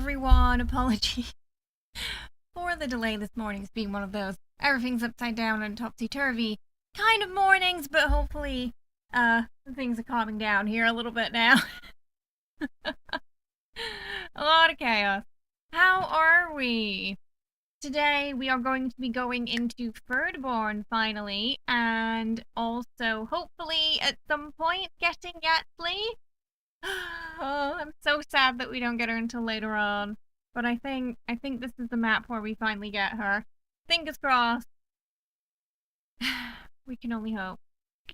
everyone. Apologies for the delay this morning. It's been one of those everything's upside down and topsy-turvy kind of mornings, but hopefully things are calming down here a little bit now. A lot of chaos. How are we? Today we are going to be going into Thirdborn finally, and also hopefully at some point getting Yatley. Oh, I'm so sad that we don't get her until later on. But I think this is the map where we finally get her. Fingers crossed. We can only hope.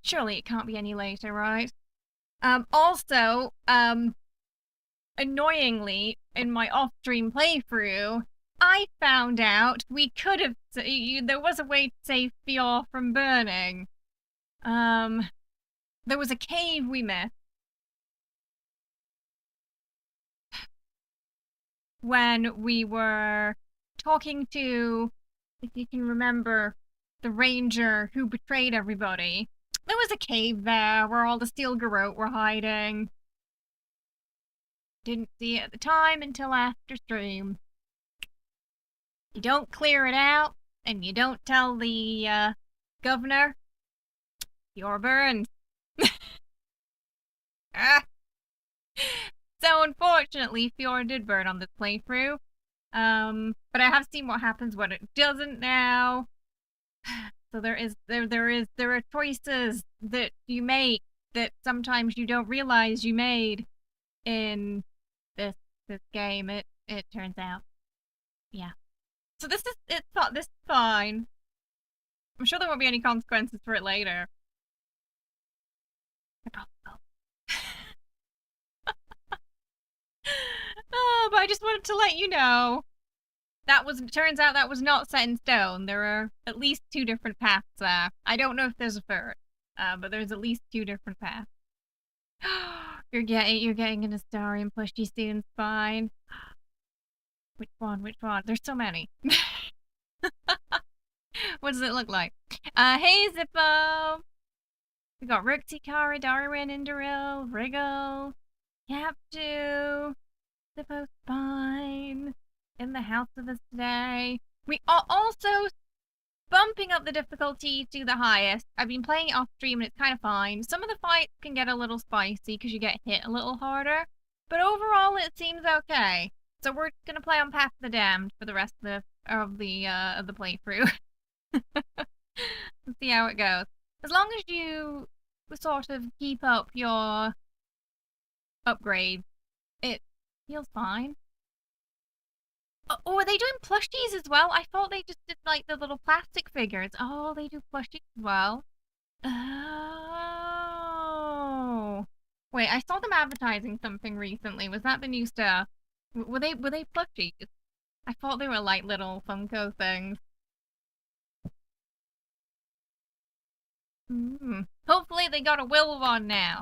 Surely it can't be any later, right? Also, annoyingly, in my off-stream playthrough, I found out we could have... there was a way to save Fior from burning. There was a cave we missed. When we were talking to, if you can remember, the ranger who betrayed everybody. There was a cave there where all the steel garrote were hiding. Didn't see it at the time until after stream. You don't clear it out, and you don't tell the governor, you're burned. Ah. So unfortunately, Fiora did burn on this playthrough. But I have seen what happens when it doesn't now. So there are choices that you make that sometimes you don't realize you made in this game. It turns out. Yeah. So this is fine. I'm sure there won't be any consequences for it later. I probably will. Oh, but I just wanted to let you know. Turns out that was not set in stone. There are at least 2 different paths there. I don't know if there's a third, but there's at least 2 different paths. You're getting an Astarian plushie soon, fine. Which one? There's so many. What does it look like? Hey Zippo! We got Rixie, Kara, Darwin, Indoril, Wriggle, Captu, Zippo's fine. In the house with us today. We are also bumping up the difficulty to the highest. I've been playing it off stream and it's kind of fine. Some of the fights can get a little spicy because you get hit a little harder, but overall it seems okay. So we're gonna play on Path of the Damned for the rest of the playthrough. Let's see how it goes. As long as you sort of keep up your upgrade, it feels fine. Oh, are they doing plushies as well? I thought they just did like the little plastic figures. Oh, they do plushies as well. Oh. Wait, I saw them advertising something recently. Was that the new stuff? Were they plushies? I thought they were like little Funko things. Hopefully they got a will one now.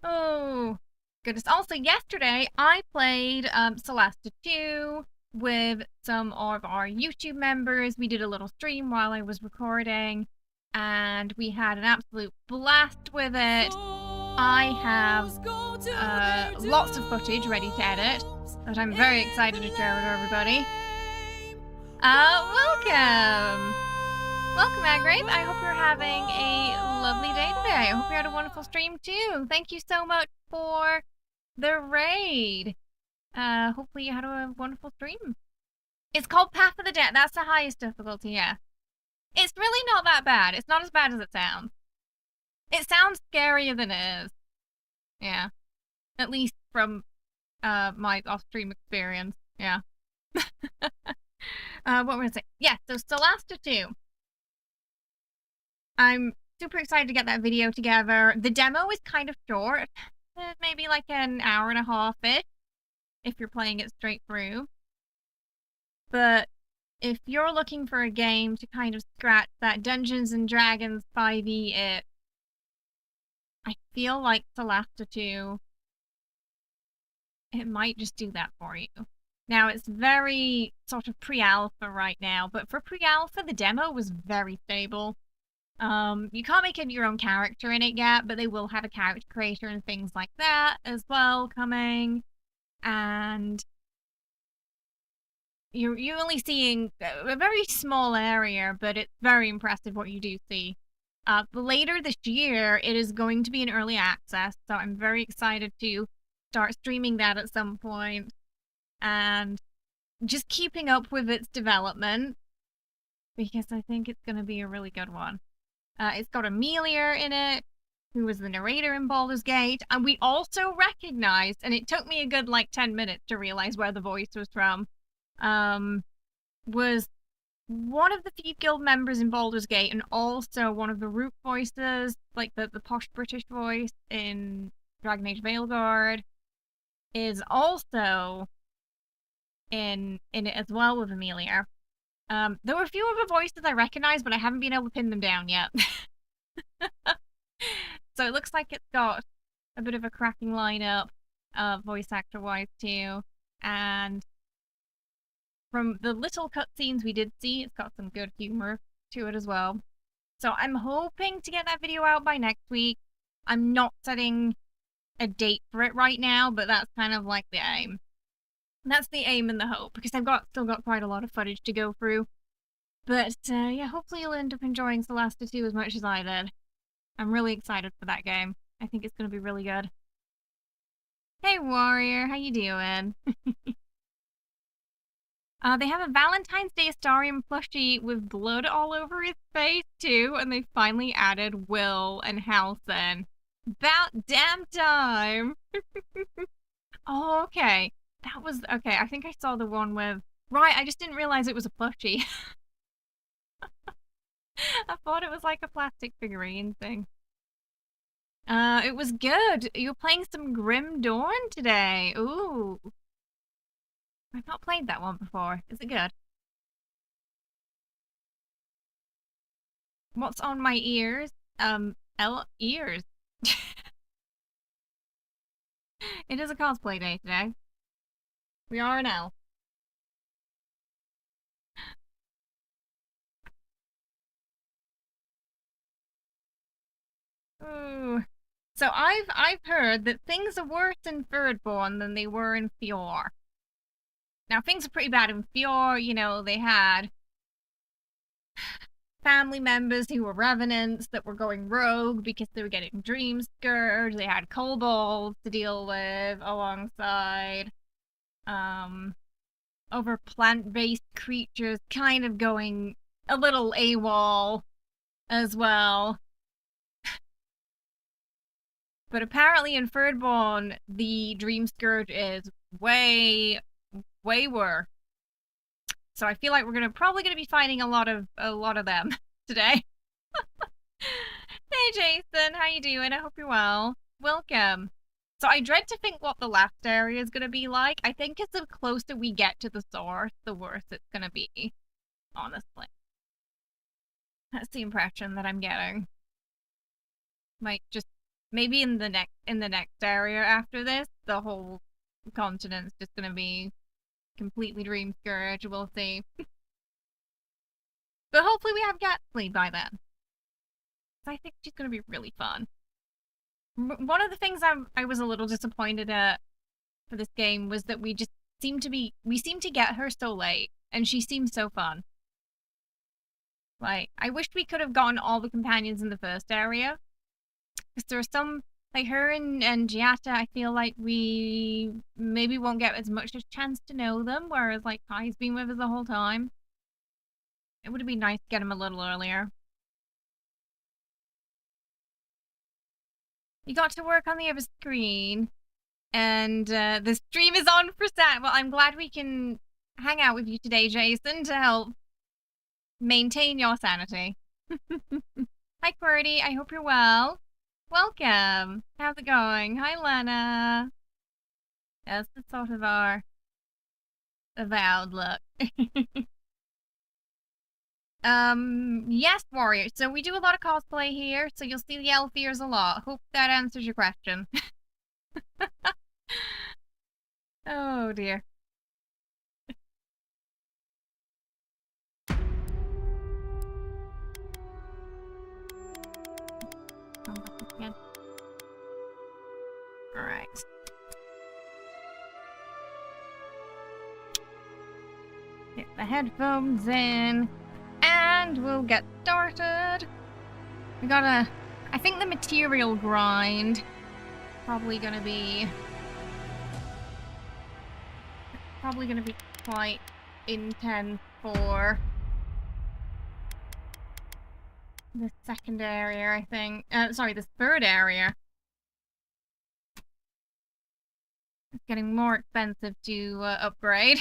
Oh, goodness. Also, yesterday I played Celesta 2 with some of our YouTube members. We did a little stream while I was recording, and we had an absolute blast with it. I have lots of footage ready to edit that I'm very excited to share with everybody. Welcome! Welcome, Agrape. I hope you're having a lovely day today. I hope you had a wonderful stream, too. Thank you so much for the raid. Hopefully you had a wonderful stream. It's called Path of the Damned. That's the highest difficulty, yeah. It's really not that bad. It's not as bad as it sounds. It sounds scarier than it is. Yeah. At least from, my off-stream experience. Yeah. What were I gonna say? Yeah, so Celesta 2. I'm super excited to get that video together. The demo is kind of short. Maybe like an hour and a half-ish, if you're playing it straight through. But if you're looking for a game to kind of scratch that Dungeons & Dragons 5e itch, I feel like Celesta 2, it might just do that for you. Now, it's very sort of pre-alpha right now, but for pre-alpha, the demo was very stable. You can't make it your own character in it yet, but they will have a character creator and things like that as well coming. And you're only seeing a very small area, but it's very impressive what you do see. Later this year, it is going to be in early access, so I'm very excited to start streaming that at some point and just keeping up with its development because I think it's going to be a really good one. It's got Amelia in it, who was the narrator in Baldur's Gate, and we also recognized, and it took me a good 10 minutes to realize where the voice was from, was one of the Thief Guild members in Baldur's Gate, and also one of the root voices, like the posh British voice in Dragon Age Veilguard, is also in it as well with Amelia. There were a few other voices I recognized, but I haven't been able to pin them down yet. So it looks like it's got a bit of a cracking lineup, voice actor-wise too. And from the little cutscenes we did see, it's got some good humor to it as well. So I'm hoping to get that video out by next week. I'm not setting a date for it right now, but that's kind of like the aim. That's the aim and the hope, because I've still got quite a lot of footage to go through. But yeah, hopefully you'll end up enjoying Celeste 2 as much as I did. I'm really excited for that game. I think it's going to be really good. Hey Warrior, how you doing? They have a Valentine's Day Astarion plushie with blood all over his face too, and they finally added Will and Halson. About damn time! Oh, okay. That was, okay, I think I saw the one with, right, I just didn't realize it was a plushie. I thought it was like a plastic figurine thing. It was good. You were playing some Grim Dawn today. Ooh. I've not played that one before. Is it good? What's on my ears? Ears. It is a cosplay day today. We are an elf. Ooh. So I've heard that things are worse in Thirdborn than they were in Fior. Now things are pretty bad in Fior, you know, they had family members who were revenants that were going rogue because they were getting dream scourged. They had kobolds to deal with alongside over plant-based creatures kind of going a little AWOL as well. But apparently in Thirdborn, the Dream Scourge is way worse. So I feel like we're probably gonna be fighting a lot of them today. Hey Jason, how you doing? I hope you're well. Welcome. So I dread to think what the last area is gonna be like. I think as the closer we get to the source, the worse it's gonna be. Honestly. That's the impression that I'm getting. Like just maybe in the next area after this, the whole continent's just gonna be completely dream scourge. We'll see. But hopefully we have Gatsby by then. I think she's gonna be really fun. One of the things I was a little disappointed at for this game was that we seem to get her so late, and she seems so fun. Like, I wished we could have gotten all the companions in the first area. Because there are some, like her and Giatta, I feel like we maybe won't get as much a chance to know them, whereas like Kai's been with us the whole time. It would have been nice to get him a little earlier. You got to work on the other screen, and the stream is on for Sat. Well, I'm glad we can hang out with you today, Jason, to help maintain your sanity. Hi, QWERTY. I hope you're well. Welcome. How's it going? Hi, Lena. That's the sort of our Avowed look. Yes, Warrior. So we do a lot of cosplay here, so you'll see the elf ears a lot. Hope that answers your question. Oh, dear. the headphones in, and we'll get started. We gotta... I think the material grind probably gonna be quite intense for the second area, I think. Sorry, the third area. It's getting more expensive to upgrade.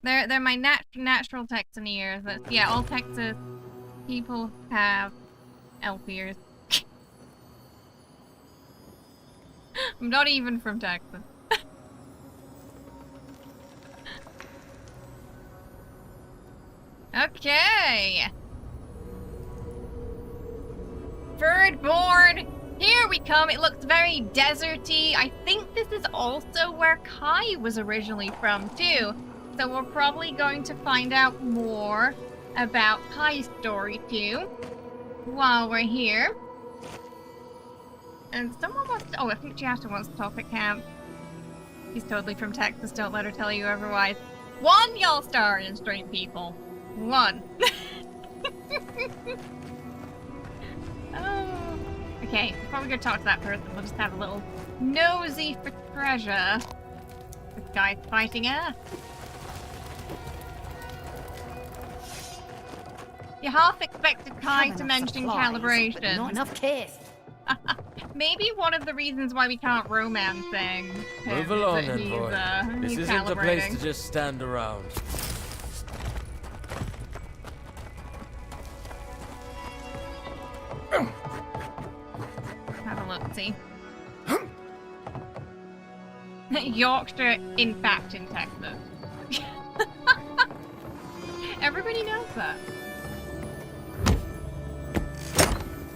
They're my natural Texan ears. Yeah, all Texas people have elf ears. I'm not even from Texas. Okay. Bird board. Here we come. It looks very deserty. I think this is also where Kai was originally from too. So we're probably going to find out more about Kai's story too while we're here. And someone wants to, oh, I think Giatta wants to talk at camp. He's totally from Texas, don't let her tell you otherwise. One y'all star in stream, people. One. Oh. Okay, before we go talk to that person, we'll just have a little nosy for treasure. This guy's fighting us. You half expected Kai to mention calibration. Not enough case. Maybe one of the reasons why we can't romance things. Move along, Envoy. This isn't the place to just stand around. Have a look, see. Yorkshire, in fact, in Texas. Everybody knows that.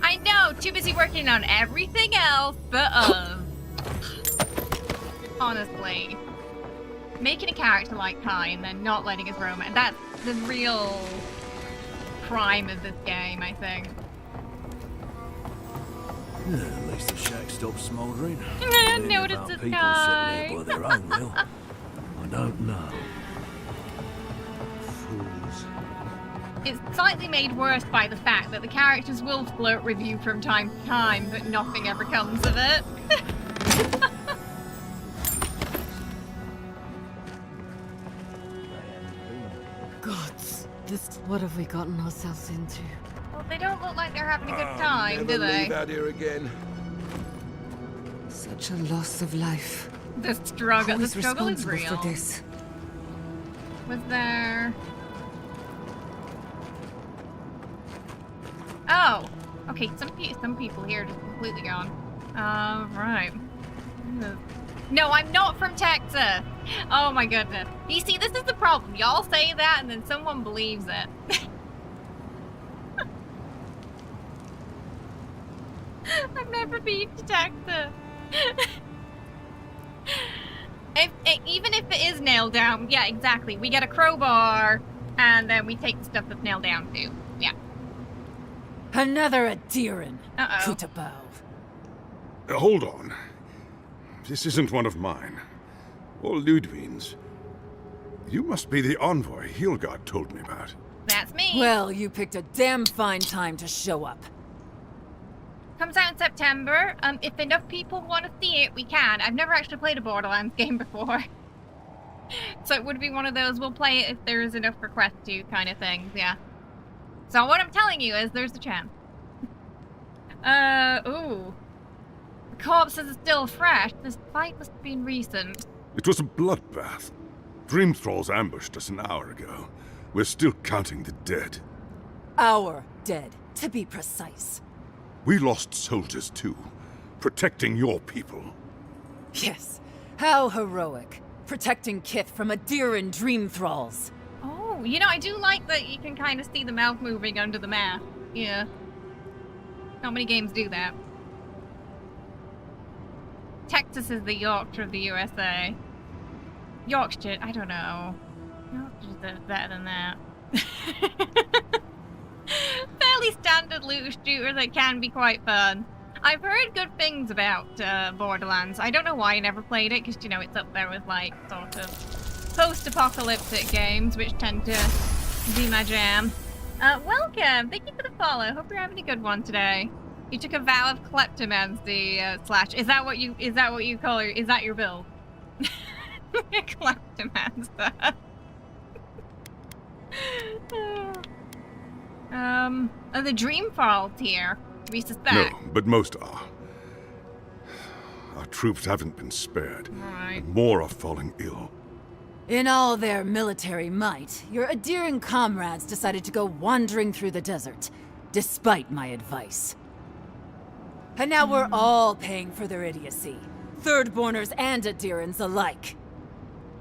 I know, too busy working on everything else but us. Honestly. Making a character like Kai and then not letting us romance, that's the real crime of this game, I think. Yeah, at least the shack stopped smouldering. Notice the sky. People sitting there by their own will. I don't know. Fools. It's slightly made worse by the fact that the characters will flirt with you from time to time, but nothing ever comes of it. Gods, what have we gotten ourselves into? Well, they don't look like they're having a good time, do they? Leave out here again. Such a loss of life. The struggle Who is is responsible real. for this? Was there... Oh! Okay, some people here are just completely gone. Right. No, I'm not from Texas! Oh my goodness. You see, this is the problem. Y'all say that and then someone believes it. I've never been to Texas. Even if it is nailed down, yeah, exactly. We get a crowbar, and then we take the stuff that's nailed down too. Yeah. Another Adiran. Uh-oh. Kutabao. Hold on. This isn't one of mine. Or Ludwig's. You must be the envoy Hilgard told me about. That's me. Well, you picked a damn fine time to show up. Comes out in September. If enough people want to see it, we can. I've never actually played a Borderlands game before. So it would be one of those, we'll play it if there's enough requests to kind of things, yeah. So what I'm telling you is there's a chance. Ooh. The corpses are still fresh. This fight must have been recent. It was a bloodbath. Dream Thralls ambushed us an hour ago. We're still counting the dead. Our dead, to be precise. We lost soldiers too, protecting your people. Yes. How heroic. Protecting Kith from Adiran dream thralls. Oh, you know, I do like that you can kind of see the mouth moving under the mask. Yeah. Not many games do that. Texas is the Yorkshire of the USA. Yorkshire, I don't know. Yorkshire's better than that. Fairly standard loot shooter that can be quite fun. I've heard good things about Borderlands. I don't know why I never played it, because, you know, it's up there with, like, sort of post-apocalyptic games, which tend to be my jam. Welcome! Thank you for the follow. Hope you're having a good one today. You took a vow of kleptomancy, / Is that what you call your, is that your build? Kleptomancer. Are the Dreamfall tier? We suspect. No, but most are. Our troops haven't been spared. Right. And more are falling ill. In all their military might, your Adirian comrades decided to go wandering through the desert, despite my advice. And now we're all paying for their idiocy. Thirdborners and Adirans alike.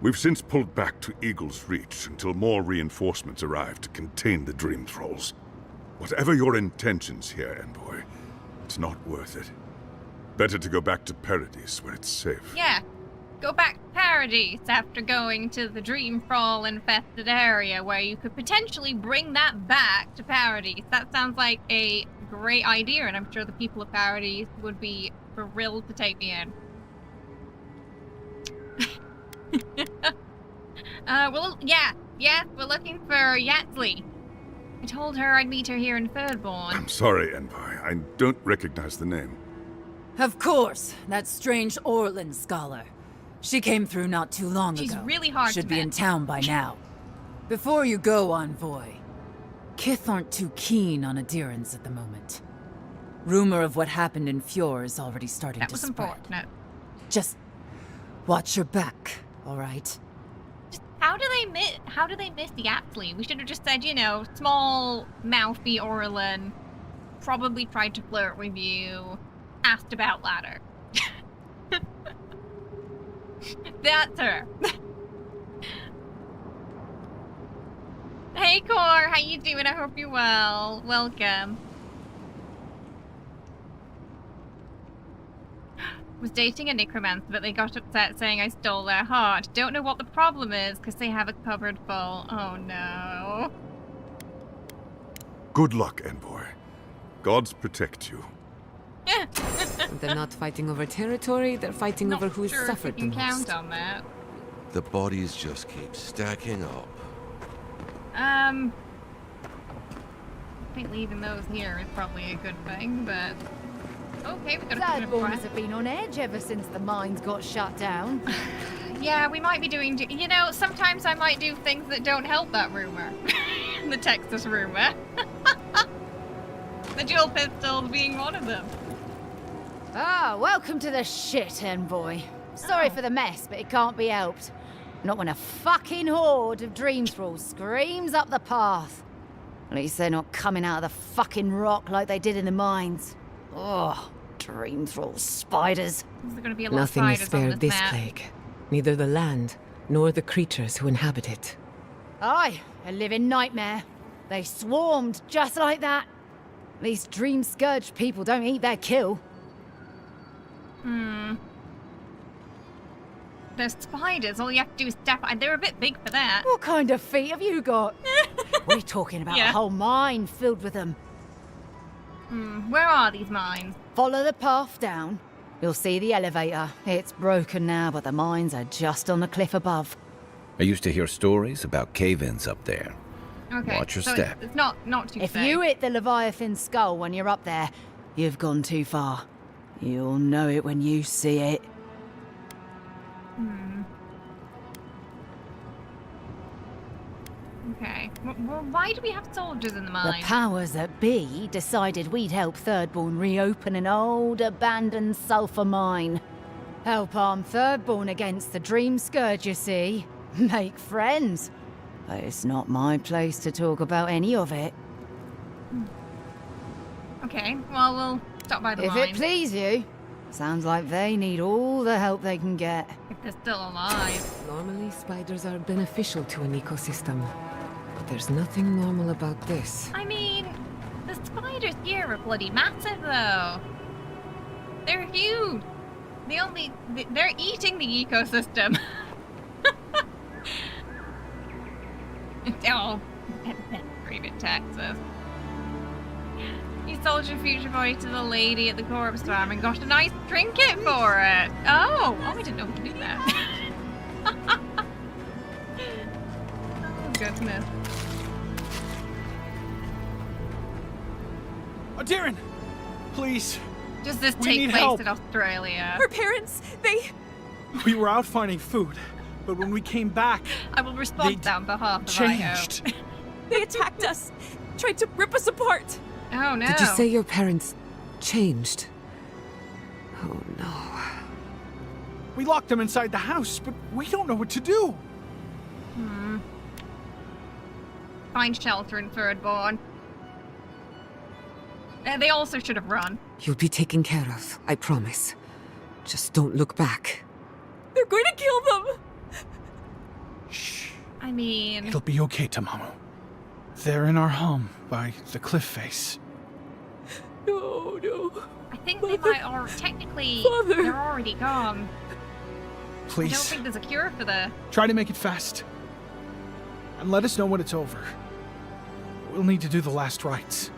We've since pulled back to Eagle's Reach until more reinforcements arrive to contain the Dream Thralls. Whatever your intentions here, Envoy, it's not worth it. Better to go back to Paradise where it's safe. Yeah. Go back to Paradise after going to the Dreamfall infested area where you could potentially bring that back to Paradise. That sounds like a great idea, and I'm sure the people of Paradise would be thrilled to take me in. Well, yeah, we're looking for Yatzli. I told her I'd meet her here in Thirdborn. I'm sorry, Envoy. I don't recognize the name. Of course, that strange Orlan scholar. She came through not too long ago. She's really hard Should to be met. in town by now. Before you go, Envoy, Kith aren't too keen on Adirans at the moment. Rumor of what happened in Fjord is already starting That to was spread. unfortunate. Just watch your back, all right? How do they miss the Yatzli? We should have just said, you know, small, mouthy Orlan, probably tried to flirt with you, asked about ladder. That's her. Hey, Core, how you doing? I hope you're well. Welcome. Was dating a necromancer, but they got upset saying I stole their heart. Don't know what the problem is, because they have it covered full. Oh, no. Good luck, Envoy. Gods protect you. They're not fighting over territory, they're fighting Not over who's sure suffered if we the can most. count on that. The bodies just keep stacking up. I think leaving those here is probably a good thing, but... Okay, we've got a Thirdborners have been on edge ever since the mines got shut down. Yeah, we might be doing... You know, sometimes I might do things that don't help that rumor. The Texas rumor. The dual pistols being one of them. Ah, welcome to the shit, Envoy. Sorry for the mess, but it can't be helped. Not when a fucking horde of dream thralls screams up the path. At least they're not coming out of the fucking rock like they did in the mines. Oh, dream thrall spiders. There's going to be a lot Nothing of is spiders on spared this map. plague. Neither the land, nor the creatures who inhabit it. Aye, a living nightmare. They swarmed just like that. These dream scourge people don't eat their kill. There's spiders. All you have to do is step... They're a bit big for that. What kind of feet have you got? We're talking about Yeah. a whole mine filled with them. Where are these mines? Follow the path down. You'll see the elevator. It's broken now, but the mines are just on the cliff above. I used to hear stories about cave-ins up there. Okay. Watch your so step. It's not too If safe. you hit the Leviathan skull when you're up there, you've gone too far. You'll know it when you see it. Okay. Well, why do we have soldiers in the The mine? powers that be decided we'd help Thirdborn reopen an old, abandoned sulfur mine. Help arm Thirdborn against the Dream Scourge, you see. Make friends. But it's not my place to talk about any of it. Okay. Well, we'll stop by the If mine. it please you. Sounds like they need all the help they can get. If they're still alive. Normally, spiders are beneficial to an ecosystem. But there's nothing normal about this. I mean, the spiders here are bloody massive, though. They're huge. They're eating the ecosystem. Oh, Texas. You sold your future body to the lady at the corpse farm and got a nice trinket for it. Oh, I didn't know we could do that. Oh, goodness. Oh, Darren! Please. Does this We take need place help. in Australia? Her parents, they... We were out finding food, but when we came back, I will respond They on behalf of changed. they attacked us. Tried to rip us apart. Oh no. Did you say your parents changed? Oh no. We locked them inside the house, but we don't know what to do. Find shelter in Thirdborn. They also should have run. You'll be taken care of, I promise. Just don't look back. They're going to kill them. Shh. I mean, It'll be okay, Tamamu. They're in our home by the cliff face. No, no. I think they might are technically Father. they're already gone. I don't Please, think there's a cure for the. try to make it fast. And let us know when it's over. We'll need to do the last rites.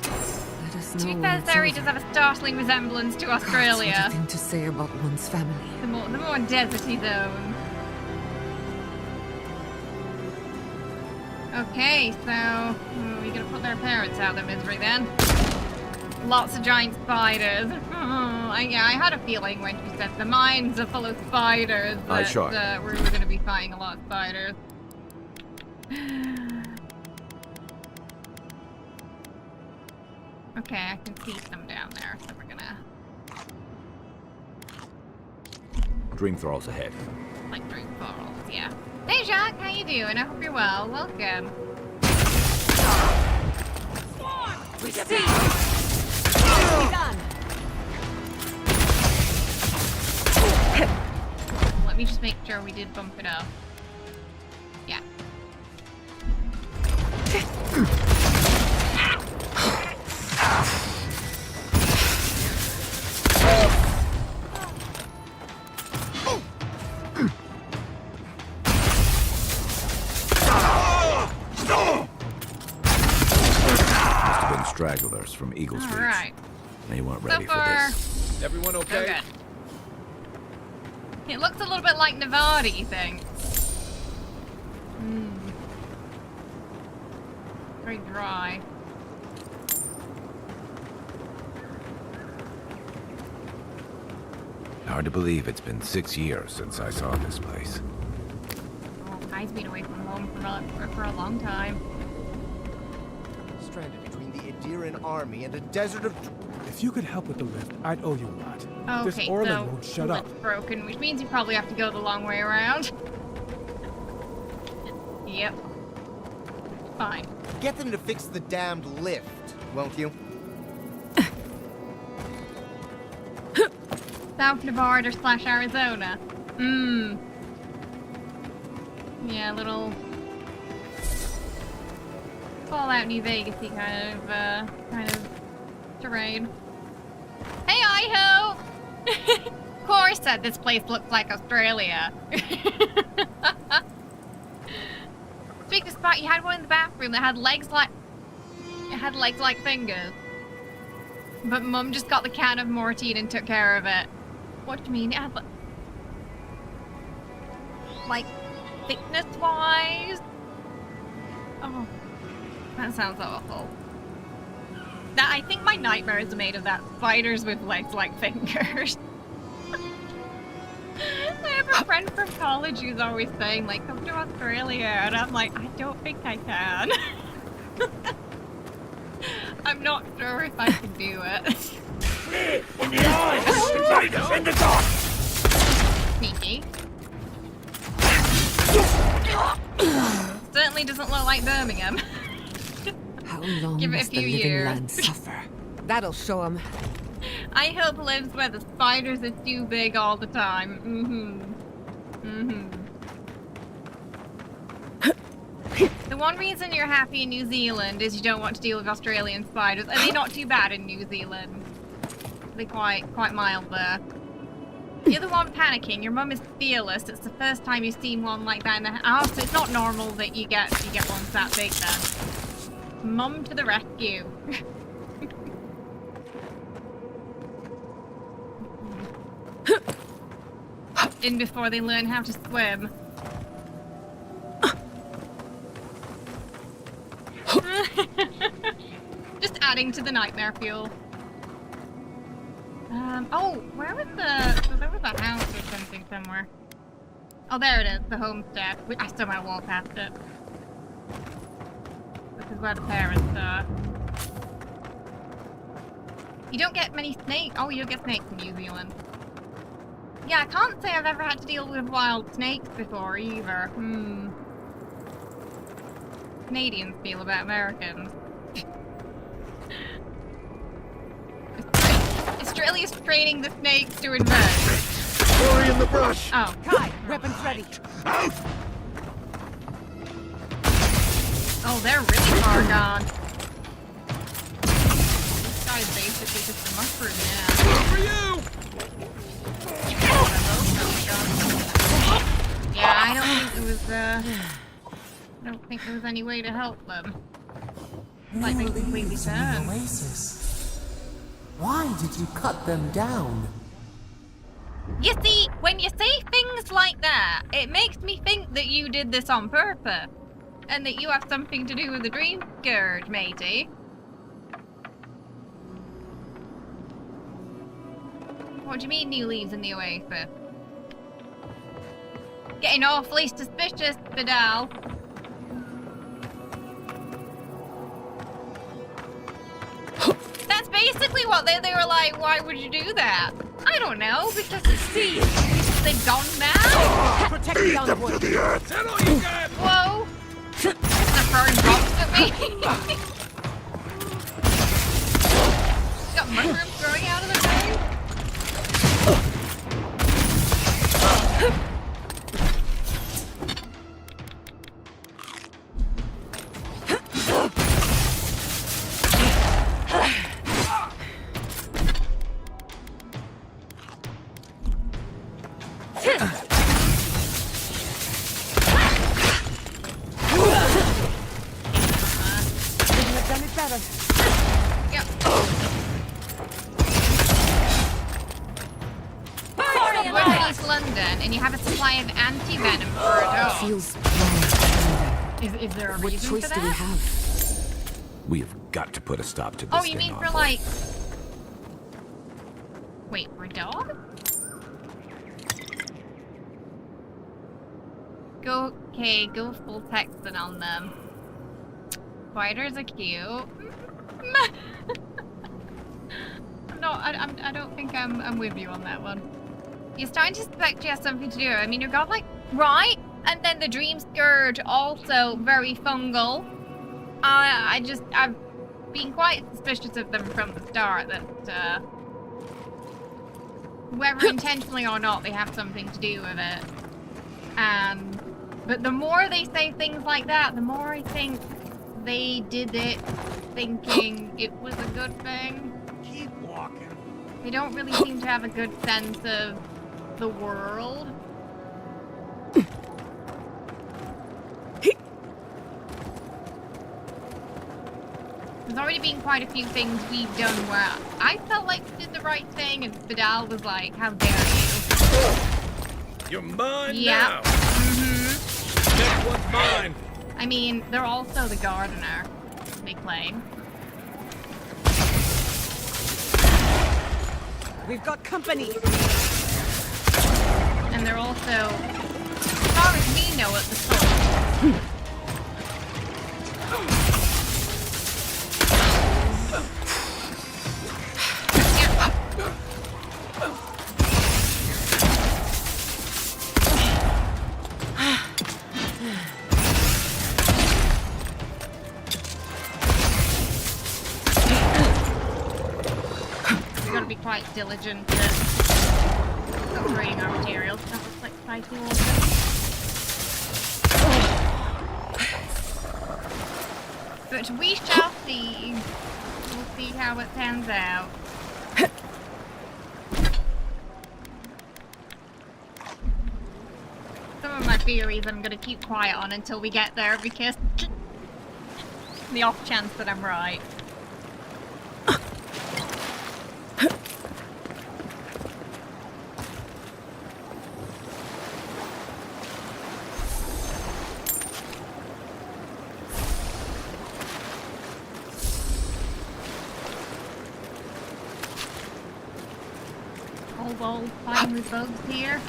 Let us To know be when fair, it's Zeri over. does have a startling resemblance to Gods, what a Australia. thing to say about one's family. The more deserty zone. Okay, so we're gonna put their parents out of their misery then. Lots of giant spiders. Yeah, I had a feeling when she said the mines are full of spiders Aye, that sure. we were gonna be fighting a lot of spiders. Okay, I can see some down there, so we're gonna Dream thralls ahead. like drink bottles, yeah. Hey Jacques, how you doing? I hope you're well. Welcome. Let me just make sure we did bump it up. Yeah. Must have been stragglers from Eagle's Reach. Alright. They weren't So ready for far, this. Everyone so okay? good. It looks a little bit like Nevada, you think? Very dry. Hard to believe it's been 6 years since I saw this place. Oh, Kai's been away from home for a long time. Stranded between the Adiran army and a desert of... If you could help with the lift, I'd owe you a lot. Okay, This Orlin so won't shut the up. lift's broken, which means you probably have to go the long way around. Yep. Fine. Get them to fix the damned lift, won't you? South Nevada / Arizona. Yeah, little Fallout New Vegas-y kind of terrain. Hey, Iho! Of course, said this place looks like Australia. Speaking of spot, you had one in the bathroom that had legs like fingers. But Mum just got the can of Mortine and took care of it. What do you mean? It had like thickness-wise? Oh, that sounds awful. That I think my nightmares are made of that. Spiders with legs like fingers. I have a friend from college who's always saying, like, come to Australia, and I'm like, I don't think I can. I'm not sure if I can do it. In the eyes! Invaders in the dark! Sneaky. Certainly doesn't look like Birmingham. How long Give it a must the few living years. land suffer? That'll show 'em. I hope lives where the spiders are too big all the time. The one reason you're happy in New Zealand is you don't want to deal with Australian spiders. Are they not too bad in New Zealand? They're quite mild there. You're the one panicking. Your mum is fearless. It's the first time you've seen one like that in the house. So it's not normal that you get ones that big then. Mum to the rescue. in before they learn how to swim. Just adding to the nightmare fuel. Oh, where was the... So there was a house or something somewhere. Oh, there it is, the homestead. I still might walk past it. This is where the parents are. You don't get many snakes. Oh, you don't get snakes in New Zealand. Yeah, I can't say I've ever had to deal with wild snakes before either. Canadians feel about Americans. Australia's training the snakes to invade. Story in the brush! Oh. Kai, weapons ready. Out! Oh, they're really far gone. This guy's basically just a mushroom now. For you! Yeah, I don't think there was any way to help them. Like, they completely turned. Why did you cut them down? You see, when you say things like that, it makes me think that you did this on purpose. And that you have something to do with the dream scourge, matey. What do you mean, new leaves in the oasis? Getting awfully suspicious, Vidal. That's basically what they were like, why would you do that? I don't know, because see, they've gone now. Protect the onward. To the earth! That all you got? Whoa! The fern dropped at me. Got mushrooms growing out of the grave. And you have a supply of anti-venom for a dog. Feels wrong. Is there a What reason choice for that? do we have? We have got to put a stop to this. Oh, you mean for like... Wait, for a dog? Go full Texan on them. Spiders are cute. No, I don't think I'm with you on that one. You're starting to suspect she has something to do. I mean, you're godlike, right? And then the dream scourge also very fungal. I've been quite suspicious of them from the start that whether intentionally or not, they have something to do with it. But the more they say things like that, the more I think they did it thinking it was a good thing. Keep walking. They don't really seem to have a good sense of the world. There's already been quite a few things we've done where I felt like we did the right thing and Vidal was like, how dare you? You're mine Yeah. now. Next one's mine. I mean, they're also the gardener, they claim. We've got company. And they're also, as far as we know, at the source. We've got to be quite diligent at upgrading our materials. That looks like spicy water. But we shall see. We'll see how it pans out. Some of my theories I'm going to keep quiet on until we get there because the off chance that I'm right. kobolds fighting with bugs here.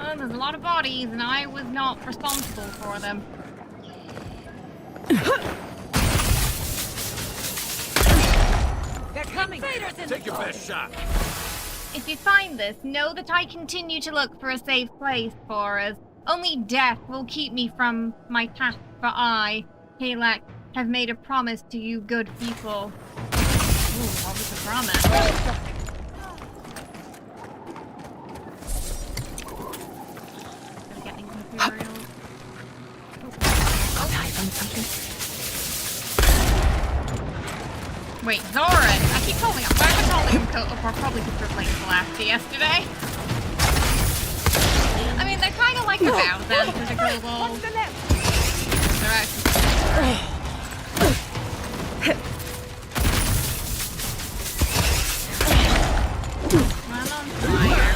Oh, there's a lot of bodies, and I was not responsible for them. They're coming! Take your best shot. If you find this, know that I continue to look for a safe place for us. Only death will keep me from my task, for I, Halak, have made a promise to you good people. Ooh, what was the promise? Gotta get these materials. Oh, I found something. Wait, Zoran! I keep calling him. Why am I calling him Kotor? Probably because we're playing Celeste yesterday. I mean, they're kind of like Avowed then, for the kobolds. They're actually... I'm on fire.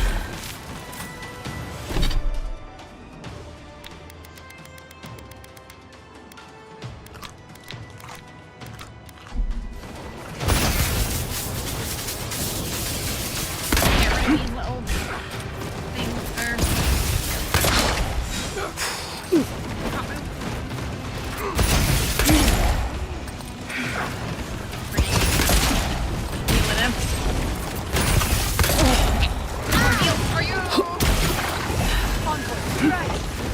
Get rid of these little things first. Can't move. Deal with him. Are you?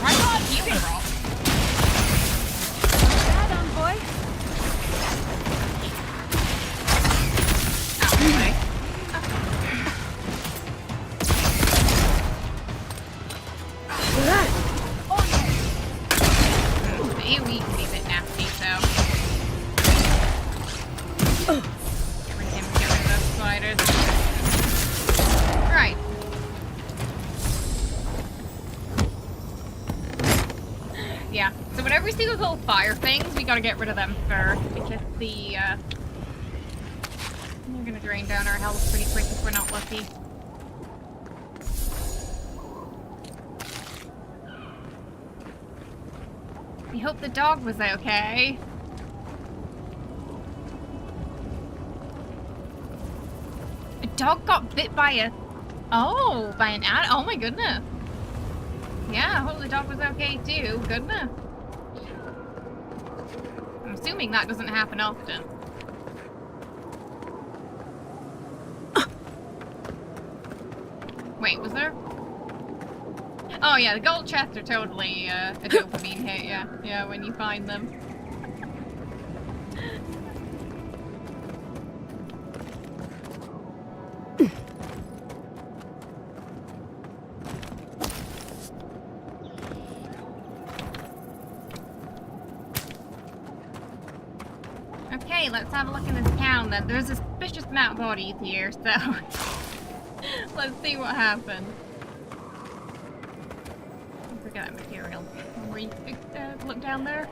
Right on, heal, bro. Bad, Envoy. Okay. The AoE can be a bit nasty, so. Get rid of him, get rid of those spiders. Right. Yeah, so whenever we see those little fire things, we gotta get rid of them first, because they're gonna drain down our health pretty quick if we're not lucky. We hope the dog was okay. A dog got bit by a... Oh, by an ad? Oh my goodness. Yeah, I hope the dog was okay too. Goodness. I'm assuming that doesn't happen often. Wait, was there? Oh yeah, the gold chests are totally a dopamine hit, yeah. Yeah, when you find them. Okay, let's have a look in this town then. There's a suspicious amount of bodies here, so let's see what happens. Forget that material. Where you look down there.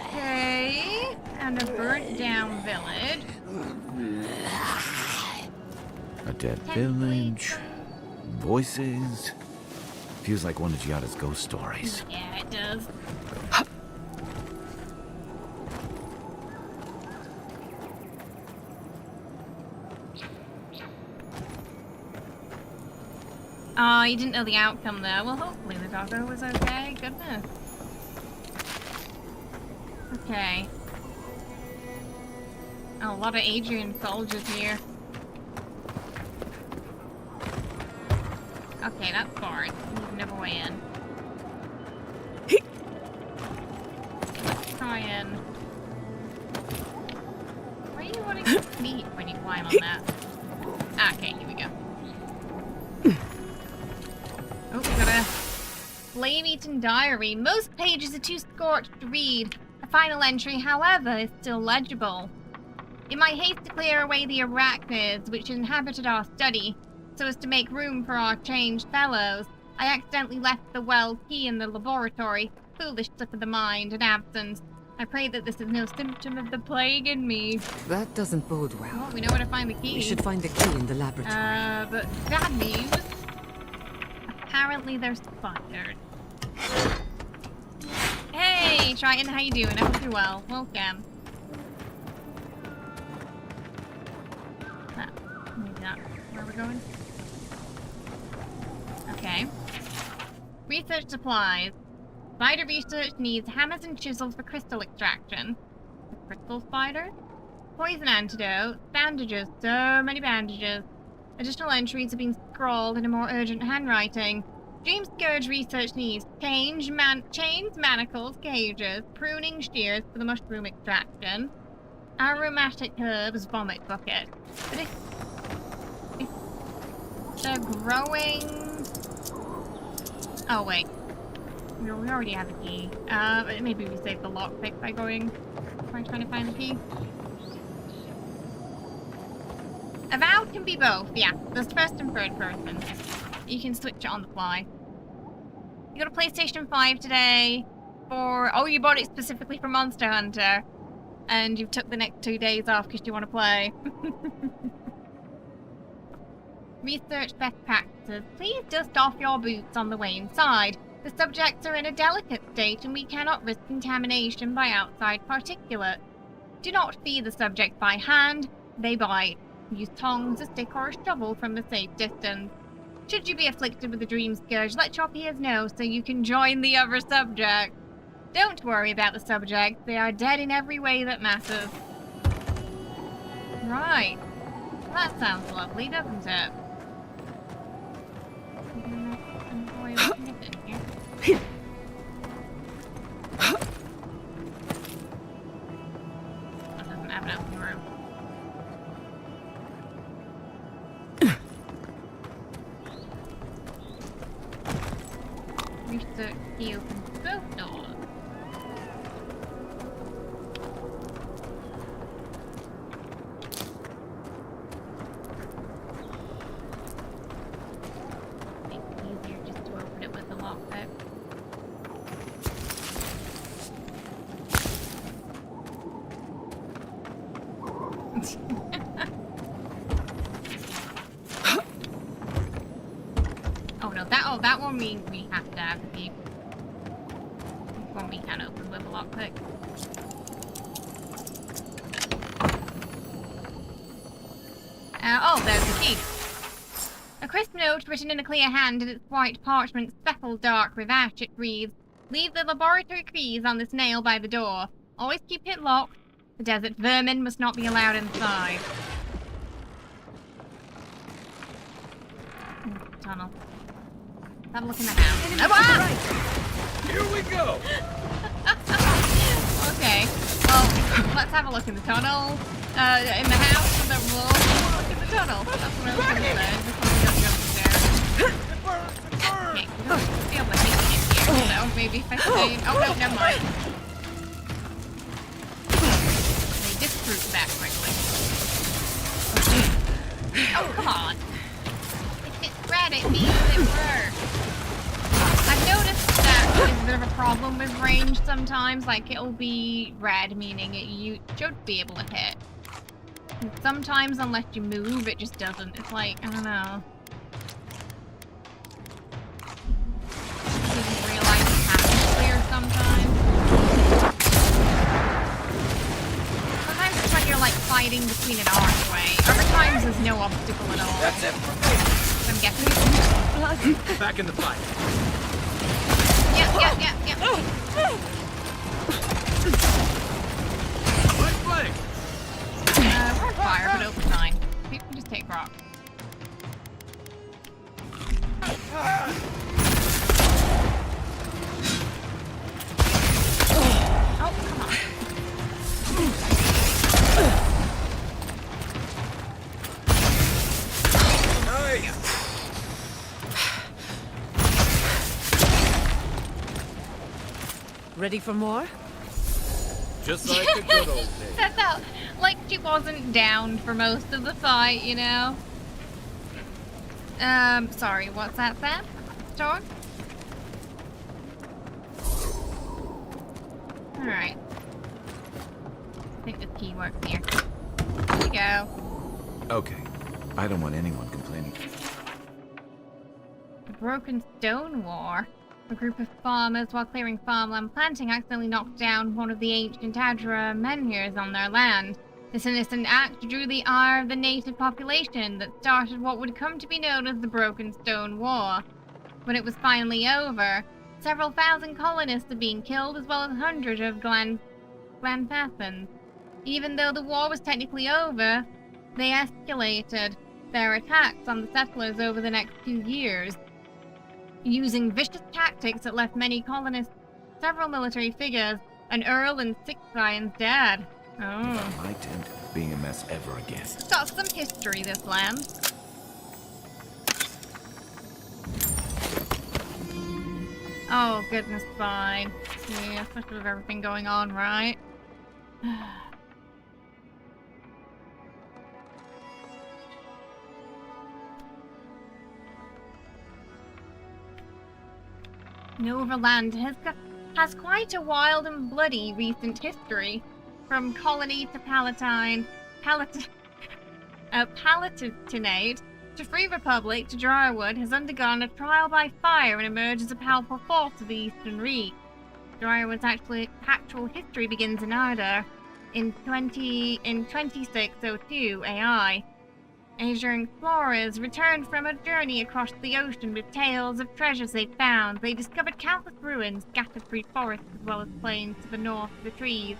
Okay, and a burnt down village. A dead village. Voices. Feels like one of Giada's ghost stories. Yeah, it does. Oh, you didn't know the outcome there. Well, hopefully the doggo was okay. Goodness. Okay. Oh, a lot of Adrian soldiers here. Okay, that's far. There's another way in. Let's try and... Where are you wanting to meet when you climb on that? Ah, okay, here we go. Oh, we got a flame-eaten diary. Most pages are too scorched to read. The final entry, however, is still legible. In my haste to clear away the arachnids which inhabited our study, so as to make room for our changed fellows, I accidentally left the well key in the laboratory. Foolish slip of the mind and absence. I pray that this is no symptom of the plague in me. That doesn't bode well. Well, we know where to find the key. We should find the key in the laboratory. But bad news. Apparently there's spiders. Hey, Triton, how you doing? I hope you're well. Welcome. Maybe not. Where are we going? Okay. Research supplies. Spider research needs hammers and chisels for crystal extraction. The crystal spider? Poison antidote. Bandages. So many bandages. Additional entries have been scrawled in a more urgent handwriting. Dream Scourge research needs chains, manacles, cages, pruning shears for the mushroom extraction, aromatic herbs, vomit bucket. But if they're growing... Oh, wait. We already have the key. But maybe we save the lockpick by trying to find the key. Avowed can be both, yeah. There's first and third person. You can switch it on the fly. You got a PlayStation 5 today for... Oh, you bought it specifically for Monster Hunter. And you've took the next 2 days off because you want to play. Research best practices. Please dust off your boots on the way inside. The subjects are in a delicate state and we cannot risk contamination by outside particulate. Do not feed the subject by hand. They bite. Use tongs, a stick, or a shovel from a safe distance. Should you be afflicted with a dream scourge, let your peers know so you can join the other subject. Don't worry about the subjects. They are dead in every way that matters. Right. That sounds lovely, doesn't it? That doesn't have enough room. Research key opens both doors. Easier just to open it with the lockpick. That one we have to have the one we can open with a lockpick. Oh, there's the key. A crisp note written in a clear hand in its white parchment speckled dark with ash. It reads, "Leave the laboratory keys on this nail by the door. Always keep it locked. The desert vermin must not be allowed inside." Tunnel. Have a look in the house. Oh, wow! Here we go! Okay. Well, let's have a look in the tunnel. In the house, and then we'll look in the tunnel. That's what I was going to say. Just want to go upstairs. Okay, we don't feel like making it here, so maybe if I stay... Oh, no, never mind. They disproved that quickly. Oh, come on. If it's red, it means it works. I've noticed that there's a bit of a problem with range sometimes. Like, it'll be red, meaning you should be able to hit. And sometimes, unless you move, it just doesn't. It's like, I don't know. I didn't realize it happened clear sometimes. Sometimes it's when you're, like, fighting between an archway. Other times there's no obstacle at all. That's it for me. I'm guessing. Back in the fight. Yep. Right flank. We're on fire, but open fine. We can just take rock. Oh, come on. Ready for more? Just like the good old days. That felt like she wasn't down for most of the fight, you know? Sorry, what's that, Sam? Store? Alright. think this key works here. There we go. Okay. I don't want anyone complaining. The Broken Stone War. A group of farmers, while clearing farmland planting, accidentally knocked down one of the ancient Adra menhirs on their land. This innocent act drew the ire of the native population that started what would come to be known as the Broken Stone War. When it was finally over, several thousand colonists had been killed, as well as hundreds of Glanfathans. Even though the war was technically over, they escalated their attacks on the settlers over the next 2 years, using vicious tactics that left many colonists, several military figures, an earl and 6 scions dead. Oh. My tent being a mess ever again. It's got some history, this land. Oh, goodness, fine. Yeah, especially with everything going on, right? Noverland has quite a wild and bloody recent history. From colony to Palatinate to Free Republic to Drywood has undergone a trial by fire and emerged as a powerful force of the Eastern Reach. Drywood's actual history begins in Arda in 2602 AI. Asian explorers returned from a journey across the ocean with tales of treasures they found. They discovered countless ruins scattered through forests as well as plains to the north of the trees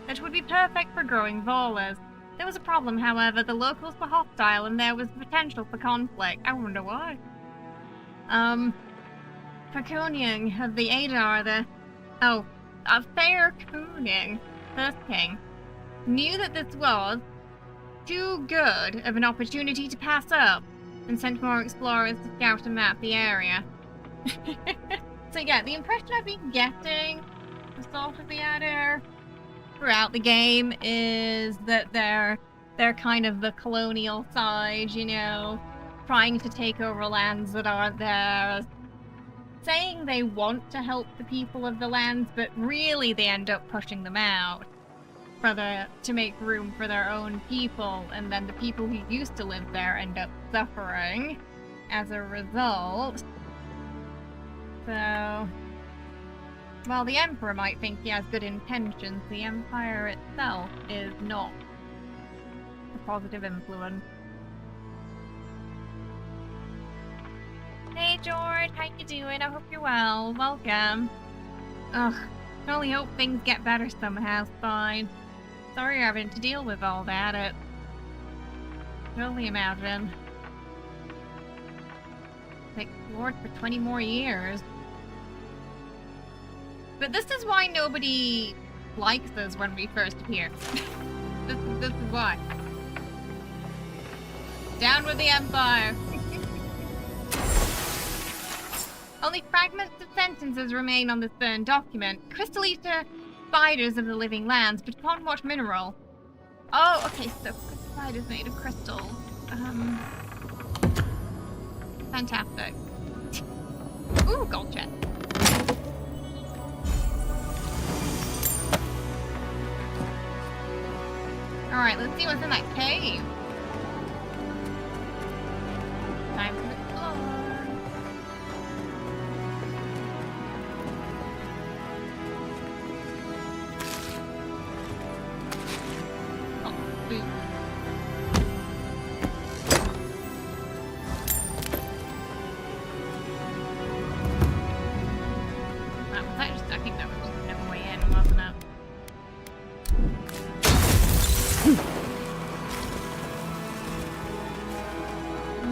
that would be perfect for growing volas. There was a problem, however. The locals were hostile and there was potential for conflict. I wonder why. Fakonian of the Adar, Fair Kuning, first king, knew that this was too good of an opportunity to pass up and sent more explorers to scout and map the area. So yeah, the impression I've been getting the sort of the Adar throughout the game is that they're kind of the colonial side, you know, trying to take over lands that aren't theirs, saying they want to help the people of the lands, but really they end up pushing them out to make room for their own people, and then the people who used to live there end up suffering as a result. So, while the Emperor might think he has good intentions, the Empire itself is not a positive influence. Hey George, how you doing? I hope you're well. Welcome. Ugh, I only hope things get better somehow, fine. Sorry you're having to deal with all that. I can only imagine. Like, Lord, for 20 more years. But this is why nobody likes us when we first appear. This is why. Down with the Empire! Only fragments of sentences remain on this burned document. Crystallita spiders of the living lands, but upon what mineral? Oh, okay, so spiders made of crystals. Fantastic. Ooh, gold chest. Alright, let's see what's in that cave. Time to explore. Oh, boot. Was that just, I think that was just another way in, wasn't it?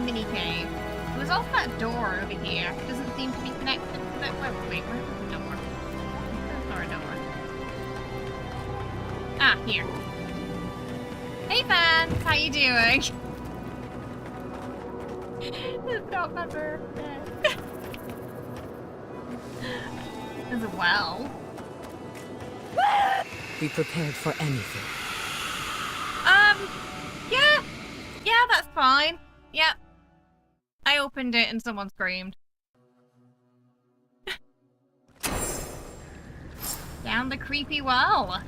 Mini cave. There was also that door over here. It doesn't seem to be connected to that. Wait, where was the door? Where's our door? Ah, here. Hey fans, how you doing? It's not my birthday. As well. Be prepared for anything. Yeah, that's fine. Yep. I opened it and someone screamed. Down the creepy well.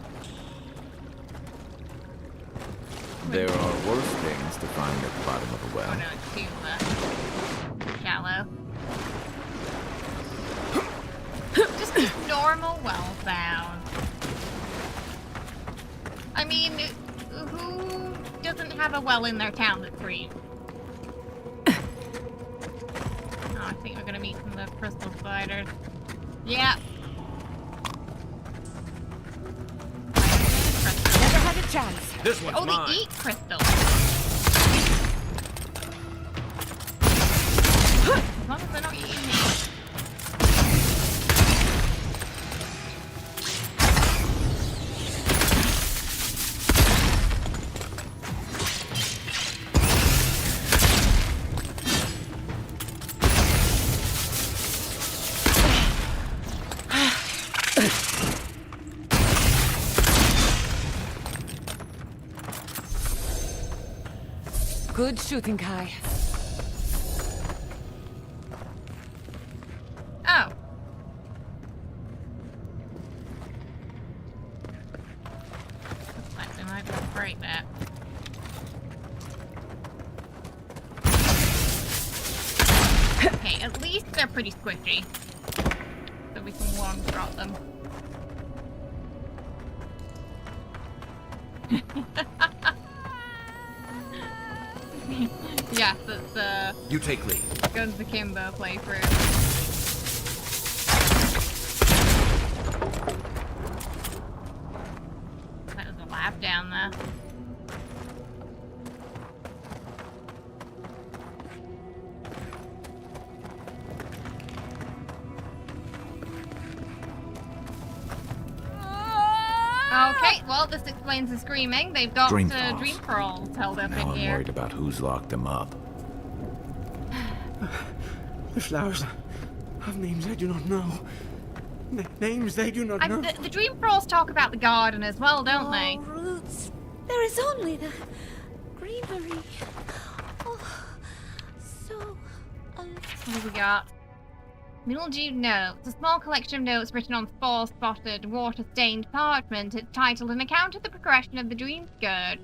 There are worse things to find at the bottom of a well. Oh no, it's too shallow. Just normal well sound. I mean, who doesn't have a well in their town that screams? Oh, I think we're gonna meet some of the crystal spiders. Yeah. Never had a chance. This one's Oh, mine. they eat crystals. As long as they're not eating me. Good shooting, Kai. Oh. Looks like they might be able to break that. Okay, at least they're pretty squishy. So we can one shot them. Yeah, the You take lead. Guns Akimbo playthrough. That was a lab down there. Okay, well, this explains the screaming. They've got Dream dream pearls held up Now in I'm here. worried about who's locked them up. The flowers have names I do not know. Names they do not know. The dream pearls talk about the garden as well, don't they? Roots. There is only the greenery. Oh, so What have we got? Mildewed notes. A small collection of notes written on spore-spotted, water-stained parchment. It's titled An Account of the Progression of the Dream Scourge.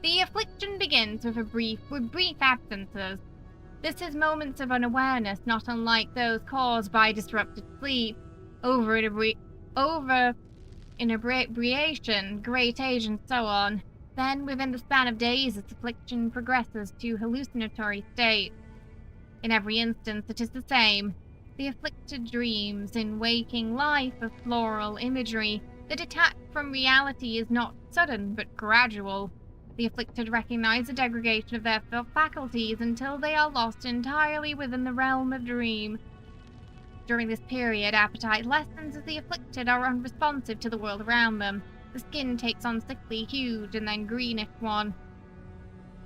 The affliction begins with brief absences. This is moments of unawareness, not unlike those caused by disrupted sleep, inebriation, great age, and so on. Then, within the span of days, its affliction progresses to hallucinatory state. In every instance, it is the same. The afflicted dreams in waking life of floral imagery. The detach from reality is not sudden, but gradual. The afflicted recognize the degradation of their faculties until they are lost entirely within the realm of dream. During this period, appetite lessens as the afflicted are unresponsive to the world around them. The skin takes on sickly hued and then greenish one.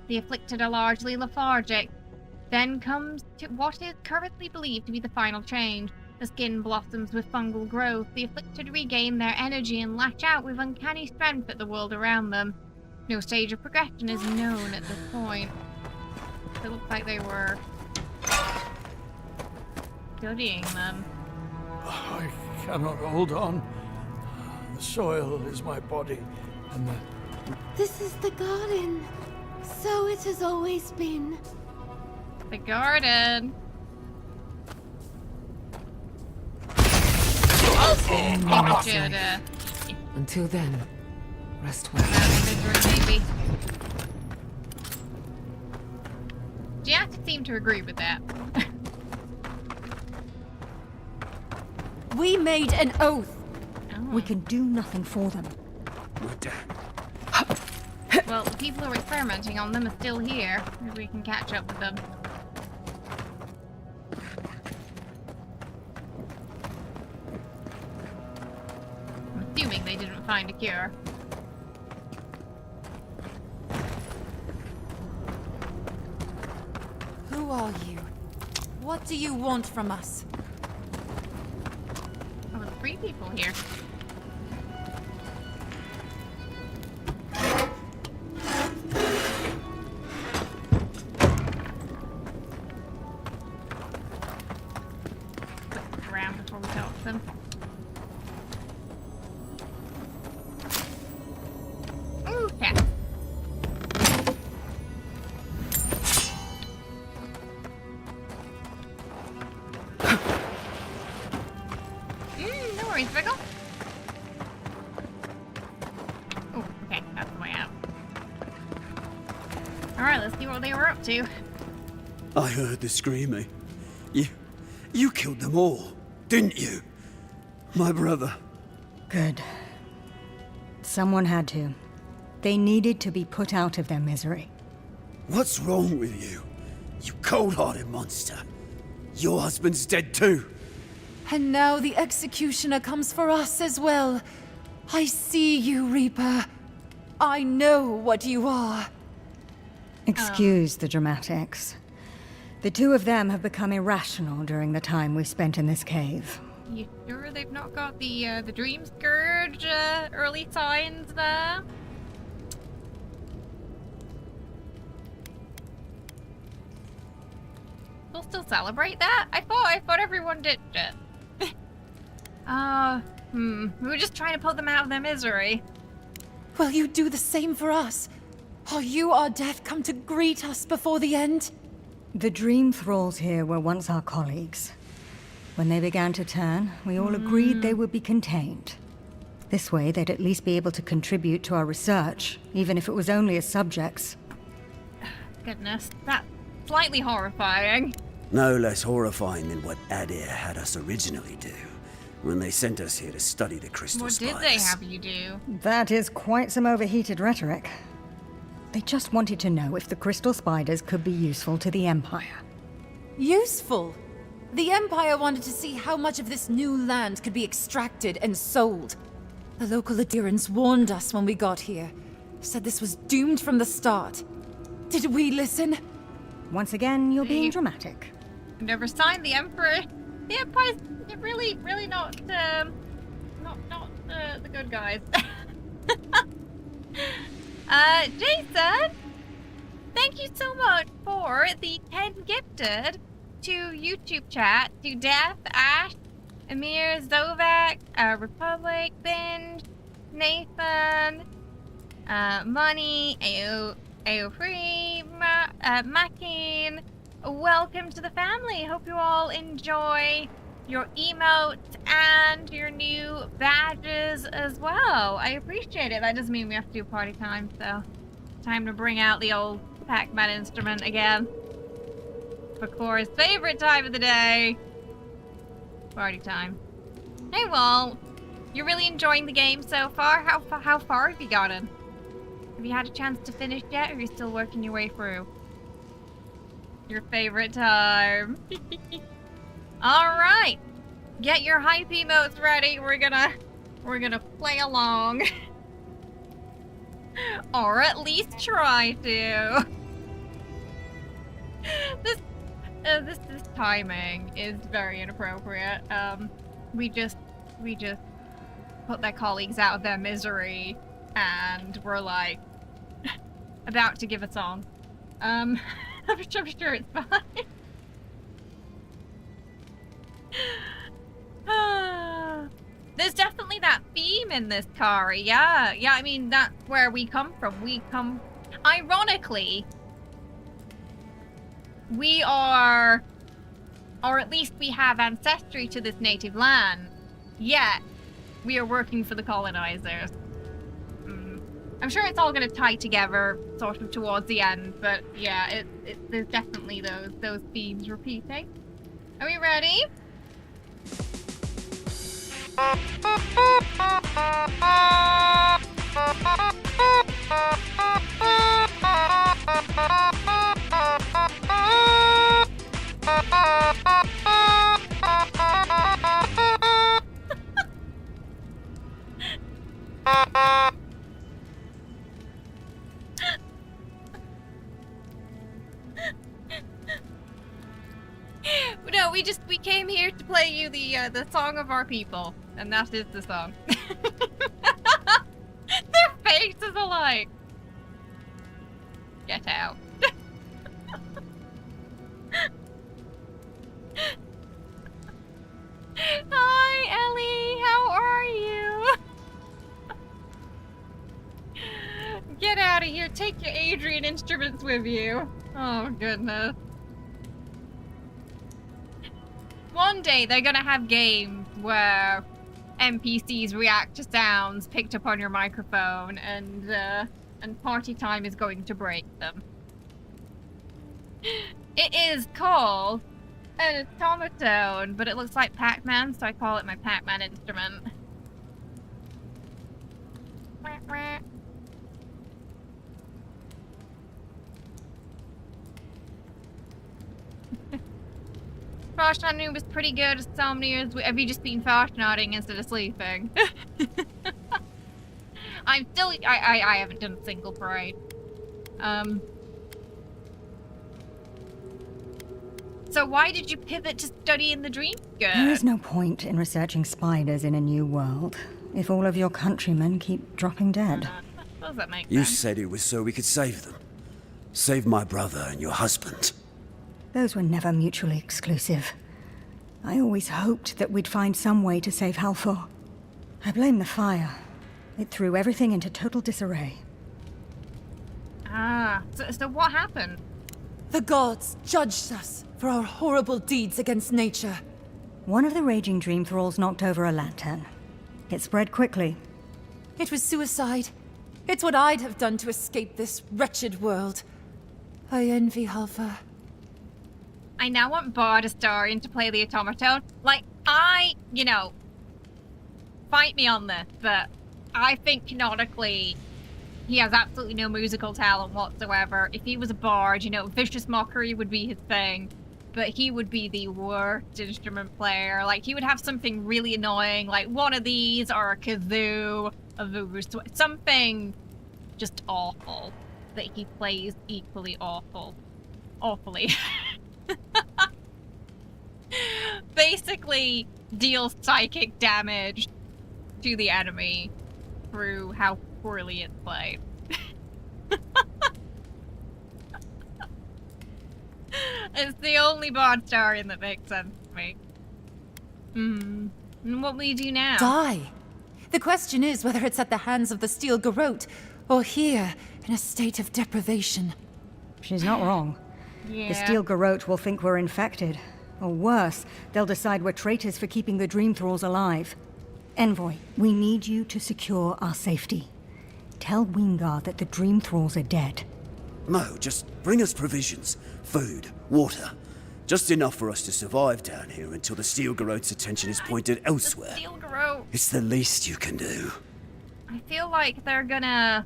The afflicted are largely lethargic. Then comes to what is currently believed to be the final change. The skin blossoms with fungal growth. The afflicted regain their energy and lash out with uncanny strength at the world around them. No stage of progression is known at this point. It looks like they were studying them. I cannot hold on. The soil is my body, and this is the garden. So it has always been. The garden. Until then, rest well. Maybe. Jack seemed to agree with that. We made an oath. Oh. We can do nothing for them. we're dead. Well, the people who are experimenting on them are still here. Maybe we can catch up with them. I'm assuming they didn't find a cure. Who are you? What do you want from us? Oh, there's 3 people here. Look around before we talk to them. Okay. Alright, let's see what they were up to. I heard the screaming. You killed them all, didn't you? My brother. Good. Someone had to. They needed to be put out of their misery. What's wrong with you? You cold-hearted monster. Your husband's dead too. And now the executioner comes for us as well. I see you, Reaper. I know what you are. Excuse the dramatics. The two of them have become irrational during the time we spent in this cave. You sure they've not got the Dream Scourge early signs there? We'll still celebrate that? I thought everyone did it. We were just trying to put them out of their misery. Will you do the same for us? Are you our death come to greet us before the end? The Dream Thralls here were once our colleagues. When they began to turn, we all agreed they would be contained. This way, they'd at least be able to contribute to our research, even if it was only as subjects. Goodness, that's slightly horrifying. No less horrifying than what Adair had us originally do, when they sent us here to study the crystal spiders. What did they have you do? That is quite some overheated rhetoric. They just wanted to know if the crystal spiders could be useful to the Empire. Useful? The Empire wanted to see how much of this new land could be extracted and sold. The local adherents warned us when we got here. Said this was doomed from the start. Did we listen? Once again, you're being dramatic. Never signed the Emperor. The Empire's really not the good guys. Jason, thank you so much for the 10 gifted to YouTube chat, to Death, Ash, Amir, Zovak, Republic, Binge, Nathan, Money, AO Free, Mackin. Welcome to the family. Hope you all enjoy your emotes and your new badges as well. I appreciate it. That doesn't mean we have to do party time, so time to bring out the old Pac-Man instrument again. Of course, favorite time of the day. Party time. Hey, well, you're really enjoying the game so far? How far have you gotten? Have you had a chance to finish yet, or are you still working your way through? Your favorite time. Alright. Get your hype emotes ready. We're gonna play along. Or at least try to. This timing is very inappropriate. We just put their colleagues out of their misery, and we're like about to give a song. I'm sure it's fine. There's definitely that theme in this, Kari. Yeah, I mean, that's where we come from. Ironically, we are, or at least we have ancestry to this native land, yet we are working for the colonizers. I'm sure it's all going to tie together sort of towards the end, but yeah, there's definitely those themes repeating. Are we ready? No, we came here to play you the song of our people, and that is the song. Their faces alike. Get out. Hi, Ellie. How are you? Get out of here. Take your Adrian instruments with you. Oh, goodness. One day they're gonna have games where NPCs react to sounds picked up on your microphone, and party time is going to break them. It is called an automaton, but it looks like Pac-Man, so I call it my Pac-Man instrument. Farshnodding was pretty good so many years. Have you just been farshnodding instead of sleeping? I'm still. I haven't done a single parade. So why did you pivot to studying the dream skirt? There is no point in researching spiders in a new world if all of your countrymen keep dropping dead. I suppose that makes You sense. said it was so we could save them. Save my brother and your husband. Those were never mutually exclusive. I always hoped that we'd find some way to save Halfor. I blame the fire. It threw everything into total disarray. Ah, so what happened? The gods judged us for our horrible deeds against nature. One of the raging dream thralls knocked over a lantern. It spread quickly. It was suicide. It's what I'd have done to escape this wretched world. I envy Halfor. I now want Bardastarian to play the automaton. Like, fight me on this, but I think canonically he has absolutely no musical talent whatsoever. If he was a bard, vicious mockery would be his thing, but he would be the worst instrument player. Like, he would have something really annoying, like one of these, or a kazoo, a vuvu, something just awful that he plays equally awfully. Basically deals psychic damage to the enemy through how poorly it's played. It's the only Bardastarian that makes sense to me. And what will you do now? Die. The question is whether it's at the hands of the Steel Garrote, or here, in a state of deprivation. She's not wrong. Yeah. The Steel Garrote will think we're infected. Or worse, they'll decide we're traitors for keeping the Dream Thralls alive. Envoy, we need you to secure our safety. Tell Wingar that the Dream Thralls are dead. No, just bring us provisions, food, water. Just enough for us to survive down here until the Steel Garrote's attention is pointed elsewhere. The Steel Garrote. It's the least you can do. I feel like they're gonna...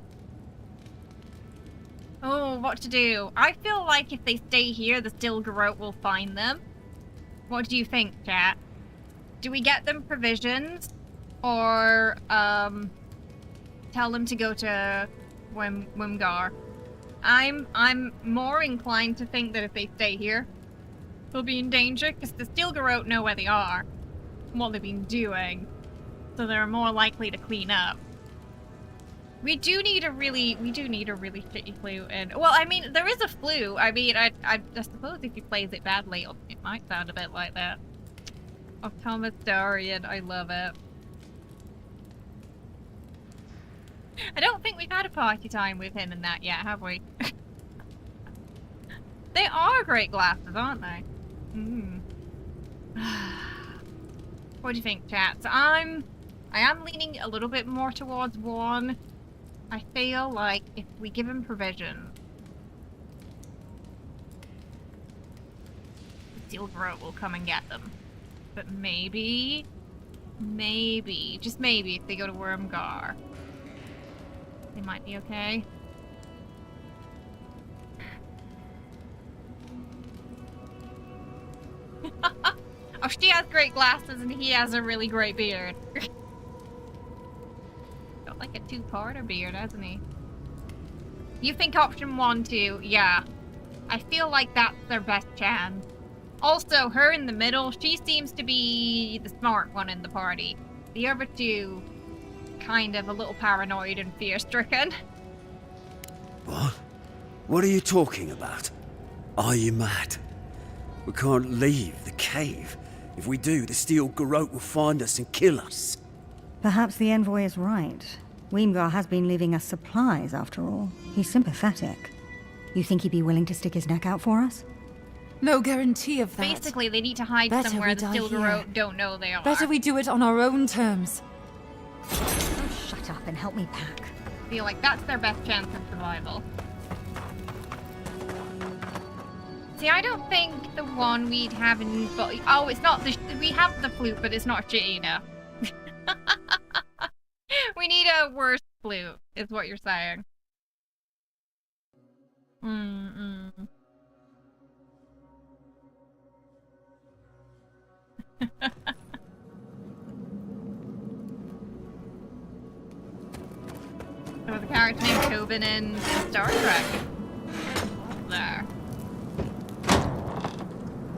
Oh, what to do? I feel like if they stay here, the Steel Garrote will find them. What do you think, chat? Do we get them provisions? Or, tell them to go to Wimgar? I'm more inclined to think that if they stay here, they'll be in danger, because the Steel Garrote know where they are, and what they've been doing, so they're more likely to clean up. We do need a really shitty flu, and well, I mean, there is a flu. I mean, I suppose if he plays it badly, it might sound a bit like that. Automatarian, I love it. I don't think we've had a party time with him in that yet, have we? They are great glasses, aren't they? What do you think, chat? So I am leaning a little bit more towards one. I feel like if we give him provision, the Steel Garrote will come and get them. But maybe, just maybe, if they go to Wormgar, they might be okay. Oh, she has great glasses and he has a really great beard. Got like a two-parter beard, hasn't he? You think option 1, 2? Yeah. I feel like that's their best chance. Also, her in the middle, she seems to be the smart one in the party. The other two, kind of a little paranoid and fear-stricken. What? What are you talking about? Are you mad? We can't leave the cave. If we do, the Steel Garrote will find us and kill us. Perhaps the Envoy is right. Weemgar has been leaving us supplies, after all. He's sympathetic. You think he'd be willing to stick his neck out for us? No guarantee of that. Basically, they need to hide Better somewhere we the die Steel here. Garrote don't know they are. Better we do it on our own terms. Oh, shut up and help me pack. I feel like that's their best chance of survival. See, I don't think the one we'd have in... Oh, it's not the... We have the flute, but it's not shitty enough. We need a worse flute, is what you're saying. There was a character named Tobin in Star Trek. There.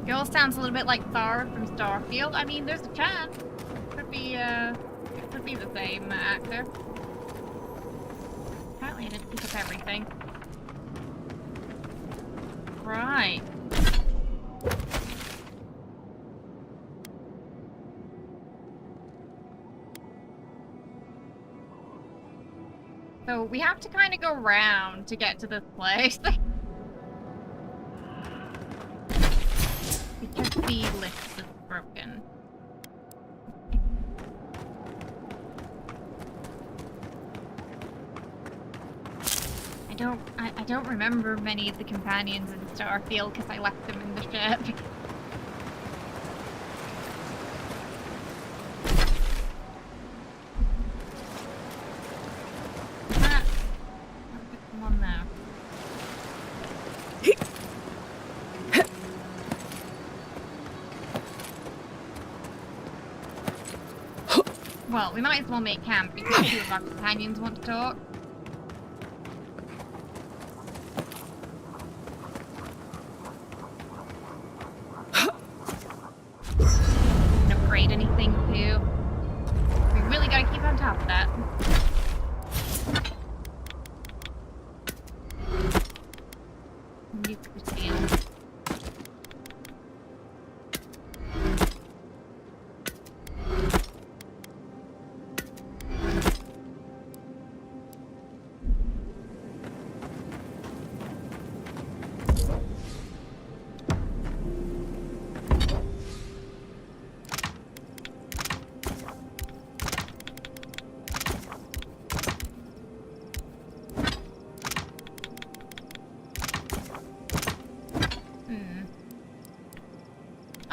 He all sounds a little bit like Thar from Starfield. I mean, there's a chance. It could be the same actor. Apparently I didn't pick up everything. Right. So we have to kind of go round to get to this place. Because the lift is broken. I don't remember many of the companions in Starfield because I left them in the ship. Come on now. Well, we might as well make camp because two of our companions want to talk. Upgrade anything too. We really gotta keep on top of that. Nuclear steel.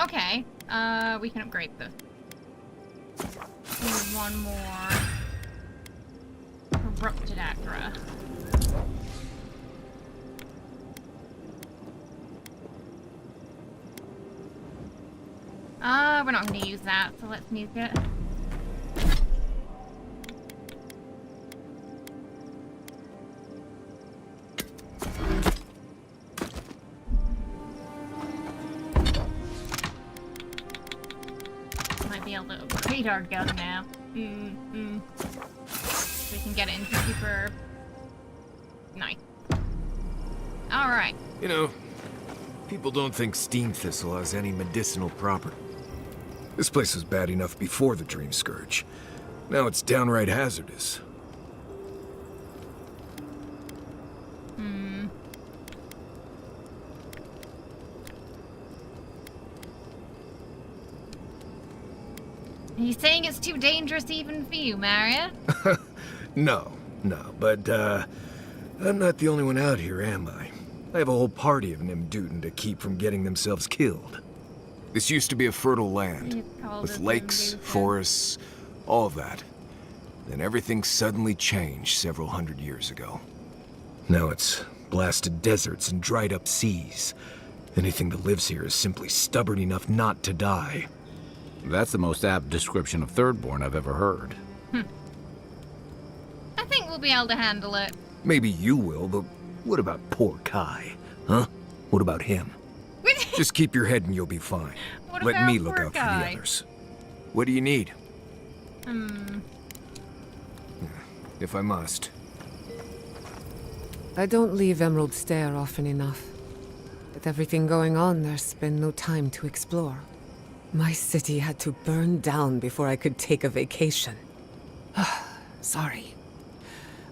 Okay, we can upgrade this. Need one more corrupted Acra. We're not going to use that, so let's nuke it. Our gun now. We can get it into super nice. Alright. You know, people don't think steam thistle has any medicinal property. This place was bad enough before the Dream Scourge. Now it's downright hazardous. Are you saying it's too dangerous even for you, Maria? No, but, I'm not the only one out here, am I? I have a whole party of Nimdutin to keep from getting themselves killed. This used to be a fertile land, with lakes, forests, all of that. Then everything suddenly changed several hundred years ago. Now it's blasted deserts and dried up seas. Anything that lives here is simply stubborn enough not to die. That's the most apt description of Thirdborn I've ever heard. I think we'll be able to handle it. Maybe you will, but what about poor Kai? Huh? What about him? Just keep your head and you'll be fine. Let me look out for the others. What do you need? If I must. I don't leave Emerald Stair often enough. With everything going on, there's been no time to explore. My city had to burn down before I could take a vacation. Sorry.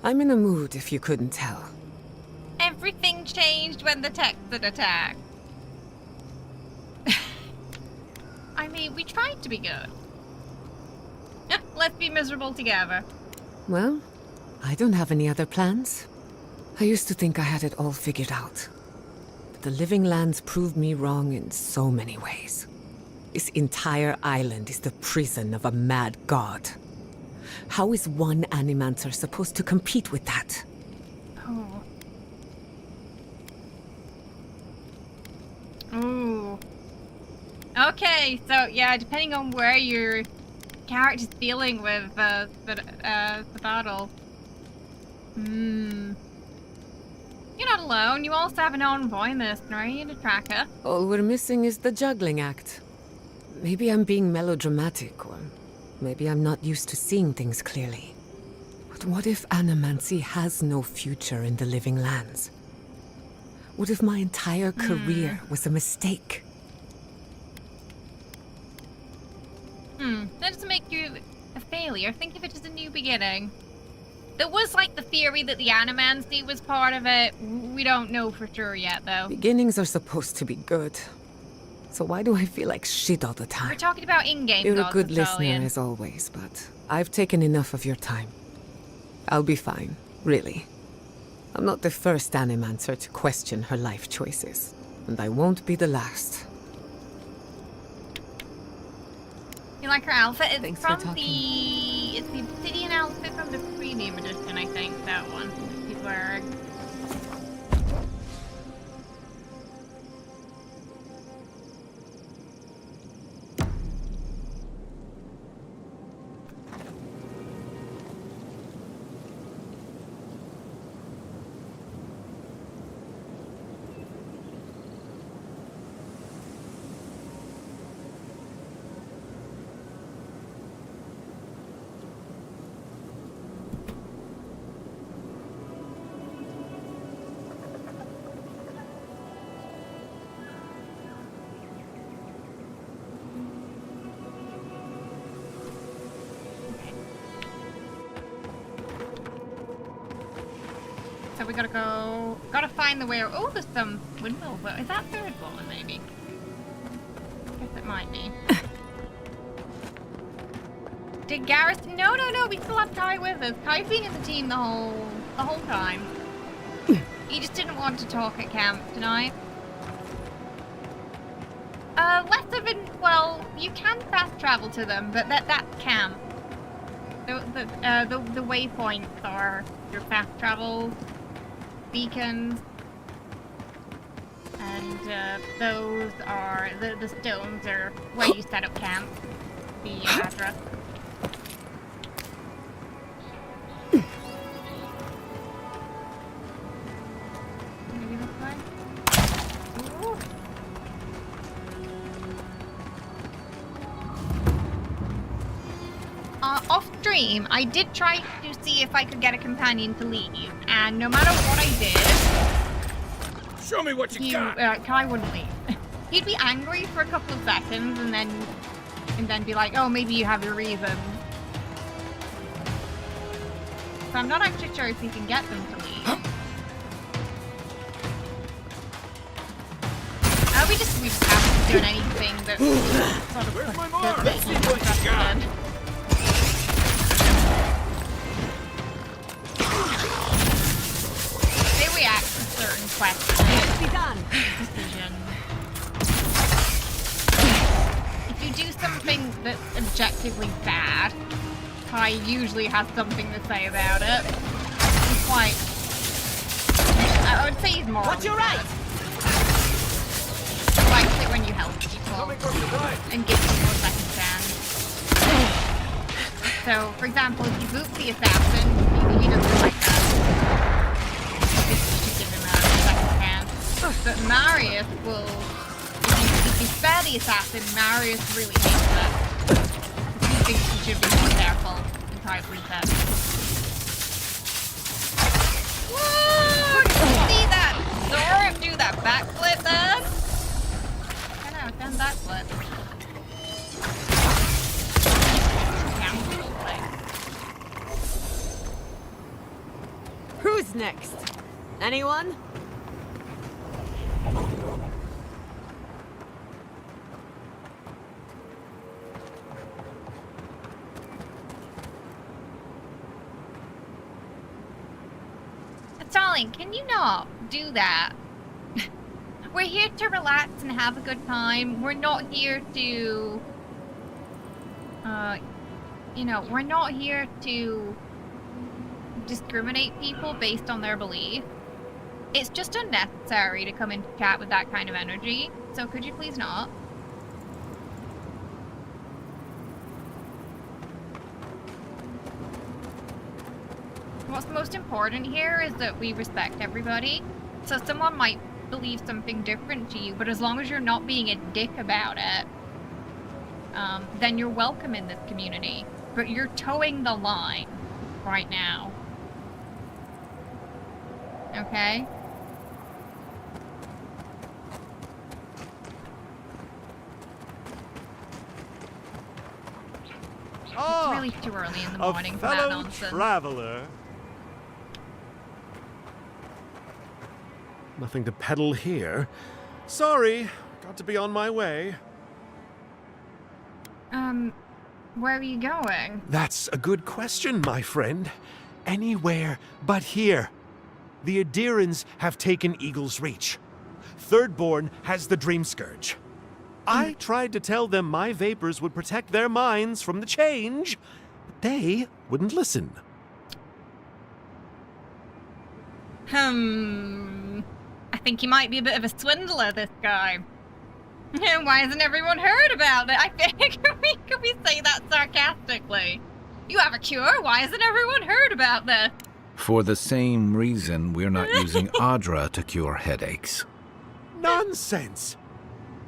I'm in a mood, if you couldn't tell. Everything changed when the Texan attacked. I mean, we tried to be good. Let's be miserable together. Well, I don't have any other plans. I used to think I had it all figured out. But the living lands proved me wrong in so many ways. This entire island is the prison of a mad god. How is one Animancer supposed to compete with that? Oh. Ooh. Okay, so yeah, depending on where your character's feeling with the battle. You're not alone. You also have an envoy mercenary and a tracker. All we're missing is the juggling act. Maybe I'm being melodramatic, or maybe I'm not used to seeing things clearly. But what if Animancy has no future in the living lands? What if my entire career was a mistake? That doesn't make you a failure. Think of it as a new beginning. There was like the theory that the Animancy was part of it. We don't know for sure yet, though. Beginnings are supposed to be good. So why do I feel like shit all the time? We're talking about in-game You're gods, a good Italian. listener as always, but I've taken enough of your time. I'll be fine, really. I'm not the first Animancer to question her life choices, and I won't be the last. You like her outfit? It's Thanks from for talking. It's the obsidian outfit from the premium edition, I think, that one. She's wearing. So we gotta find the way. Oh, there's some windmill. But is that third one, maybe? I guess it might be. Did Garrison? No. We still have Kai with us. Kai's been in the team the whole time. He just didn't want to talk at camp tonight. Less of an. Well, you can fast travel to them, but that's camp. The waypoints are your fast travel beacons, and those are the stones are where you set up camp. The address. Maybe this way. Ooh. Off stream, I did try to see if I could get a companion to leave, and no matter what I did, show me what you got. Kai wouldn't leave. He'd be angry for a couple of seconds, and then be like, "Oh, maybe you have your reasons." So I'm not actually sure if he can get them to leave. We just haven't done anything that sort of Where's my puts mark? the Let's see what you got. They react to certain questions. Be done. Decision. If you do something that's objectively bad, Kai usually has something to say about it. He's quite. I would say he's morally What's your right? likes it when you help people and give people a second chance. So, for example, if you boot the assassin, he doesn't like that. You should give him a second chance. But Marius will, if you spare the assassin, Marius really hates it. He thinks you should be more careful and try to reset. Whoa! Did you see that Zora do that backflip then? I've done that flip. Who's next? Anyone? Darling, can you not do that? We're here to relax and have a good time. We're not here to, you know, we're not here to discriminate people based on their belief. It's just unnecessary to come into chat with that kind of energy. So could you please not? What's most important here is that we respect everybody. So someone might believe something different to you, but as long as you're not being a dick about it, then you're welcome in this community. But you're towing the line right now. Okay? It's really too early in the morning for that nonsense. Traveler. Nothing to peddle here. Sorry, got to be on my way. Where are you going? That's a good question, my friend. Anywhere but here. The Adirans have taken Eagle's Reach. Thirdborn has the Dream Scourge. I tried to tell them my vapors would protect their minds from the change, but they wouldn't listen. I think he might be a bit of a swindler, this guy. Why hasn't everyone heard about it? I think could we say that sarcastically? You have a cure? Why hasn't everyone heard about this? For the same reason we're not using Adra to cure headaches. Nonsense!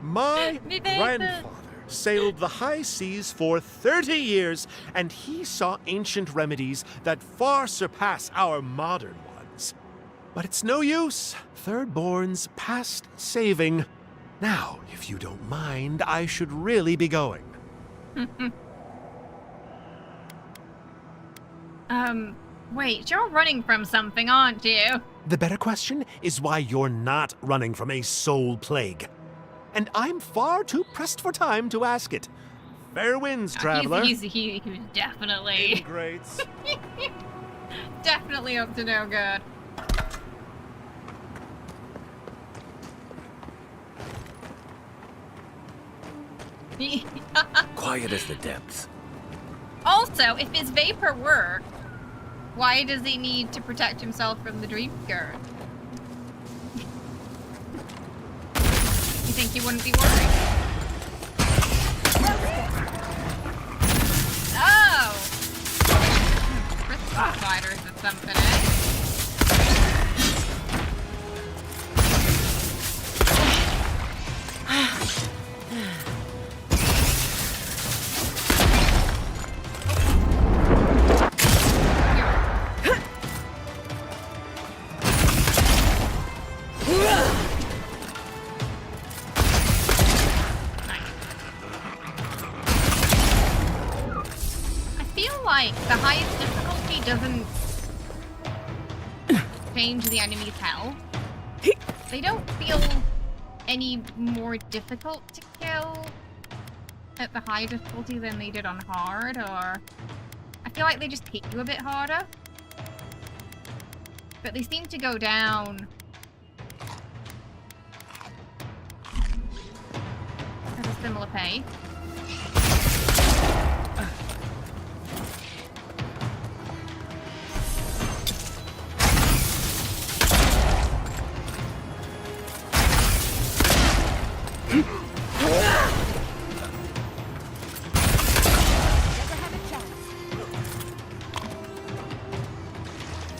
My grandfather sailed the high seas for 30 years, and he saw ancient remedies that far surpass our modern ones. But it's no use. Thirdborn's past saving. Now, if you don't mind, I should really be going. Wait, you're running from something, aren't you? The better question is why you're not running from a soul plague. And I'm far too pressed for time to ask it. Fair winds, traveler. He's definitely... Great. Definitely up to no good. Quiet as the depths. Also, if his vapor worked, why does he need to protect himself from the Dream Scourge? You think he wouldn't be worried? Oh! Crystal spiders or something, eh? The highest difficulty doesn't change the enemy's health. They don't feel any more difficult to kill at the high difficulty than they did on hard, or I feel like they just hit you a bit harder. But they seem to go down at a similar pace.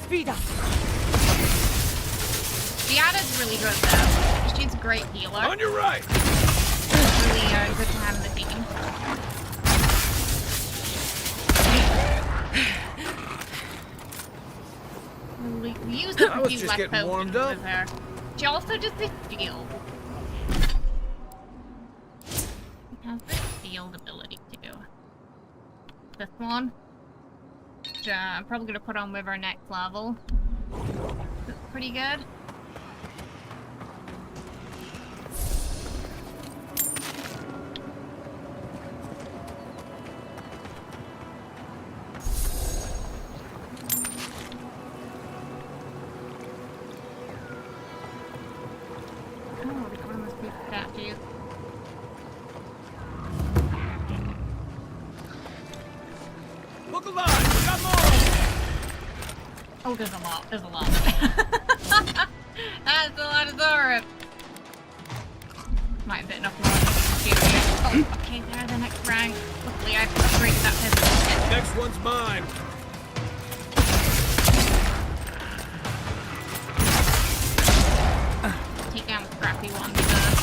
Speed up. Diana's really good though. She's a great healer. On your right. Really good to have in the team. We used up a few left potions with her. She also does this shield. Has this shield ability too. This one. Which, I'm probably gonna put on with our next level. It's pretty good. Oh. we got one of those big statues. Look alive! We got more! Oh, there's a lot. There's a lot. That's a lot of Zora. Might have been enough more. Oh, okay, they're the next rank. Luckily, I've upgraded that pistol. Next one's mine. Take down the crappy ones first.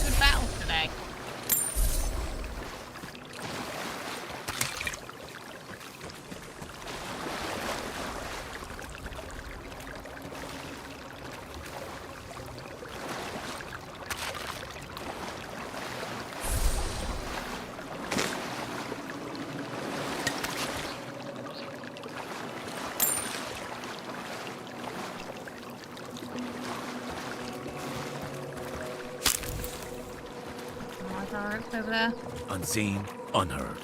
Good battles today. Over there. Unseen, unheard.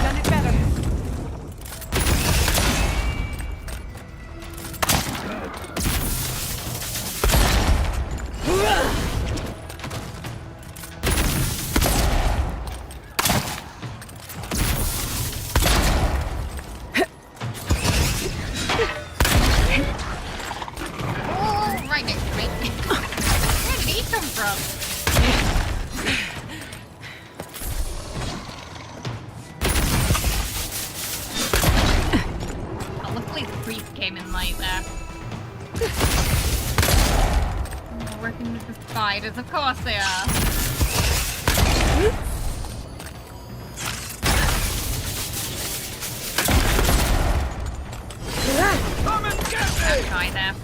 Done it better. Of course they are. Come and get me! Try there.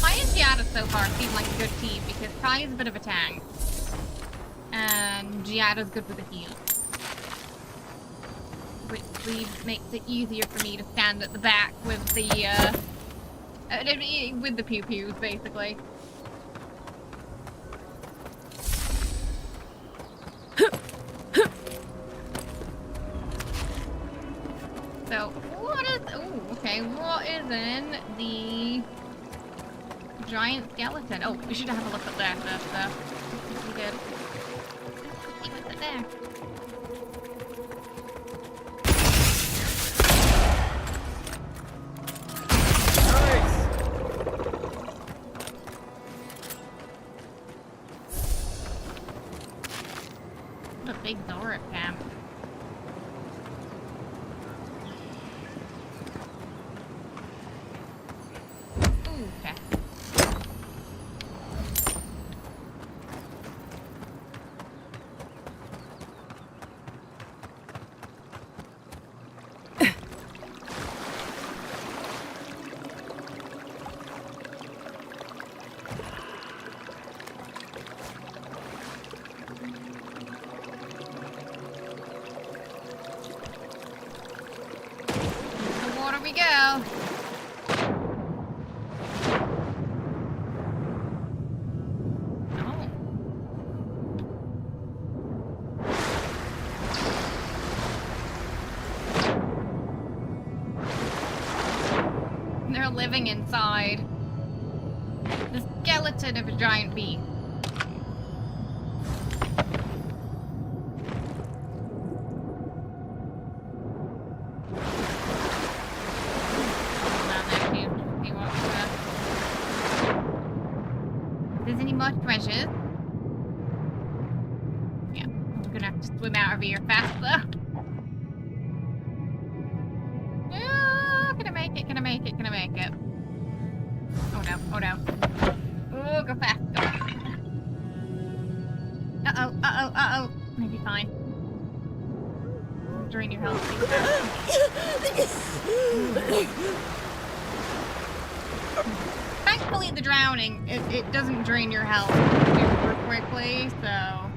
Kai and Giada so far seem like a good team because Kai is a bit of a tank. And Giada's good with the heal. Which makes it easier for me to stand at the back with the pew-pews, basically. So, what is... Oh, okay, what is in the giant skeleton? Oh, we should have a look at that first, though. We did. See what's it there? Big Zora camp. Ooh, okay. We go. Oh. They're living inside the skeleton of a giant beast. Treasures. Yeah, we're gonna have to swim out of here faster. Oh, can I make it? Can I make it? Can I make it? Oh no, oh no. Oh, go fast, go. Uh-oh, uh-oh, uh-oh. Maybe fine. drain your health. Thankfully, the drowning, it doesn't drain your health super quickly, so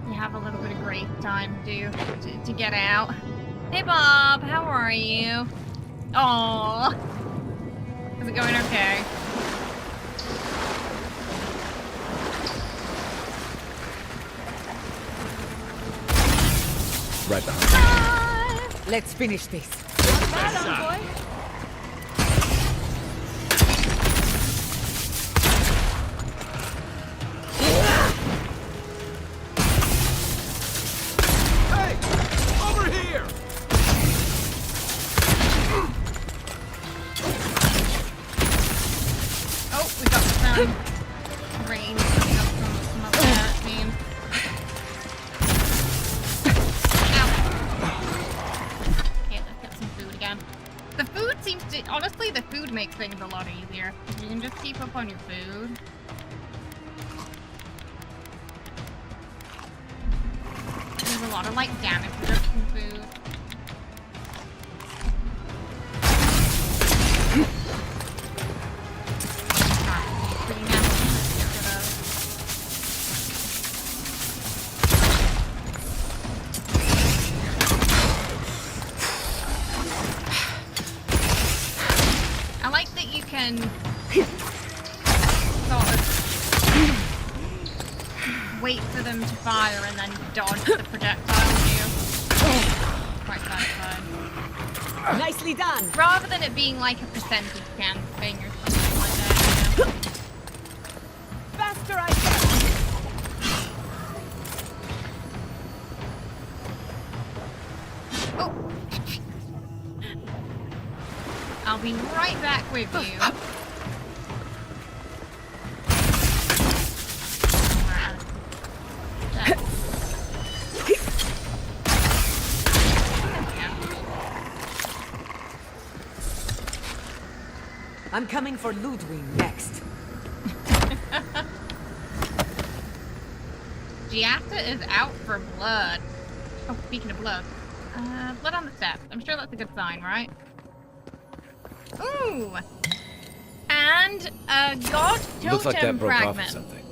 you have a little bit of grace time to get out. Hey, Bob, how are you? Aww. Is it going okay? Right behind. Let's finish this. Hey! Over here! Oh, we got some rain coming up from some of that means. Okay, let's get some food again. The food seems to, honestly, the food makes things a lot easier. You can just keep up on your food. There's a lot of, like, damage reduction food. I like that you can sort of wait for them to fire and then dodge the projectile you. Quite satisfying. Nicely done. Rather than it being like a percentage chance thing or something like that, you know? Faster, I guess. Oh. I'll be right back with you. I'm coming for Ludwig next. Giatta is out for blood. Oh, speaking of blood. Blood on the steps. I'm sure that's a good sign, right? Ooh! And a god totem Looks like that broke fragment. off or something.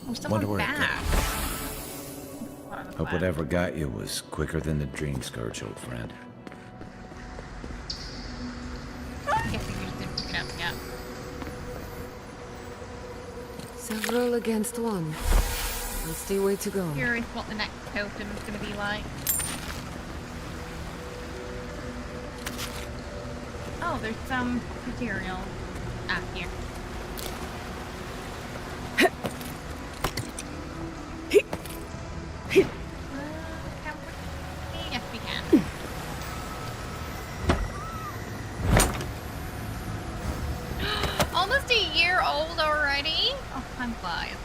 Oh, someone Wonder where it bad. Hope whatever got you was quicker than the dream scourge, old friend. I'm guessing you just didn't pick it up yet. Several against one. Nasty way to go. Curious what the next totem is going to be like. Oh, there's some material. Ah, here. Yes, we can. Almost a year old already? Oh, time flies.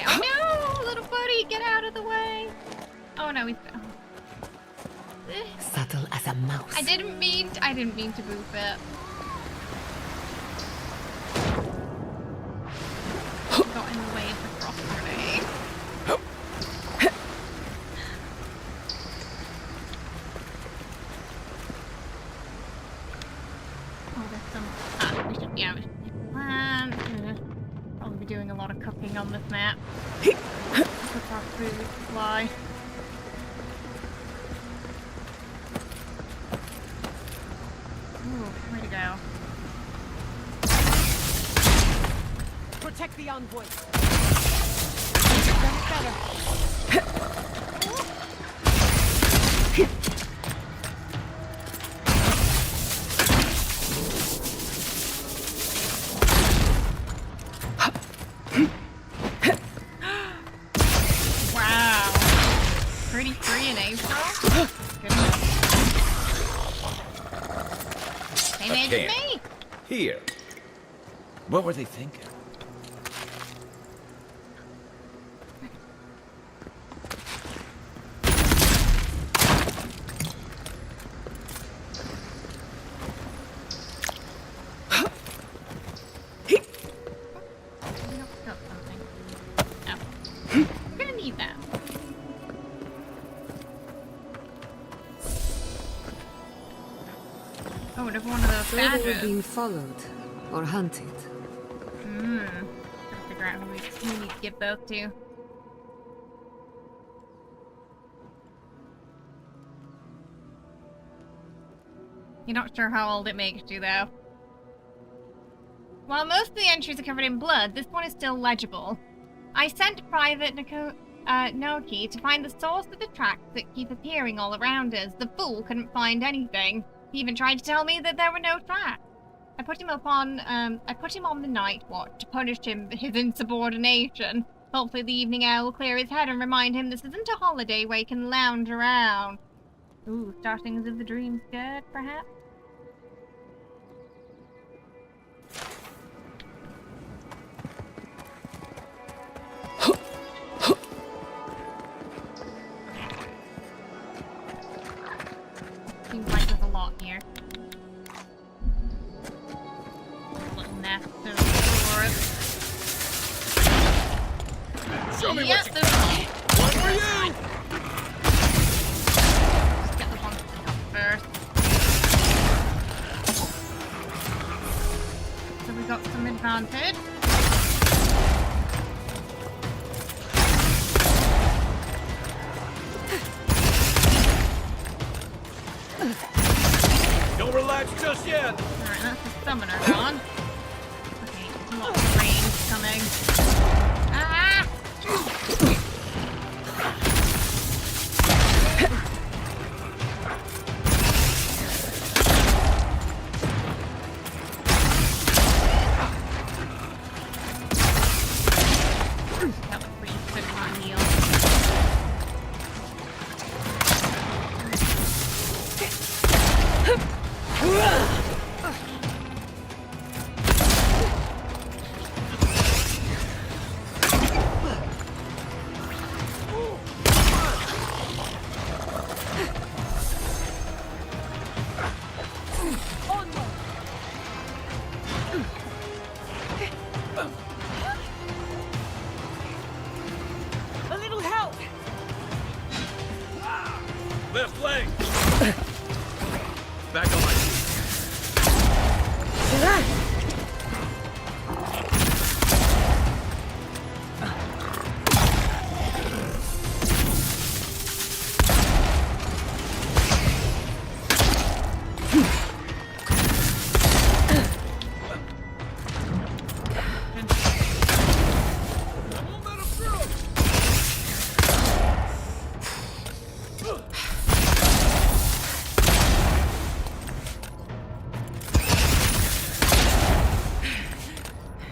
Oh no, little buddy, get out of the way. Oh no, he's. Oh. Subtle as a mouse. I didn't mean to boof it. Got in the way of the cross grenade. Oh, there's some. We should be plans. Probably be doing a lot of cooking on this map. Cook our food supply. Ooh, way to go. Protect the envoy. Wow. Pretty free in April. Goodness. They made it me. Here. What were they thinking? Oh, another one of those So they were badges. being followed or hunted. Gotta figure out who we need to give those to. You're not sure how old it makes you, though. While most of the entries are covered in blood, this one is still legible. I sent Private Noki to find the source of the tracks that keep appearing all around us. The fool couldn't find anything. He even tried to tell me that there were no tracks. I put him on the night watch to punish him for his insubordination. Hopefully the evening owl will clear his head and remind him this isn't a holiday where he can lounge around. Ooh, startings of the dream scared, perhaps? Seems like there's a lot here. Little nest of forests. Show me Yep, what for you! Just get the ones first. So we got some advantage. Don't relax just yet. Alright, that's the summoner gone. Okay, lots of range coming. Ah! That was pretty quick on heal. A little help. Left leg. Back on my feet.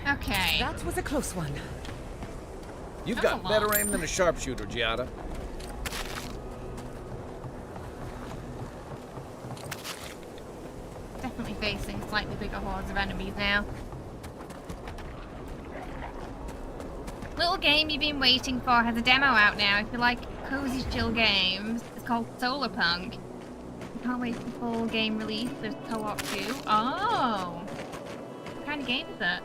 Okay. That was a close one. You've That's got a lot. better aim than a sharpshooter, Giada. Definitely facing slightly bigger hordes of enemies now. Little game you've been waiting for has a demo out now. If you like cozy chill games, it's called Solarpunk. I can't wait for the full game release. There's co-op too. Oh! What kind of game is it?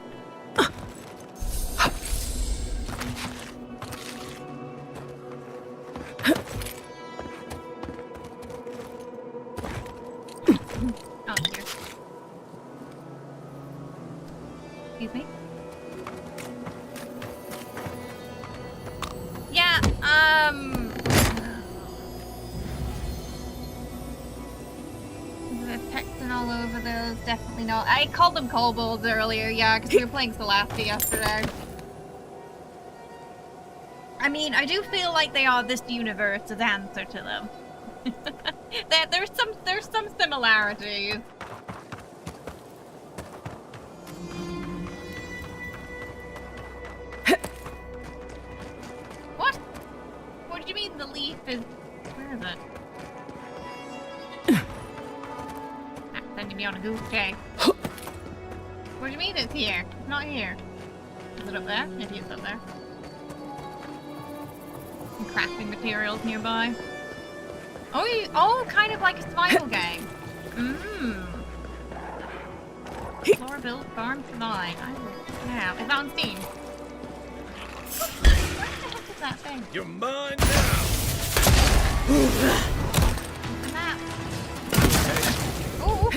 Oh, here. Excuse me? Yeah, the texting all over those, definitely not. I called them kobolds earlier, yeah, because we were playing Celestia yesterday. I mean, I do feel like they are this universe's answer to them. There's some similarities. What? What do you mean the leaf is... Where is it? Ah, sending me on a goose chase. What do you mean it's here? It's not here. Is it up there? Maybe it's up there. Some crafting materials nearby. Oh, kind of like a survival game. Floor build, farm survive. Yeah, is that on Steam? What the heck is that thing? You're mine now. What's the map? Ooh.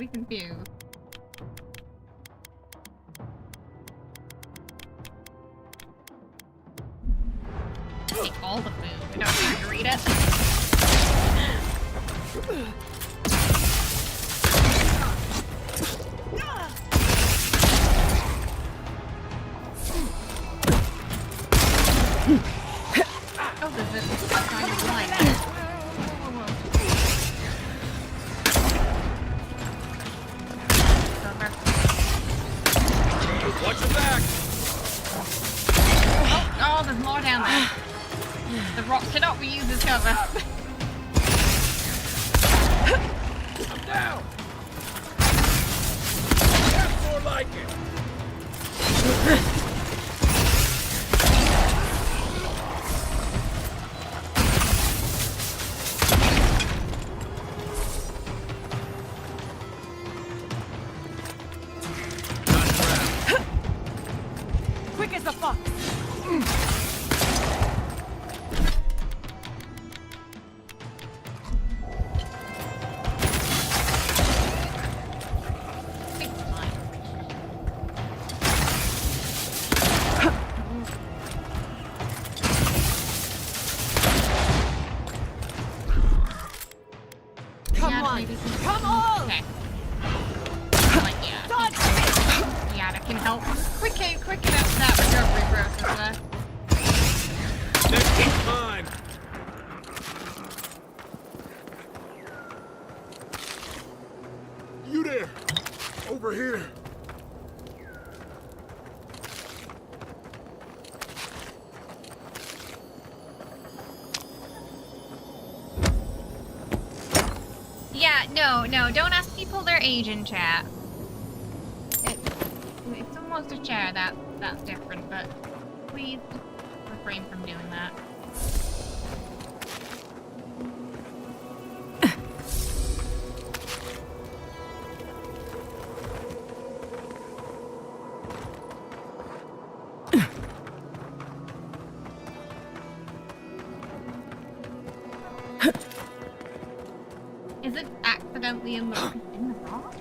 really confused. Take all the food. I don't have to read it. Oh, there's a kind of line. Watch your back! Oh, there's more down there. The rock cannot be used as cover. I'm down! That's more like it! Quick as a fox! Come on! Come on! Okay. Like, yeah. Yeah, that can help. Quicken up that recovery process there. Next time! You there! Over here! Yeah, no, don't ask people their age in chat. If someone wants to share that, that's different, but please refrain from doing that. Is it accidentally in the rock?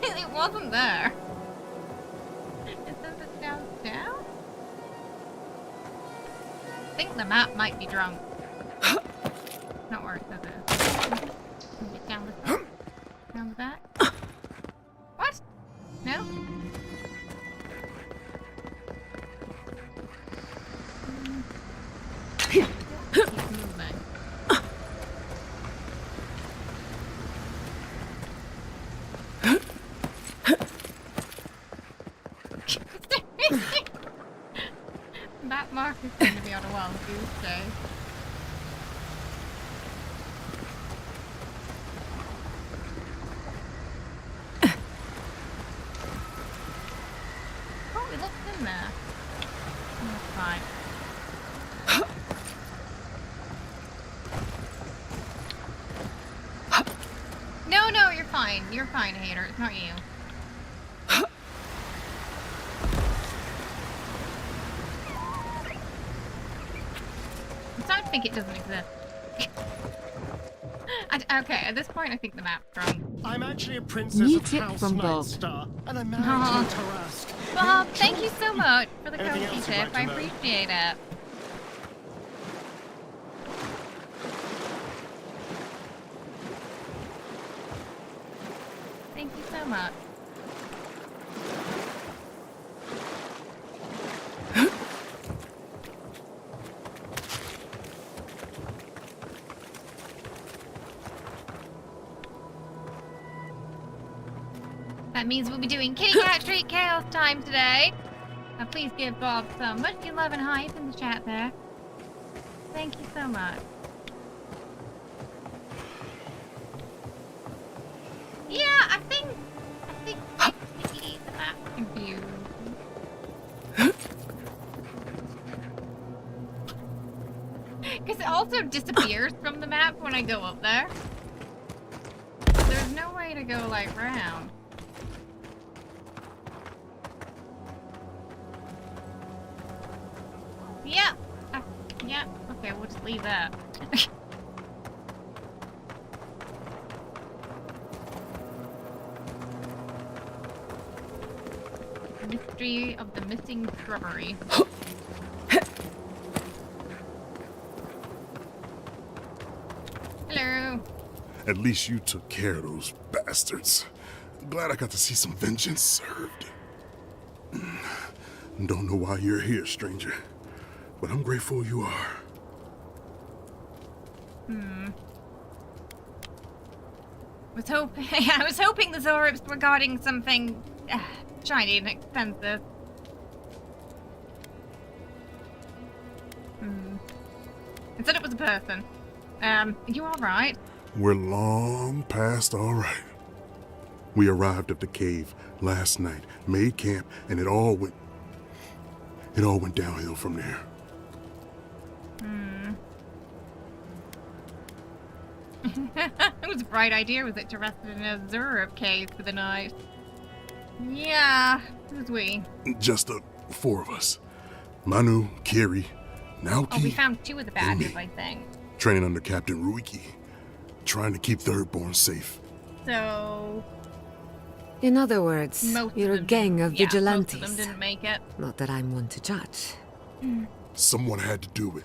It wasn't there. It says it's down? I think the map might be drunk. Not where it says it. Get down the back. Down the back. What? No? That mark is going to be on a wild goose day. Oh, it looks in there. Oh, that's fine. No, you're fine. You're fine, hater. It's not you. I think it doesn't exist. Okay, at this point, I think the map's wrong. I'm actually a princess of House Nightstar, and I'm married to Tarask. Bob, thank you so much for the Anything cozy else you'd tip. like to I know? appreciate it. Thank you so much. That means we'll be doing Kitty Cat Street Chaos time today. Please give Bob some much love and hype in the chat there. Thank you so much. Yeah, I think maybe the map's confused. Because it also disappears from the map when I go up there. There's no way to go, like, round. Yeah. Yeah. Okay, we'll just leave that. Mystery of the missing shrubbery. Hello. At least you took care of those bastards. I'm glad I got to see some vengeance served. Don't know why you're here, stranger, but I'm grateful you are. I was hoping the Zorbs were guarding something shiny and expensive. Instead it was a person. Are you alright? We're long past all right. We arrived at the cave last night, made camp, and it all went downhill from there. It was a bright idea, was it, to rest in a Zurb cave for the night? Yeah, who's we? Just the four of us. Manu, Kiri, Naoki. Oh, we found two of the badgers, I think. Training under Captain Ruiki. Trying to keep Thirdborn safe. So... In other words, you're a gang of vigilantes. Most of them didn't make it. Not that I'm one to judge. Someone had to do it.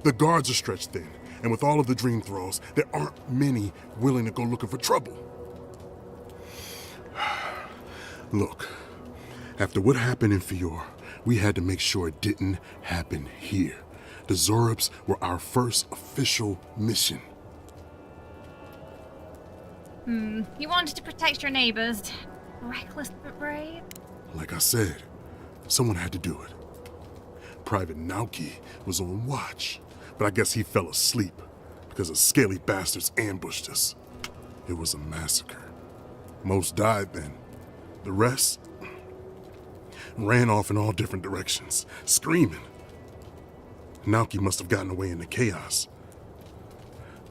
The guards are stretched thin, and with all of the dream thralls, there aren't many willing to go looking for trouble. Look, after what happened in Fior, we had to make sure it didn't happen here. The Zorbs were our first official mission. You wanted to protect your neighbors. Reckless but brave. Like I said, someone had to do it. Private Naoki was on watch, but I guess he fell asleep because the scaly bastards ambushed us. It was a massacre. Most died then. The rest ran off in all different directions, screaming. Naoki must have gotten away in the chaos.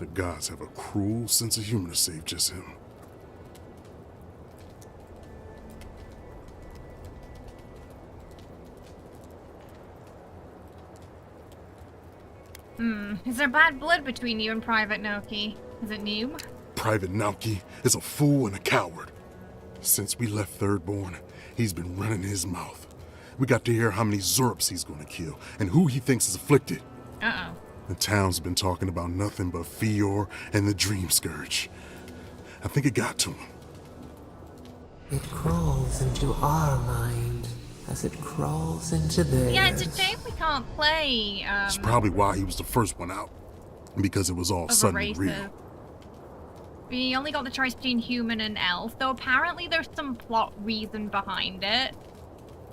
The gods have a cruel sense of humor to save just him. Is there bad blood between you and Private Naoki? Is it new? Private Naoki is a fool and a coward. Since we left Thirdborn, he's been running his mouth. We got to hear how many Zorps he's gonna kill, and who he thinks is afflicted. Uh-oh. The town's been talking about nothing but Fior and the Dream Scourge. I think it got to him. It crawls into our mind as it crawls into theirs. Yeah, it's a shame we can't play, It's probably why he was the first one out. Because it was all suddenly real. We only got the choice between human and elf, though apparently there's some plot reason behind it.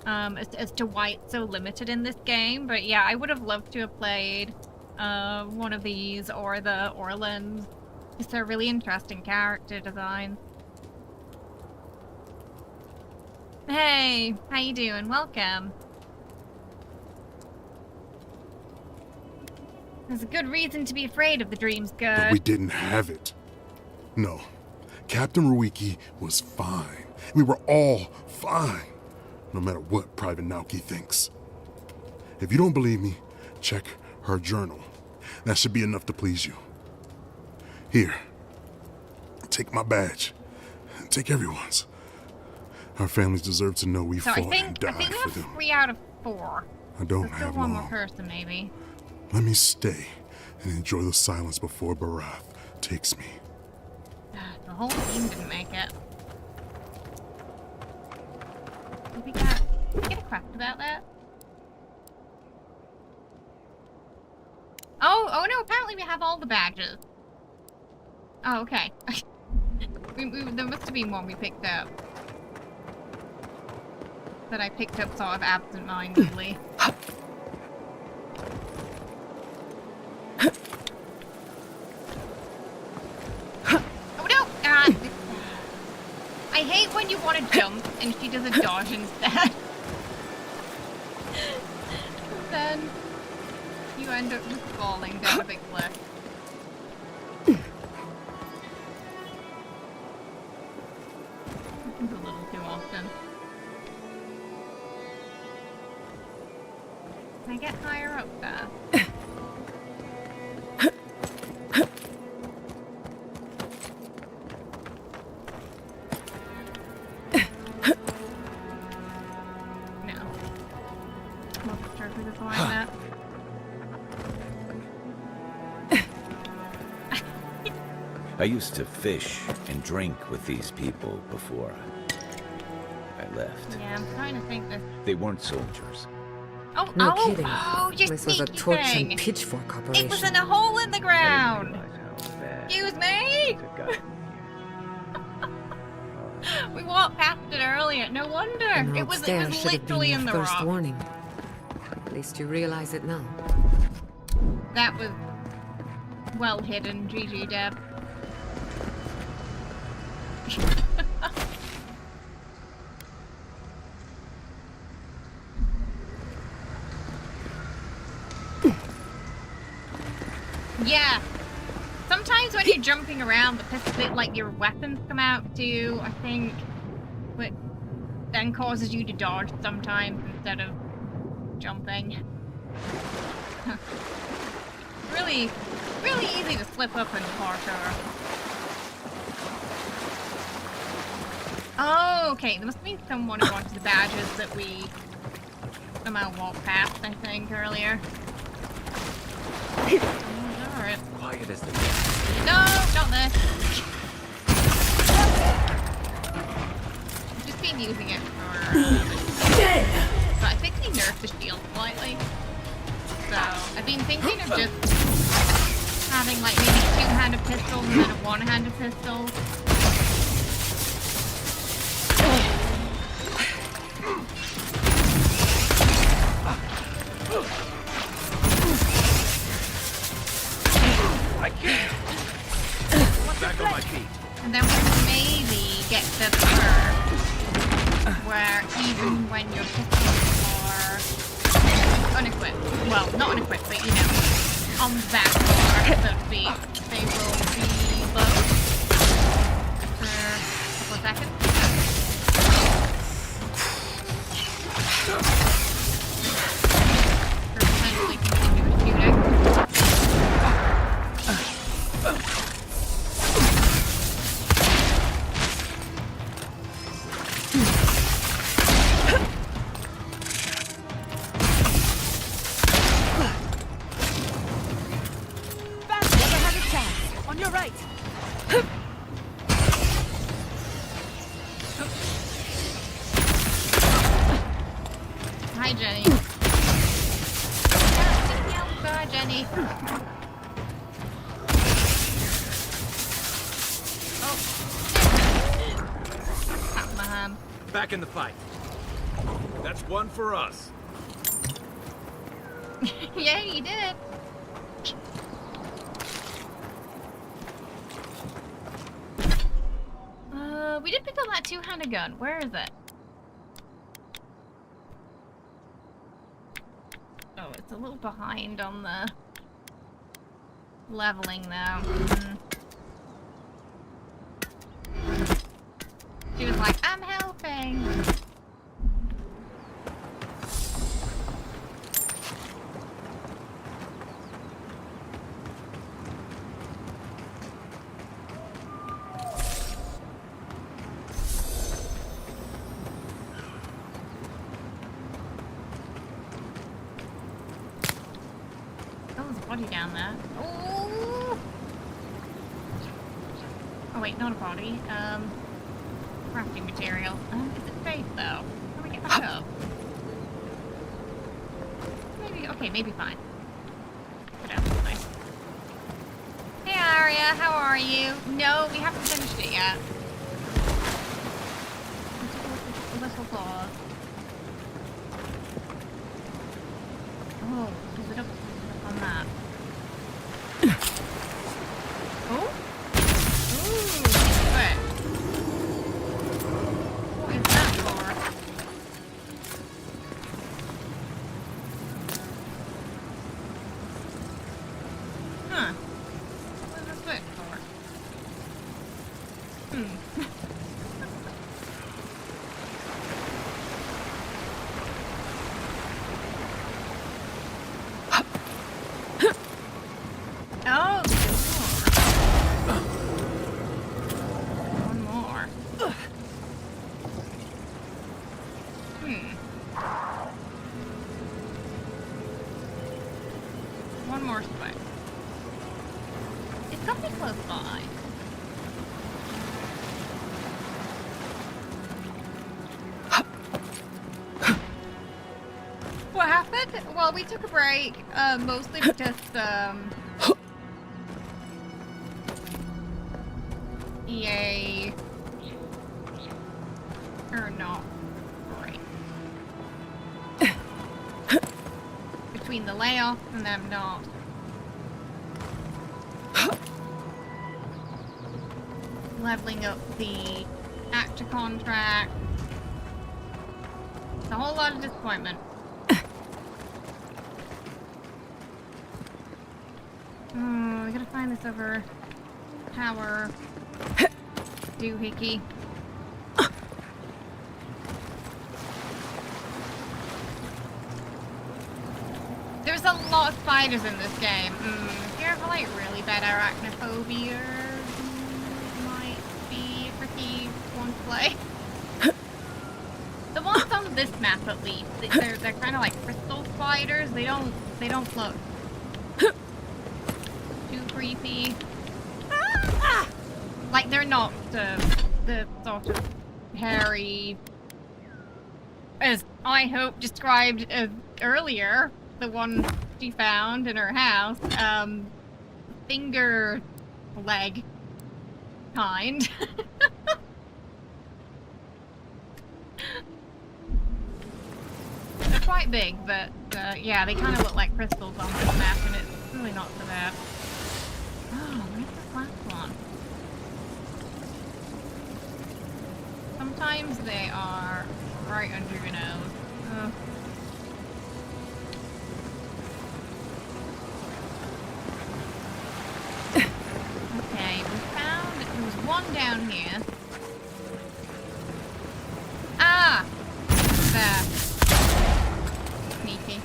As to why it's so limited in this game. But yeah, I would have loved to have played one of these or the Orlands. Just they're really interesting character design. Hey, how you doing? Welcome. There's a good reason to be afraid of the Dream Scourge. But we didn't have it. No. Captain Ruiki was fine. We were all fine. No matter what Private Naoki thinks. If you don't believe me, check her journal. That should be enough to please you. Here. Take my badge. Take everyone's. Our families deserve to know we fought and died I think we for have them. 3 out of 4. I don't There's still have one long. more person, maybe. Let me stay and enjoy the silence before Barath takes me. The whole team didn't make it. Did we get a quest about that? Oh no, apparently we have all the badges. Oh, okay. There must have been one we picked up. That I picked up sort of absent-mindedly. Oh no! I hate when you want to jump and she does a dodge instead. Then you end up just falling down a big cliff. Happens a little too often. Can I get higher up there? through this alignment. I used to fish and drink with these people before I left. Yeah, I'm trying to think this. They weren't soldiers. Oh, No oh, kidding. oh, you This was a sneaky torch thing. and pitchfork operation. It was in a hole in the ground. Excuse me. We walked past it earlier. No wonder. An It old was stair should have been literally your in the first rock. warning. At least you realize it now. That was well hidden, GG Deb. Yeah. Sometimes when you're jumping around, the pistol, like your weapons come out too, I think. But then causes you to dodge sometimes instead of jumping. Really easy to slip up in parkour. Oh, okay. There must be someone who wanted the badges that we somehow walked past, I think, earlier. Alright. Quiet as the No, not this. I've just been using it for... but I think they nerfed the shield slightly. So, I've been thinking of just having like maybe two-handed pistols and then a one-handed pistol. I can't. Back on my feet. And then we can maybe get the perk where even when your pistols are unequipped, well, not unequipped, but you know, on the back bar, so to speak, they will be low for a couple of seconds. For potentially continuous shooting. Hi, Jenny. Bye, Jenny. Oh. Tap my hand. Back in the fight. That's one for us. Yeah, you did. We did pick up that two-handed gun. Where is it? Oh, it's a little behind on the leveling though. She was like, I'm helping. Oh, there's a body down there. Oh! Oh wait, not a body. Crafting material. Is it safe though? How do we get back up? Maybe, okay, maybe fine. Put out this way. Hey Arya, how are you? No, we haven't finished it yet. Little claws. Oh, is it up on that? Oh? Ooh, wait. What is that for? Huh. What is this foot for? Oh, one more. one more spot. It's gotta be close by. What happened? Well, we took a break, mostly because, EA... Or not. Right. Between the layoff and them not. Leveling up the actor contract. It's a whole lot of disappointment. Oh, we gotta find this over tower doohickey. There's a lot of spiders in this game. If you have like really bad arachnophobia, might be a tricky one to play. The ones on this map, at least, they're kind of like crystal spiders. They don't look too creepy. Like they're not the sort of hairy, as I hope described earlier. The one she found in her house, finger leg kind. They're quite big, but yeah, they kind of look like crystals on this map, and it's really not so bad. Oh, where's this last one? Sometimes they are right under your nose. Ugh. Okay, we found there was one down here. Ah! There. Sneaky.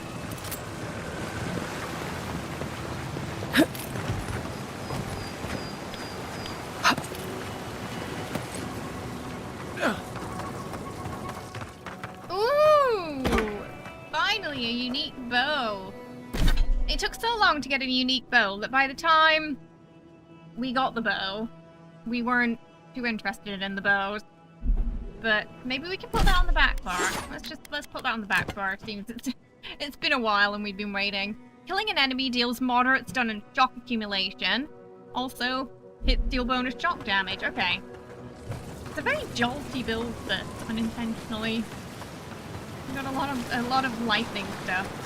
Ooh! Finally, a unique bow. It took so long to get a unique bow that by the time we got the bow, we weren't too interested in the bows. But maybe we can put that on the back bar. Let's put that on the back bar. It seems it's been a while and we've been waiting. Killing an enemy deals moderate stun and shock accumulation. Also, hit deal bonus shock damage. Okay. It's a very jolty build, but unintentionally. We've got a lot of lightning stuff.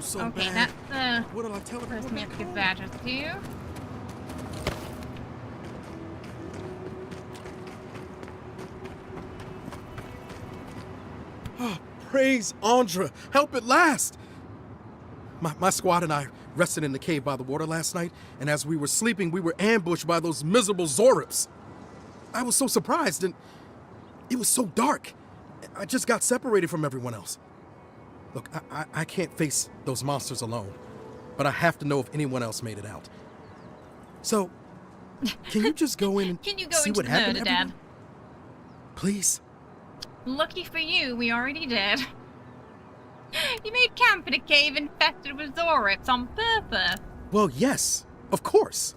So okay, bad. That's what did I tell her? Person we have to give badges to. Oh, praise Andra! Help at last! My squad and I rested in the cave by the water last night, and as we were sleeping, we were ambushed by those miserable Zorips. I was so surprised, and it was so dark. I just got separated from everyone else. Look, I can't face those monsters alone, but I have to know if anyone else made it out. So, can you just go in and see what happened to everyone? Please? Lucky for you, we already did. You made camp in a cave infested with Zorips on purpose. Well, yes, of course.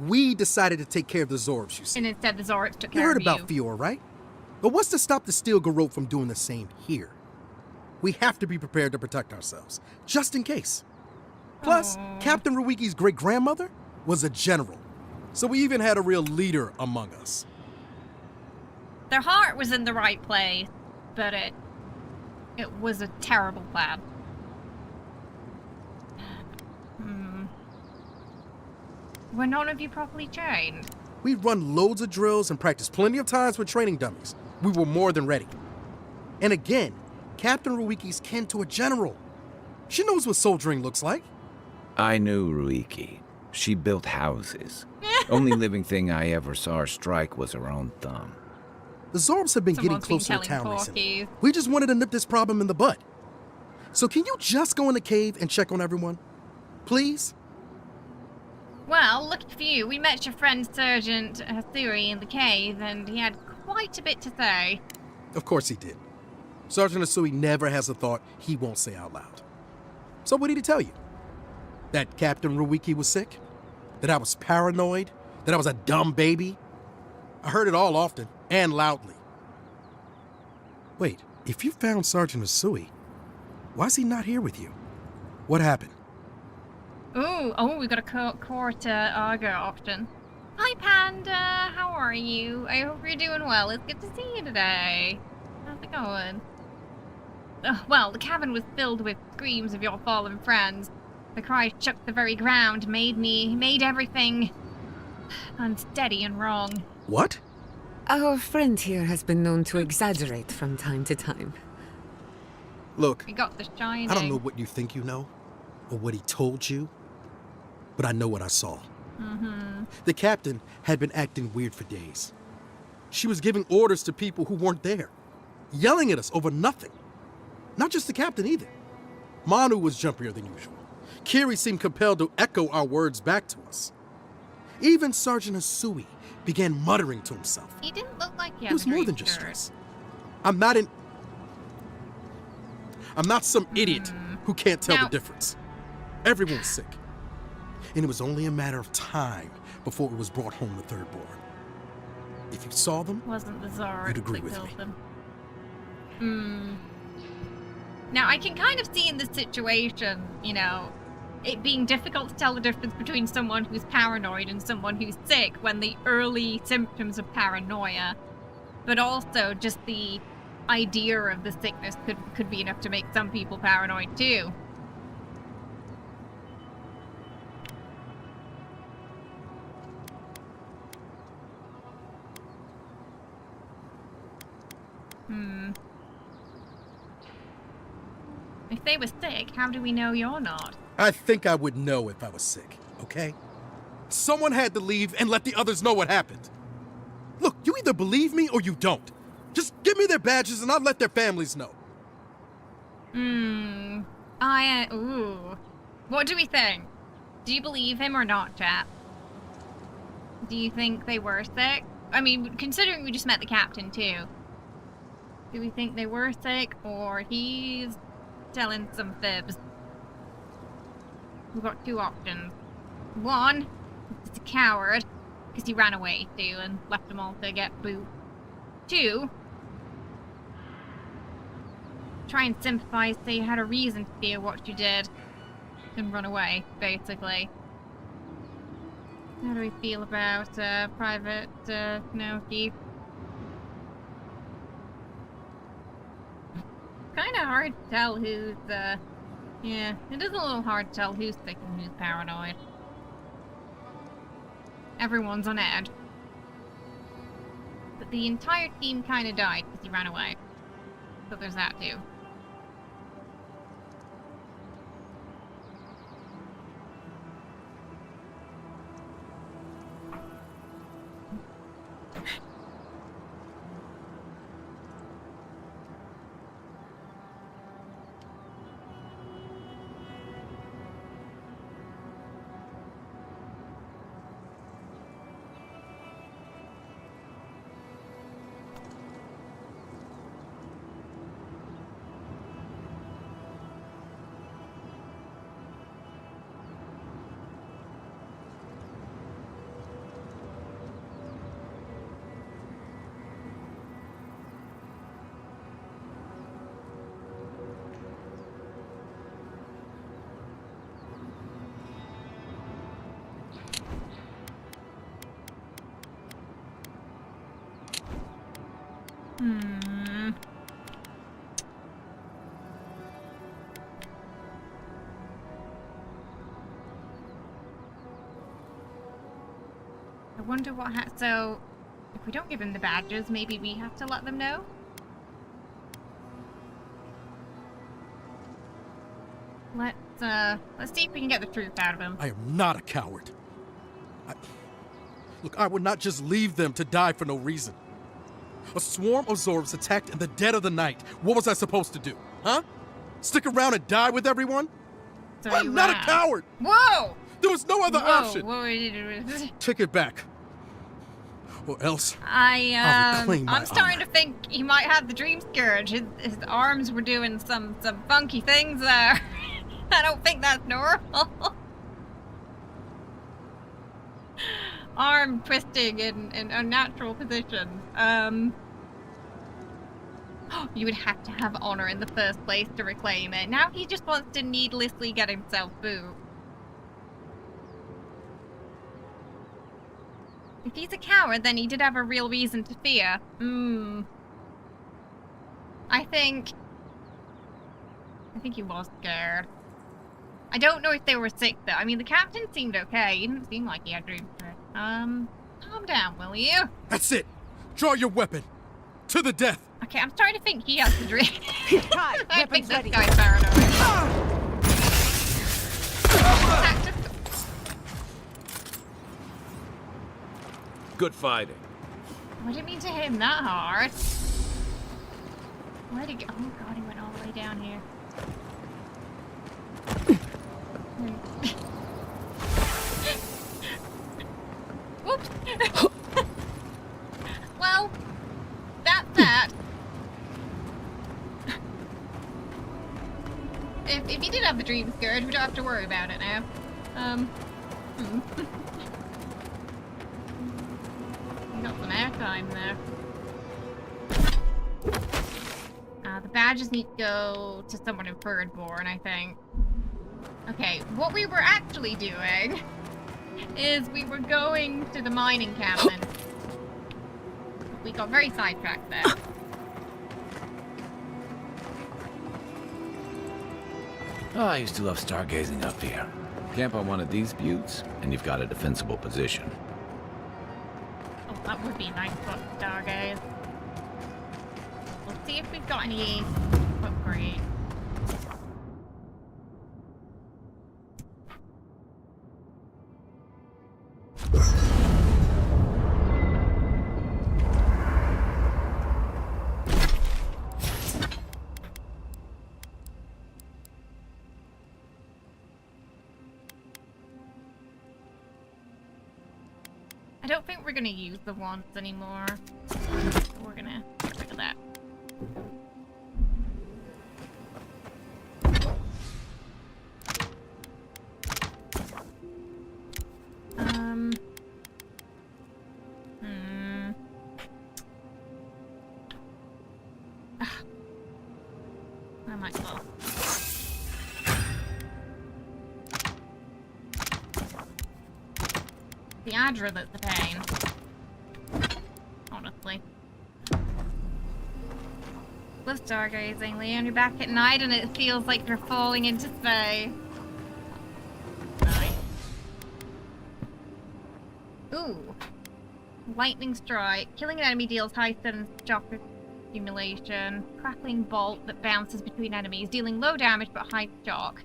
We decided to take care of the Zorips, you see. And instead the Zorips took You care heard of you. about Eora, right? But what's to stop the Steel Garrote from doing the same here? We have to be prepared to protect ourselves, just in case. Plus, Captain Ruiki's great-grandmother was a general, so we even had a real leader among us. Their heart was in the right place, but it was a terrible plan. Were none of you properly trained? We'd run loads of drills and practiced plenty of times with training dummies. We were more than ready. And again, Captain Ruiki's kin to a general. She knows what soldiering looks like. I knew Ruiki. She built houses. Only living thing I ever saw her strike was her own thumb. The Zorips have been getting closer to town recently. We just wanted to nip this problem in the bud. So can you just go in the cave and check on everyone? Please? Well, lucky for you, we met your friend Sergeant Hasuri in the cave, and he had quite a bit to say. Of course he did. Sergeant Asui never has a thought he won't say out loud. So what did he tell you? That Captain Ruiki was sick? That I was paranoid? That I was a dumb baby? I heard it all often, and loudly. Wait, if you found Sergeant Asui, why is he not here with you? What happened? Oh, we got a court Argo option. Hi, Panda. How are you? I hope you're doing well. It's good to see you today. How's it going? Well, the cabin was filled with screams of your fallen friends. The cry shook the very ground, made everything unsteady and wrong. What? Our friend here has been known to exaggerate from time to time. Look, We got the shining. I don't know what you think you know, or what he told you, but I know what I saw. The captain had been acting weird for days. She was giving orders to people who weren't there, yelling at us over nothing. Not just the captain either. Manu was jumpier than usual. Kiri seemed compelled to echo our words back to us. Even Sergeant Asui began muttering to himself. He didn't look like he It had was a more great than just shirt. stress. I'm not some idiot who can't tell Now- the difference. Everyone was sick. And it was only a matter of time before it was brought home to Third Born. If you saw them, Wasn't the Zara you'd agree that with killed me. them. Now, I can kind of see in this situation, you know, it being difficult to tell the difference between someone who's paranoid and someone who's sick when the early symptoms of paranoia, but also just the idea of the sickness could be enough to make some people paranoid too. If they were sick, how do we know you're not? I think I would know if I was sick, okay? Someone had to leave and let the others know what happened. Look, you either believe me or you don't. Just give me their badges and I'll let their families know. Ooh. What do we think? Do you believe him or not, chap? Do you think they were sick? I mean, considering we just met the captain, too. Do we think they were sick, or he's telling some fibs? We've got two options. One, he's a coward, because he ran away, too, and left them all to get booed. Two, try and sympathize, say you had a reason to fear what you did, and run away, basically. How do we feel about Private Naoki? Kind of hard to tell who's, yeah, it is a little hard to tell who's sick and who's paranoid. Everyone's on edge. But the entire team kind of died because he ran away. So there's that too. I wonder what so, if we don't give him the badges, maybe we have to let them know? Let's see if we can get the truth out of him. I am not a coward. Look, I would not just leave them to die for no reason. A swarm of Zorbs attacked in the dead of the night. What was I supposed to do? Huh? Stick around and die with everyone? So I'm not a coward! Whoa! There was no other option! Whoa. Take it back. Or else, I'm reclaim my starting to think he might have the dream scourge. His arms were doing some funky things there. I don't think that's normal. Arm twisting in unnatural positions. You would have to have honor in the first place to reclaim it. Now he just wants to needlessly get himself booed. If he's a coward, then he did have a real reason to fear. I think he was scared. I don't know if they were sick though. I mean, the captain seemed okay. He didn't seem like he had dreams. Calm down, will you? that's it! Draw your weapon! To the death! Okay, I'm starting to think he has the dream. I think this ready. guy's paranoid. Good fighting. I didn't mean to hit him that hard. Where'd he go? Oh god, he went all the way down here. Whoops. Well, that's that. If he did have the dream scourge, we don't have to worry about it now. We got some airtime there. The badges need to go to someone in Thirdborn, I think. Okay, what we were actually doing is we were going to the mining encampment. We got very sidetracked there. Oh, I used to love stargazing up here. Camp on one of these buttes, and you've got a defensible position. Oh, that would be a nice spot to stargaze. We'll see if we've got any upgrades. I don't think we're gonna use the wands anymore. So we're gonna get rid of that. I might as well. The Adra that's the pain. Honestly. Love stargazing, Leon. You're back at night and it feels like you're falling into space. Nice. Ooh. Lightning strike. Killing an enemy deals high stun shock accumulation. Crackling bolt that bounces between enemies, dealing low damage but high shock.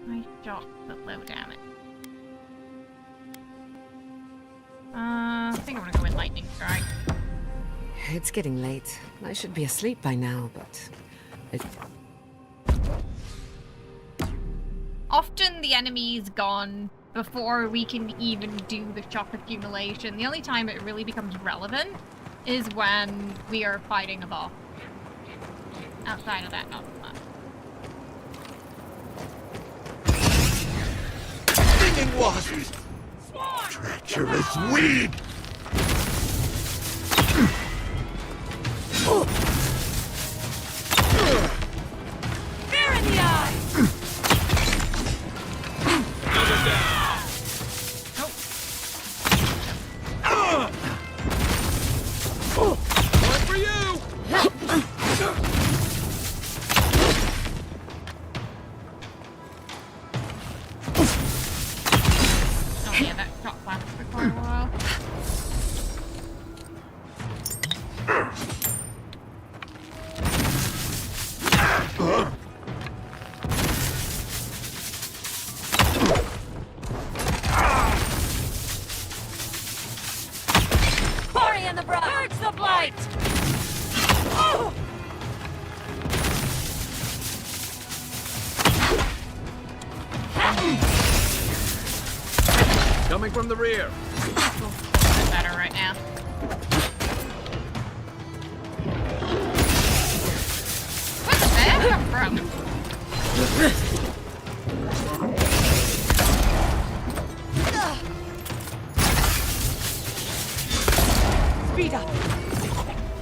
High shock but low damage. I think I'm gonna go with lightning strike. It's getting late. I should be asleep by now, but... Often the enemy's gone before we can even do the shock accumulation. The only time it really becomes relevant is when we are fighting a boss. Outside of that, not so much. Stinging wasps! Treacherous weed! Fear in the eye! One for you! Oh yeah, that shot lasted for quite a while. Party in the bright! Purge the blight! Coming from the rear. Better right now. Where the bear come from? Speed up.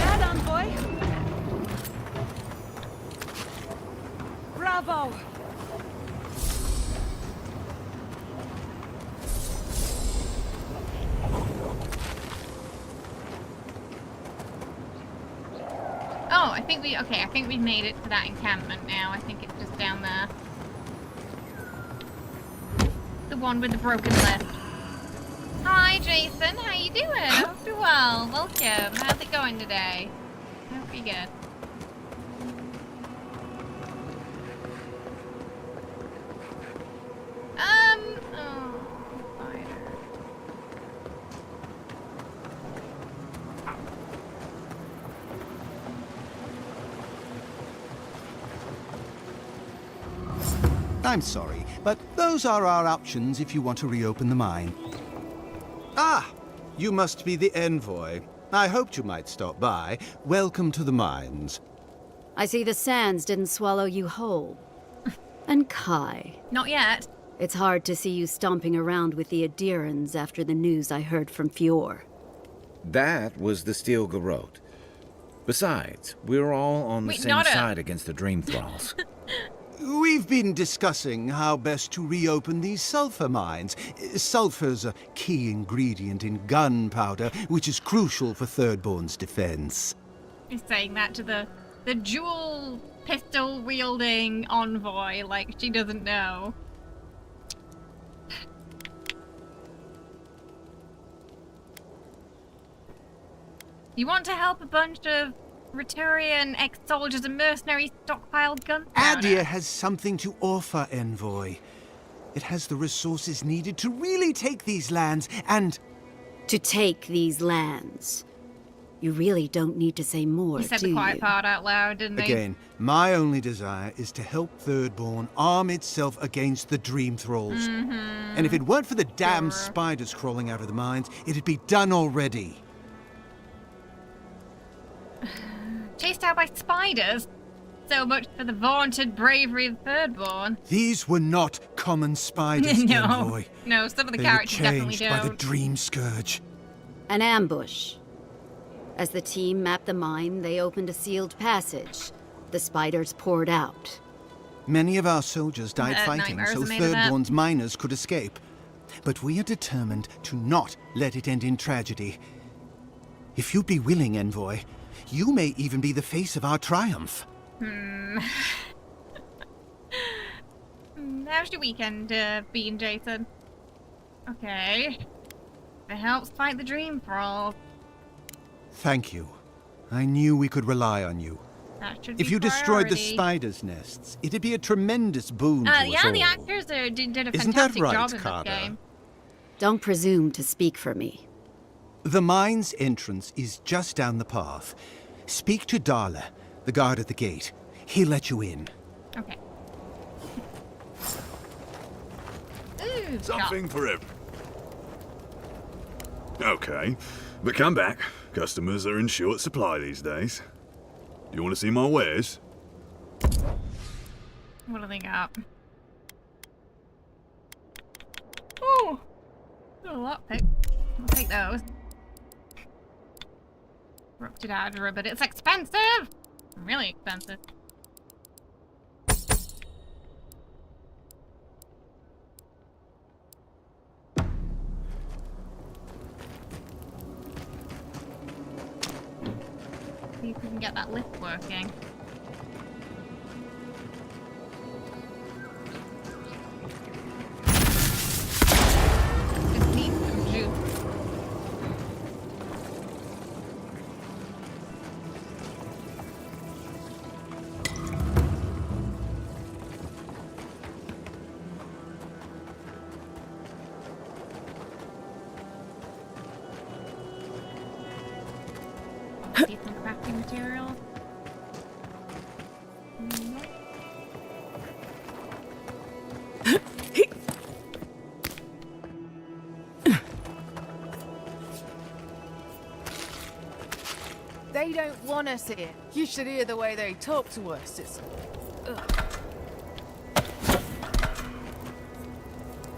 Bad, Envoy. Bravo. Oh, I think we've made it to that encampment now. I think it's just down there. The one with the broken lift. Hi, Jason. How you doing? I hope you're well. Welcome. How's it going today? I hope you're good. Oh, spider. I'm sorry, but those are our options if you want to reopen the mine. Ah, you must be the Envoy. I hoped you might stop by. Welcome to the mines. I see the sands didn't swallow you whole. And Kai. Not yet. It's hard to see you stomping around with the Adirans after the news I heard from Fior. That was the Steel Garrote. Besides, we're all on the same side against the Dream Thralls. We've been discussing how best to reopen these sulfur mines. Sulfur's a key ingredient in gunpowder, which is crucial for Thirdborn's defense. He's saying that to the dual pistol wielding envoy, like she doesn't know. You want to help a bunch of Roturian ex-soldiers and mercenaries stockpiled gunpowder? Adir has something to offer, Envoy. It has the resources needed to really take these lands and... To take these lands. You really don't need to say more, He said do the quiet you? part out loud, didn't he? Again, my only desire is to help Thirdborn arm itself against the Dream Thralls. And if it weren't for the damn spiders crawling out of the mines, it'd be done already. Chased out by spiders? So much for the vaunted bravery of Thirdborn. These were not common spiders, No. Envoy. No, some of the They characters were definitely changed by the don't. Dream Scourge. An ambush. As the team mapped the mine, they opened a sealed passage. The spiders poured out. Many of our soldiers died fighting, nightmares so are made of that. Thirdborn's miners could escape. But we are determined to not let it end in tragedy. If you'd be willing, Envoy, you may even be the face of our triumph. How's your weekend been, Jason? Okay. It helps fight the Dream Thralls. Thank you. I knew we could rely on you. That should If be you destroyed the priority. spiders' nests, it'd be a tremendous boon to us Yeah, all. the actors did a Isn't that fantastic right, job in Carver? this game. Don't presume to speak for me. The mine's entrance is just down the path. Speak to Darla, the guard at the gate. He'll let you in. Okay. Ooh, Something for him. Okay, but come back. Customers are in short supply these days. Do you want to see my wares? What do they got? Ooh! A lockpick. I'll take those. Corrupted Adra, but it's expensive! Really expensive. See if we can get that lift working. Just needs some juice. see some crafting materials. They don't want us here. You should hear the way they talk to us. It's...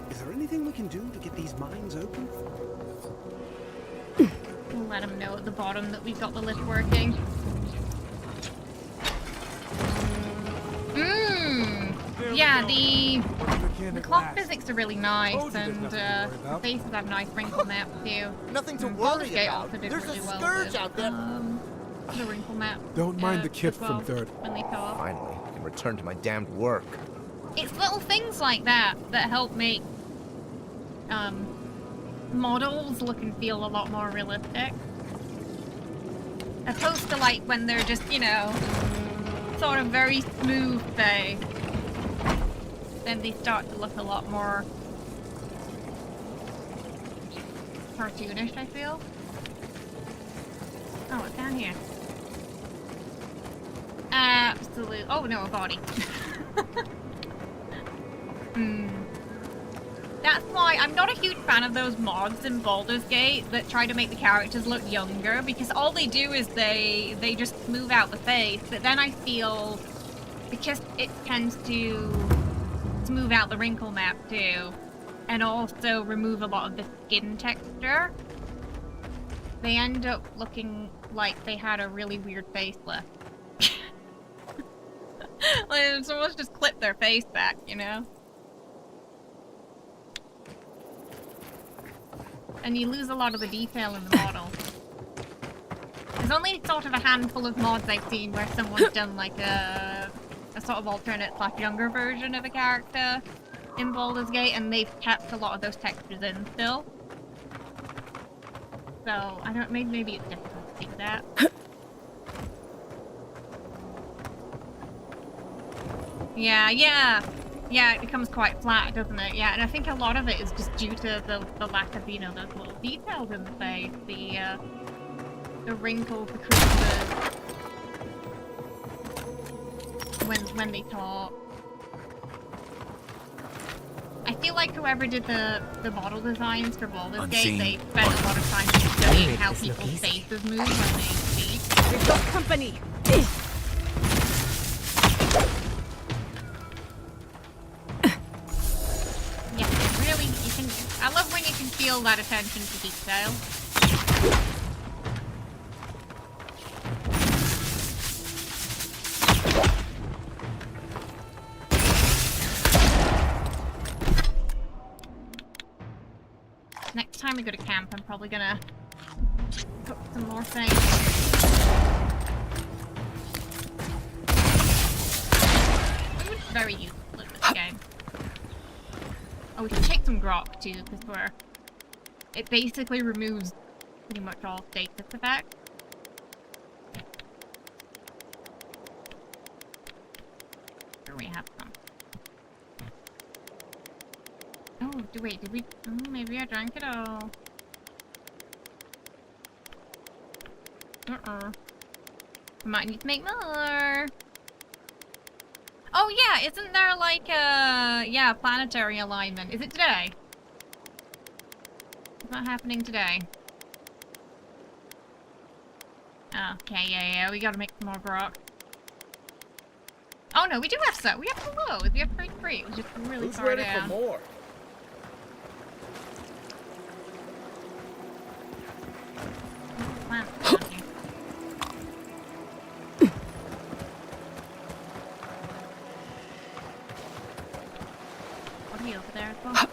Is there anything we can do to get these mines open? We'll let them know at the bottom that we've got the lift working. Yeah, the clock physics are really nice, and the faces have nice wrinkle map too. Nothing to worry about. Also did There's really a well scourge with, out there. the wrinkle map. Don't mind the kid as well, from third. when they talk. Finally, I can return to my damned work. It's little things like that that help make models look and feel a lot more realistic. Opposed to like when they're just, you know, sort of very smooth face. Then they start to look a lot more cartoonish, I feel. Oh, it's down here. Absolute. Oh no, a body. That's why I'm not a huge fan of those mods in Baldur's Gate that try to make the characters look younger, because all they do is they just smooth out the face, but then I feel because it tends to smooth out the wrinkle map too, and also remove a lot of the skin texture, they end up looking like they had a really weird facelift. Like someone's just clipped their face back, you know? And you lose a lot of the detail in the model. There's only sort of a handful of mods I've seen where someone's done like a sort of alternate / younger version of a character in Baldur's Gate, and they've kept a lot of those textures in still. So, I don't, maybe it's difficult to do that. Yeah, it becomes quite flat, doesn't it? Yeah, and I think a lot of it is just due to the lack of, you know, those little details in the face, the wrinkles, the creases, when they talk. I feel like whoever did the model designs for Baldur's Gate, they spent a lot of time studying how people's faces move when they speak. We've got company! Yeah, really, you can. I love when you can feel that attention to detail. Next time we go to camp, I'm probably gonna cook some more things. Food's very useful in this game. Oh, we can take some grok too, because it basically removes pretty much all status effects. Here we have some. Oh, wait, did we? Oh, maybe I drank it all. We might need to make more. Oh yeah, isn't there like a planetary alignment? Is it today? It's not happening today. Okay, yeah, we gotta make some more grok. Oh no, we do have some. We have some loads. We have 3. It was just really Who's far ready down. for more? What are you over there as well?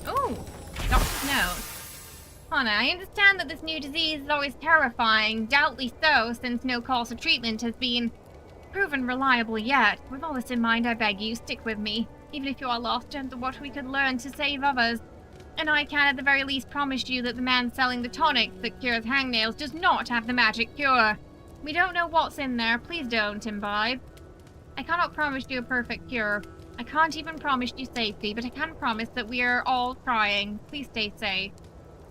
Ooh, doctor's note. Hana, I understand that this new disease is always terrifying. Doubtly so, since no cause for treatment has been proven reliable yet. With all this in mind, I beg you, stick with me. Even if you are lost into what we could learn to save others. And I can at the very least promise you that the man selling the tonic that cures hangnails does not have the magic cure. We don't know what's in there. Please don't imbibe. I cannot promise you a perfect cure, I can't even promise you safety, but I can promise that we are all trying. Please stay safe.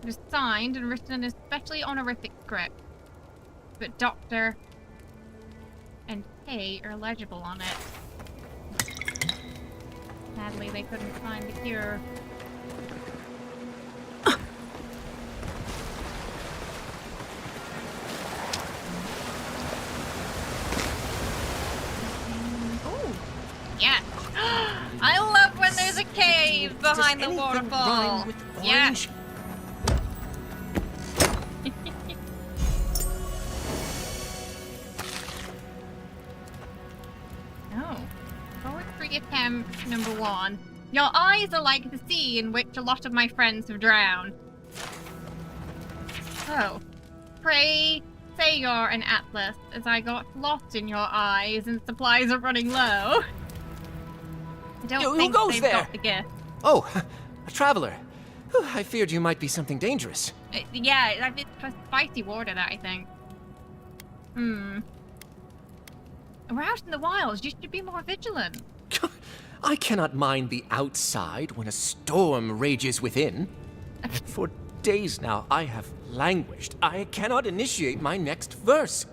It is signed and written in a especially honorific script. But Doctor and K are legible on it. Sadly, they couldn't find the cure. Yeah. I love when there's a cave behind the waterfall. Yeah. Oh. Poetry attempt number 1. Your eyes are like the sea in which a lot of my friends have drowned. Oh. Pray say you're an atlas, as I got lost in your eyes and supplies are running low. I don't think they've got the gift. Oh, a traveler. Whew, I feared you might be something dangerous. Yeah, it's spicy water, that I think. We're out in the wilds. You should be more vigilant. I cannot mind the outside when a storm rages within. For days now, I have languished. I cannot initiate my next verse.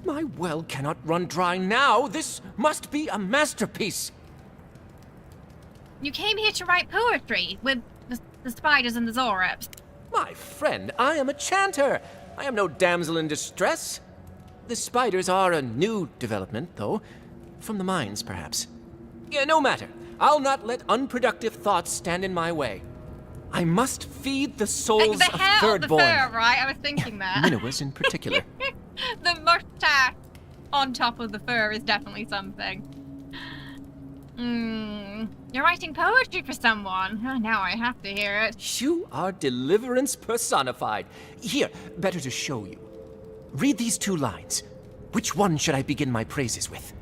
My well cannot run dry now. This must be a masterpiece. You came here to write poetry with the spiders and the Zoreps. My friend, I am a chanter. I am no damsel in distress. The spiders are a new development, though. From the mines, perhaps. Yeah, no matter. I'll not let unproductive thoughts stand in my way. I must feed the souls the of hair thirdborn. The fur, right? I was thinking that. Minowas in particular. The mustache on top of the fur is definitely something. You're writing poetry for someone. Oh, now I have to hear it. You are deliverance personified. Here, better to show you. Read these 2 lines. Which one should I begin my praises with?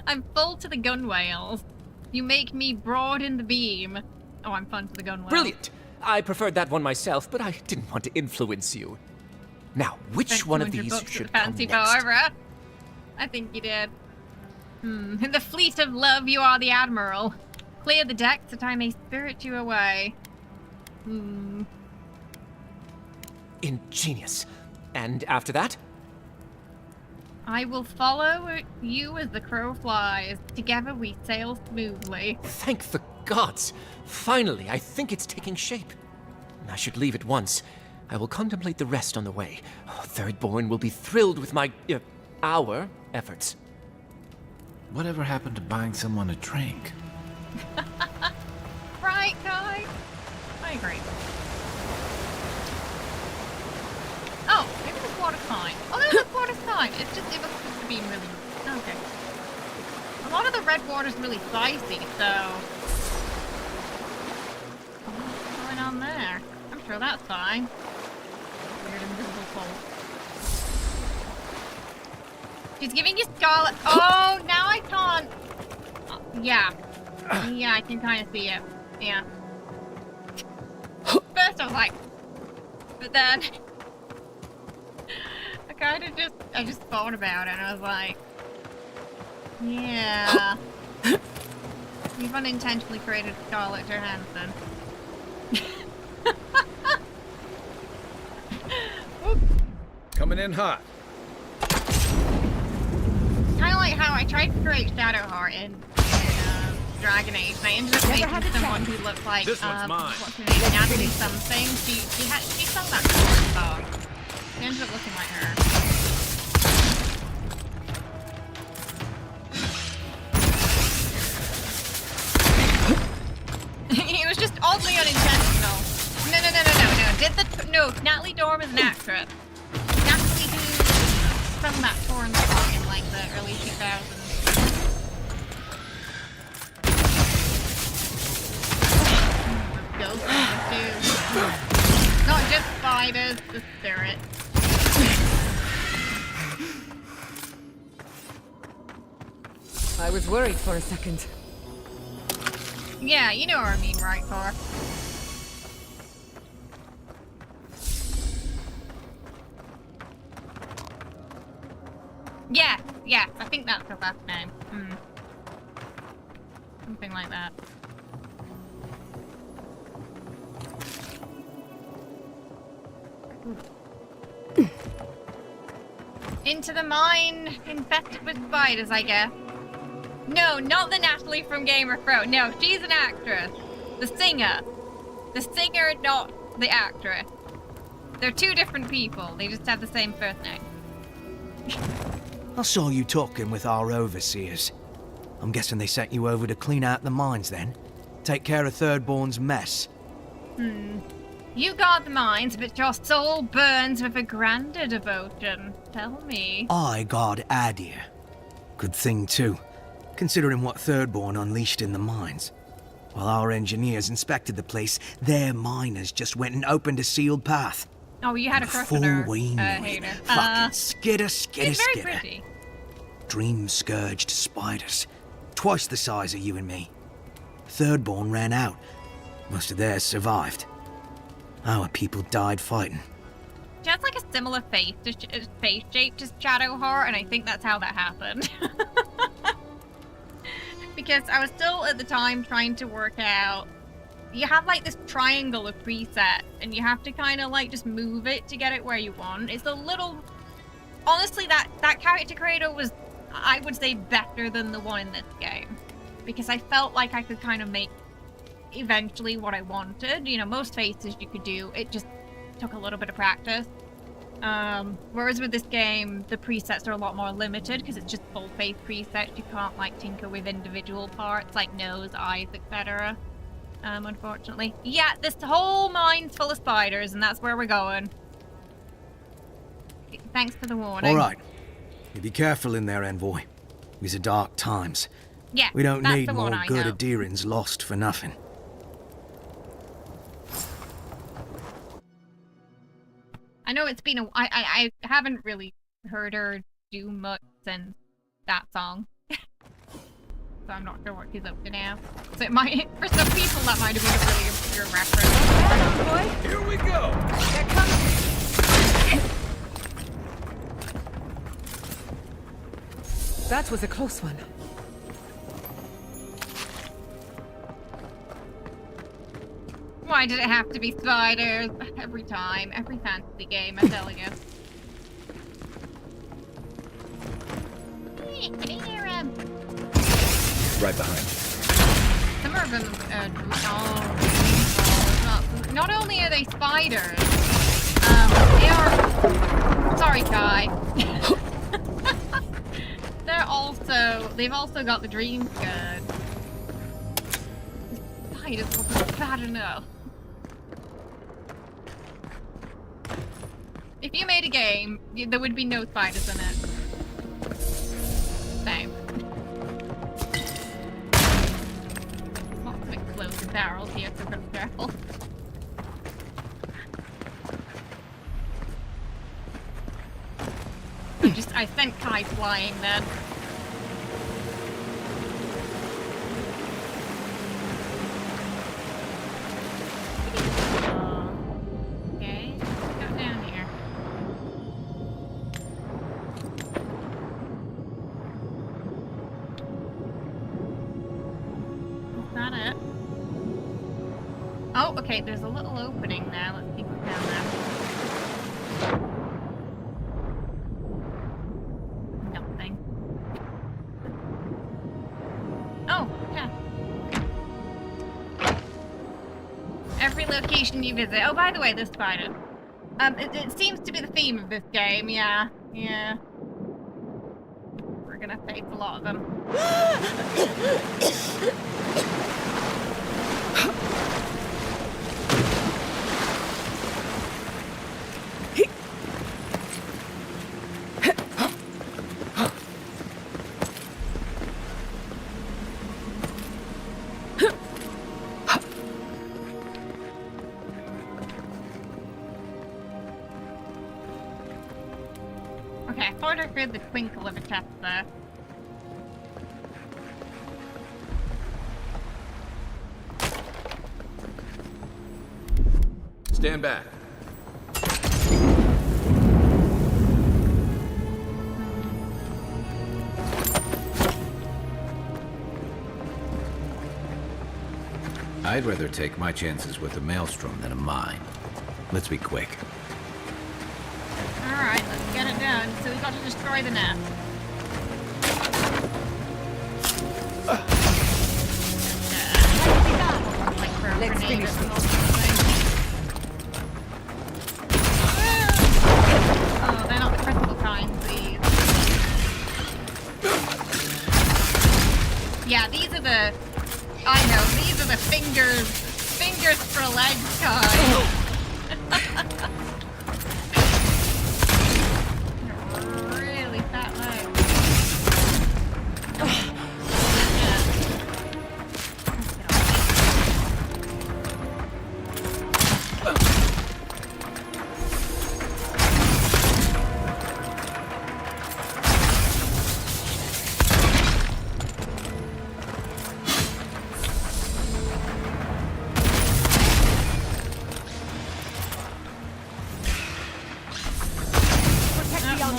I'm full to the gunwales. You make me broad in the beam. Oh, I'm fun to the gunwales. Brilliant. I preferred that one myself, but I didn't want to influence you. Now, which one of these should come fancy next? Barbara. I think you did. In the fleet of love, you are the admiral. Clear the decks that I may spirit you away. Ingenious. And after that? I will follow you as the crow flies. Together we sail smoothly. Thank the gods! Finally, I think it's taking shape. I should leave at once. I will contemplate the rest on the way. Oh, Thirdborn will be thrilled with our efforts. Whatever happened to buying someone a drink? Right, guys? I agree. Oh, maybe this water's fine. Oh, no, this water's fine. It looks just to be really... Okay. A lot of the red water's really spicy, so... What's going on there? I'm sure that's fine. Weird invisible pole. She's giving you scarlet... Oh, now I can't... Yeah. Yeah, I can kind of see it. Yeah. First I was like... But then... I just thought about it and I was like... Yeah... You've unintentionally created Scarlett Johansson. Coming in hot. Kind of like how I tried to create Shadowheart in Dragon Age, and I ended up making someone who looked like This one's mine. what's her name? Natalie something. She sung that song. She ended up looking like her. It was just oddly unintentional. No. Natalie Dorm is an actress. Natalie who sung that foreign song in like the early 2000s. Ghosts too. Not just spiders, the spirit. I was worried for a second. Yeah, you know what I mean, right, Thor? Yeah, I think that's her last name. Something like that. Into the mine, infested with spiders, I guess. No, not the Natalie from Game of Thrones. No, she's an actress. The singer. The singer, not the actress. They're two different people. They just have the same first name. I saw you talking with our overseers. I'm guessing they sent you over to clean out the mines then? Take care of Thirdborn's mess. You guard the mines, but your soul burns with a grander devotion. Tell me. I guard Adir. Good thing too, considering what Thirdborn unleashed in the mines. While our engineers inspected the place, their miners just went and opened a sealed path. Oh, you had a crush on Before her. we knew it, fucking skitter. It's very pretty. Dream-scourged spiders. Twice the size of you and me. Thirdborn ran out. Most of theirs survived. Our people died fighting. She has like a similar face shape to Shadowheart, and I think that's how that happened. Because I was still at the time trying to work out. You have like this triangle of presets, and you have to kind of like just move it to get it where you want. It's a little. Honestly, that character creator was, I would say, better than the one in this game, because I felt like I could kind of make eventually what I wanted. You know, most faces you could do. It just took a little bit of practice. Whereas with this game, the presets are a lot more limited because it's just full face presets. You can't like tinker with individual parts like nose, eyes, etc. Unfortunately. Yeah, this whole mine's full of spiders, and that's where we're going. Thanks for the warning. All right. You be careful in there, Envoy. These are dark times. Yeah, we don't that's need the more one I good know. Adirans lost for nothing. I know it's been I haven't really heard her do much since that song. So I'm not sure what she's up to now. So it might, for some people, that might have been a really obscure reference. Here we go! They're coming! That was a close one. Why did it have to be spiders? Every time, every fantasy game, I tell you. Right behind. Some of them, not only are they spiders, they are, sorry Kai, they've also got the dream scourge. Spiders wasn't bad enough. If you made a game, there would be no spiders in it. Same. Lots of explosive barrels here, so be careful. I sent Kai flying then. Okay, let's go down here. Is that it? Oh, okay, there's a little opening there. Let's see what's down there. Nothing. Oh, yeah. Every location you visit. Oh, by the way, this spider. It seems to be the theme of this game, yeah. Yeah. We're gonna face a lot of them. Okay, I thought I heard the twinkle of a chest there. Stand back. I'd rather take my chances with a maelstrom than a mine. Let's be quick. Alright, let's get it done. So we've got to destroy the nest. Let's finish this. Oh, they're not the critical kinds, these. Yeah, these are the... I know, these are the fingers for legs kind. Really fat legs.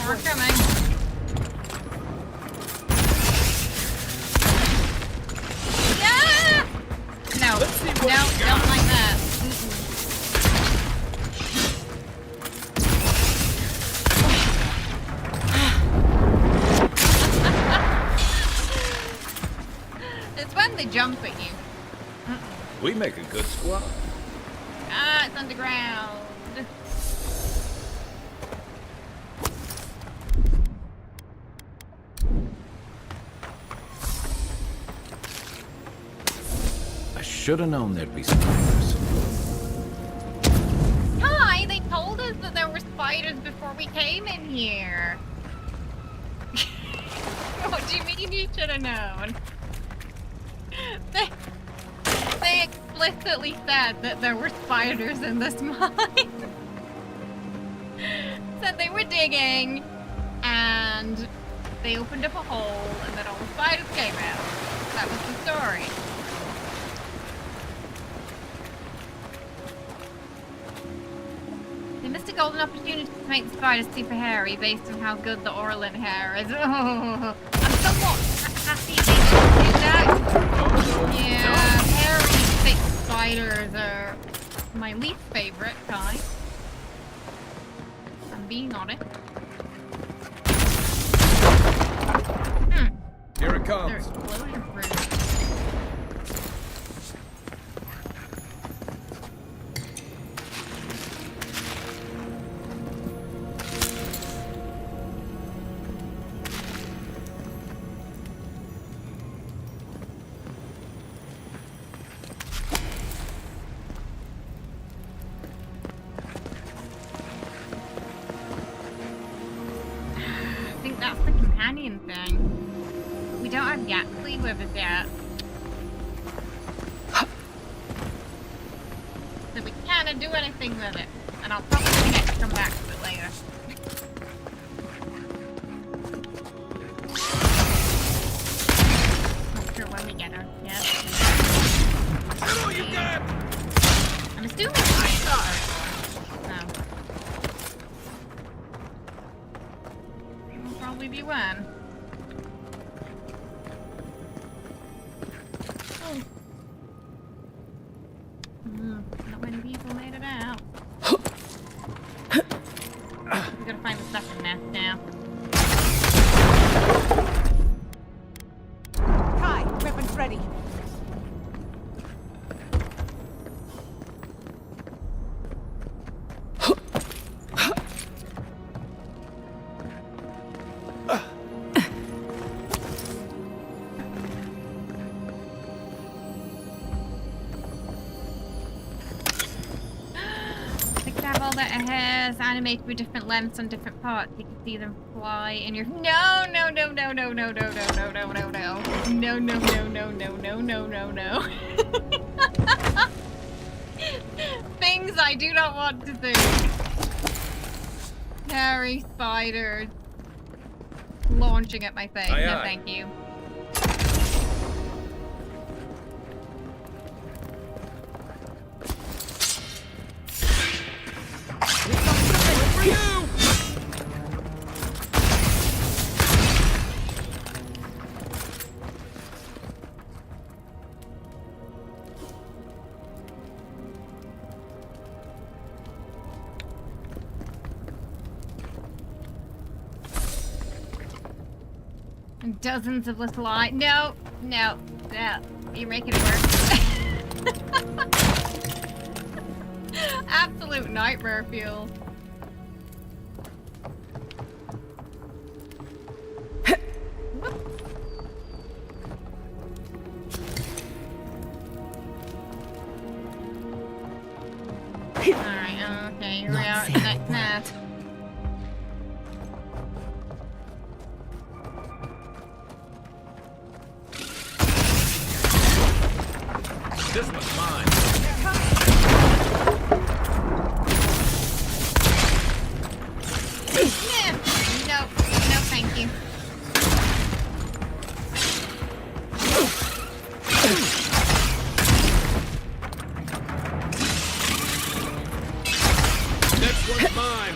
More coming. Yeah! No, don't like that. It's when they jump at you. We make a good squad. Ah, it's underground. Should have known there'd be spiders. Hi, they told us that there were spiders before we came in here. What do you mean you should have known? They explicitly said that there were spiders in this mine. Said they were digging, and they opened up a hole, and then all the spiders came out. That was the story. They missed a golden opportunity to make the spiders super hairy based on how good the Orlin hair is. Oh, I'm somewhat happy they didn't do that. Yeah, hairy, thick spiders are my least favorite kind. I'm being honest. Here it comes. They're exploding through. That's the companion thing. We don't have Yaxley with us yet. So we can't do anything with it. And I'll probably forget to come back to it later. Not sure when we get her. Yeah. All you got! I'm assuming I got her. Probably be one. Oh. Not many people made it out. We gotta find the second nest now. Kai, weapons ready. Animated with different lengths on different parts. You can see them fly in your... No. Things I do not want to do. Hairy spiders. Launching at my face. Aye, no, aye. thank you. And dozens of little eyes. No, no, no. You're making it work. Absolute nightmare fuel. Alright, okay, here we are at the next net. This one's mine. No, no, thank you. Next one's mine.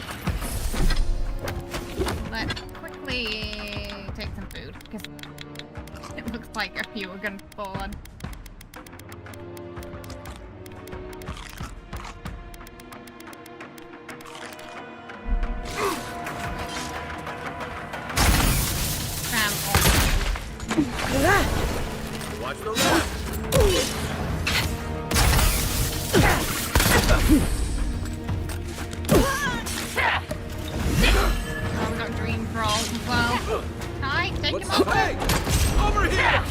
Let's quickly take some food, because it looks like a few are gonna fall on. Watch the left. Oh, we got dream crawls as well. Hi, take him over. Hey, over here.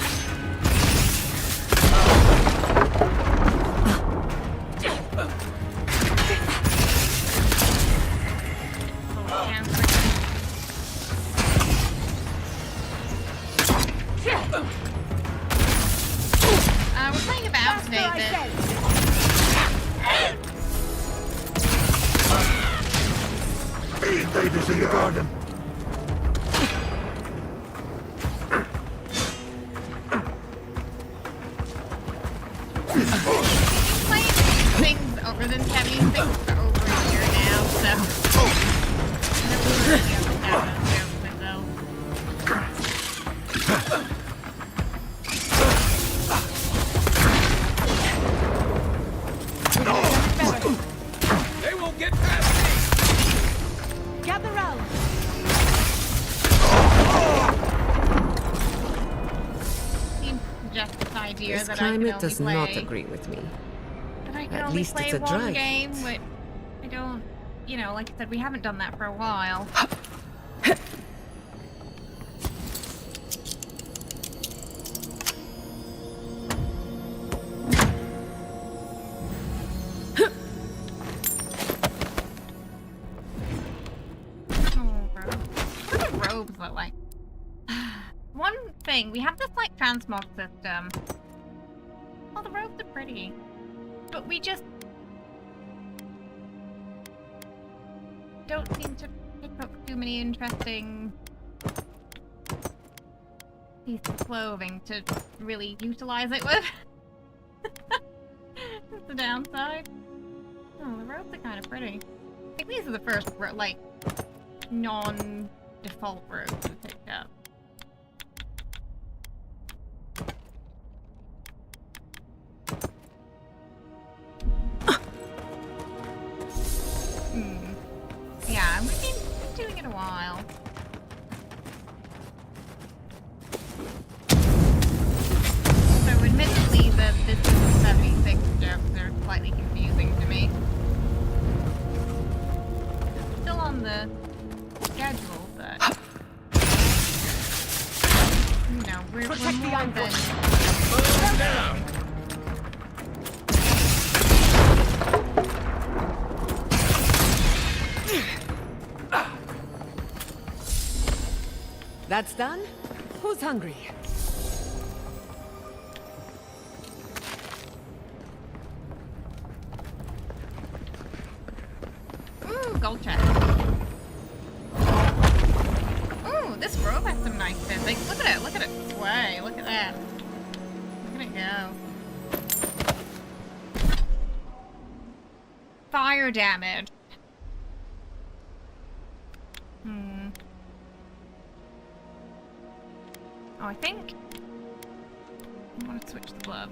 We're playing Avowed today, Invaders in the garden. playing things over than Kevin things for over a year now, so. They won't get past me. Gather round. Seems just this idea This that I can climate only does play. not agree with me. That I can At only least play it's a one drive. game, but I don't. You know, like I said, we haven't done that for a while. Robes look like. One thing, we have this like transmog system. Oh, the robes are pretty, but we just don't seem to pick up too many interesting pieces of clothing to really utilize it with. That's the downside. Oh, the robes are kind of pretty. I think these are the first like non-default robes we picked up. Yeah, we've been doing it a while. So admittedly, the this is 76 jokes are slightly confusing to me. Still on the schedule, but you know, we're more than That's done? Who's hungry? Ooh, gold chest. Ooh, this robe has some nice physics. Look at it sway. Look at that. Look at it go. Fire damage. Oh, I think I want to switch the glove.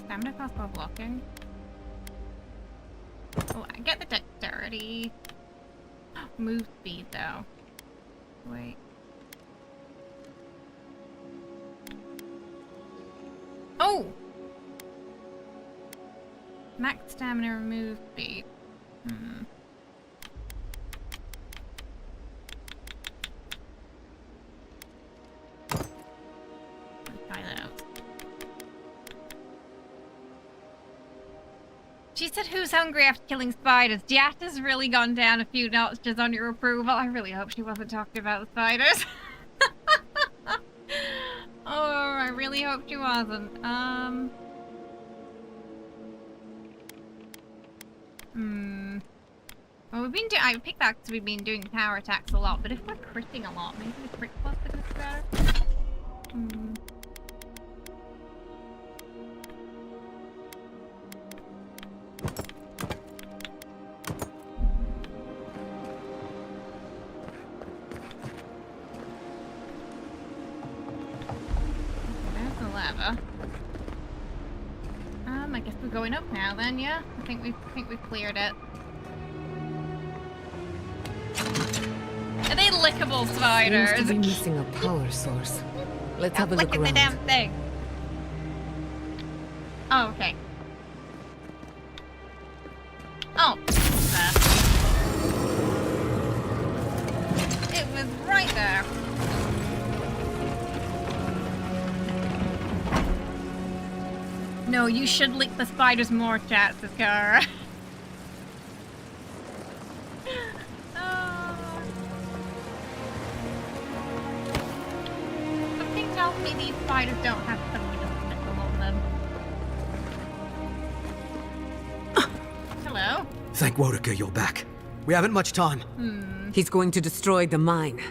Stamina cost while blocking. Oh, I get the dexterity. Move speed though. Wait. Max stamina, remove speed. Try those. She said, "Who's hungry after killing spiders?" Jat has really gone down a few notches on your approval. I really hope she wasn't talking about the spiders. Oh, I really hope she wasn't. Well, we've been doing. I picked that because we've been doing power attacks a lot, but if we're critting a lot, maybe the crit plus is better. There's the lava. I guess we're going up now then, yeah? I think we've cleared it. Are they lickable spiders? Seems to be missing a power source. Let's have a look at around. the damn thing. Oh, okay. Oh, there. It was right there. No, you should lick the spiders more, chat, Sascara. Something tells me these spiders don't have something to lick on them. Hello? Thank Wodeker you're back. We haven't much time. He's going to destroy the mine.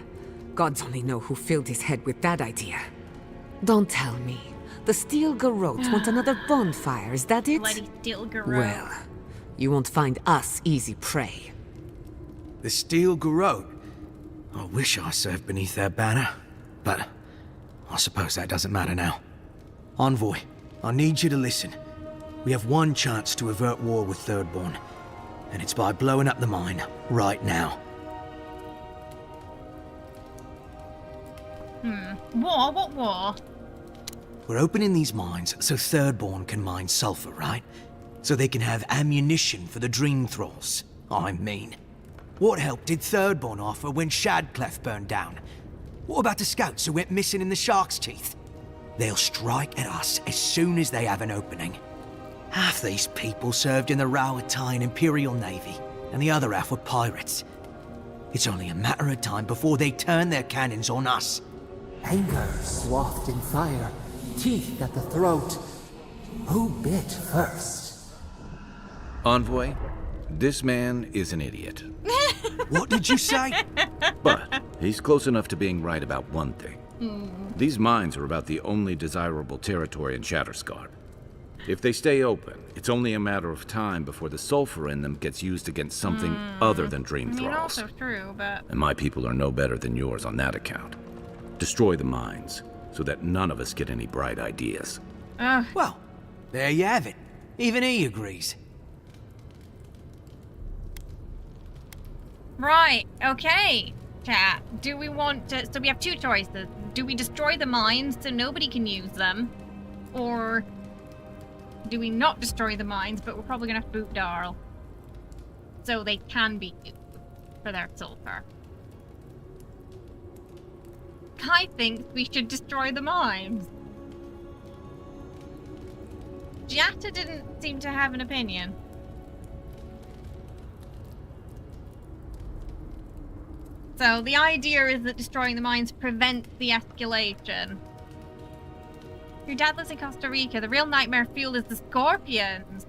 Gods only know who filled his head with that idea. Don't tell me. The Steel Garrote want another bonfire, is that it? Bloody Steel Garrote. Well, you won't find us easy prey. The Steel Garrote? I wish I served beneath their banner, but I suppose that doesn't matter now. Envoy, I need you to listen. We have one chance to avert war with Thirdborn, and it's by blowing up the mine right now. War? What war? We're opening these mines so Thirdborn can mine sulfur, right? So they can have ammunition for the Dream Thralls. I mean, what help did Thirdborn offer when Shadclef burned down? What about the scouts who went missing in the Shark's Teeth? They'll strike at us as soon as they have an opening. Half these people served in the Rowatine Imperial Navy, and the other half were pirates. It's only a matter of time before they turn their cannons on us. Anger swathed in fire, teeth at the throat. Who bit first? Envoy, this man is an idiot. What did you say? But he's close enough to being right about one thing. These mines are about the only desirable territory in Shatterscarp. If they stay open, it's only a matter of time before the sulfur in them gets used against something other than Dream Thralls. Also true, but... And my people are no better than yours on that account. Destroy the mines, so that none of us get any bright ideas. Well, there you have it. Even he agrees. Right, okay, chat. Do we want to... So we have two choices. Do we destroy the mines so nobody can use them? Or do we not destroy the mines, but we're probably going to have to boot Darl so they can be used for their sulfur? Kai thinks we should destroy the mines. Jatta didn't seem to have an opinion. So the idea is that destroying the mines prevents the escalation. Your dad lives in Costa Rica. The real nightmare fuel is the scorpions.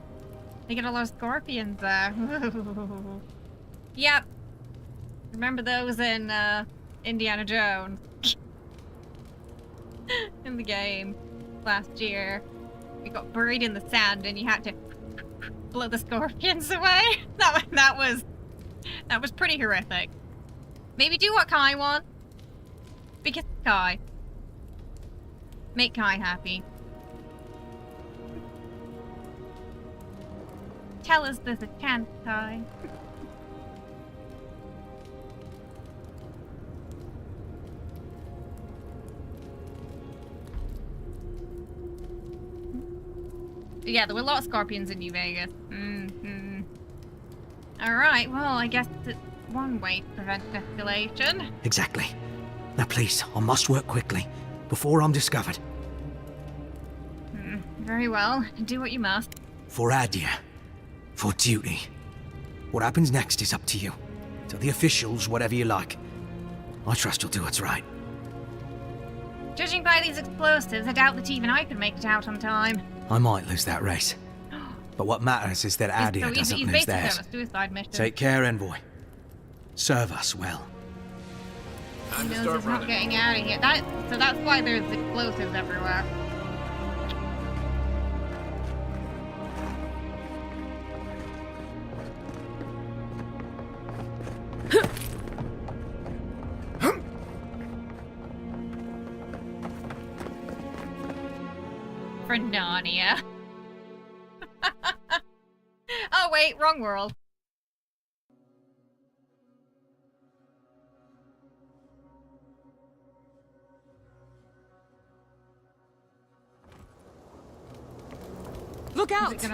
They get a lot of scorpions there. Yep. Remember those in Indiana Jones? In the game last year. You got buried in the sand and you had to blow the scorpions away. That was pretty horrific. Maybe do what Kai wants. Because Kai. Make Kai happy. Tell us there's a chance, Kai. Yeah, there were a lot of scorpions in New Vegas. Alright, well, I guess it's one way to prevent escalation. Exactly. Now please, I must work quickly, before I'm discovered. Very well. Do what you must. For Adir. For duty. What happens next is up to you. Tell the officials whatever you like. I trust you'll do what's right. Judging by these explosives, I doubt that even I could make it out on time. I might lose that race. But what matters is that Adir doesn't lose theirs. On a suicide mission. Take care, Envoy. Serve us well. He knows he's not getting out of here. So that's why there's explosives everywhere. For Narnia. Oh wait, wrong world. Look out! Is it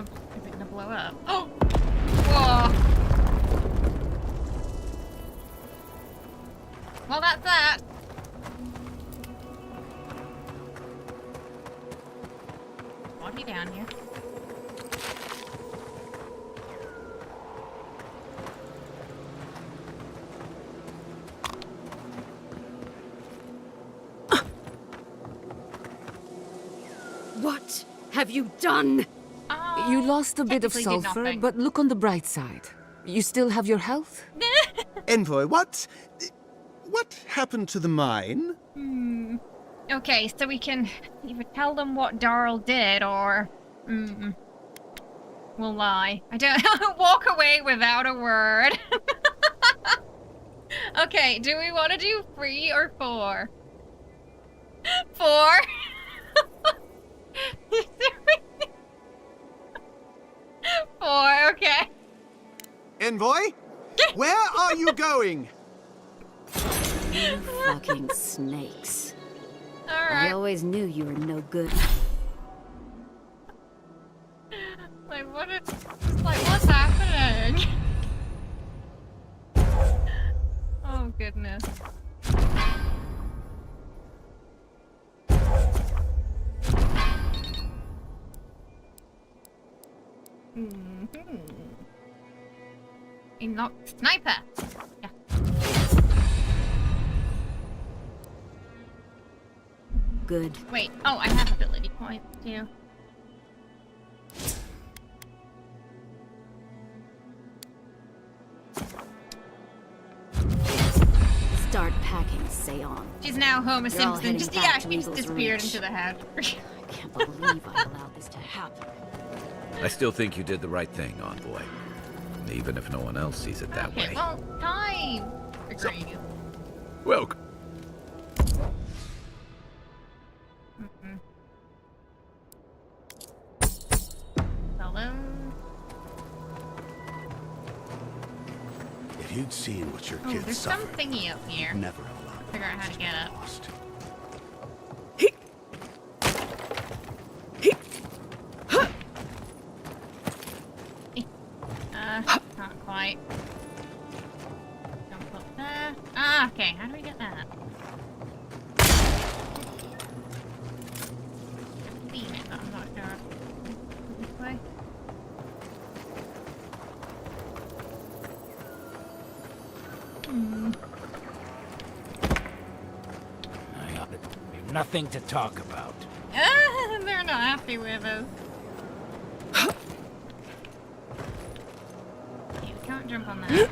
gonna blow up? Oh! Whoa! Well, that's that. Body down here. What have you done? You lost a bit of technically did sulfur, nothing. but look on the bright side. You still have your health? Envoy, what happened to the mine? Okay, so we can either tell them what Darl did, or we'll lie. I don't walk away without a word. Okay, do we want to do 3 or 4? 4? Four, okay. Envoy? Where are you going? You fucking snakes. Alright. I always knew you were no good. What's happening? Oh goodness. Sniper! Yeah. Good. Wait, oh, I have ability points too. Start packing, say on. She's now Homer You're all Simpson. heading Just, back yeah, to she just Eagle's disappeared Reach. into the head. I can't believe I allowed this to happen. I still think you did the right thing, Envoy. Even if no one else sees it that Okay, way. well, time. Agreed. Welcome. If you'd seen what your Oh, kids there's some suffered, thingy up here. never have allowed Figure out how to get up. lost. Not quite. Jump up there. Ah, okay. How do we get that? I've seen it, but I'm not sure. This way? We've nothing to talk about. They're not happy with us. You can't jump on that.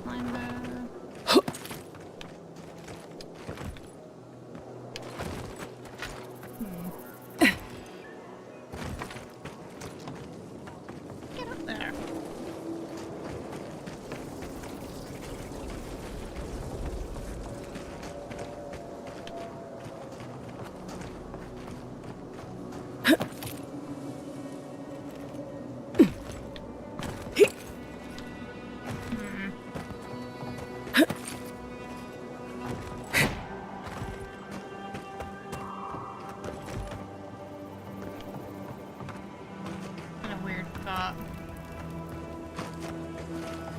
Climb the... Get up there.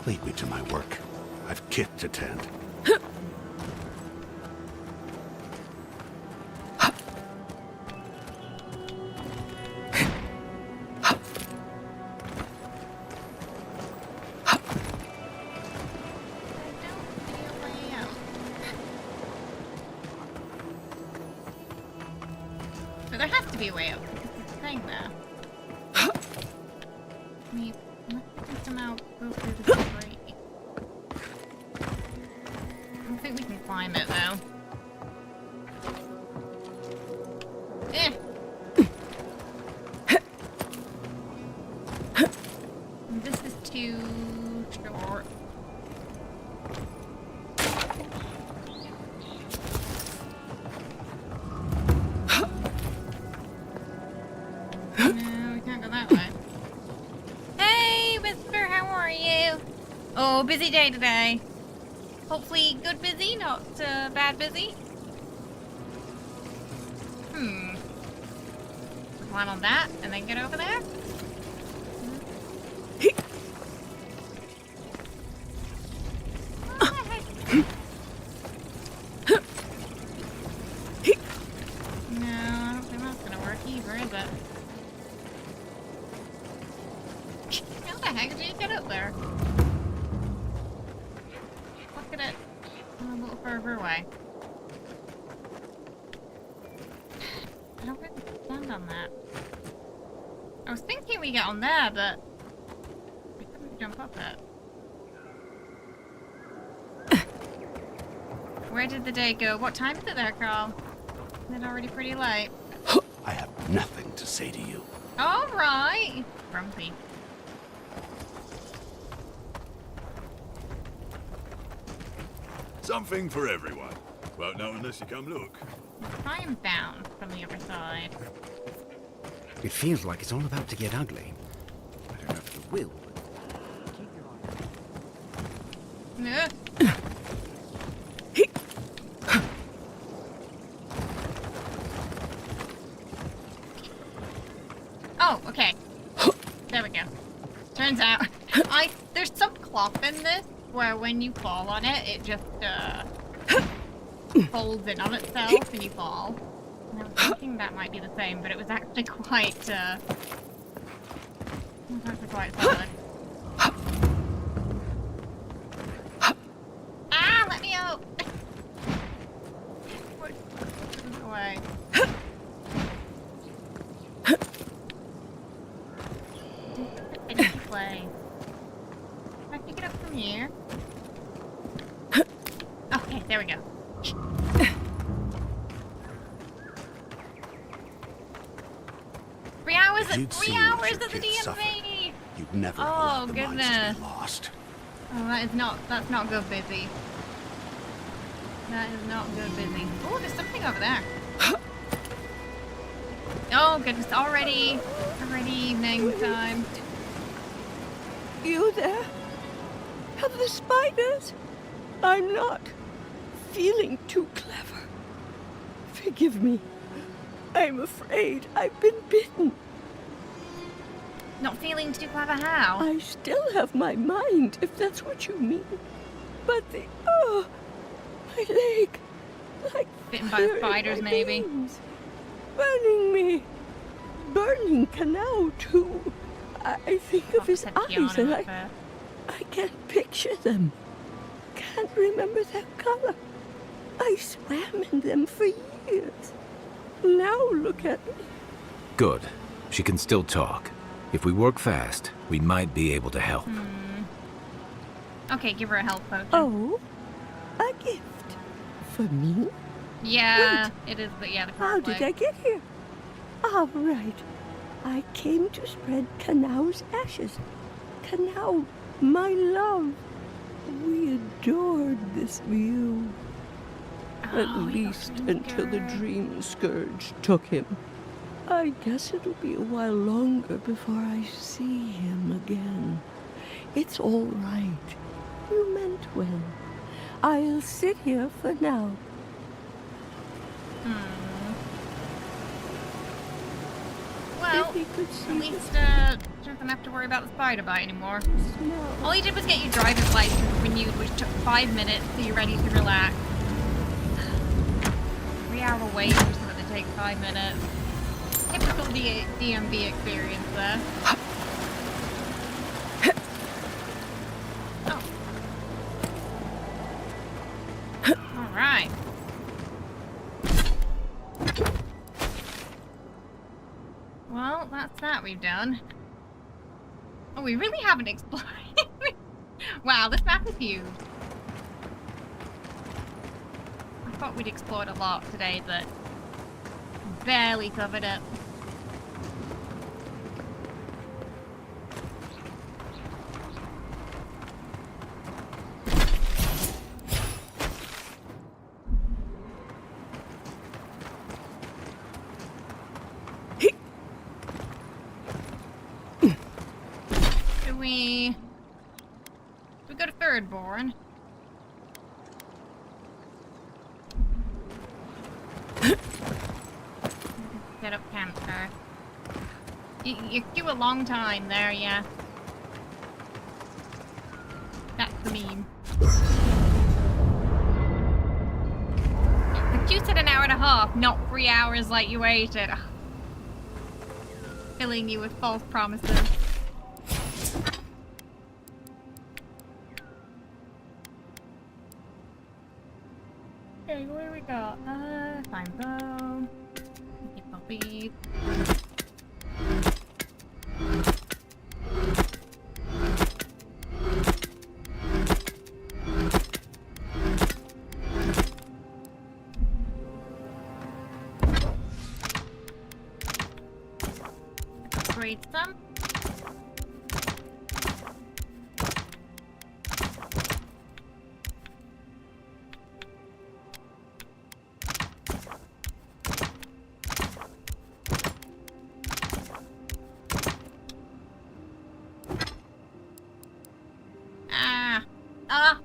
Lead me to my work. I've kit to tend. But there has to be a way out. It's a thing there. Maybe let's somehow go through the debris. I don't think we can climb it though. Eh. This is too short. No, we can't go that way. Hey, Whisper, how are you? Oh, busy day today. Hopefully good busy, not bad busy. Climb on that and then get over there. No, I don't think that's gonna work either, is it? How the heck did you get up there? Look at it. A little further away. I don't really stand on that. I was thinking we get on there, but I couldn't jump up it. Where did the day go? What time is it there, Carl? Is it already pretty late? I have nothing to say to you. Alright! Grumpy. Something for everyone. Won't know unless you come look. I am bound from the other side. It feels like it's all about to get ugly. I don't know if it will. Ugh. Oh, okay. There we go. Turns out, there's some cloth in this where when you fall on it, it just folds in on itself and you fall. And I was thinking that might be the same, but it was actually quite solid. Ah, let me out! Push it away. Play. Can I pick it up from here? Okay, there we go. 3 hours. 3 hours of the DMV. You'd never Oh allow the mines goodness. to be lost. Oh, that's not good busy. That is not good busy. Oh, there's something over there. Oh goodness, already evening time. You there? Have the spiders? I'm not feeling too clever. Forgive me. I'm afraid I've been bitten. Not feeling too clever how? I still have my mind, if that's what you mean. But my leg, like bitten by fire spiders in my maybe. veins. Burning me. Burning Canal too. I think of his eyes and I can't picture them. Can't remember their color. I swam in them for years. Now look at me. Good. She can still talk. If we work fast, we might be able to help. Okay, give her a health potion. Oh, a gift for me? Yeah, Wait. it is. The How did I get here? All right. I came to spread Kanau's ashes. Kanau, my love. We adored this view. At least until the dream scourge took him. I guess it'll be a while longer before I see him again. It's all right. You meant well. I'll sit here for now. Well, If he could see at least doesn't have to worry about the spider bite anymore. All he did was get your driver's license renewed, which took 5 minutes, so you're ready to relax. 3-hour wait for something that takes 5 minutes. Typical DMV experience there. Oh. Alright. Well, that's that we've done. Oh, we really haven't explored. Wow, this map is huge. I thought we'd explored a lot today, but barely covered it. We go to Thirdborn. Set up campfire. You queue a long time there, yeah. That's the meme. The queue said an hour and a half, not 3 hours like you waited. Ugh. Filling you with false promises. Okay, what do we got? Fine bow. Puppies. Upgrade some.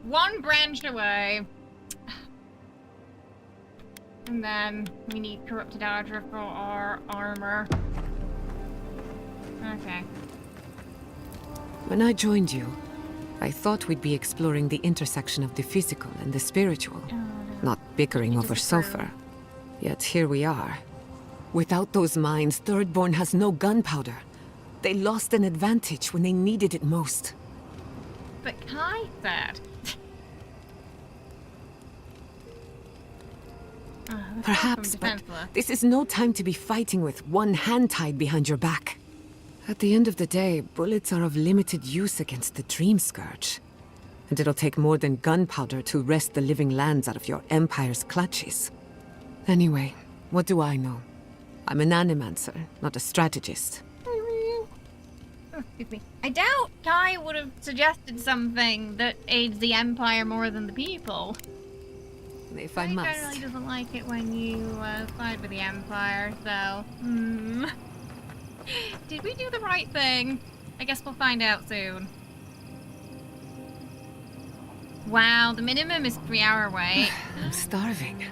One branch away. And then we need corrupted Ardra for our armor. Okay. When I joined you, I thought we'd be exploring the intersection of the physical and the spiritual, not bickering over sulfur. Yet here we are. Without those mines, Thirdborn has no gunpowder. They lost an advantage when they needed it most. But Kai said... Perhaps, but this is no time to be fighting with one hand tied behind your back. At the end of the day, bullets are of limited use against the Dream Scourge. And it'll take more than gunpowder to wrest the living lands out of your Empire's clutches. Anyway, what do I know? I'm an animancer, not a strategist. Oh, excuse me. I doubt Kai would have suggested something that aids the Empire more than the people. If I must. He generally doesn't like it when you side with the Empire, so... Did we do the right thing? I guess we'll find out soon. Wow, the minimum is 3-hour wait. I'm starving.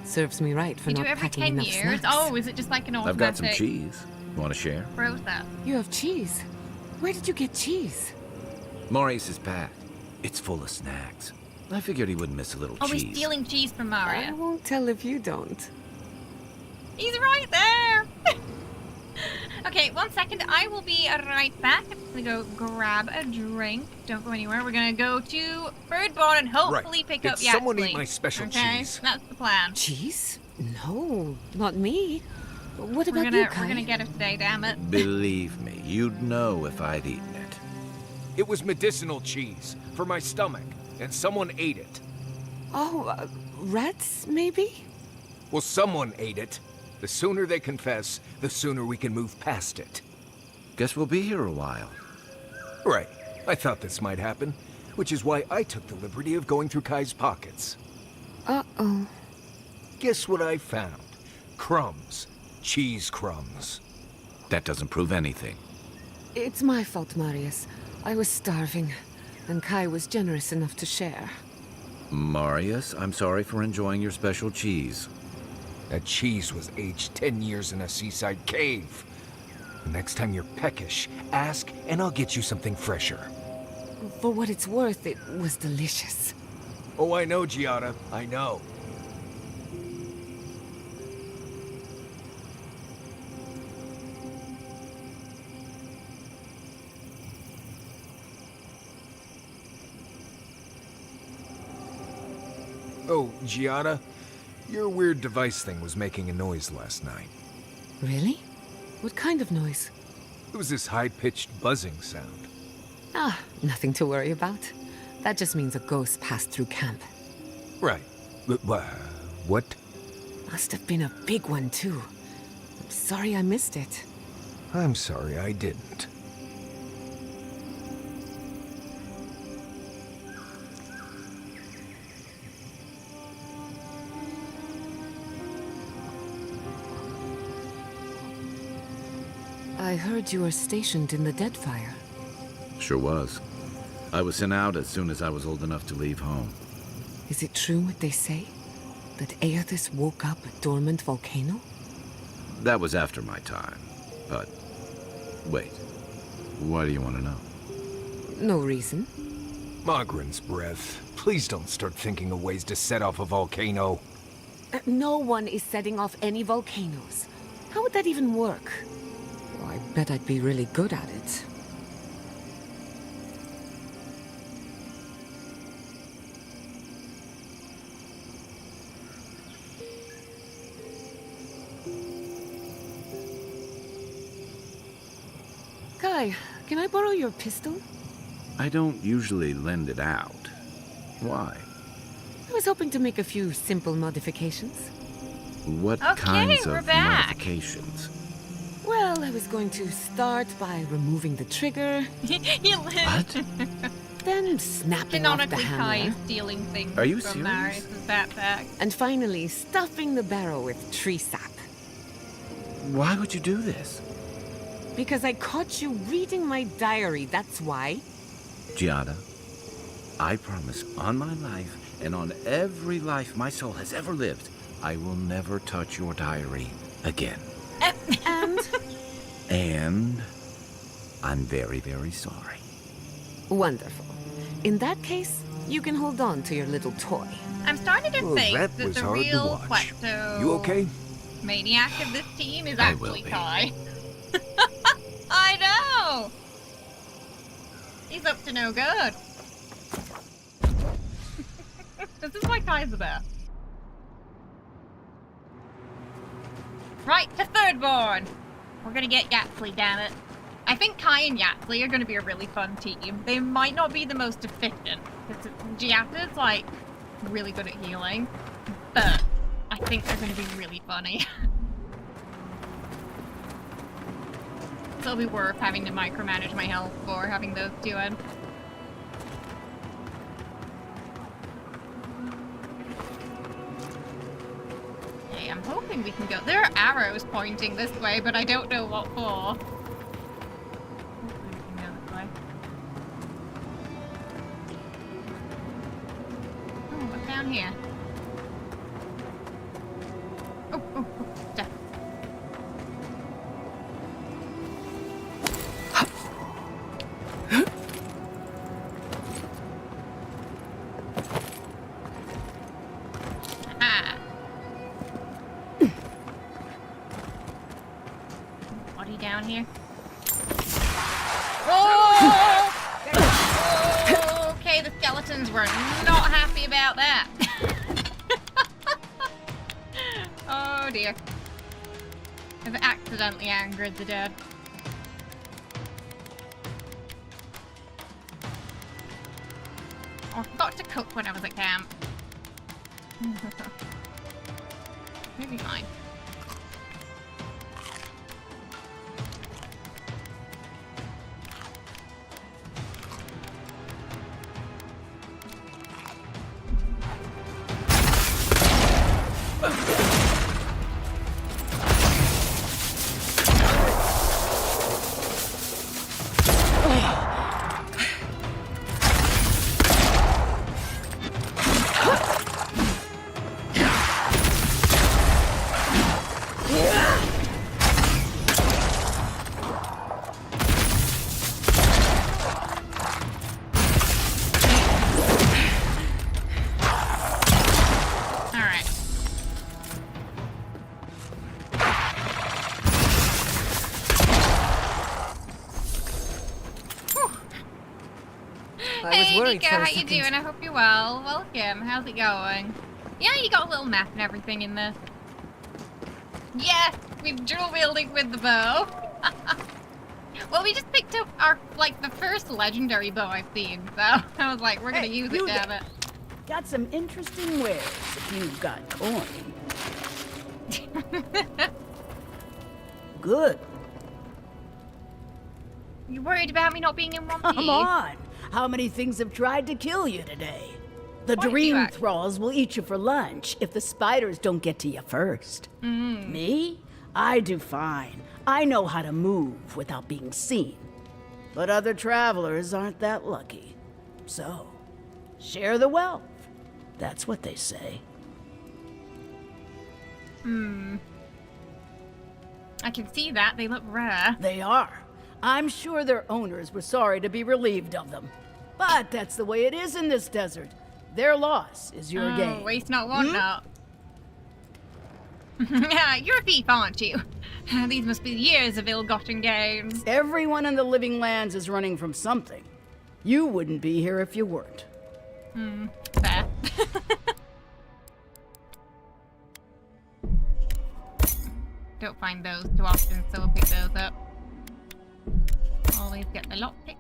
Serves me right for you not do every packing 10 enough years? snacks. Oh, is it just like an automatic... I've got some cheese. You want to share? Process. You have cheese? Where did you get cheese? Maurice's pack. It's full of snacks. I figured he wouldn't miss a little cheese. Oh, he's stealing cheese from Mario. I won't tell if you don't. He's right there! Okay, 1 second. I will be right back. I'm gonna go grab a drink. Don't go anywhere. We're gonna go to Thirdborn and hopefully pick up Yaxley. Someone eat my special cheese. That's the plan. Cheese? No, not me. What about you, Kai? We're gonna get it today, damn it. Believe me, you'd know if I'd eaten it. It was medicinal cheese for my stomach, and someone ate it. Oh, rats, maybe? Well, someone ate it. The sooner they confess, the sooner we can move past it. Guess we'll be here a while. Right. I thought this might happen, which is why I took the liberty of going through Kai's pockets. Uh-oh. Guess what I found? Crumbs. Cheese crumbs. That doesn't prove anything. It's my fault, Marius. I was starving, and Kai was generous enough to share. Marius, I'm sorry for enjoying your special cheese. That cheese was aged 10 years in a seaside cave. Next time you're peckish, ask and I'll get you something fresher. For what it's worth, it was delicious. Oh, I know, Giada. I know. Oh, Giada, your weird device thing was making a noise last night. Really? What kind of noise? It was this high-pitched buzzing sound. Ah, nothing to worry about. That just means a ghost passed through camp. Right. What? Must have been a big one, too. I'm sorry I missed it. I'm sorry I didn't. I heard you were stationed in the Deadfire. Sure was. I was sent out as soon as I was old enough to leave home. Is it true what they say? That Aethys woke up a dormant volcano? That was after my time. But, wait. Why do you want to know? No reason. Mogren's breath. Please don't start thinking of ways to set off a volcano. No one is setting off any volcanoes. How would that even work? Oh, I bet I'd be really good at it. Kai, can I borrow your pistol? I don't usually lend it out. Why? I was hoping to make a few simple modifications. What kinds of modifications? Well, I was going to start by removing the trigger. You lived. What? Then snapping off the Canonically, Kai hammer. is stealing things Are you from serious? Marius' backpack. And finally, stuffing the barrel with tree sap. Why would you do this? Because I caught you reading my diary, that's why. Giada, I promise on my life and on every life my soul has ever lived, I will never touch your diary again. And? And I'm very, very sorry. Wonderful. In that case, you can hold on to your little toy. I'm starting to think that that was the hard to real watch. Quecto You okay? maniac of this team is I will actually be. Kai. I know! He's up to no good. This is why Kai's the best. Right, to Thirdborn! We're gonna get Yaxley, damn it. I think Kai and Yaxley are gonna be a really fun team. They might not be the most efficient, because Giata's, like, really good at healing, but I think they're gonna be really funny. So it'll be worth having to micromanage my health for having those two in. Okay, I'm hoping we can go. There are arrows pointing this way, but I don't know what for. Hopefully we can go this way. Oh, what's down here? Oh, stuff. Ah. Body down here. Oh! Okay, the skeletons were not happy about that. Oh dear. I've accidentally angered the dead. Oh, I forgot to cook when I was at camp. Maybe fine. Hey, worried Nico, for a how you second. doing? I hope you're well. Welcome. How's it going? Yeah, you got a little map and everything in there. Yeah, we've dual wielding with the bow. Well, we just picked up our, like, the first legendary bow I've seen, so I was like, we're gonna use it, damn it. Got some interesting wares if you've got coin. Good. You worried about me not being in one piece? Come on! How many things have tried to kill you today? The Why dream do you thralls will eat you for lunch if the spiders don't get to you first. Me? I do fine. I know how to move without being seen. But other travelers aren't that lucky. So, share the wealth. That's what they say. I can see that. They look rare. They are. I'm sure their owners were sorry to be relieved of them. But that's the way it is in this desert. Their loss is your gain. Waste not, want not. Yeah, you're a thief, aren't you? These must be years of ill-gotten gains. Everyone in the living lands is running from something. You wouldn't be here if you weren't. Fair. Don't find those too often, so we'll pick those up. Always get the lockpick.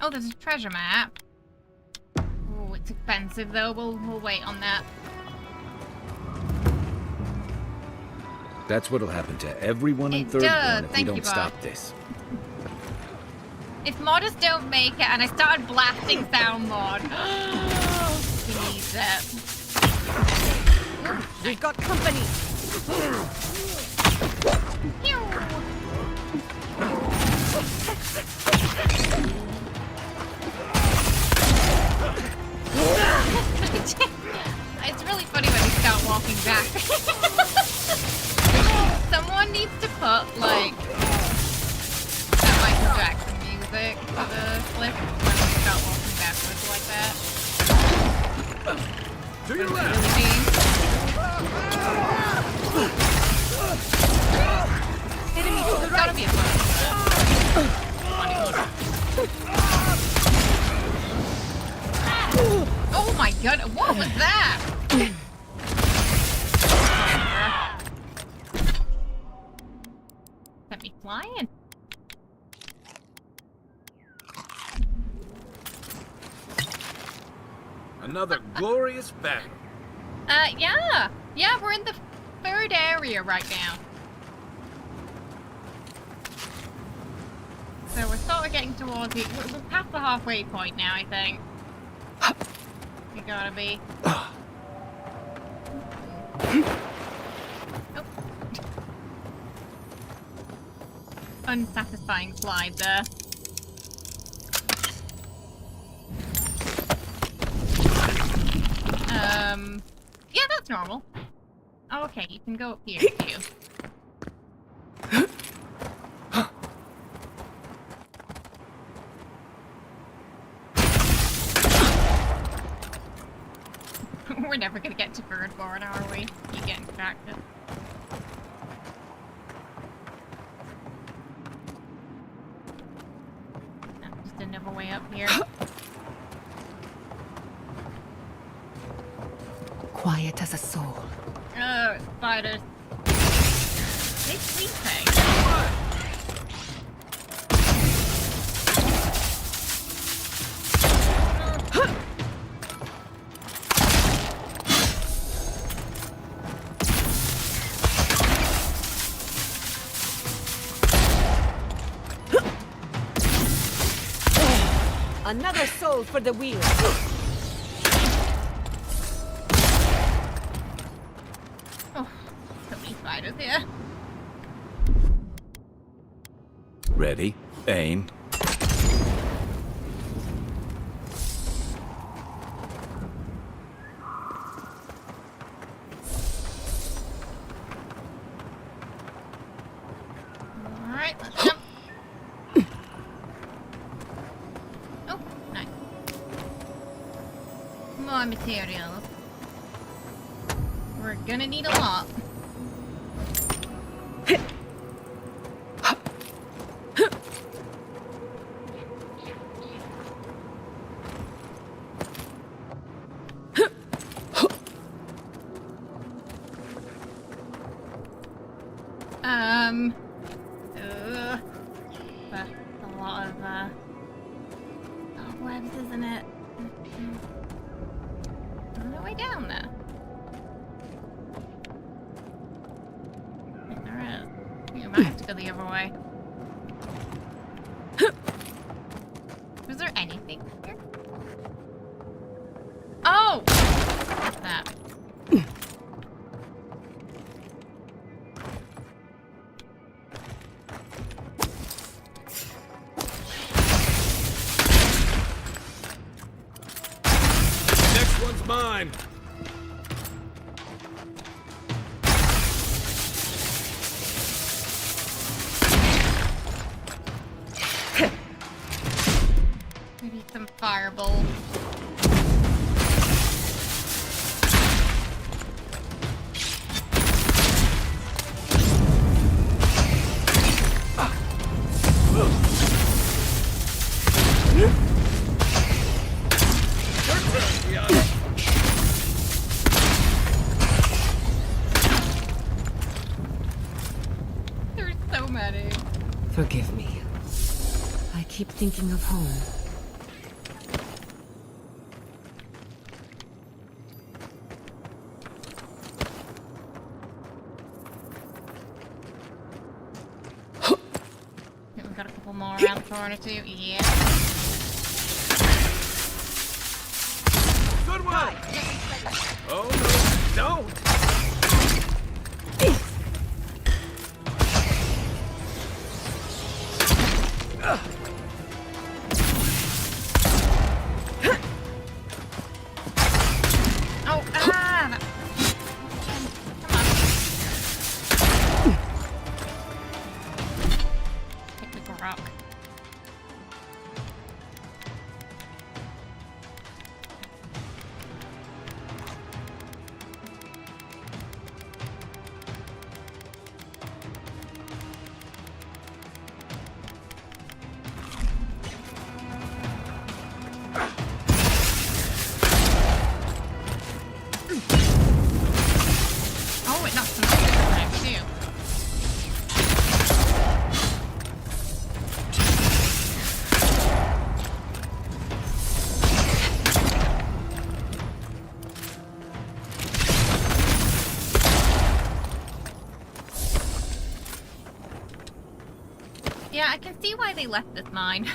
Oh, there's a treasure map. Oh, it's expensive though. We'll wait on that. That's what'll happen to everyone in It Third does. Born if we Thank you, don't Bob. stop this. If modders don't make it and I started blasting sound mod, he needs it. We've got company. It's really funny when you start walking back. Someone needs to put, like, that Michael Jackson music for the clip when we start walking backwards like that. To your Really left. mean. Enemy to the There's gotta be a button for that. Oh my god, what was that? Sent me flying. Another glorious battle. Yeah. Yeah, we're in the third area right now. So we're sort of getting towards the... We're past the halfway point now, I think. You gotta be. Oh. Unsatisfying slide there. Yeah, that's normal. Oh, okay, you can go up here too. We're never gonna get to Birdborn, are we? You getting distracted. No, just another way up here. Quiet as a soul. Oh, it's spiders. They sleeping. Another soul for the wheel. Oh, so many spiders here. Ready, aim. Alright, let's jump. Oh, nice. More materials. We're gonna need a lot. That's a lot of, webs, isn't it? There's no way down there. If there is. You might have to go the other way. Was there anything here? Oh! What's that? Next one's mine. Maybe some fireball. There's so many. Forgive me. I keep thinking of home. We've got a couple more around the corner too. Yeah. Good one! Oh no, don't! Oh, ah! Come on. Pick the rock. Oh, it knocks them off this time too. Yeah, I can see why they left this mine.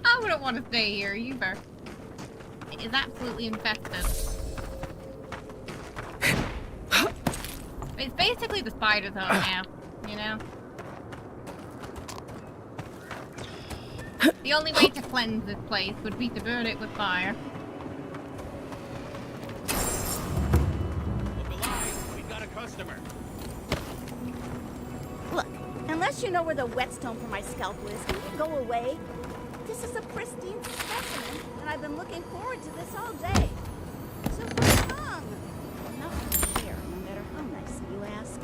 I wouldn't want to stay here either. It is absolutely infested. It's basically the spider's home now, you know? The only way to cleanse this place would be to burn it with fire. Look alive, we got a customer. Look, unless you know where the whetstone for my scalpel is, can you go away? This is a pristine specimen, and I've been looking forward to this all day. So come. Nothing to share, no matter how nicely you ask.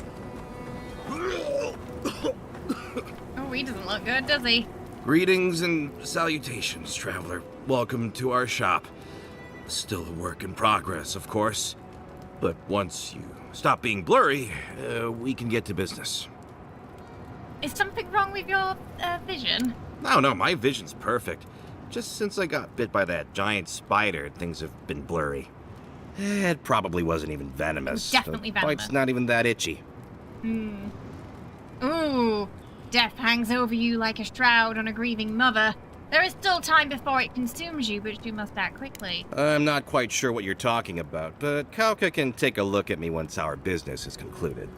Oh, he doesn't look good, does he? Greetings and salutations, traveler. Welcome to our shop. Still a work in progress, of course. But once you stop being blurry, we can get to business. Is something wrong with your vision? No, my vision's perfect. Just since I got bit by that giant spider, things have been blurry. It probably wasn't even venomous. Definitely The venomous. bite's not even that itchy. Ooh, death hangs over you like a shroud on a grieving mother. There is still time before it consumes you, but you must act quickly. I'm not quite sure what you're talking about, but Kauka can take a look at me once our business is concluded.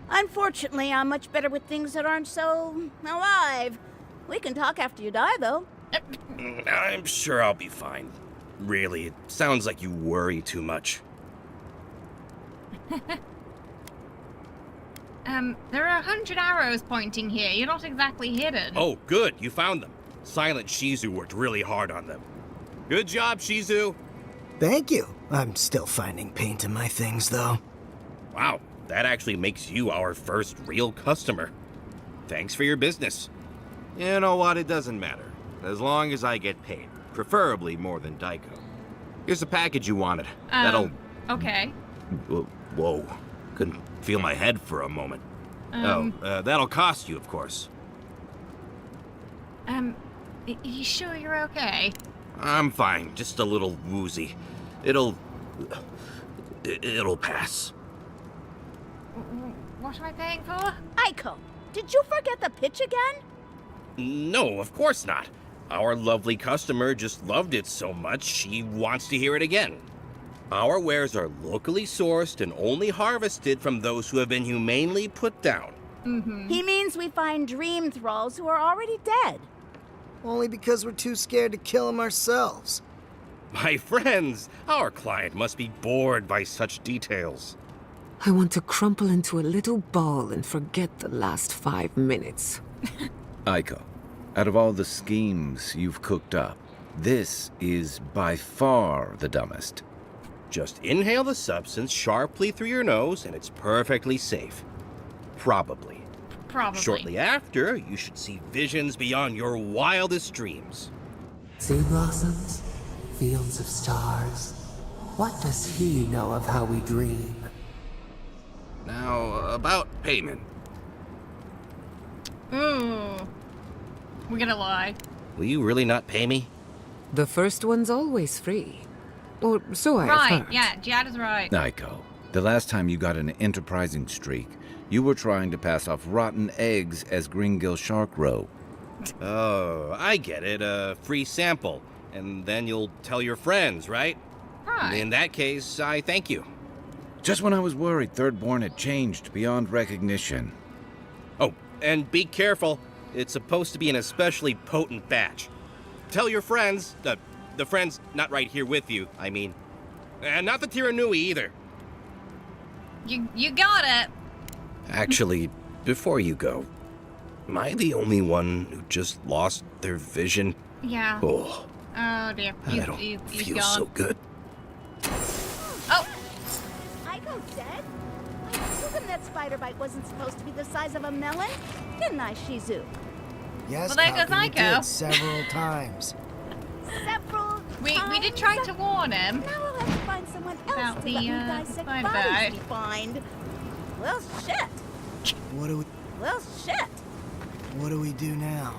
Unfortunately, I'm much better with things that aren't so alive. We can talk after you die, though. I'm sure I'll be fine. Really, it sounds like you worry too much. There are 100 arrows pointing here. You're not exactly hidden. Oh, good, you found them. Silent Shizu worked really hard on them. Good job, Shizu. Thank you. I'm still finding paint in my things, though. Wow, that actually makes you our first real customer. Thanks for your business. You know what, it doesn't matter. As long as I get paid. Preferably more than Daiko. Here's the package you wanted. That'll... Okay. Whoa. Couldn't feel my head for a moment. That'll cost you, of course. You sure you're okay? I'm fine, just a little woozy. It'll pass. What am I paying for? Aiko, did you forget the pitch again? No, of course not. Our lovely customer just loved it so much, she wants to hear it again. Our wares are locally sourced and only harvested from those who have been humanely put down. He means we find dream thralls who are already dead. Only because we're too scared to kill them ourselves. My friends, our client must be bored by such details. I want to crumple into a little ball and forget the last 5 minutes. Aiko, out of all the schemes you've cooked up, this is by far the dumbest. Just inhale the substance sharply through your nose and it's perfectly safe. Probably. Shortly after, you should see visions beyond your wildest dreams. Sea blossoms, fields of stars. What does he know of how we dream? Now, about payment. Ooh. We're gonna lie. Will you really not pay me? The first one's always free. Or so I've Right, heard. yeah, Jad is right. Aiko, the last time you got an enterprising streak, you were trying to pass off rotten eggs as Gringill Shark Roe. Oh, I get it. A free sample. And then you'll tell your friends, right? Right. In that case, I thank you. Just when I was worried Thirdborn had changed beyond recognition. Oh, and be careful. It's supposed to be an especially potent batch. Tell your friends, the friends not right here with you, I mean. And not the Tiranui either. You got it. Actually, before you go, am I the only one who just lost their vision? Yeah. Oh, Oh dear. I don't feel so good. Oh! Aiko's dead? I told him that spider bite wasn't supposed to be the size of a melon, didn't I, Shizu? Yes, Well, there goes Copy, you Aiko. did several times. Several We did try to warn him. Now we'll have to find someone else About to the, let me dissect spider bodies bite. we find. Well, shit. What do we do now?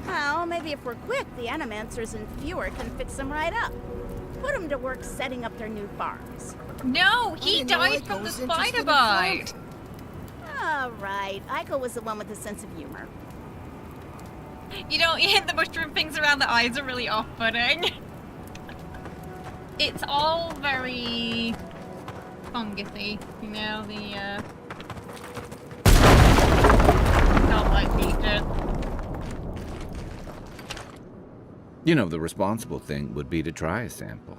Well, maybe if we're quick, the Animancers and Fewer can fix them right up. Put them to work setting up their new farms. No, he died from the spider bite. All right, Aiko was the one with a sense of humor. You know, the mushroom things around the eyes are really off-putting. It's all very fungusy, you know, the dog-like features. You know, the responsible thing would be to try a sample.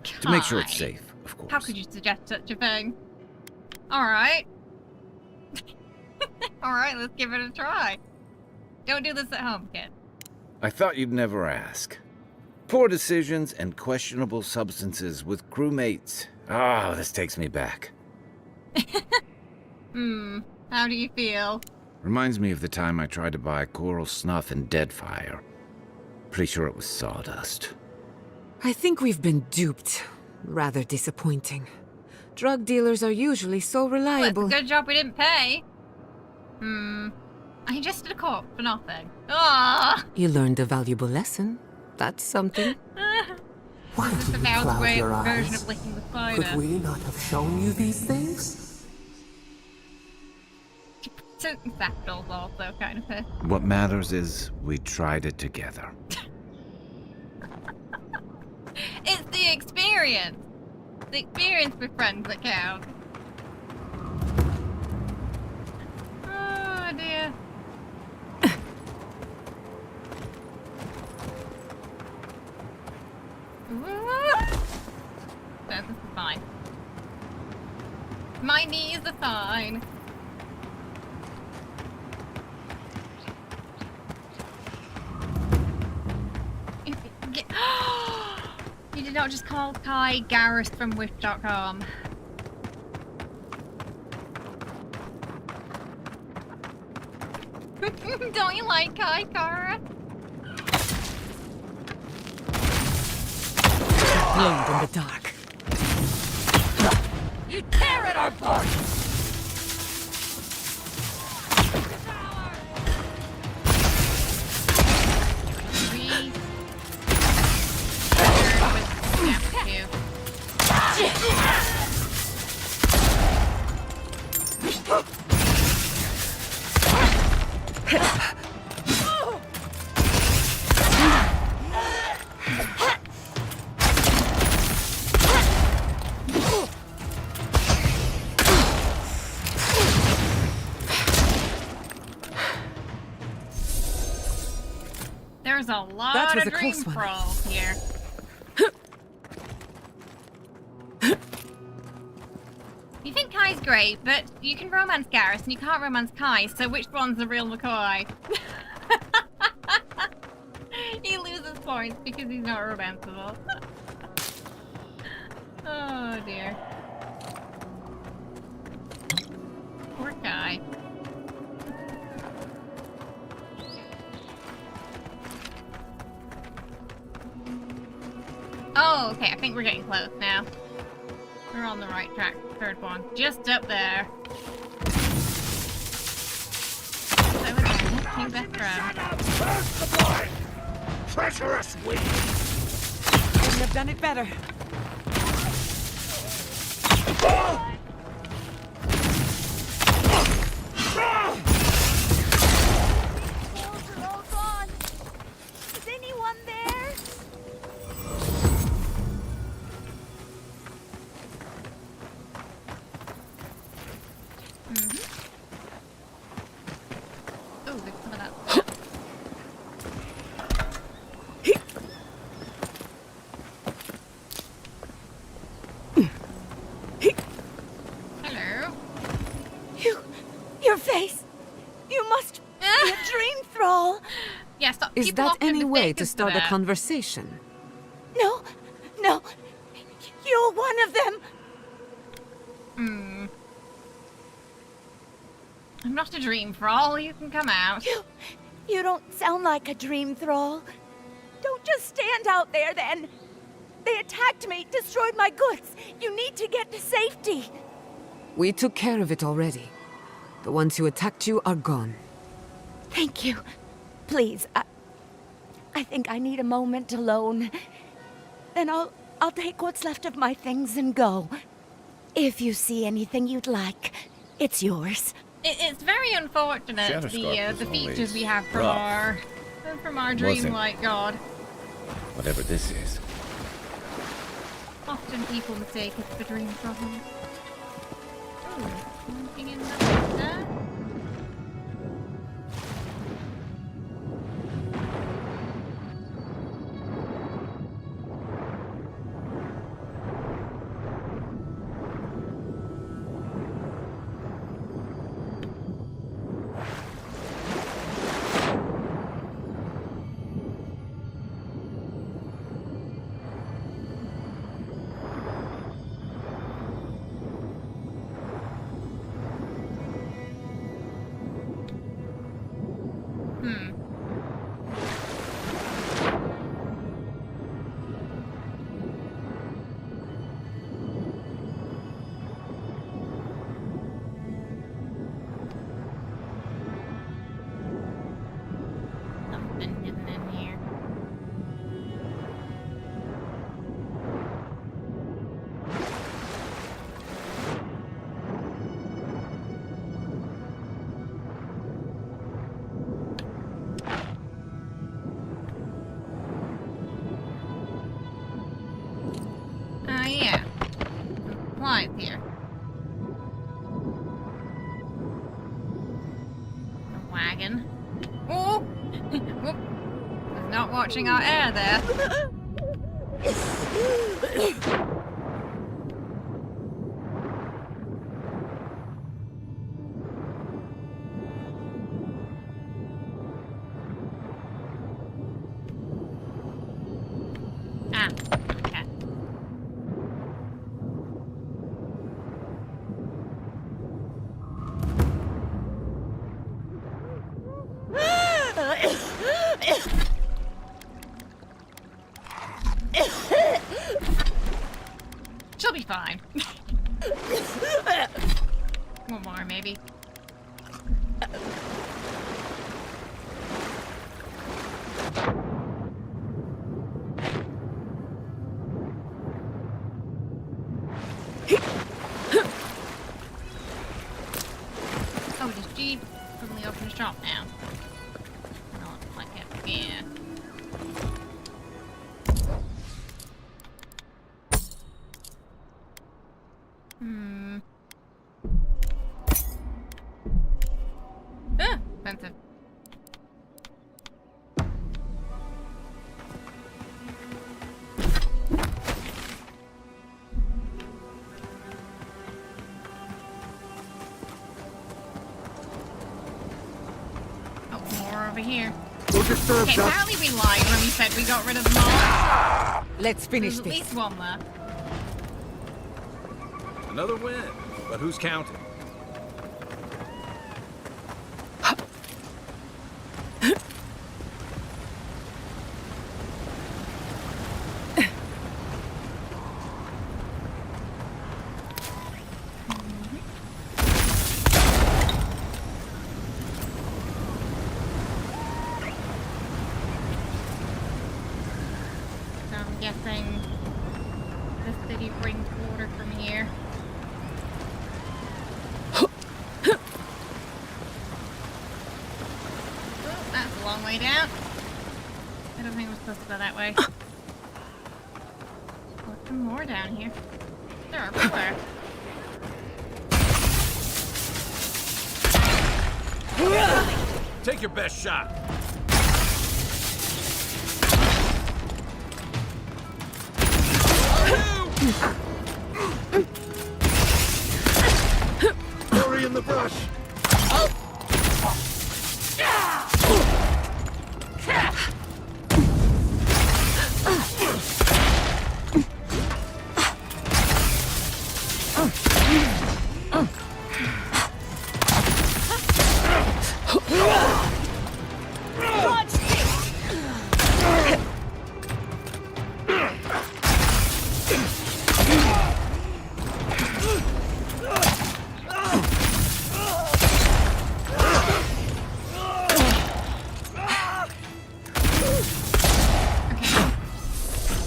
To make sure it's Kai. safe, of course. How could you suggest such a thing? Alright. Alright, let's give it a try. Don't do this at home, kid. I thought you'd never ask. Poor decisions and questionable substances with crewmates. Ah, this takes me back. How do you feel? Reminds me of the time I tried to buy coral snuff and Deadfire. Pretty sure it was sawdust. I think we've been duped. Rather disappointing. Drug dealers are usually so reliable. Well, it's a good job we didn't pay. I just did a corpse for nothing. Ah! You learned a valuable lesson. That's something. Why This is do the you Avowed cloud your version eyes? of licking the spider. Could we not have shown you these things? Certain factals also kind of a... What matters is we tried it together. It's the experience! The experience with friends that counts. Oh dear. This is fine. My knees are fine. You did not just call Kai Garrus from Wish.com. Don't you like Kai, Kara? Blade in the dark. You tear it apart! There's a lot of dream thralls here. You think Kai's great, but you can romance Garrus and you can't romance Kai, so which one's the real McCoy? He loses points because he's not romanceable. Oh dear. Poor Kai. Oh, okay, I think we're getting close now. We're on the right track. Third one. Just up there. Over there. King Bethram. Treacherous weed! Couldn't have done it better. Walls are all gone. Is anyone there? Oh, there's some of that. Hello. Your face. You must be a dream thrall. Yeah, stop. Is People that often any way mistake to us for start a that. conversation? No. You're one of them. I'm not a dream thrall. You can come out. You don't sound like a dream thrall. Don't just stand out there then. They attacked me, destroyed my goods. You need to get to safety. We took care of it already. The ones who attacked you are gone. Thank you. Please, I think I need a moment alone. Then I'll take what's left of my things and go. If you see anything you'd like, it's yours. It's very unfortunate Shatterscarp the was features always we have from rough. our dreamlike god. Whatever this is. Often people mistake it for dream problem. Ooh, anything in there? Something hidden in here. Yeah. Some supplies here. A wagon. Oh! Whoop. Was not watching our air there. Ah, okay. She'll be fine. One more, maybe. Oh, does G suddenly we open a shop now? I don't like it. Yeah. Expensive. More over here. Okay, apparently we lied when we said we got rid of them all. Let's finish There's this. at least one there. Another win, but who's counting? I'm guessing the city brings water from here. Oh, that's a long way down. I don't think we're supposed to go that way. There's some more down here. They're everywhere. Take your best shot. Hurry in the brush!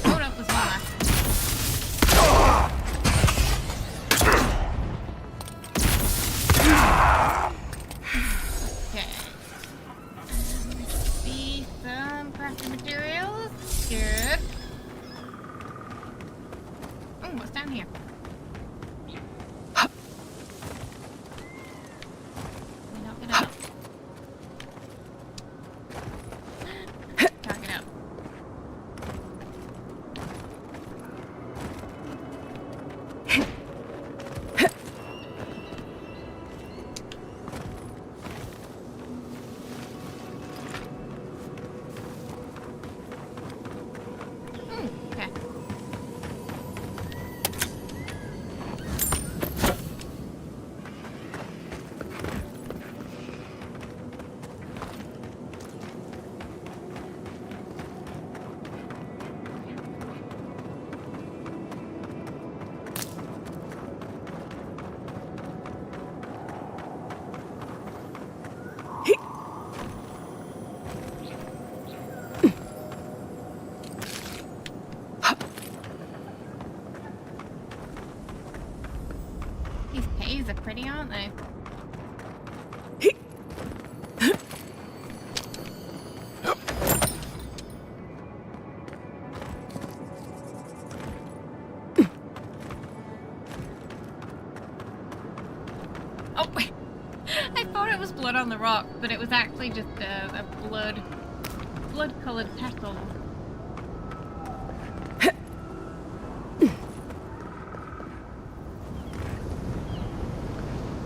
Hold up, there's one left. Okay. See some crafting materials. Good. Oh, what's down here? Can we not get up? Can't get up. Okay. These caves are pretty, aren't they? Oh, wait. I thought it was blood on the rock, but it was actually just a blood-colored petal.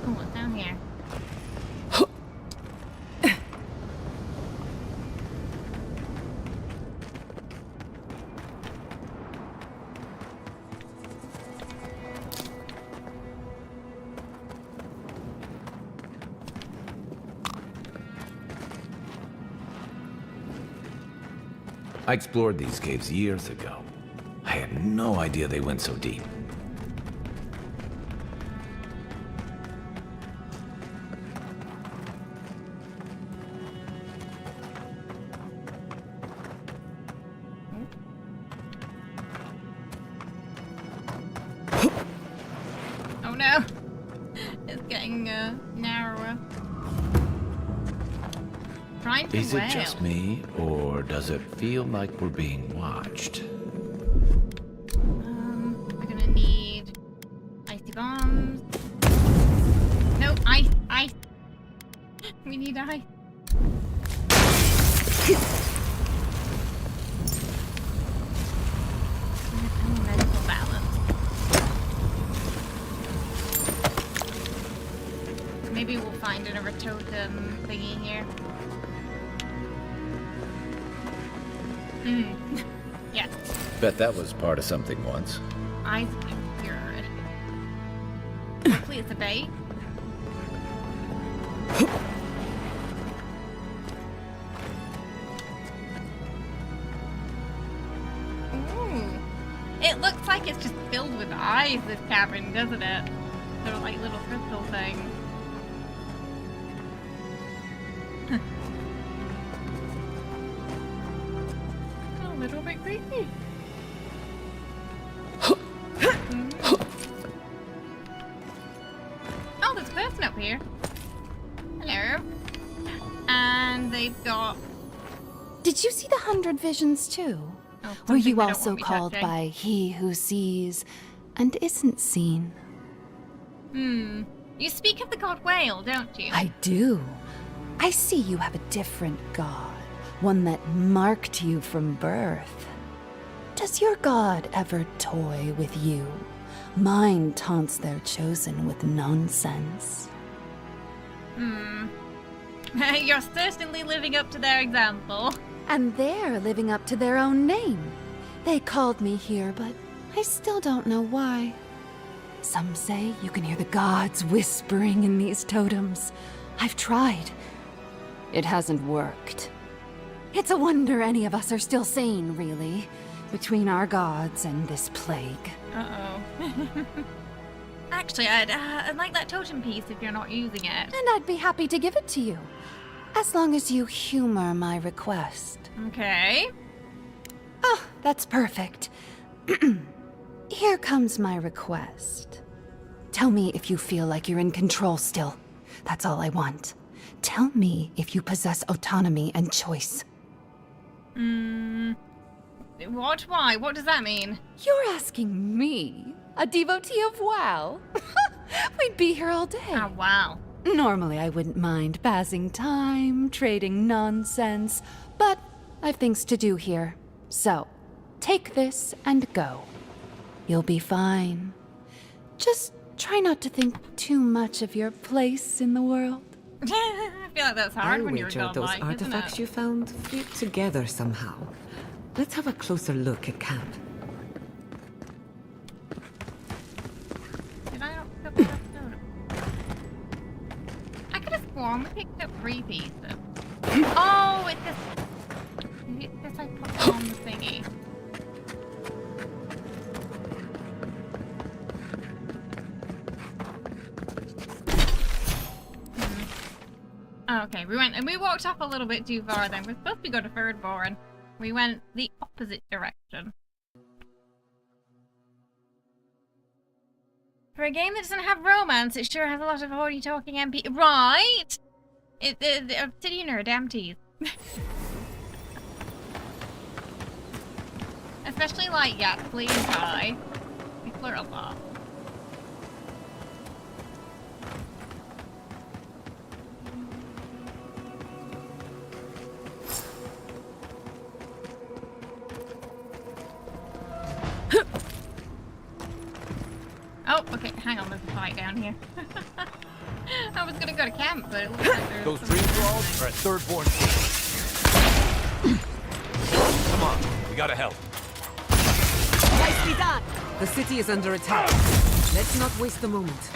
Oh, what's down here? I explored these caves years ago. I had no idea they went so deep. Oh no! It's getting narrower. Shrine to Is whale. it just me, or does it feel like we're being watched? We're gonna need icy bombs. No, ice. We need ice. Mental balance. Maybe we'll find another totem thingy here. Yes. Bet that was part of something once. Eyes obscured. Hopefully it's a bait. Ooh. It looks like it's just filled with eyes, this cavern, doesn't it? They're like little crystal things. A little bit creepy. Oh, there's a person up here. Hello. And they've got... Did you see the 100 visions too? Oh, Were you they don't also want me called touching. by he who sees and isn't seen? You speak of the god whale, don't you? I do. I see you have a different god, one that marked you from birth. Does your god ever toy with you? Mine taunts their chosen with nonsense. You're certainly living up to their example. And they're living up to their own name. They called me here, but I still don't know why. Some say you can hear the gods whispering in these totems. I've tried. It hasn't worked. It's a wonder any of us are still sane, really, between our gods and this plague. Uh-oh. Actually, I'd like that totem piece if you're not using it. And I'd be happy to give it to you, as long as you humor my request. Okay. Oh, that's perfect. Here comes my request. Tell me if you feel like you're in control still. That's all I want. Tell me if you possess autonomy and choice. What? Why? What does that mean? You're asking me, a devotee of WoW? We'd be here all day. Oh, wow. Normally I wouldn't mind passing time, trading nonsense, but I've things to do here. So, take this and go. You'll be fine. Just try not to think too much of your place in the world. I feel like that's hard I when you're wager godlike, those isn't artifacts it? you found fit together somehow. Let's have a closer look at camp. Did I not pick up that totem? I could have sworn we picked up 3 pieces. Oh, it's this I put on the thingy. Oh, okay, we walked off a little bit too far then. We're supposed to go to Thirdborn. We went the opposite direction. For a game that doesn't have romance, it sure has a lot of hoity-talking MP. Right? The Obsidian are damn teeth. Especially like Yaxley and Kai. They flirt a lot. Oh, okay, hang on, there's a fight down here. I was gonna go to camp, but it looks like there's... Those dream thralls are at Thirdborn. Come on, we gotta help. Nicely done! The city is under attack. Let's not waste a moment.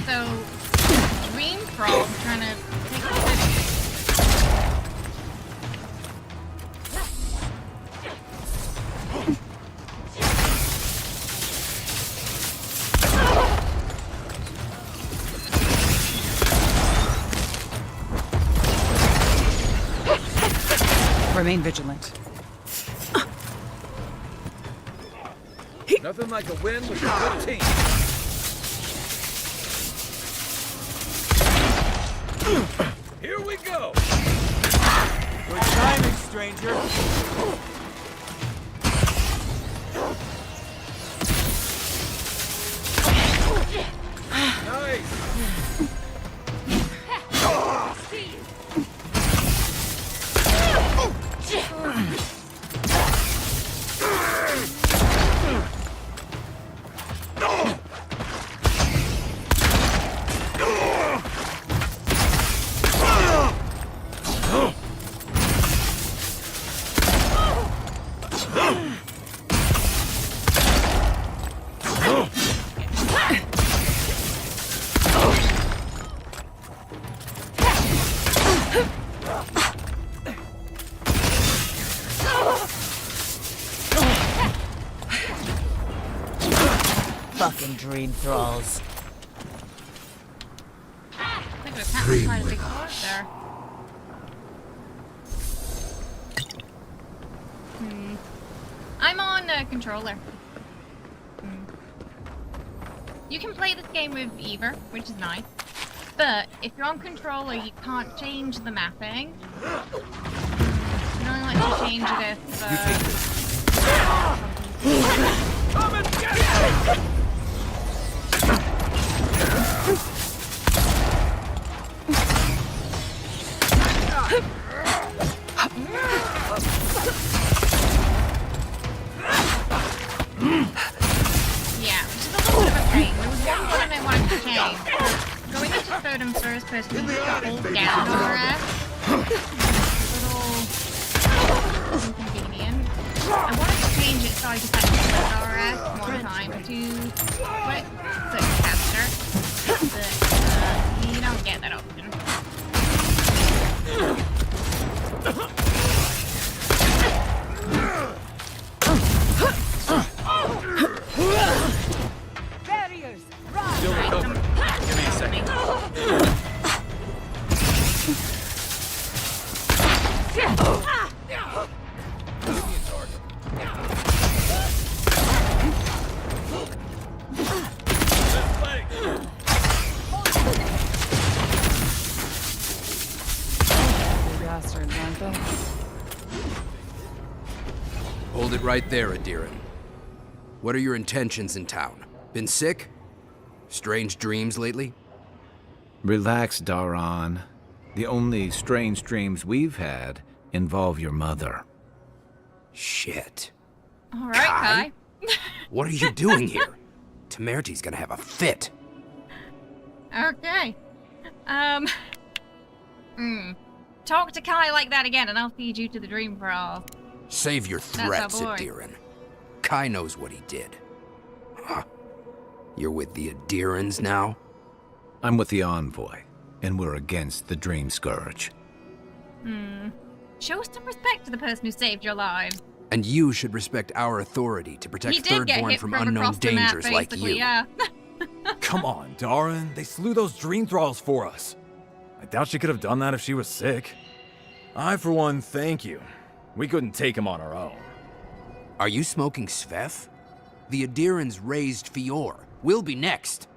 So, Dream Frog trying to take the city. Remain vigilant. Nothing like a win with a good team. Here we go. Good timing, stranger. Fucking dream thralls. I think we're passing quite a big fort there. I'm on controller. You can play this game with either, which is nice. But if you're on controller, you can't change the mapping. You only like to change it if. Come and get it! Yeah, which is a little bit of a pain. There was one button I wanted to change. Going into third and first person, you just got hold down Eora. A little inconvenient. I wanted to change it so I just had to click Eora one time to quit, so it's faster. But you don't get that option. Barriers! Still recovering. Give me a second. Bastards, aren't they? Hold it right there, Adiran. What are your intentions in town? Been sick? Strange dreams lately? Relax, Daran. The only strange dreams we've had involve your mother. Shit. Alright, Kai. What are you doing here? Temerty's gonna have a fit. Okay. Talk to Kai like that again and I'll feed you to the dream brawl. Save your threats, boy. Adiran. Kai knows what he did. Huh. You're with the Adirans now? I'm with the Envoy, and we're against the Dream Scourge. Show some respect to the person who saved your lives. And you should respect our authority to protect He did get Thirdborn hit from from unknown across the map, dangers like basically, you. yeah. Come on, Daran. They slew those dream thralls for us. I doubt she could have done that if she was sick. I, for one, thank you. We couldn't take him on our own. Are you smoking Sveth? The Adirans raised Fior. We'll be next.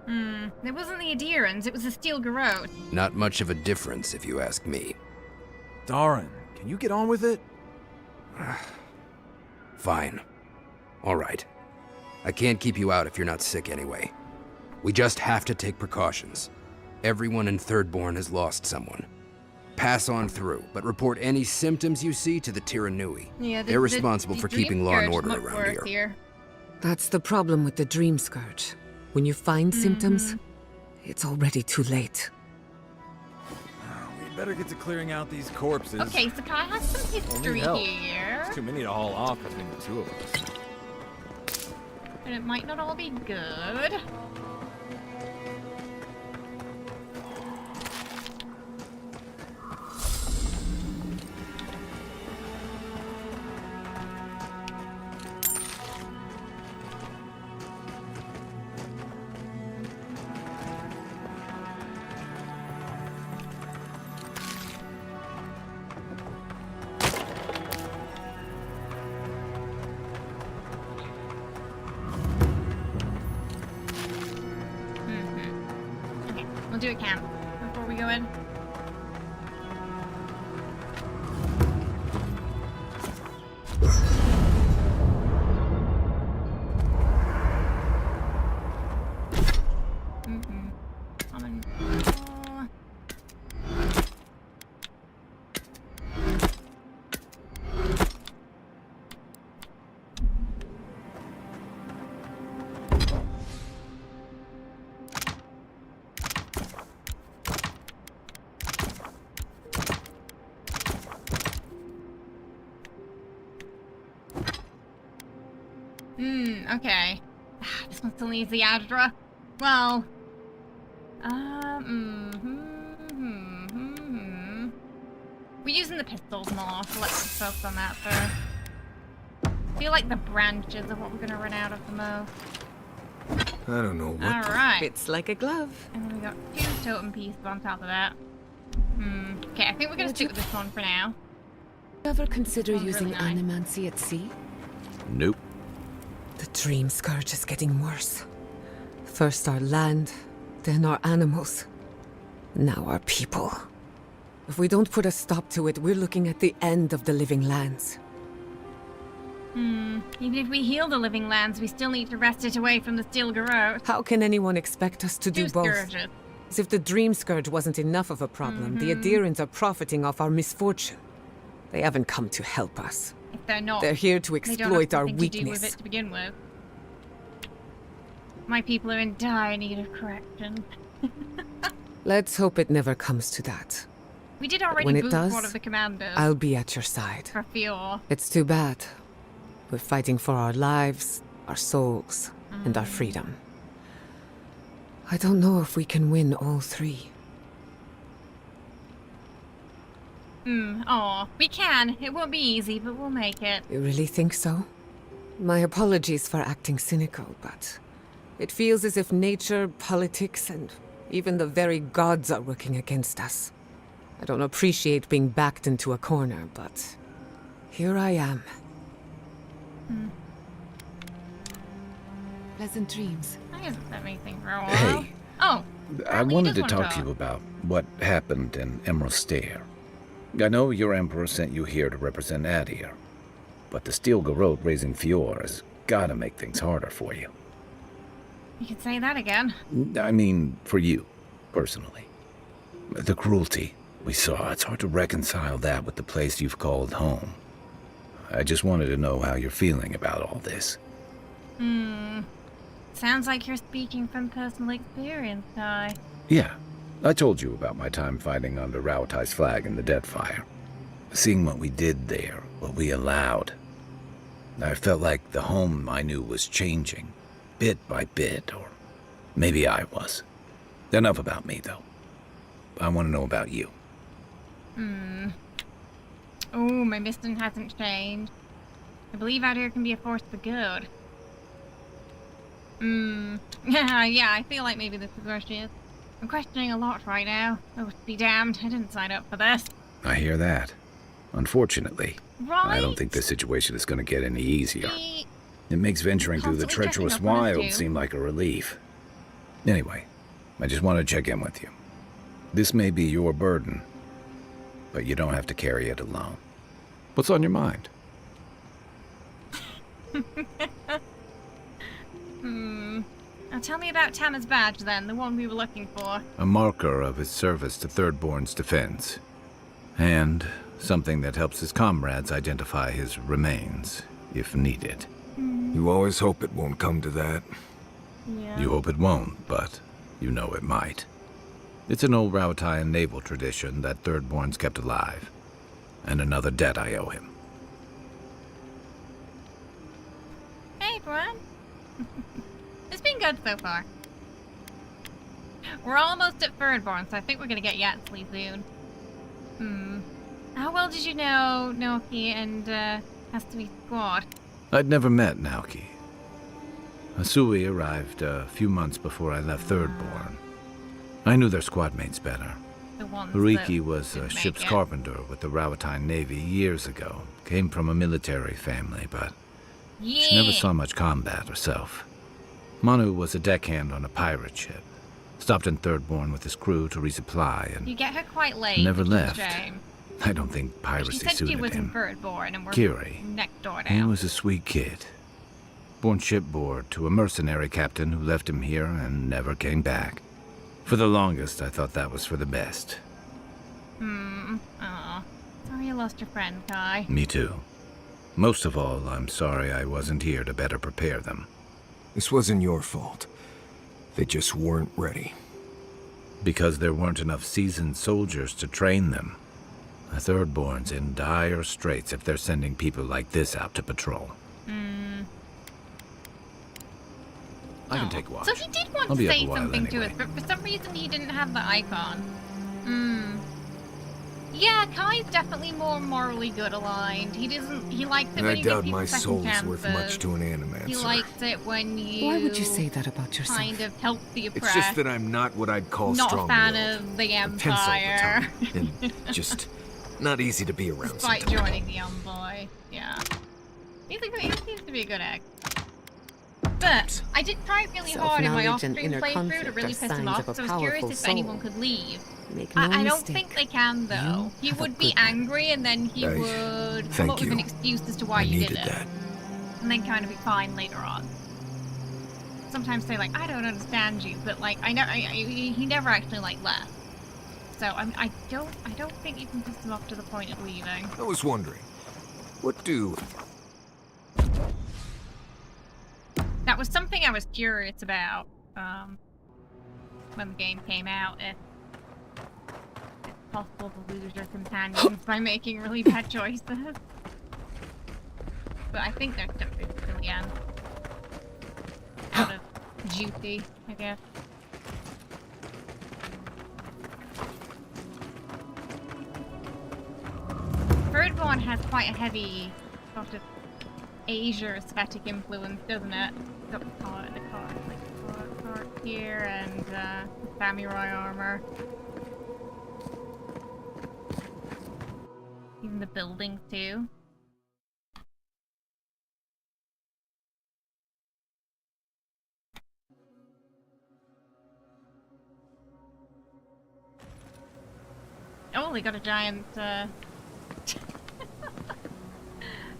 It wasn't the Adirans, it was the Steel Garrote. Not much of a difference, if you ask me. Daran, can you get on with it? Fine. All right. I can't keep you out if you're not sick anyway. We just have to take precautions. Everyone in Thirdborn has lost someone. Pass on through, but report any symptoms you see to the Tiranui. Yeah, They're responsible for keeping law and order around here. That's the problem with the Dream Scourge. When you find symptoms, it's already too late. We better get to clearing out these corpses. Okay, so Kai has some history help. here. It's too many to haul off between the two of us. But it might not all be good. do a camp before we go in. Okay. This one still needs the Adra. Well, we're using the pistols more, so let's just focus on that first. I feel like the branches are what we're gonna run out of the most. I don't know what. Alright. Fits like a glove. And then we got 2 totem pieces on top of that. Okay, I think we're gonna stick with this one for now. Ever consider using really nice. animancy at sea? Nope. The dream scourge is getting worse. First our land, then our animals. Now our people. If we don't put a stop to it, we're looking at the end of the living lands. Even if we heal the living lands, we still need to wrest it away from the steel garrote. How can anyone expect us to do both? Scourges. As if the dream scourge wasn't enough of a problem, the Adherents are profiting off our misfortune. They haven't come to help us. If they're not, They're here to they don't exploit have our something to do with weakness. it to begin with. My people are in dire need of correction. Let's hope it never comes to that. We did But already when it boot does, one of the commanders. I'll be at your side. For Fior. It's too bad. We're fighting for our lives, our souls, and our freedom. I don't know if we can win all three. Aw, we can. It won't be easy, but we'll make it. You really think so? My apologies for acting cynical, but it feels as if nature, politics, and even the very gods are working against us. I don't appreciate being backed into a corner, but here I am. Pleasant dreams. I haven't said anything for a while. Hey. Oh. I Apparently wanted he to does wanna talk to you about what happened in Emerald Stair. I know your Emperor sent you here to represent Adir, but the Steel Garrote raising Fior has gotta make things harder for you. You could say that again. I mean, for you, personally. The cruelty we saw, it's hard to reconcile that with the place you've called home. I just wanted to know how you're feeling about all this. Sounds like you're speaking from personal experience, Ty. Yeah, I told you about my time fighting under Rautai's flag in the Deadfire. Seeing what we did there, what we allowed. I felt like the home I knew was changing, bit by bit, or maybe I was. Enough about me, though. I want to know about you. Oh, my mission hasn't changed. I believe out here can be a force for good. Yeah, I feel like maybe this is where she is. I'm questioning a lot right now. Oh, be damned, I didn't sign up for this. I hear that. Unfortunately, Right? I don't think this situation is going to get any easier. It makes venturing through the Constantly checking treacherous up on us, wild too. seem like a relief. Anyway, I just want to check in with you. This may be your burden, but you don't have to carry it alone. What's on your mind? Now tell me about Tama's badge then, the one we were looking for. A marker of his service to Thirdborn's defense. And something that helps his comrades identify his remains, if needed. You always hope it won't come to that. Yeah. You hope it won't, but you know it might. It's an old Rautaian naval tradition that Thirdborn's kept alive. And another debt I owe him. Hey, everyone. It's been good so far. We're almost at Thirdborn, so I think we're gonna get Yatsley soon. How well did you know Naoki and has to be squad? I'd never met Naoki. Asui arrived a few months before I left Thirdborn. I knew their squad mates better. The ones Hariki that was a didn't make ship's it. carpenter with the Rautaian Navy years ago. Came from a military family, but she never saw much combat herself. Manu was a deckhand on a pirate ship. Stopped in Thirdborn with his crew to resupply and You get her quite late. never which is a left. shame. I don't think piracy She said suited she was in him. Thirdborn and we're Kiri. next door He now. was a sweet kid. Born shipboard to a mercenary captain who left him here and never came back. For the longest, I thought that was for the best. Aw. Sorry you lost your friend, Kai. Me too. Most of all, I'm sorry I wasn't here to better prepare them. This wasn't your fault. They just weren't ready. Because there weren't enough seasoned soldiers to train them. The Thirdborn's in dire straits if they're sending people like this out to patrol. I can take watch. So he did want I'll to be up say a while something to anyway. us, but for some reason he didn't have the icon. Yeah, Kai's definitely more morally good aligned. He likes it And when I you doubt give my people soul second is worth chances. much to an animancer. He likes it when you Why would you say that about yourself? kind of help the It's oppressed. just that I'm not what I'd call Not a strong-willed. fan of the I'm tense all the Empire. time, and just not easy to be around Despite sometimes. joining the Envoy. Yeah. He seems to be a good egg. But I did try really hard in my Self-knowledge and off-stream inner playthrough to conflict really are piss him signs off, of a so I was curious powerful if anyone soul. could leave. Make no I don't mistake. think they can, though. He would be angry, and then he would come thank up with an you. excuse as to why I you did needed it. that. And then kind of be fine later on. Sometimes say, like, I don't understand you, but, like, he never actually, like, left. So, I don't think you can piss him off to the point of leaving. I was wondering, what do... That was something I was curious about, when the game came out, if it's possible to lose your companions by making really bad choices. But I think their stuff is really sort of juicy, I guess. Thirdborn has quite a heavy sort of Asia aesthetic influence, doesn't it? Got the cart here and samurai armor. Even the buildings too. Oh, they got a giant got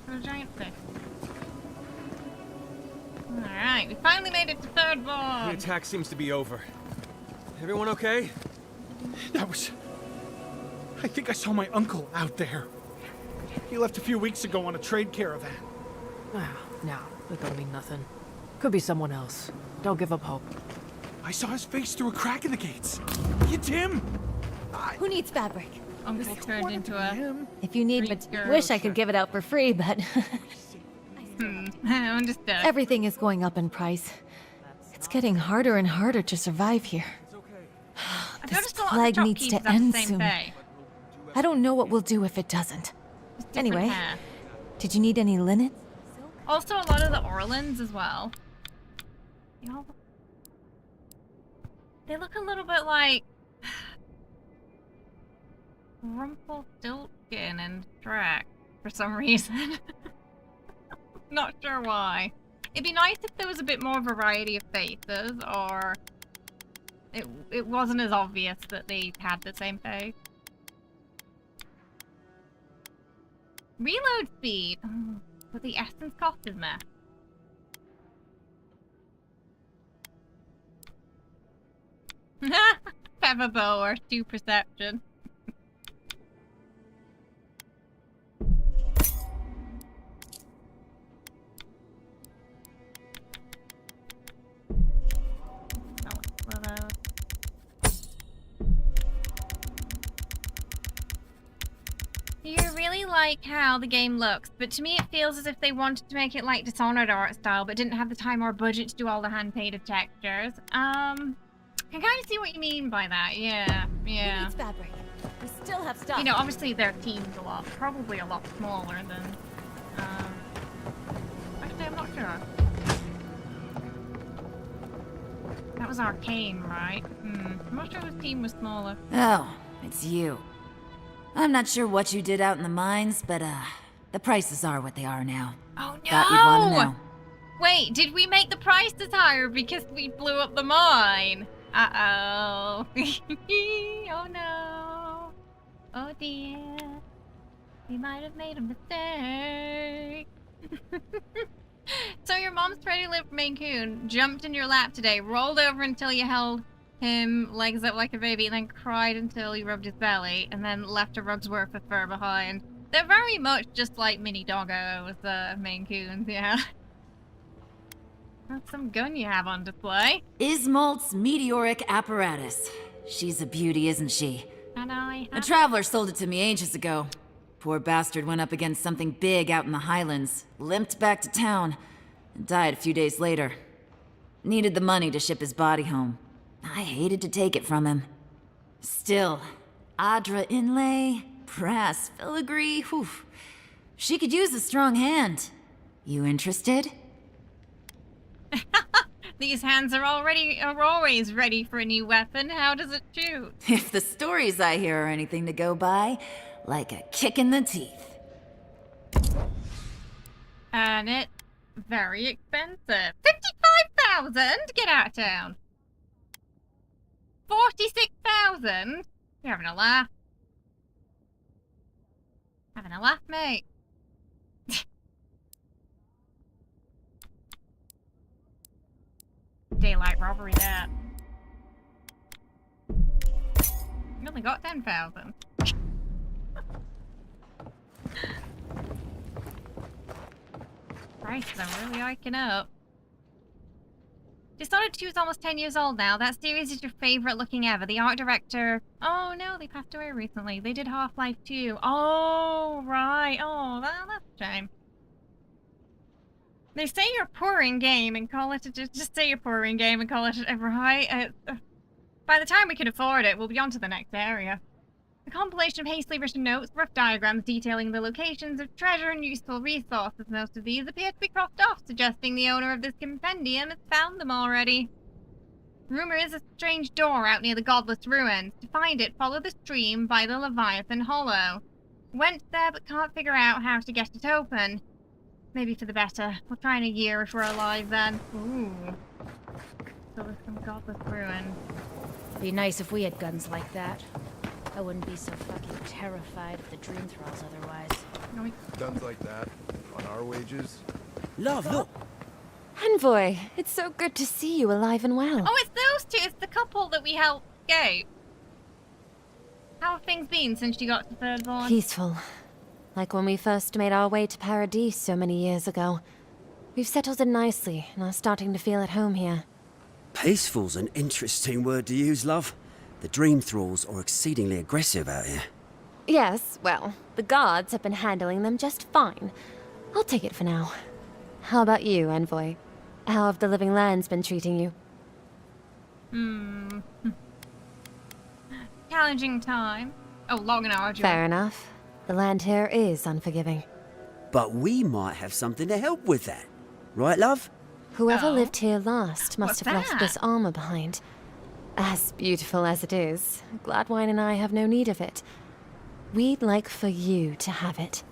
a giant fish. Alright, we finally made it to Thirdborn! The attack seems to be over. Everyone okay? That was... I think I saw my uncle out there. He left a few weeks ago on a trade caravan. No, that don't mean nothing. Could be someone else. Don't give up hope. I saw his face through a crack in the gates. It's him! Who needs fabric? Uncle turned into a... If you need wish I could give it out for free, but... Understood. Everything is going up in price. It's getting harder and harder to survive here. This plague needs to end soon. I don't know what we'll do if it doesn't. Anyway, hair. did you need any linen? Also, a lot of the Orlans as well. You know, they look a little bit like Rumpelstiltskin and Shrek for some reason. Not sure why. It'd be nice if there was a bit more variety of faces, or it wasn't as obvious that they had the same face. Reload speed! Oh, but the essence cost is meh. Feather bow or 2 perception. You really like how the game looks, but to me it feels as if they wanted to make it like Dishonored art style, but didn't have the time or budget to do all the hand-painted textures. I can kind of see what you mean by that, yeah. Who needs fabric? We still have stuff. You know, obviously their team's probably a lot smaller than, actually I'm not sure. That was Arcane, right? I'm not sure whose team was smaller. Oh, it's you. I'm not sure what you did out in the mines, but, the prices are what they are now. Oh no! Thought you'd want to know. Wait, did we make the prices higher because we blew up the mine? Uh-oh. Oh no. Oh dear. We might have made a mistake. So your mom's pretty little Maine Coon jumped in your lap today, rolled over until you held him legs up like a baby, and then cried until you rubbed his belly, and then left a rug's worth of fur behind. They're very much just like mini doggos, Maine Coons, yeah. That's some gun you have on display. Ismalt's meteoric apparatus. She's a beauty, isn't she? And A traveler sold it to me ages ago. Poor bastard went up against something big out in the Highlands, limped back to town, and died a few days later. Needed the money to ship his body home. I hated to take it from him. Still, Adra inlay, brass filigree, whew. She could use a strong hand. You interested? These hands are always ready for a new weapon. How does it shoot? If the stories I hear are anything to go by, like a kick in the teeth. And it's very expensive. 55,000? Get out of town. 46,000? You're having a laugh. Having a laugh, mate. Daylight robbery, that. You only got 10,000. Prices are really hiking up. Dishonored 2 is almost 10 years old now. That series is your favorite looking ever. The art director... Oh no, they passed away recently. They did Half-Life 2. Oh, right. Oh, that's a shame. They say you're poor in game and call it... Just say you're poor in game and call it right. By the time we can afford it, we'll be on to the next area. A compilation of hastily written notes, rough diagrams detailing the locations of treasure and useful resources. Most of these appear to be crossed off, suggesting the owner of this compendium has found them already. Rumor is a strange door out near the Godless Ruins. To find it, follow the stream by the Leviathan Hollow. Went there but can't figure out how to get it open. Maybe for the better. We'll try in a year if we're alive then. Ooh. So there's some Godless Ruins. Be nice if we had guns like that. I wouldn't be so fucking terrified of the dream thralls otherwise. Guns like that, on our wages. Love, look! Envoy, it's so good to see you alive and well. Oh, it's those two. It's the couple that we helped escape. How have things been since you got to Thirdborn? Peaceful. Like when we first made our way to Paradise so many years ago. We've settled in nicely and are starting to feel at home here. Peaceful's an interesting word to use, love. The dream thralls are exceedingly aggressive out here. Yes, well, the guards have been handling them just fine. I'll take it for now. How about you, Envoy? How have the living lands been treating you? Challenging time. Oh, long and arduous. Fair enough. The land here is unforgiving. But we might have something to help with that. Right, love? Whoever lived here last must What's have left that? this armor behind. As beautiful as it is, Gladwine and I have no need of it. We'd like for you to have it.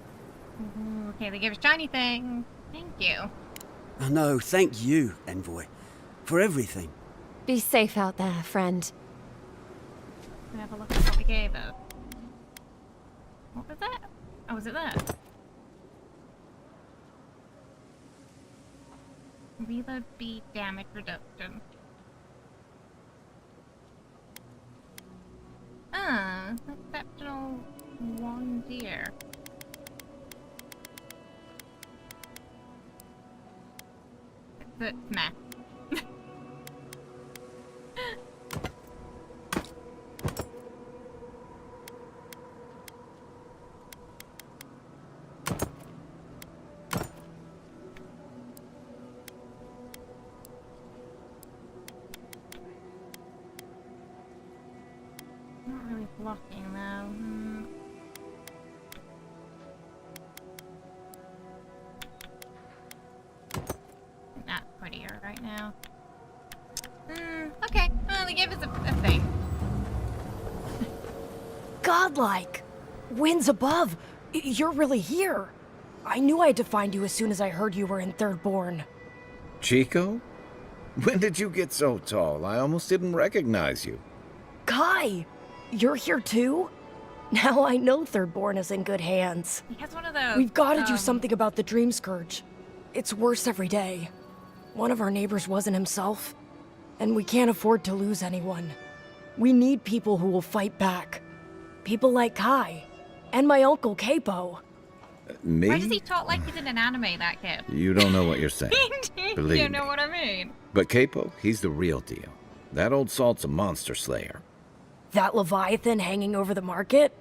Okay, they give us shiny things. Thank you. I know, thank you, Envoy, for everything. Be safe out there, friend. Let me have a look at what we gave us. What was that? Oh, was it that? Reload speed, damage reduction. Exceptional 1 deer. It's meh. Not really blocking though. That's prettier right now. Okay. Well, they gave us a thing. Godlike! Winds above! You're really here! I knew I had to find you as soon as I heard you were in Thirdborn. Chico? When did you get so tall? I almost didn't recognize you. Kai! You're here too? Now I know Thirdborn is in good hands. He has one of those. We've got to do something about the Dream Scourge. It's worse every day. One of our neighbors wasn't himself, and we can't afford to lose anyone. We need people who will fight back. People like Kai, and my uncle Capo. Me? Why does he talk like he's in an anime, that kid? You don't know what you're saying. Believe You know me. what I mean? But Capo, he's the real deal. That old salt's a monster slayer. That Leviathan hanging over the market?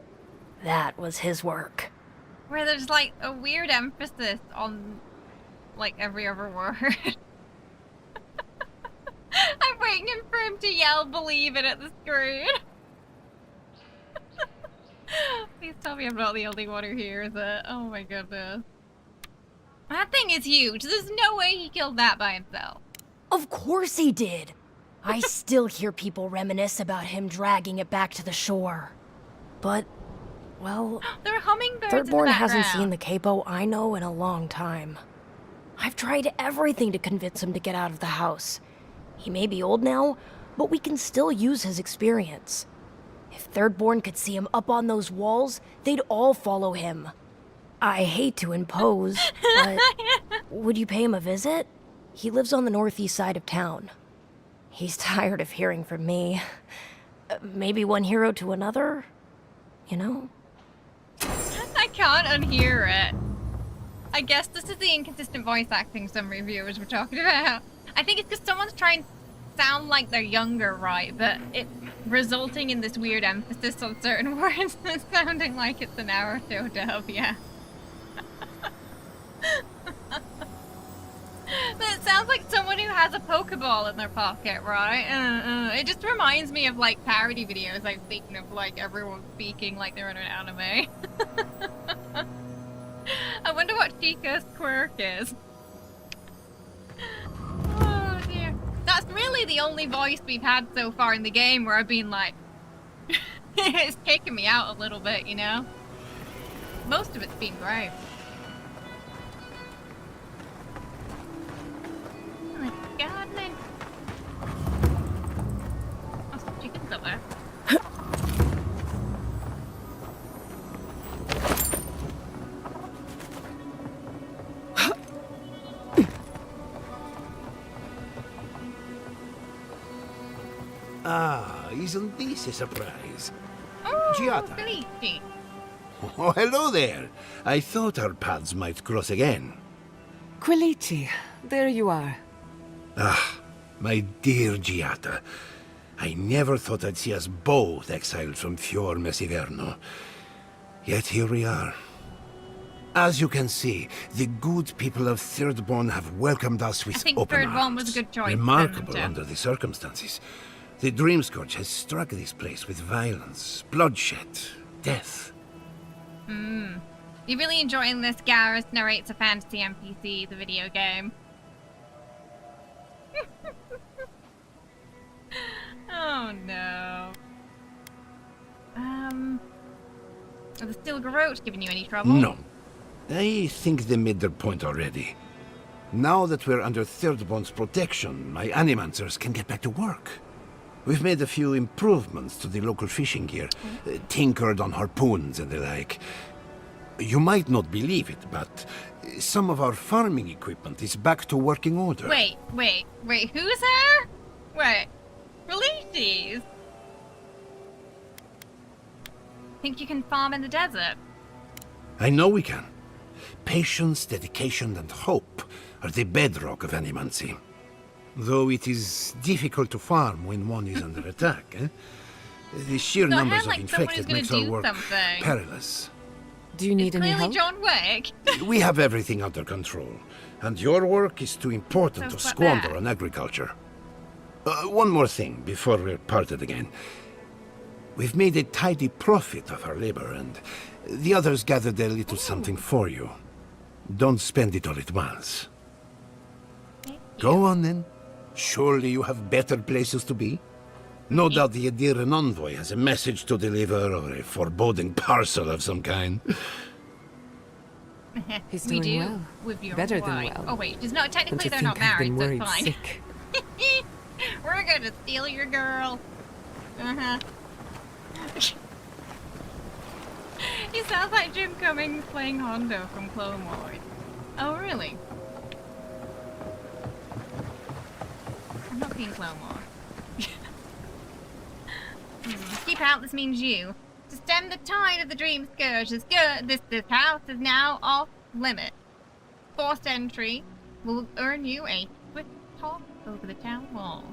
That was his work. Where there's like a weird emphasis on like every other word. I'm waiting for him to yell believe it at the screen. Please tell me I'm not the only one who hears it. Oh my goodness. That thing is huge. There's no way he killed that by himself. Of course he did. I still hear people reminisce about him dragging it back to the shore. But, well, there are hummingbirds Thirdborn in the hasn't background. seen the capo I know in a long time. I've tried everything to convince him to get out of the house. He may be old now, but we can still use his experience. If Thirdborn could see him up on those walls, they'd all follow him. I hate to impose, but would you pay him a visit? He lives on the northeast side of town. He's tired of hearing from me. Maybe one hero to another? You know? I can't unhear it. I guess this is the inconsistent voice acting some reviewers were talking about. I think it's because someone's trying to sound like they're younger, right? But it resulting in this weird emphasis on certain words and sounding like it's an Naruto dub, yeah. But it sounds like someone who has a Pokeball in their pocket, right? It just reminds me of like parody videos I've seen of like everyone speaking like they're in an anime. I wonder what Chica's quirk is. Oh dear. That's really the only voice we've had so far in the game where I've been like, it's kicking me out a little bit, you know? Most of it's been great. Oh my god, man. Oh, some chickens up there. Ah, isn't this a surprise? Oh, Giata. Felici. Oh, hello there. I thought our paths might cross again. Quilici, there you are. Ah, my dear Giata. I never thought I'd see us both exiled from Fior Messiverno. Yet here we are. As you can see, the good people of Thirdborn have welcomed us with I think open Thirdborn arms. was a good choice. Remarkable under the circumstances. The Dream Scourge has struck this place with violence, bloodshed, death. You really enjoying this? Garrus narrates a fantasy NPC, the video game. Oh no. Are the Steel Garrote giving you any trouble? No. I think they made their point already. Now that we're under Thirdborn's protection, my animancers can get back to work. We've made a few improvements to the local fishing gear, tinkered on harpoons and the like. You might not believe it, but some of our farming equipment is back to working order. Wait, who's there? Wait, Felices? Think you can farm in the desert? I know we can. Patience, dedication, and hope are the bedrock of animancy. Though it is difficult to farm when one is under attack, eh? The sheer No, I numbers had, like, of someone infected who's makes gonna our do work something. perilous. Do you need any Clearly help? John Wick. We have everything under control, and your work is too important So to what squander bad? on agriculture. One more thing before we're parted again. We've made a tidy profit of our labor, and the others gathered a little something for you. Don't spend it all at once. Go on then. Surely you have better places to be? No doubt the Ediran Envoy has a message to deliver or a foreboding parcel of some kind. He's we doing do well. with your Better than wife. well. Oh wait, it's not Don't technically you they're think not I've married, been so worried it's fine. sick? We're gonna steal your girl. Uh-huh. He sounds like Jim Cummings playing Hondo from Clone Wars. Oh, really? I'm not being Clone Wars. Keep out, this means you. To stem the tide of the dream scourge, this house is now off limit. Forced entry will earn you a swift hop over the town wall.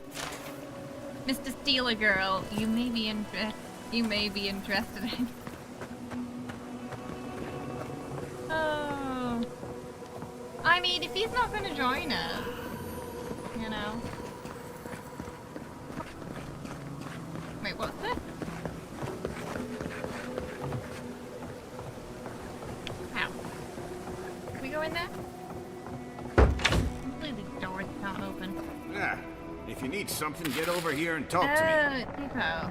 Mr. Stealer Girl, you may be interested in. Oh. I mean, if he's not gonna join us, you know. Wait, what's this? How? Can we go in there? Hopefully the doors can't open. Yeah. If you need something, get over here and talk to me. Tipo.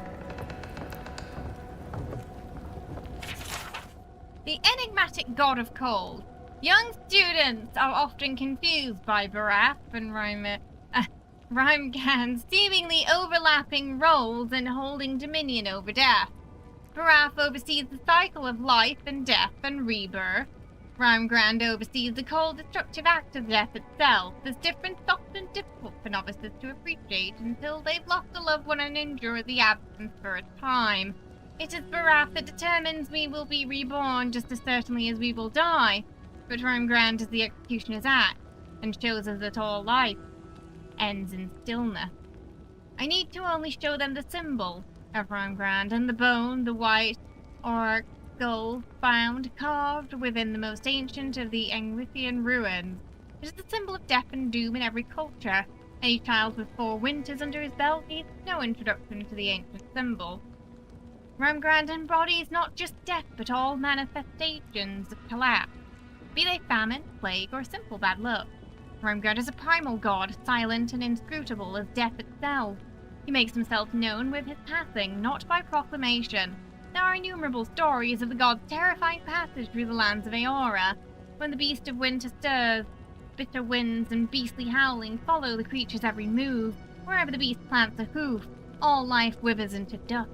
The enigmatic god of cold. Young students are often confused by Baraf and Rymgan's seemingly overlapping roles in holding dominion over death. Baraf oversees the cycle of life and death and rebirth. Rymgrand oversees the cold, destructive act of death itself. This difference is often difficult for novices to appreciate until they've lost a loved one and endure the absence for a time. It is Baraf that determines we will be reborn just as certainly as we will die. But Rymgrand is the executioner's act, and shows us that all life ends in stillness. I need to only show them the symbol of Rymgrand and the bone, the white or skull found carved within the most ancient of the Angrithian ruins. It is the symbol of death and doom in every culture. Any child with 4 winters under his belt needs no introduction to the ancient symbol. Rymgrand embodies not just death, but all manifestations of collapse, be they famine, plague, or simple bad luck. Rymgrand is a primal god, silent and inscrutable as death itself. He makes himself known with his passing, not by proclamation. There are innumerable stories of the god's terrifying passage through the lands of Eora. When the beast of winter stirs, bitter winds and beastly howling follow the creature's every move. Wherever the beast plants a hoof, all life withers into dust.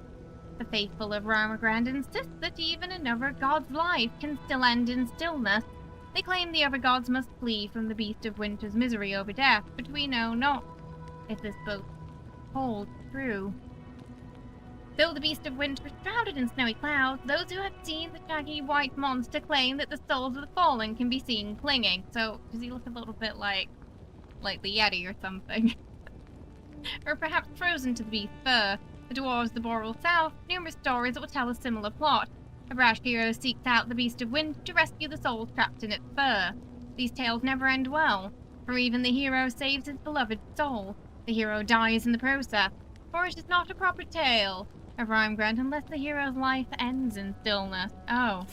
The faithful of Rymgrand insist that even another god's life can still end in stillness. They claim the other gods must flee from the beast of winter's misery over death, but we know not if this both holds true. Though the beast of winter is shrouded in snowy clouds, those who have seen the shaggy white monster claim that the souls of the fallen can be seen clinging. So, does he look a little bit like the Yeti or something? Or perhaps frozen to the beast's fur. The dwarves, the Boreal South, numerous stories that will tell a similar plot. A brash hero seeks out the beast of winter to rescue the souls trapped in its fur. These tales never end well, for even the hero saves his beloved soul. The hero dies in the process, for it is not a proper tale of Rymgrand unless the hero's life ends in stillness. Oh.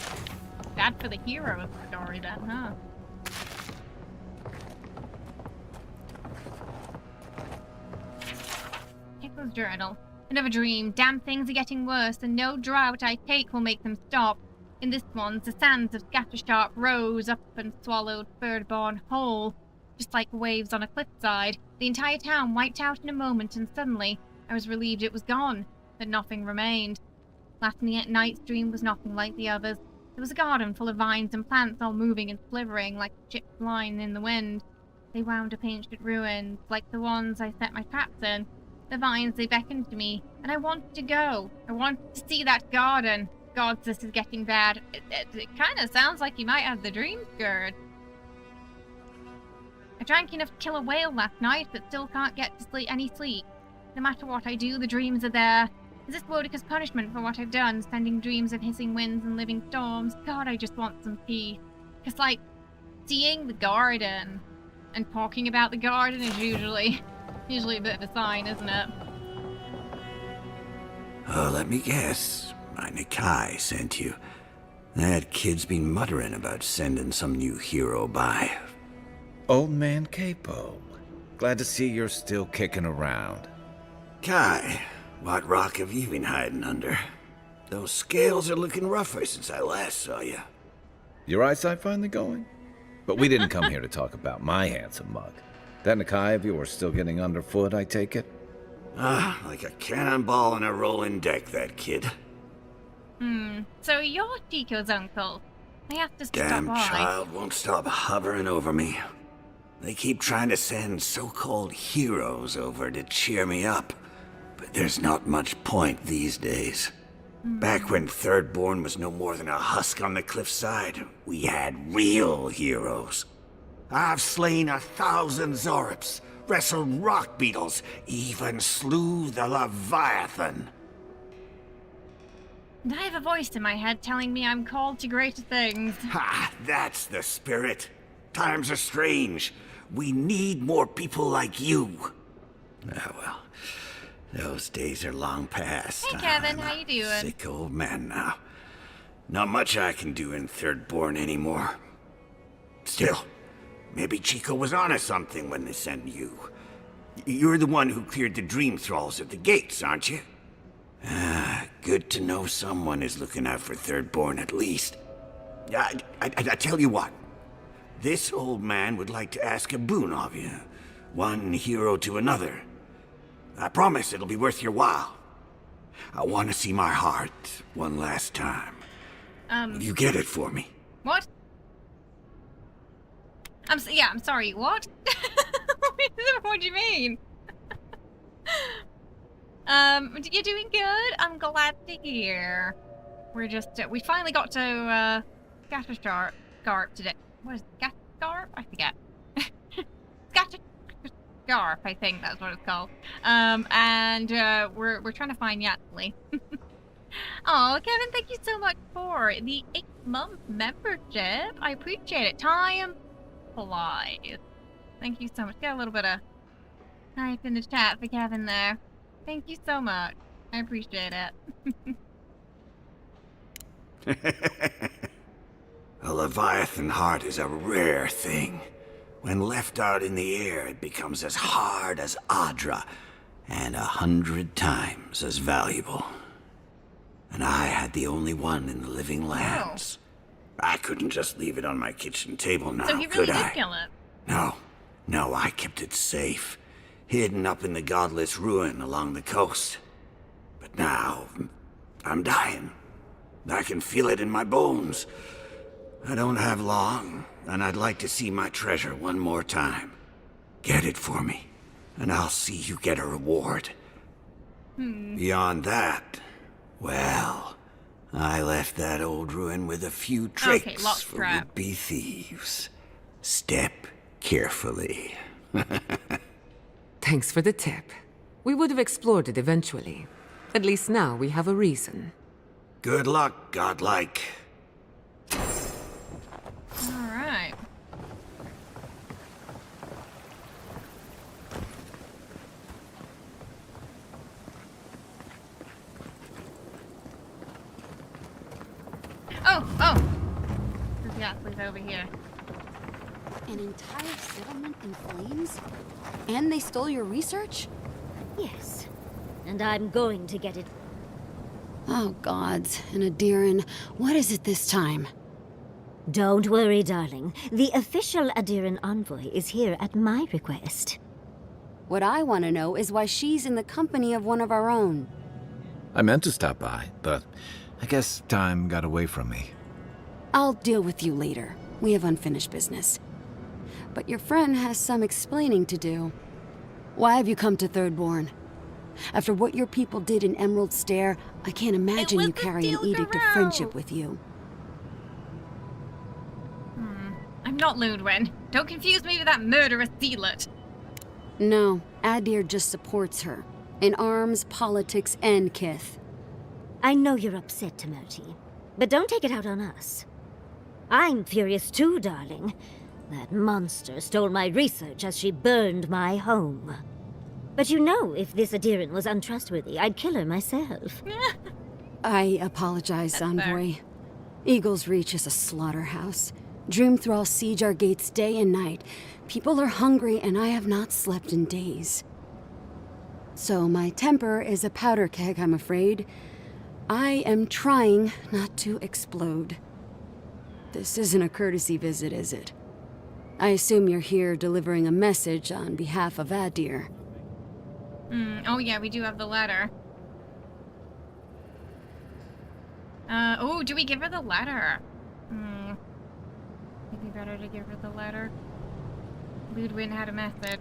Bad for the hero's story then, huh? Tickle's journal. Another dream. Damn things are getting worse, and no drought I take will make them stop. In this one, the sands of Shatterscarp rose up and swallowed Thirdborn whole, just like waves on a cliffside. The entire town wiped out in a moment, and suddenly I was relieved it was gone, that nothing remained. Last night's dream was nothing like the others. There was a garden full of vines and plants all moving and slivering like ships flying in the wind. They wound up ancient ruins, like the ones I set my traps in. The vines, they beckoned to me, and I wanted to go. I wanted to see that garden. God, this is getting bad. It kind of sounds like he might have the dream scared. I drank enough to kill a whale last night, but still can't get to any sleep. No matter what I do, the dreams are there. Is this Boudica's punishment for what I've done, sending dreams of hissing winds and living storms? God, I just want some peace. Because, like, seeing the garden and talking about the garden is usually a bit of a sign, isn't it? Oh, let me guess. My Nikai sent you. That kid's been muttering about sending some new hero by. Old man Capo. Glad to see you're still kicking around. Kai, what rock have you been hiding under? Those scales are looking rougher since I last saw you. Your eyesight finally going? But we didn't come here to talk about my handsome mug. That Nakai of yours still getting underfoot, I take it? Like a cannonball on a rolling deck, that kid. So you're Chico's uncle. I have to stop Damn by. child won't stop hovering over me. They keep trying to send so-called heroes over to cheer me up, but there's not much point these days. Back when Thirdborn was no more than a husk on the cliffside, we had real heroes. I've slain 1,000 Zorips, wrestled rock beetles, even slew the Leviathan. And I have a voice in my head telling me I'm called to greater things. Ha! That's the spirit. Times are strange. We need more people like you. Ah, well, those days are long past. Hey, Kevin, how you doing? Sick old man now. Not much I can do in Thirdborn anymore. Still, maybe Chico was onto something when they sent you. You're the one who cleared the dream thralls at the gates, aren't you? Good to know someone is looking out for Thirdborn at least. I tell you what. This old man would like to ask a boon of you. One hero to another. I promise it'll be worth your while. I want to see my heart one last time. Will you get it for me? What? I'm sorry, what? What do you mean? You're doing good? I'm glad to hear. We're just, we finally got to, Shatterscarp today. What is it? Shatterscarp? I forget. Shatterscarp, I think that's what it's called. And we're trying to find Yatley. Oh, Kevin, thank you so much for the 8-month membership. I appreciate it. Time flies. Thank you so much. Got a little bit of type in the chat for Kevin there. Thank you so much. I appreciate it. A Leviathan heart is a rare thing. When left out in the air, it becomes as hard as Adra, and 100 times as valuable. And I had the only one in the living lands. I couldn't just leave it on my kitchen table now, So he really could did I? kill it. No, I kept it safe, hidden up in the godless ruin along the coast. But now, I'm dying. I can feel it in my bones. I don't have long, and I'd like to see my treasure one more time. Get it for me, and I'll see you get a reward. Beyond that, well, I left that old ruin with a few tricks for would-be thieves. Step carefully. Thanks for the tip. We would have explored it eventually. At least now we have a reason. Good luck, godlike. Alright. Oh! Yeah, please over here. An entire settlement in flames? And they stole your research? Yes. And I'm going to get it. Oh, gods. And Adiran, what is it this time? Don't worry, darling. The official Adiran envoy is here at my request. What I want to know is why she's in the company of one of our own. I meant to stop by, but I guess time got away from me. I'll deal with you later. We have unfinished business. But your friend has some explaining to do. Why have you come to Thirdborn? After what your people did in Emerald Stair, I can't imagine you carry an edict of friendship with you. I'm not Ludwin. Don't confuse me with that murderous zealot. No, Adir just supports her. In arms, politics, and kith. I know you're upset, Timothy, but don't take it out on us. I'm furious too, darling. That monster stole my research as she burned my home. But you know, if this Adiran was untrustworthy, I'd kill her myself. I apologize, Envoy. Eagle's Reach is a slaughterhouse. Dreamthralls siege our gates day and night. People are hungry, and I have not slept in days. So my temper is a powder keg, I'm afraid. I am trying not to explode. This isn't a courtesy visit, is it? I assume you're here delivering a message on behalf of Adir. Oh yeah, we do have the letter. Oh, do we give her the letter? Maybe better to give her the letter. Ludwig had a message.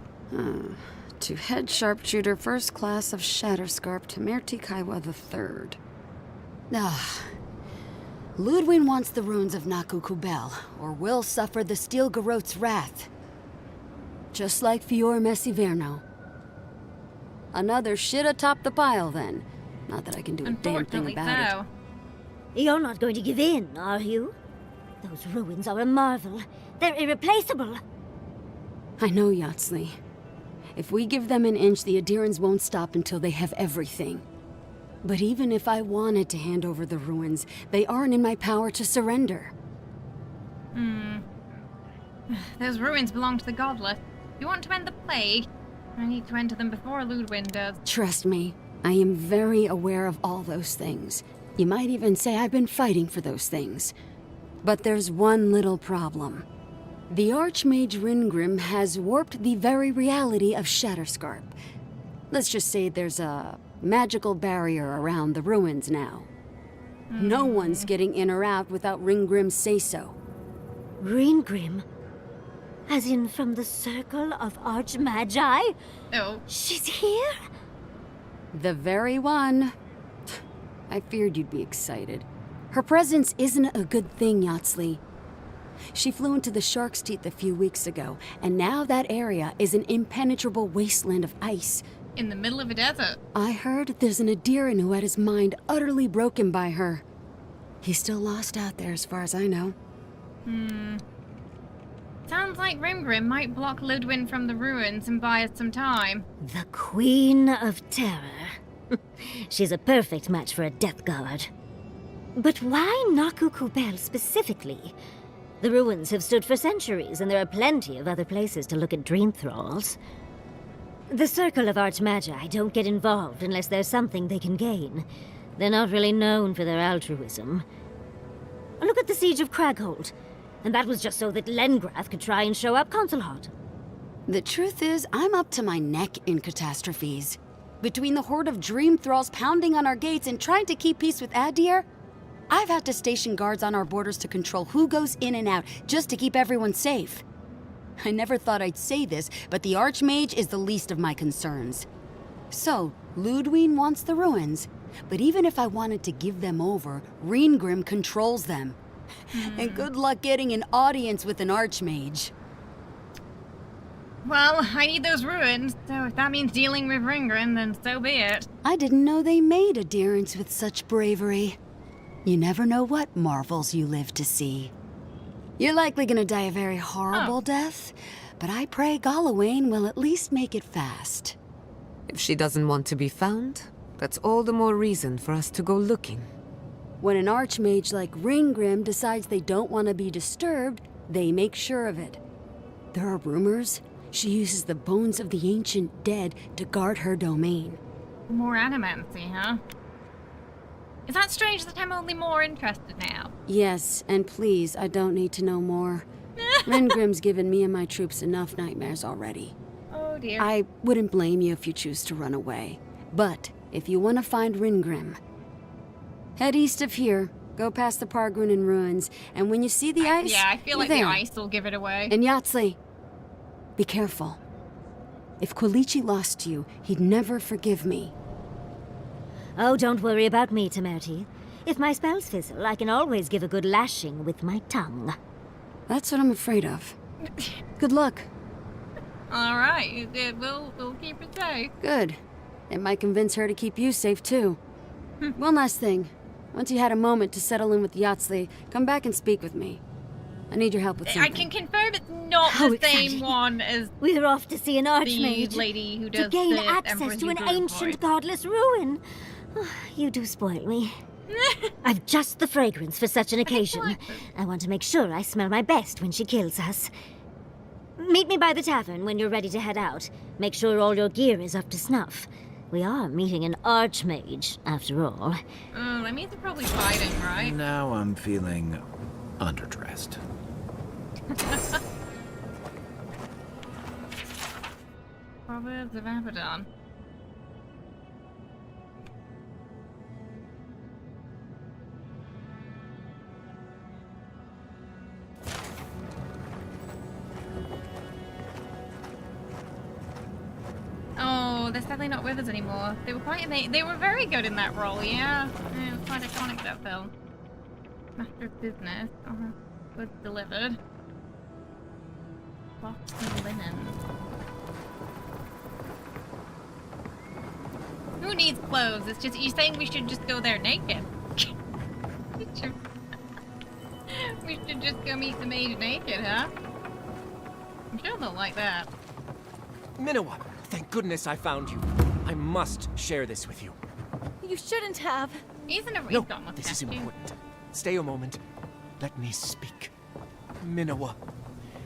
To head sharpshooter first class of Shatterscarp to Merti Kaiwa III. Ludwig wants the ruins of Naku Kubel, or will suffer the Steel Garrote's wrath. Just like Fior Messiverno. Another shit atop the pile, then. Not that I can do a damn thing about it. You're not going to give in, are you? Those ruins are a marvel. They're irreplaceable. I know, Yatsley. If we give them an inch, the Adirans won't stop until they have everything. But even if I wanted to hand over the ruins, they aren't in my power to surrender. Those ruins belong to the godless. If you want to end the plague, I need to enter them before Ludwig does. Trust me, I am very aware of all those things. You might even say I've been fighting for those things. But there's one little problem. The Archmage Ringrim has warped the very reality of Shatterscarp. Let's just say there's a magical barrier around the ruins now. No one's getting in or out without Ringgrim's say-so. Ringgrim? As in from the Circle of Archmagi? Oh. She's here? The very one. I feared you'd be excited. Her presence isn't a good thing, Yatsley. She flew into the Shark's Teeth a few weeks ago, and now that area is an impenetrable wasteland of ice. In the middle of a desert. I heard there's an Adiran who had his mind utterly broken by her. He's still lost out there as far as I know. Sounds like Rimgrim might block Ludwig from the ruins and buy us some time. The Queen of Terror. She's a perfect match for a Death Guard. But why Naku Kubel specifically? The ruins have stood for centuries, and there are plenty of other places to look at dream thralls. The Circle of Archmagi don't get involved unless there's something they can gain. They're not really known for their altruism. Look at the Siege of Craghold. And that was just so that Lengrath could try and show up Consulhot. The truth is, I'm up to my neck in catastrophes. Between the horde of dream thralls pounding on our gates and trying to keep peace with Adir, I've had to station guards on our borders to control who goes in and out, just to keep everyone safe. I never thought I'd say this, but the Archmage is the least of my concerns. So, Ludwig wants the ruins, but even if I wanted to give them over, Ringrim controls them. And good luck getting an audience with an Archmage. Well, I need those ruins, so if that means dealing with Ringrim, then so be it. I didn't know they made Adirans with such bravery. You never know what marvels you live to see. You're likely gonna die a very horrible death, but I pray Galawain will at least make it fast. If she doesn't want to be found, that's all the more reason for us to go looking. When an Archmage like Ringgrim decides they don't want to be disturbed, they make sure of it. There are rumors she uses the bones of the ancient dead to guard her domain. More animancy, huh? Is that strange that I'm only more interested now? Yes, and please, I don't need to know more. Ringgrim's given me and my troops enough nightmares already. Oh dear. I wouldn't blame you if you choose to run away. But if you want to find Ringgrim, head east of here, go past the Pargunin ruins, and when you see the ice, yeah, I feel like there. the ice will give it away. And Yatsley, be careful. If Quilichi lost you, he'd never forgive me. Oh, don't worry about me, Temerti. If my spells fizzle, I can always give a good lashing with my tongue. That's what I'm afraid of. Good luck. All right, we'll keep it safe. Good. It might convince her to keep you safe, too. One last thing. Once you had a moment to settle in with Yatsley, come back and speak with me. I need your help with something. I can confirm it's not the same one as we're off to see an Archmage. The lady who does to gain the access to an ancient godless ruin. You do spoil me. I've just the fragrance for such an occasion. I want to make sure I smell my best when she kills us. Meet me by the tavern when you're ready to head out. Make sure all your gear is up to snuff. We are meeting an Archmage, after all. That means they're probably fighting, right? Now I'm feeling underdressed. Proverbs of Abaddon. Oh, they're sadly not with us anymore. They were quite they were very good in that role, yeah. Yeah, it was quite iconic, that film. Master of Business. Goods delivered. Cloths and linen. Who needs clothes? It's just, you're saying we should just go there naked. We should just go meet the mage naked, huh? I'm sure they'll like that. Minowa, thank goodness I found you. I must share this with you. You shouldn't have. He's got mustache. This is important. Stay a moment. Let me speak. Minowa,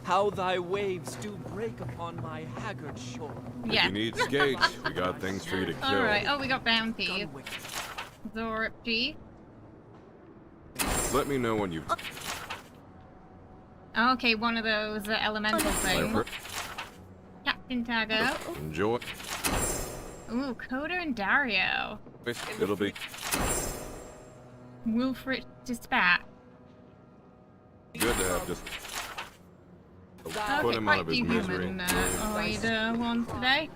how thy waves do break upon my haggard shore. Yeah. If you need skates, we got things for you to kill. Alright, oh, we got bounties. Zoripchi. Let me know when you've... Okay, one of those elemental things. Captain Tago. Enjoy. Ooh, Coda and Dario. It'll be... Wilfred Dispatch. Good to have just... Put him out of his misery. Oida ones today.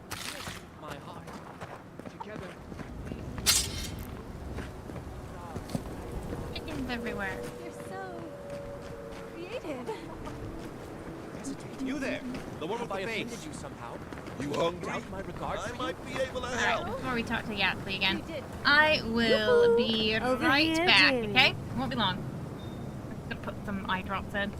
Chickens everywhere. You're so creative. You there, the one with the face. You somehow. You hungry? My regards I might be able to Alright, help. before we talk to Yatsly again, I will be right back, okay? Won't be long. I'm just gonna put some eye drops in.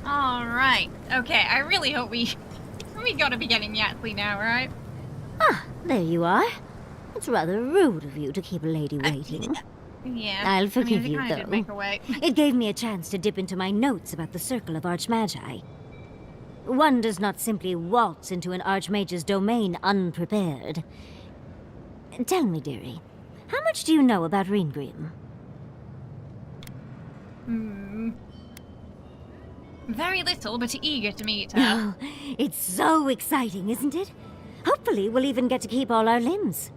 Alright. Okay, I really hope we gotta be getting Yatsly now, right? Ah, there you are. It's rather rude of you to keep a lady waiting. Yeah. I'll forgive it you, kinda did though. make her wait. It gave me a chance to dip into my notes about the Circle of Archmagi. One does not simply waltz into an Archmage's domain unprepared. Tell me, dearie, how much do you know about Reengrim? Very little, but eager to meet her. Oh, it's so exciting, isn't it? Hopefully we'll even get to keep all our limbs.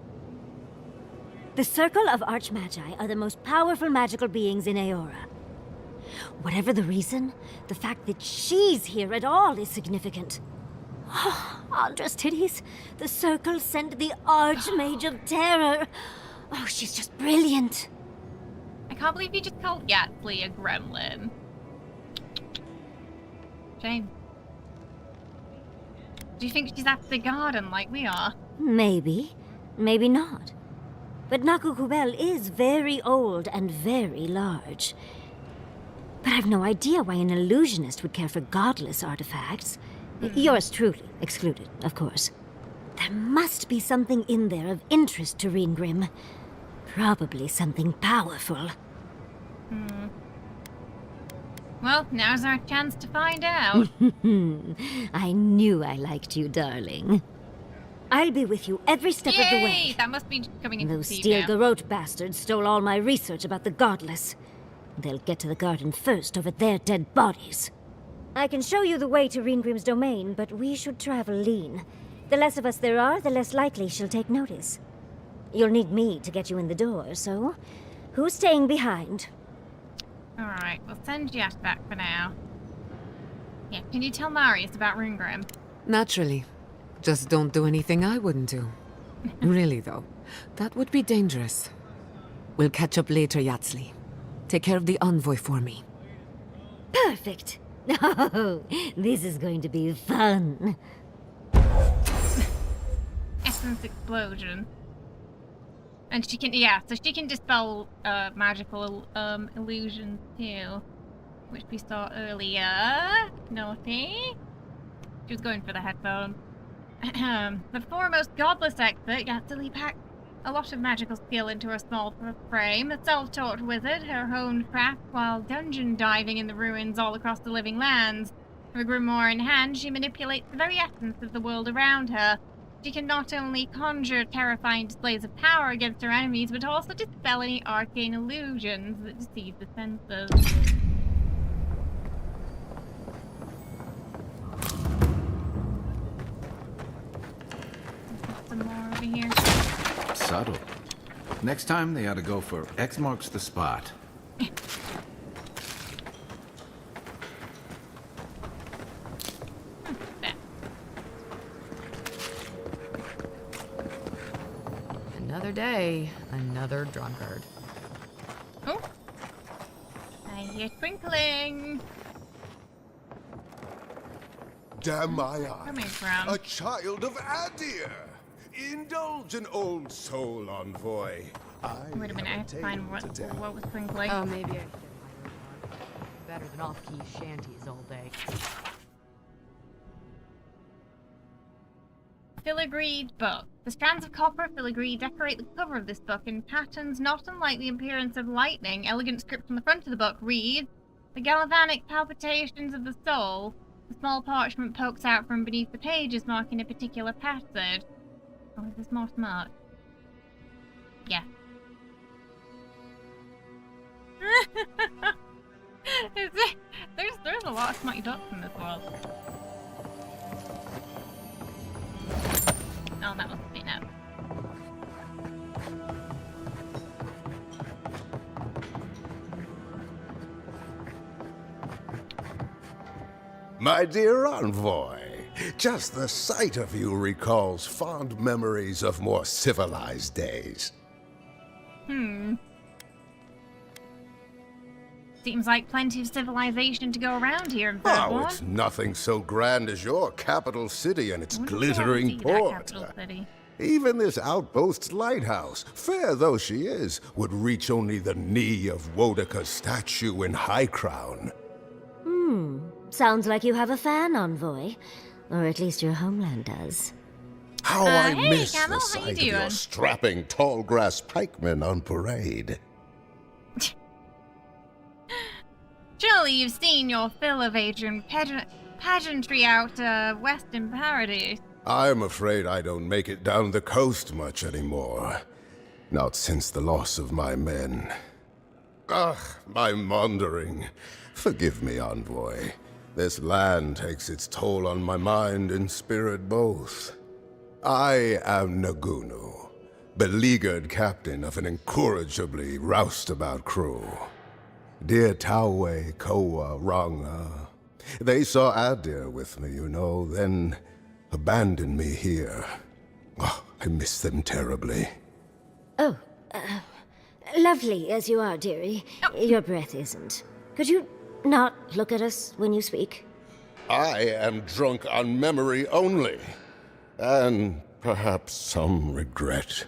The Circle of Archmagi are the most powerful magical beings in Eora. Whatever the reason, the fact that she's here at all is significant. Oh, Andra's titties. The circle sent the Archmage of Terror. Oh, she's just brilliant. I can't believe you just called Yatsli a gremlin. Shame. Do you think she's after the garden like we are? Maybe. Maybe not. But Nakukubel is very old and very large. But I've no idea why an illusionist would care for godless artifacts. Yours truly excluded, of course. There must be something in there of interest to Reengrim. Probably something powerful. Well, now's our chance to find out. I knew I liked you, darling. I'll be with you every step of the way. That must be coming into Those the Steel now. Garrote bastards stole all my research about the godless. They'll get to the garden first over their dead bodies. I can show you the way to Reengrim's domain, but we should travel lean. The less of us there are, the less likely she'll take notice. You'll need me to get you in the door, so who's staying behind? Alright, we'll send Jet back for now. Yeah, can you tell Marius about Reengrim? Naturally. Just don't do anything I wouldn't do. Really, though, that would be dangerous. We'll catch up later, Yatsli. Take care of the Envoy for me. Perfect. Oh, this is going to be fun. Essence explosion. And she can, yeah, so she can dispel magical illusions too, which we saw earlier. Naughty. She was going for the headphone. The foremost godless expert, Yatsili packed a lot of magical skill into her small frame. A self-taught wizard, her honed craft while dungeon diving in the ruins all across the living lands. Her grimoire in hand, she manipulates the very essence of the world around her. She can not only conjure terrifying displays of power against her enemies, but also dispel any arcane illusions that deceive the senses. Some more over here. Subtle. Next time they ought to go for X marks the spot. Another day, another drunkard. Oh! I hear twinkling! Damn my eyes. Coming from? A child of Adir! Indulge an old soul, Envoy. Wait a minute, I have to find what was twinkling. Oh, maybe I should better than off-key shanties all day. Filigreed book. The strands of copper filigree decorate the cover of this book in patterns not unlike the appearance of lightning. Elegant script on the front of the book reads, "The galvanic palpitations of the soul." A small parchment pokes out from beneath the pages, marking a particular passage. Oh, is this more smart? Yeah. There's a lot of smutty ducks in this world. Oh, that must be now. My dear Envoy, just the sight of you recalls fond memories of more civilized days. Seems like plenty of civilization to go around here in Oh, Third it's nothing so grand as your capital city and its glittering port. Even this outpost's lighthouse, fair though she is, would reach only the knee of Wodaka's statue in High Crown. Sounds like you have a fan, Envoy. Or at least your homeland does. How I hey, miss Camel, the how you sight of your doing? strapping tall grass pikemen on parade. Surely you've seen your fill of Adrian pageantry out west in Paradise. I'm afraid I don't make it down the coast much anymore. Not since the loss of my men. Ugh, my maundering. Forgive me, Envoy. This land takes its toll on my mind and spirit both. I am Nagunu, beleaguered captain of an incorrigibly roustabout crew. Dear Tawe, Koa, Ranga. They saw Adir with me, you know, then abandoned me here. Oh, I miss them terribly. Oh, lovely as you are, dearie. Your breath isn't. Could you not look at us when you speak? I am drunk on memory only, and perhaps some regret.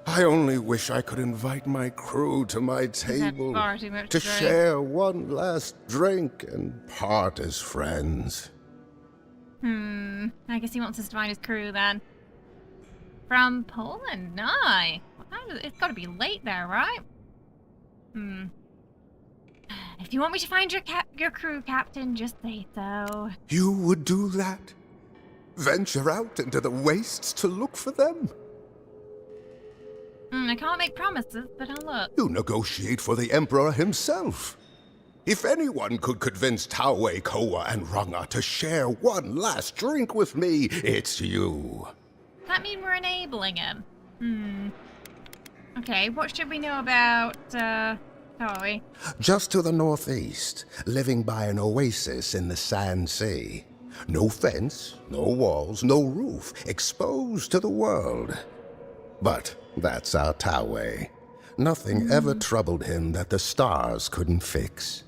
I only wish I could invite my crew to my table to share one last drink and part as friends. I guess he wants us to find his crew then. From Poland? No. It's got to be late there, right? If you want me to find your crew, Captain, just say so. You would do that? Venture out into the wastes to look for them? I can't make promises, but I'll look. You negotiate for the Emperor himself. If anyone could convince Tawe, Koa, and Ranga to share one last drink with me, it's you. Does that mean we're enabling him? Okay, what should we know about, Tawe? Just to the northeast, living by an oasis in the Sand Sea. No fence, no walls, no roof, exposed to the world. But that's our Tawe. Nothing ever troubled him that the stars couldn't fix.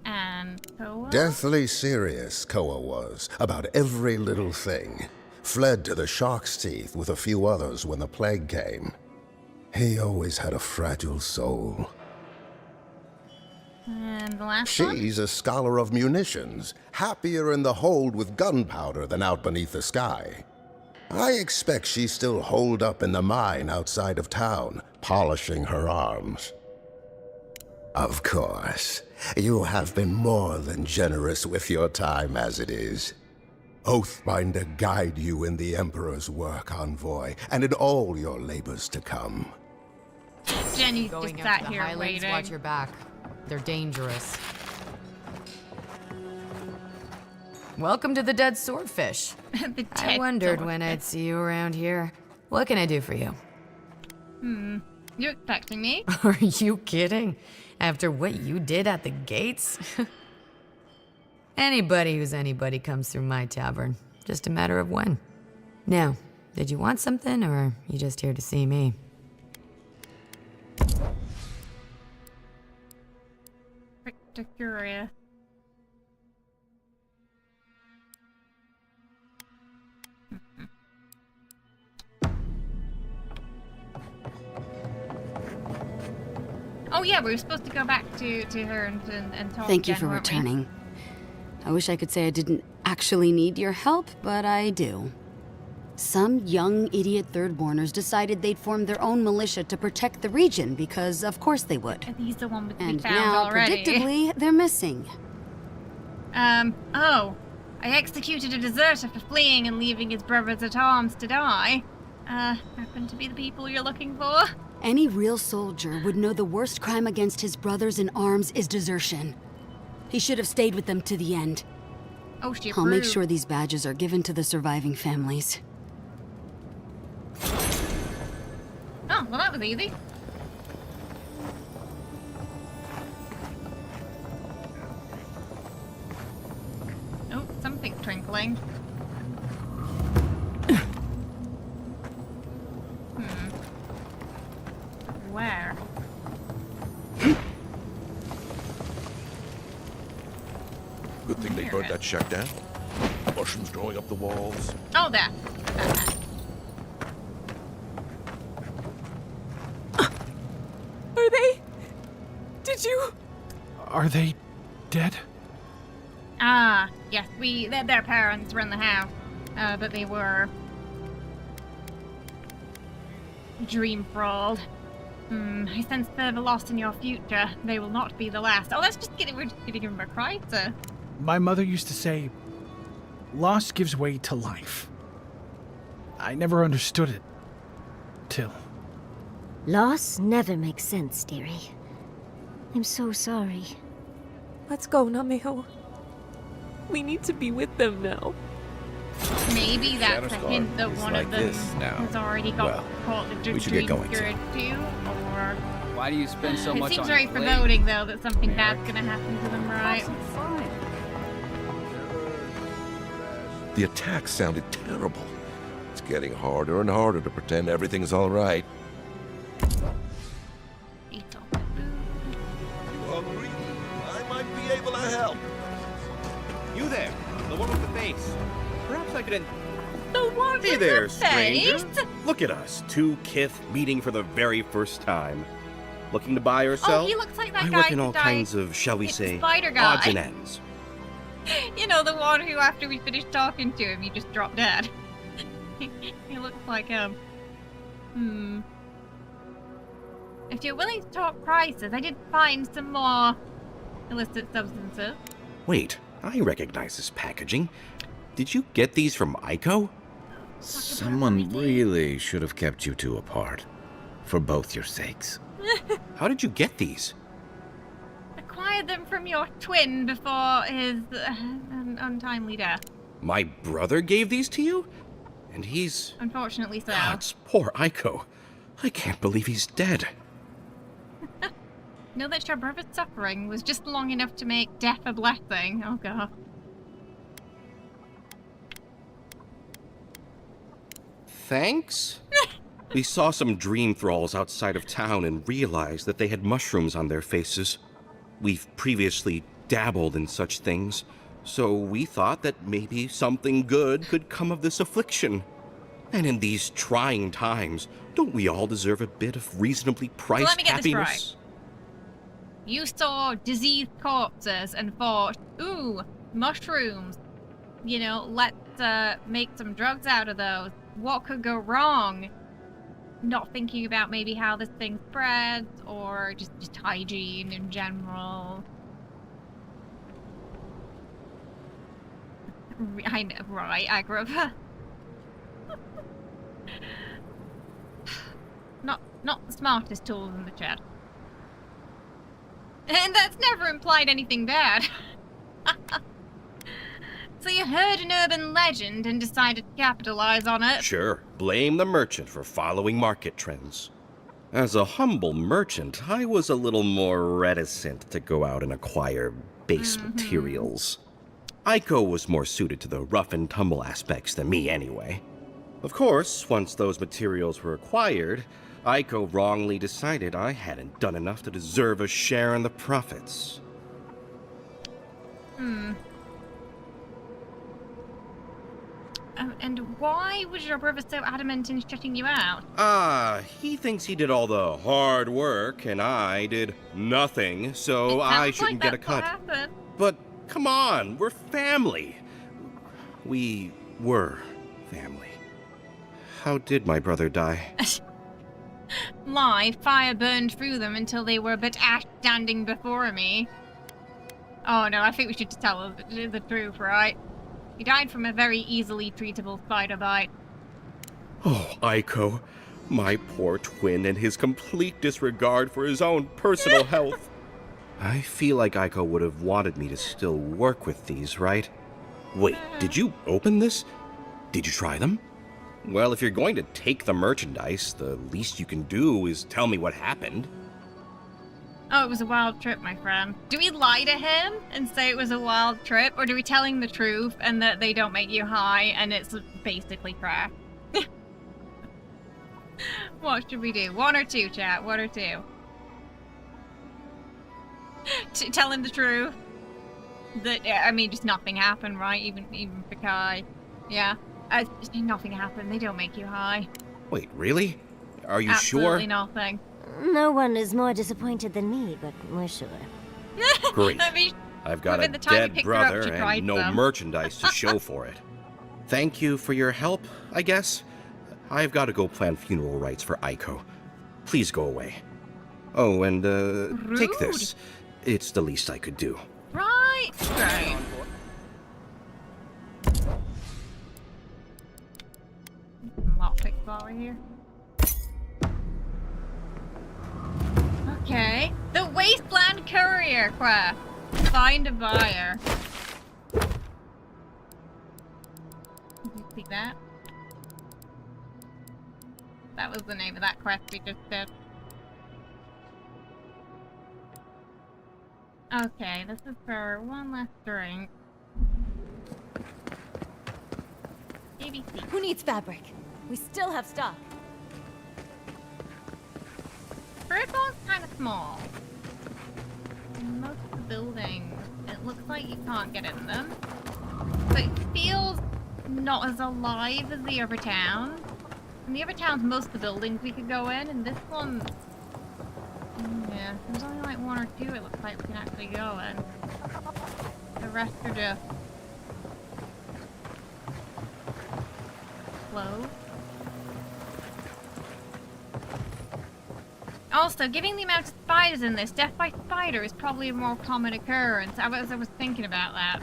And Koa? Deathly serious, Koa was, about every little thing. Fled to the shark's teeth with a few others when the plague came. He always had a fragile soul. And the last one? She's a scholar of munitions, happier in the hold with gunpowder than out beneath the sky. I expect she's still holed up in the mine outside of town, polishing her arms. Of course, you have been more than generous with your time as it is. Oathbinder guide you in the Emperor's work, Envoy, and in all your labors to come. Jenny's Going just out sat to the here Highlands, waiting. watch your back. They're dangerous. Welcome to the Dead Swordfish. The I dead wondered when swordfish. I'd see you around here. What can I do for you? You expecting me? Are you kidding? After what you did at the gates? Anybody who's anybody comes through my tavern. Just a matter of when. Now, did you want something, or are you just here to see me? Pretty curious. Oh yeah, we were supposed to go back to her and talk Thank you again, for weren't we? returning. I wish I could say I didn't actually need your help, but I do. Some young idiot thirdborners decided they'd form their own militia to protect the region because of course they would. Are these the one we And found now, already? predictably, they're missing. Oh. I executed a deserter for fleeing and leaving his brothers at arms to die. Happen to be the people you're looking for? Any real soldier would know the worst crime against his brothers in arms is desertion. He should have stayed with them to the end. Oh, she I'll make approved. sure these badges are given to the surviving families. Oh, well that was easy. Oh, something's twinkling. Where? Good thing they burnt that shack down. Mushrooms growing up the walls. Oh, there. Are they? Did you? Are they dead? Ah, yes, their parents were in the house, but they were dream thralled. I sense further loss in your future. They will not be the last. Oh, we're just giving him a crisis. My mother used to say, loss gives way to life. I never understood it. Till. Loss never makes sense, dearie. I'm so sorry. Let's go, Nameo. We need to be with them now. Maybe that's a Shatterscarp hint that is one like of them this now. has already got Well, caught the we should get dream going spirit too, or Why do you spend so much on It seems very your plate? foreboding, though, that something bad's gonna happen to them, right? The attack sounded terrible. It's getting harder and harder to pretend everything's all right. Hungry? I might be able to help. You there, the one with the face. Perhaps I could... The one Hey with there, the stranger. face? Look at us, two kith meeting for the very first time. Looking to buy or sell? Oh, he looks like that I guy work in who all died. kinds of, shall we It's say, Spider guy. odds and ends. You know, the one who, after we finished talking to him, he just dropped dead. He looks like him. If you're willing to talk prices, I did find some more illicit substances. Wait, I recognize this packaging. Did you get these from Aiko? Someone really should have kept you two apart. For both your sakes. How did you get these? Acquired them from your twin before his untimely death. My brother gave these to you? And he's... Unfortunately so. Gods, poor Aiko. I can't believe he's dead. Know that your brother's suffering was just long enough to make death a blessing. Oh god. Thanks? We saw some dream thralls outside of town and realized that they had mushrooms on their faces. We've previously dabbled in such things, so we thought that maybe something good could come of this affliction. And in these trying times, don't we all deserve a bit of reasonably priced Let me get happiness? this right. You saw diseased corpses and thought, ooh, mushrooms. You know, let's make some drugs out of those. What could go wrong? Not thinking about maybe how this thing spreads, or just hygiene in general. I know, right, I grew up. Not the smartest tools in the chat. And that's never implied anything bad. So you heard an urban legend and decided to capitalize on it? Sure, blame the merchant for following market trends. As a humble merchant, I was a little more reticent to go out and acquire base materials. Aiko was more suited to the rough and tumble aspects than me anyway. Of course, once those materials were acquired, Aiko wrongly decided I hadn't done enough to deserve a share in the profits. And why was your brother so adamant in shutting you out? He thinks he did all the hard work and I did nothing, so I shouldn't get a cut. Happened. But come on, we're family. We were family. How did my brother die? Lie, fire burned through them until they were but ash standing before me. Oh no, I think we should just tell the truth, right? He died from a very easily treatable spider bite. Oh, Aiko, my poor twin and his complete disregard for his own personal health. I feel like Aiko would have wanted me to still work with these, right? Wait, did you open this? Did you try them? Well, if you're going to take the merchandise, the least you can do is tell me what happened. Oh, it was a wild trip, my friend. Do we lie to him and say it was a wild trip, or do we tell him the truth and that they don't make you high and it's basically crap? What should we do? One or two, chat? One or two? Tell him the truth. That, I mean, just nothing happened, right? Even for Kai. Yeah. Nothing happened. They don't make you high. Wait, really? Are you Absolutely sure? Nothing. No one is more disappointed than me, but we're sure. Great. I mean, I've got a within the time we dead picked her up, brother she and cried no them. merchandise to show for it. Thank you for your help, I guess. I've got to go plan funeral rites for Aiko. Please go away. Oh, and take this. It's the least I could do. Right. Great. Lockpick while we're here. Okay. The Wasteland Courier quest. Find a buyer. Did you see that? That was the name of that quest we just did. Okay, this is for one last drink. ABC. Who needs fabric? We still have stock. Bird ball's kind of small. In most of the buildings, it looks like you can't get in them. But it feels not as alive as the other towns. In the other towns, most of the buildings we could go in, and this one... yeah, there's only like one or two it looks like we can actually go in. The rest are just... closed. Also, given the amount of spiders in this, death by spider is probably a more common occurrence. I was thinking about that.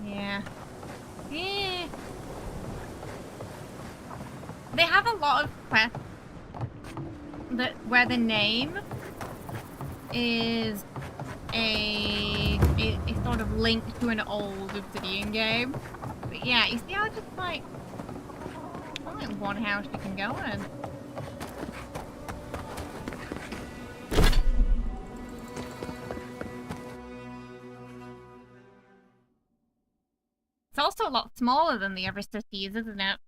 Yeah. Yeah. They have a lot of quests where the name is a sort of link to an old Obsidian game. But yeah, you see how just like only one house you can go in. It's also a lot smaller than the other cities, isn't it?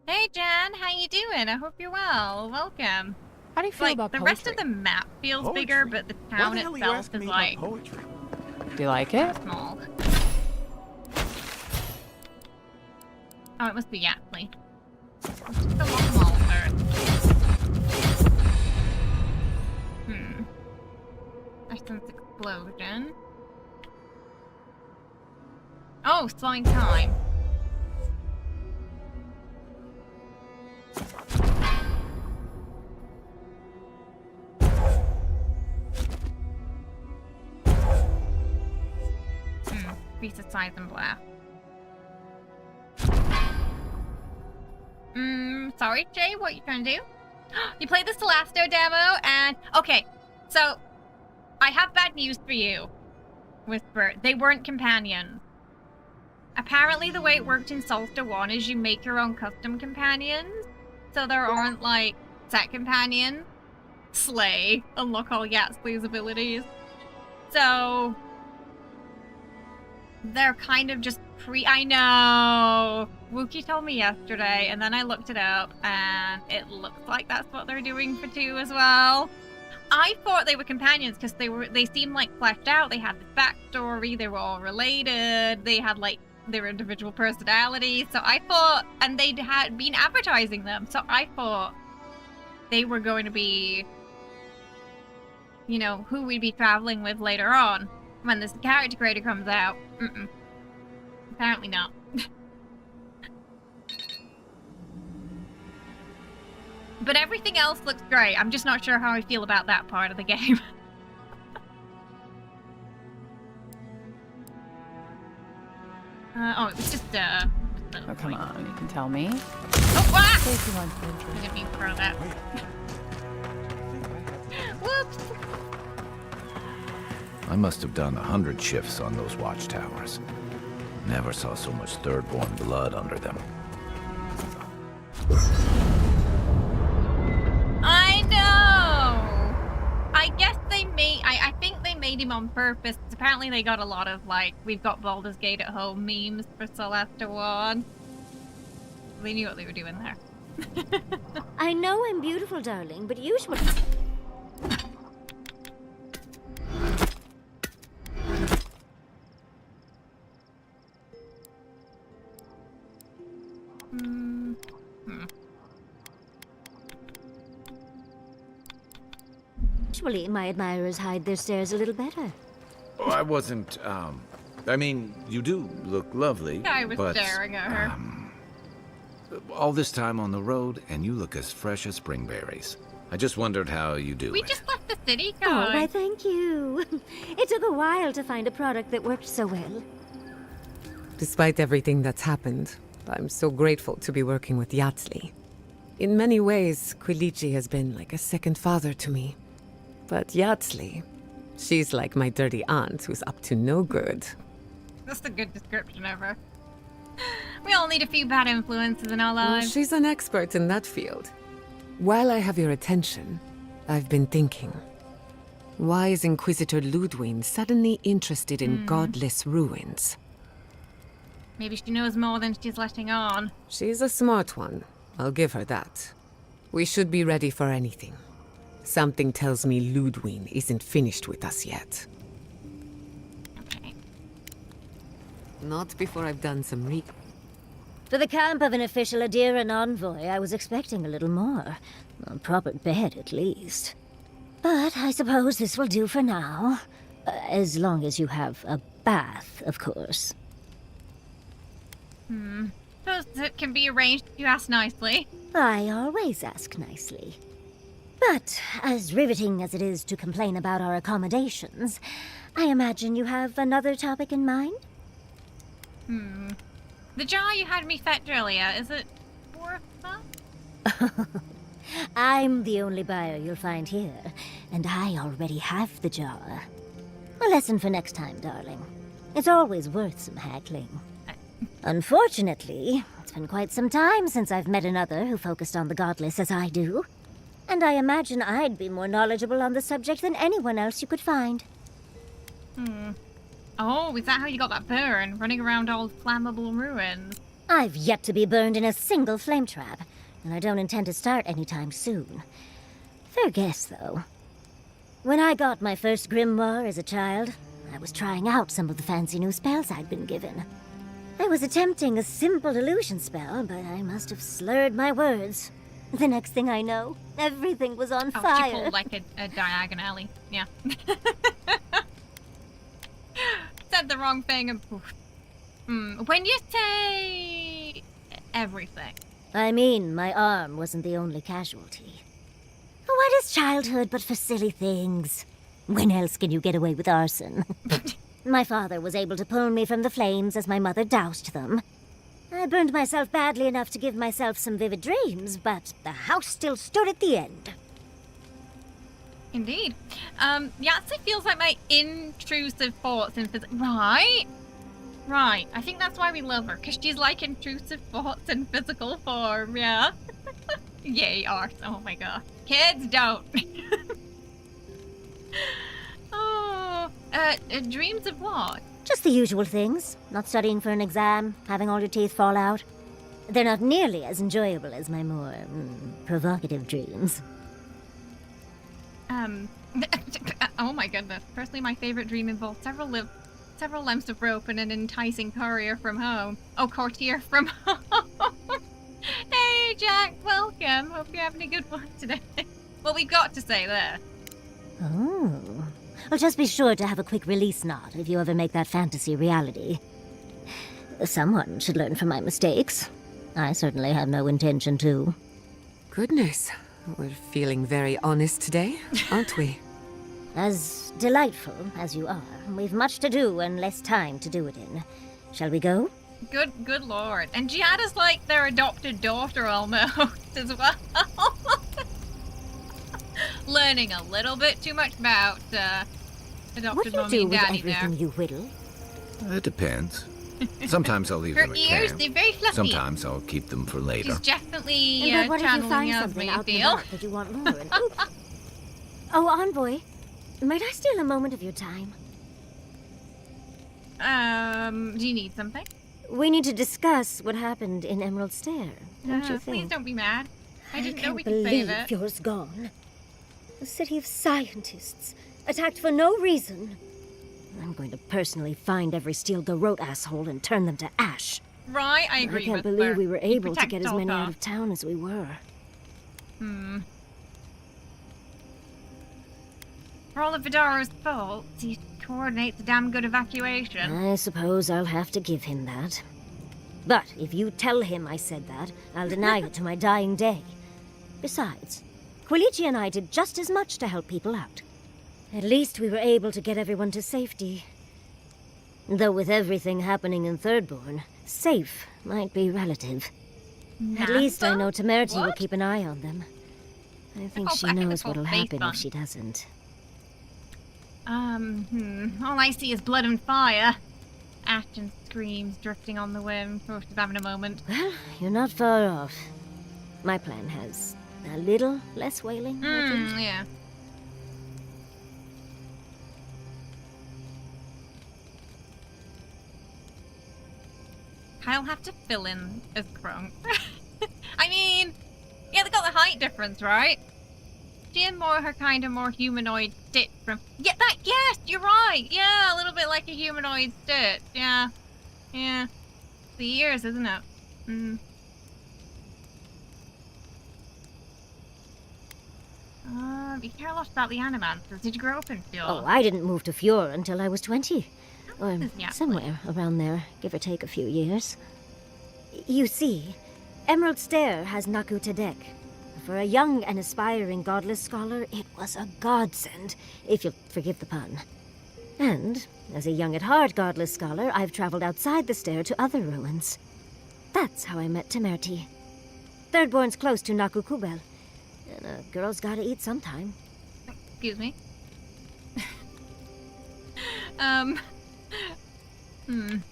Hey Jen, how you doing? I hope you're well. Welcome. How do you feel about the poetry? rest of the map feels bigger, but the town itself is like Do you like it? small. Oh, it must be Yaxley. It's just a lot smaller. I sense explosion. Oh, slowing time. Increase the size and blast. Sorry, Jay, what you trying to do? You played the Celasto demo, and... okay, so... I have bad news for you, Whisper. They weren't companions. Apparently the way it worked in Solstice 1 is you make your own custom companions. So there aren't, like, set companions. Slay. Unlock all Yaxley's abilities. So... they're kind of just I know! Wookie told me yesterday, and then I looked it up, and it looks like that's what they're doing for 2 as well. I thought they were companions because they seemed like fleshed out. They had this backstory. They were all related. They had like their individual personalities. So I thought, and they had been advertising them. So I thought they were going to be, you know, who we'd be traveling with later on when this character creator comes out. Apparently not. But everything else looks great. I'm just not sure how I feel about that part of the game. Oh, it was just oh, come on, you can tell me. Oh, ah! I didn't mean to throw that. Whoops! I must have done 100 shifts on those watchtowers. Never saw so much third-born blood under them. I know! I guess they made... I think they made him on purpose. Apparently they got a lot of, like, we've got Baldur's Gate at home memes for Celeste 1. They knew what they were doing there. I know I'm beautiful, darling, but usually... Usually my admirers hide their stares a little better. Oh, I wasn't, I mean, you do look lovely, I was but, staring at her. all this time on the road, and you look as fresh as spring berries. I just wondered how you do We it. just left the city, guys. Oh, why thank you. It took a while to find a product that worked so well. Despite everything that's happened, I'm so grateful to be working with Yaxley. In many ways, Quilichi has been like a second father to me. But Yaxley, she's like my dirty aunt who's up to no good. That's a good description of her. We all need a few bad influences in our lives. Well, she's an expert in that field. While I have your attention, I've been thinking. Why is Inquisitor Ludwig suddenly interested in godless ruins? Maybe she knows more than she's letting on. She's a smart one. I'll give her that. We should be ready for anything. Something tells me Ludwig isn't finished with us yet. Okay. Not before I've done some For the camp of an official Adira and Envoy, I was expecting a little more. A proper bed, at least. But I suppose this will do for now. As long as you have a bath, of course. Suppose it can be arranged if you ask nicely. I always ask nicely. But, as riveting as it is to complain about our accommodations, I imagine you have another topic in mind? The jar you had me fetch earlier, is it worth that? I'm the only buyer you'll find here, and I already have the jar. A lesson for next time, darling. It's always worth some haggling. Unfortunately, it's been quite some time since I've met another who focused on the godless as I do. And I imagine I'd be more knowledgeable on the subject than anyone else you could find. Oh, is that how you got that burn? Running around old flammable ruins? I've yet to be burned in a single flame trap, and I don't intend to start anytime soon. Fair guess, though. When I got my first grimoire as a child, I was trying out some of the fancy new spells I'd been given. I was attempting a simple illusion spell, but I must have slurred my words. The next thing I know, everything was on fire. She pulled like a diagonally. Yeah. Said the wrong thing and poof. When you say everything. I mean, my arm wasn't the only casualty. What is childhood but for silly things? When else can you get away with arson? My father was able to pull me from the flames as my mother doused them. I burned myself badly enough to give myself some vivid dreams, but the house still stood at the end. Indeed. Yahtzee feels like my intrusive thoughts in physical... Right? Right. I think that's why we love her, because she's like intrusive thoughts in physical form, yeah? Yay, art. Oh my god. Kids, don't. Dreams of what? Just the usual things. Not studying for an exam, having all your teeth fall out. They're not nearly as enjoyable as my more provocative dreams. Oh my goodness. Personally, my favorite dream involved several lengths of rope and an enticing courier from home. Oh, courtier from home. Hey, Jack. Welcome. Hope you're having a good one today. What we got to say there. Oh. Well, just be sure to have a quick release knot if you ever make that fantasy reality. Someone should learn from my mistakes. I certainly have no intention to. Goodness. We're feeling very honest today, aren't we? As delightful as you are, we've much to do and less time to do it in. Shall we go? Good lord. And Giada's like their adopted daughter almost as well. Learning a little bit too much about adopted mommy and daddy there. What do you do with everything you whittle? It depends. Sometimes I'll leave Her them at ears, camp. they're very fluffy. Sometimes I'll keep them for later. She's definitely But what if you channeling find Yasmin, something I out in the feel. dark that you want more? Oh, Envoy, might I steal a moment of your time? Do you need something? We need to discuss what happened in Emerald Stair, don't you think? Please don't be mad. I didn't know we can't could save believe it. yours gone. A city of scientists, attacked for no reason. I'm going to personally find every Steel Garrote asshole and turn them to ash. Right, I agree I can't with believe her. we were You able to protect get as many Dolka. out of town as we were. For all of Vidaro's fault, he coordinates a damn good evacuation. I suppose I'll have to give him that. But if you tell him I said that, I'll deny it to my dying day. Besides, Quilici and I did just as much to help people out. At least we were able to get everyone to safety. Though with everything happening in Thirdborn, safe might be relative. At least I know Temerity will keep an eye on them. I think she knows what'll happen if she doesn't. All I see is blood and fire. Ash and screams drifting on the wind. Oh, she's having a moment. Well, you're not far off. My plan has A little less wailing, I think. Yeah. I'll have to fill in as Crunk. I mean, yeah, they got the height difference, right? She had more her kind of more humanoid stitch from. Yeah, yes, you're right. Yeah, a little bit like a humanoid stitch. Yeah, yeah. The ears, isn't it? Mm. You care a lot about the Animanthers. Did you grow up in Fjord? Oh, I didn't move to Fjord until I was 20. Or somewhere around there, give or take a few years. You see, Emerald Stair has Naku Tedek. For a young and aspiring godless scholar, it was a godsend, if you'll forgive the pun. And, as a young at heart godless scholar, I've traveled outside the stair to other ruins. That's how I met Temerti. Thirdborn's close to Naku Kubel, and a girl's gotta eat sometime. Excuse me?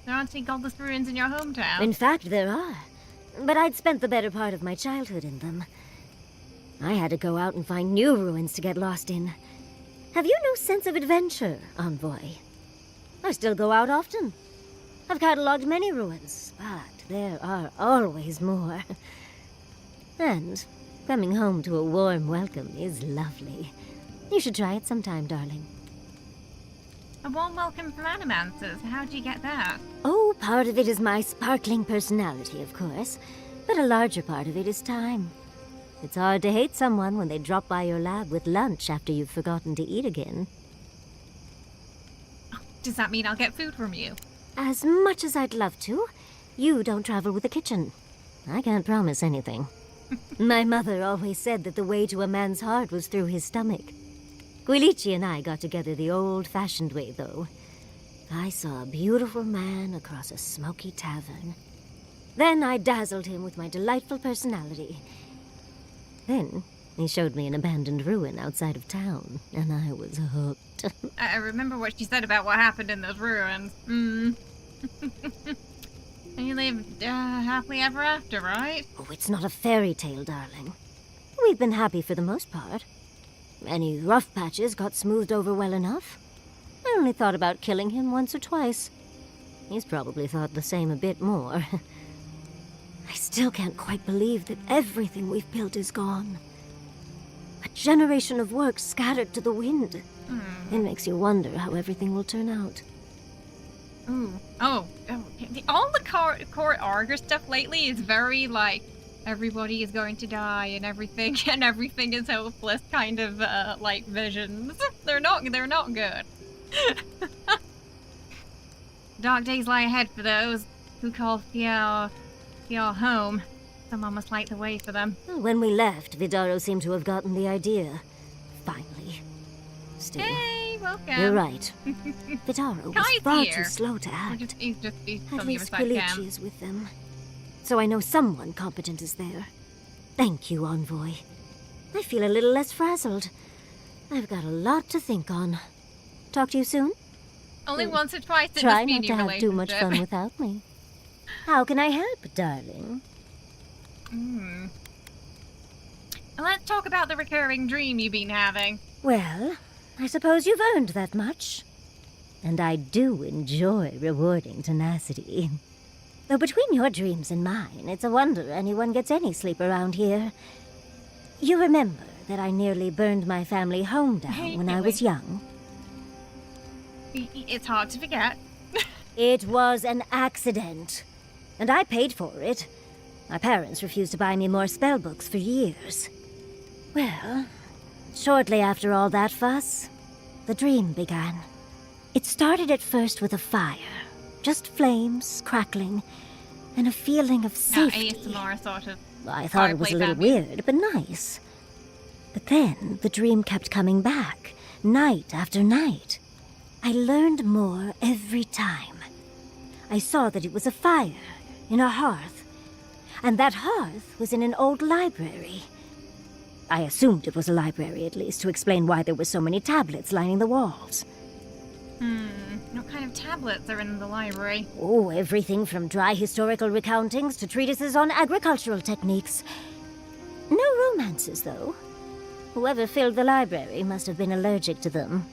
There aren't any godless ruins in your hometown. In fact, there are. But I'd spent the better part of my childhood in them. I had to go out and find new ruins to get lost in. Have you no sense of adventure, Envoy? I still go out often. I've catalogued many ruins, but there are always more. And coming home to a warm welcome is lovely. You should try it sometime, darling. A warm welcome from Animanthers. How do you get that? Oh, part of it is my sparkling personality, of course. But a larger part of it is time. It's hard to hate someone when they drop by your lab with lunch after you've forgotten to eat again. Does that mean I'll get food from you? As much as I'd love to, you don't travel with a kitchen. I can't promise anything. My mother always said that the way to a man's heart was through his stomach. Guilichi and I got together the old-fashioned way, though. I saw a beautiful man across a smoky tavern. Then I dazzled him with my delightful personality. Then he showed me an abandoned ruin outside of town, and I was hooked. I remember what she said about what happened in those ruins. And you lived happily ever after, right? Oh, it's not a fairy tale, darling. We've been happy for the most part. Any rough patches got smoothed over well enough. I only thought about killing him once or twice. He's probably thought the same a bit more. I still can't quite believe that everything we've built is gone. A generation of work scattered to the wind. It makes you wonder how everything will turn out. Ooh. Oh. All the court Arger stuff lately is very, like, everybody is going to die and everything is hopeless kind of, like, visions. They're not good. Dark days lie ahead for those who call Fjord home. Someone must light the way for them. When we left, Vidaro seemed to have gotten the idea. Finally. Still, hey, welcome. You're right. Vidaro was far too slow to act. He's At least Guilichi is with them. So I know someone competent is there. Thank you, Envoy. I feel a little less frazzled. I've got a lot to think on. Talk to you soon? Only once or twice in Try this not to have too much fun without me. How can I help, darling? Let's talk about the recurring dream you've been having. Well, I suppose you've earned that much. And I do enjoy rewarding tenacity. Though between your dreams and mine, it's a wonder anyone gets any sleep around here. You remember that I nearly burned my family home down when I was young? It's hard to forget. It was an accident. And I paid for it. My parents refused to buy me more spell books for years. Well, shortly after all that fuss, the dream began. It started at first with a fire. Just flames, crackling, and a feeling of safety. ASMR sort of. I thought it was a little weird, but nice. But then the dream kept coming back, night after night. I learned more every time. I saw that it was a fire in a hearth, and that hearth was in an old library. I assumed it was a library, at least, to explain why there were so many tablets lining the walls. What kind of tablets are in the library? Oh, everything from dry historical recountings to treatises on agricultural techniques. No romances, though. Whoever filled the library must have been allergic to them.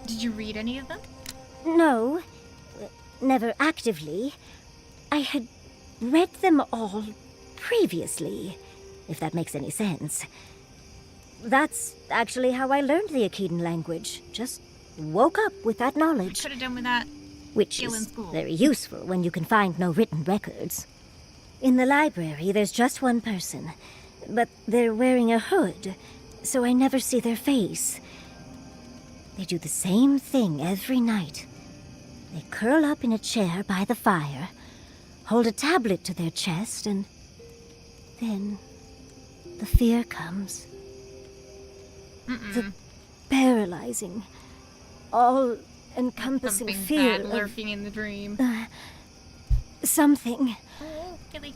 Did you read any of them? No, never actively. I had read them all previously, if that makes any sense. That's actually how I learned the Akedan language. Just woke up with that knowledge. Could have done with that. Which skill in is school. very useful when you can find no written records. In the library, there's just one person, but they're wearing a hood, so I never see their face. They do the same thing every night. They curl up in a chair by the fire, hold a tablet to their chest, and then the fear comes. The paralyzing, all-encompassing Something fear bad of lurking in the dream. something. Oh, Gilly.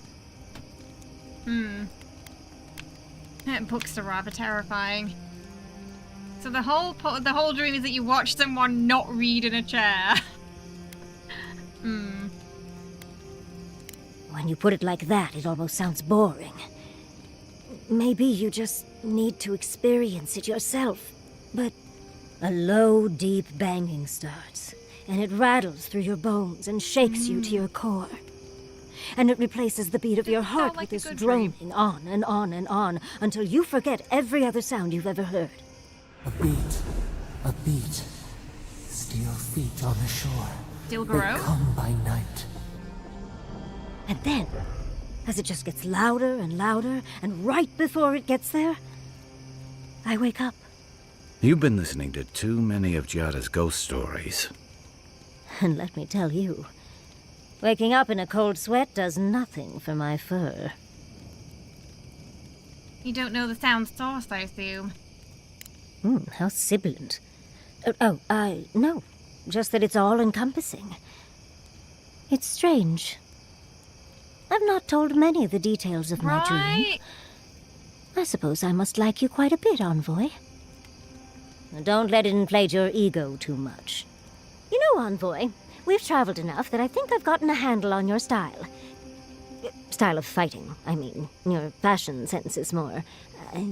Books are rather terrifying. So the whole dream is that you watch someone not read in a chair. When you put it like that, it almost sounds boring. Maybe you just need to experience it yourself. But a low, deep banging starts, and it rattles through your bones and shakes you to your core. And it replaces the beat of your heart with this droning on and on and on until you forget every other sound you've ever heard. A beat. Steel feet on the shore. Still They grow? come by night. And then, as it just gets louder and louder, and right before it gets there, I wake up. You've been listening to too many of Giada's ghost stories. And let me tell you, waking up in a cold sweat does nothing for my fur. You don't know the sound source, I assume. How sibilant. No. Just that it's all-encompassing. It's strange. I've not told many of the details of my dream. I suppose I must like you quite a bit, Envoy. Don't let it inflate your ego too much. You know, Envoy, we've traveled enough that I think I've gotten a handle on your style. Style of fighting, I mean. Your fashion sense is more... There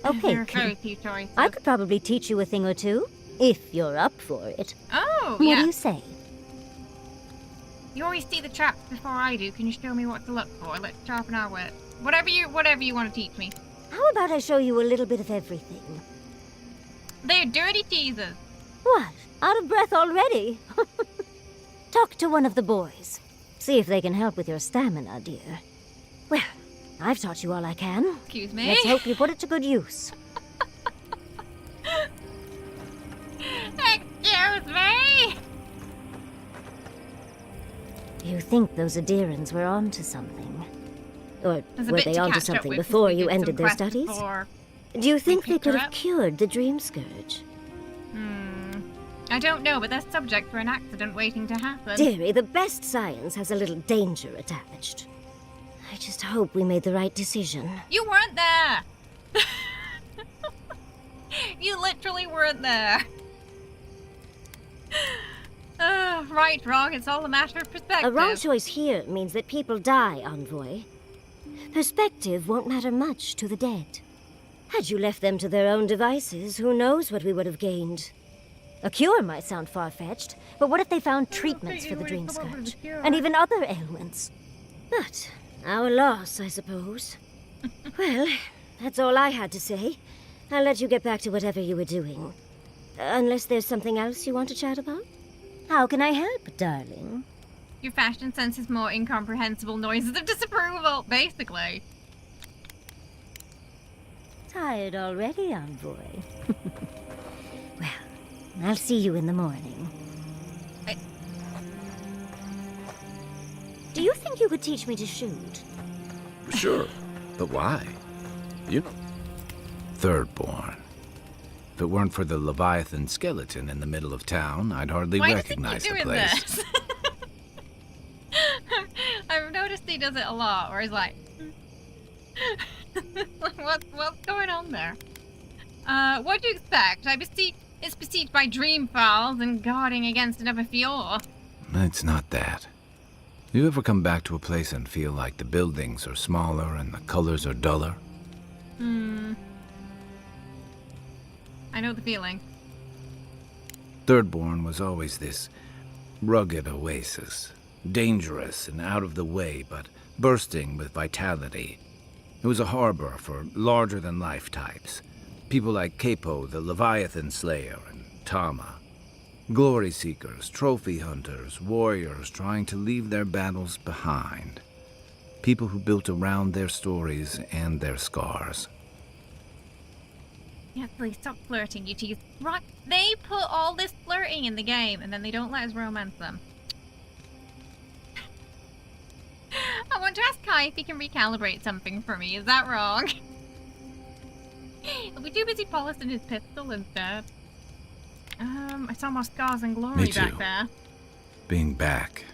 are opaque. very few choices. I could probably teach you a thing or two, if you're up for it. Oh, What yeah. do you say? You always see the traps before I do. Can you show me what to look for? Let's sharpen our wit. Whatever you want to teach me. How about I show you a little bit of everything? They're dirty teasers. What? Out of breath already? Talk to one of the boys. See if they can help with your stamina, dear. Well, I've taught you all I can. Excuse me? Let's hope you put it to good use. Excuse me? You think those Adirans were onto something? Or There's a were bit they to onto catch up something with before if we you did some ended their quests studies? before Do you think we they picked could her have up? cured the Dream Scourge? I don't know, but they're subject for an accident waiting to happen. Dearie, the best science has a little danger attached. I just hope we made the right decision. You weren't there! You literally weren't there. Right, wrong, it's all a matter of perspective. A wrong choice here means that people die, Envoy. Perspective won't matter much to the dead. Had you left them to their own devices, who knows what we would have gained? A cure might sound far-fetched, but what if they found treatments for the Dream Scourge? And even other ailments? But our loss, I suppose. Well, that's all I had to say. I'll let you get back to whatever you were doing. Unless there's something else you want to chat about? How can I help, darling? Your fashion sense is more incomprehensible noises of disapproval, basically. Tired already, Envoy? Well, I'll see you in the morning. Do you think you could teach me to shoot? Sure, but why? You know. Thirdborn. If it weren't for the Leviathan skeleton in the middle of town, I'd hardly Why recognize does he the keep doing place. this? I've noticed he does it a lot, where he's like... what's going on there? What do you expect? It's besieged by dream files and guarding against another fjord. It's not that. You ever come back to a place and feel like the buildings are smaller and the colors are duller? I know the feeling. Thirdborn was always this rugged oasis. Dangerous and out of the way, but bursting with vitality. It was a harbor for larger-than-life types. People like Capo, the Leviathan Slayer, and Tama. Glory seekers, trophy hunters, warriors trying to leave their battles behind. People who built around their stories and their scars. Yeah, please stop flirting, you tease. Right, they put all this flirting in the game, and then they don't let us romance them. I want to ask Kai if he can recalibrate something for me. Is that wrong? Are we too busy polishing his pistol instead? I saw more scars and glory Me too. back there. Being back.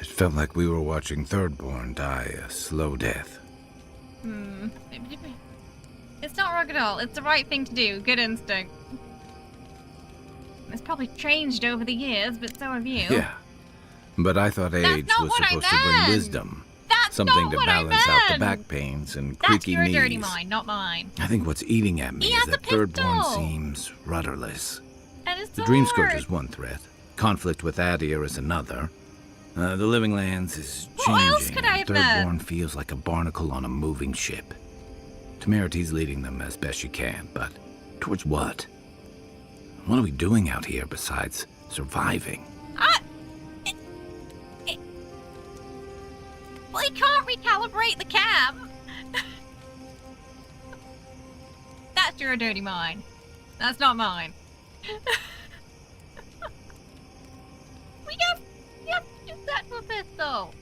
It felt like we were watching Thirdborn die a slow death. It's not wrong at all. It's the right thing to do. Good instinct. It's probably changed over the years, but so have you. Yeah. But I thought age was supposed to bring wisdom. Something to balance out the back pains and creaky That's your knees. dirty mind, not mine. I think what's eating at me is that Thirdborn seems rudderless. And his The Dream sword. Scourge is one threat. Conflict with Adir is another. The Living Lands is What else changing. could I have and Thirdborn done? feels like a barnacle on a moving ship. Temeriti's leading them as best she can, but towards what? What are we doing out here besides surviving? Well, he can't recalibrate the cam. That's your dirty mind. That's not mine. We have to do that to a pistol.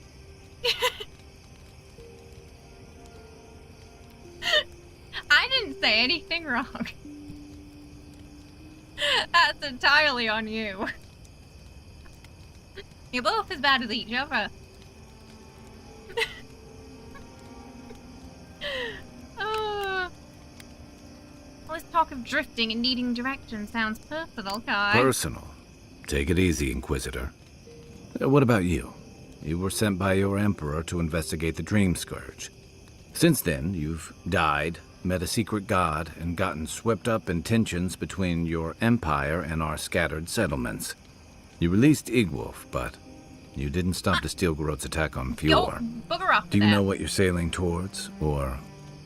I didn't say anything wrong. That's entirely on you. You're both as bad as each other. All this talk of drifting and needing direction sounds personal, Kai. Personal. Take it easy, Inquisitor. What about you? You were sent by your Emperor to investigate the Dream Scourge. Since then, you've died, met a secret god, and gotten swept up in tensions between your empire and our scattered settlements. You released Igwolf, but you didn't stop the Steelgrowth's attack on Fjord. Bugger off Do you with know that. what you're sailing towards, or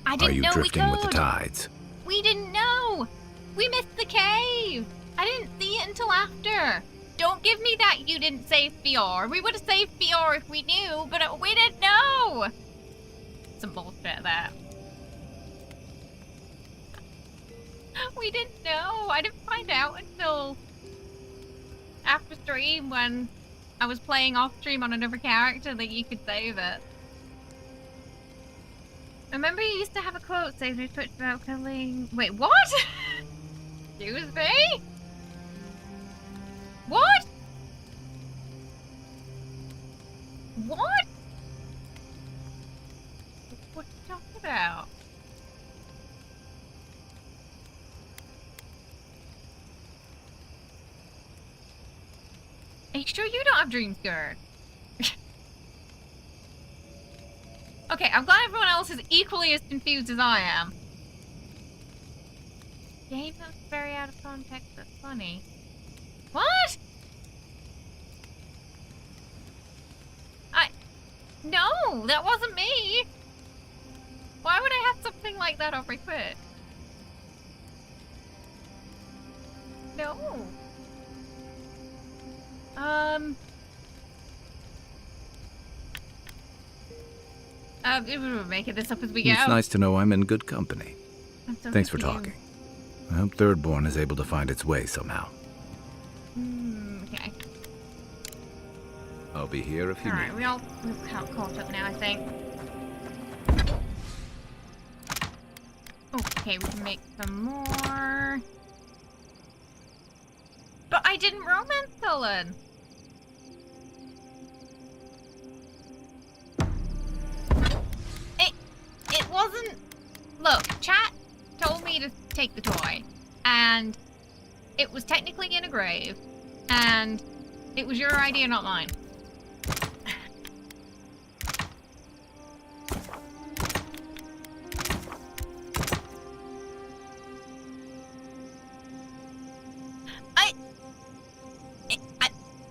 I are didn't you know we drifting with the could. tides? We didn't know. We missed the cave. I didn't see it until after. Don't give me that you didn't save Fjord. We would have saved Fjord if we knew, but we didn't know. Some bullshit, that. We didn't know. I didn't find out until after stream when I was playing off stream on another character that you could save it. Remember you used to have a quote saying we talked about killing... Wait, what? Excuse me? What? What? What are you talking about? Are you sure you don't have Dream Scourge? Okay, I'm glad everyone else is equally as confused as I am. Game that's very out of context, that's funny. What? No, that wasn't me! Why would I have something like that on my Twitch? No. We're making this up as we go. It's nice to know I'm in good company. I'm so Thanks for confused. talking. I hope Thirdborn is able to find its way somehow. Okay. I'll be here if you need. Alright, we've caught up now, I think. Okay, we can make some more. But I didn't romance Cullen. It wasn't. Look, chat told me to take the toy, and it was technically in a grave, and it was your idea, not mine.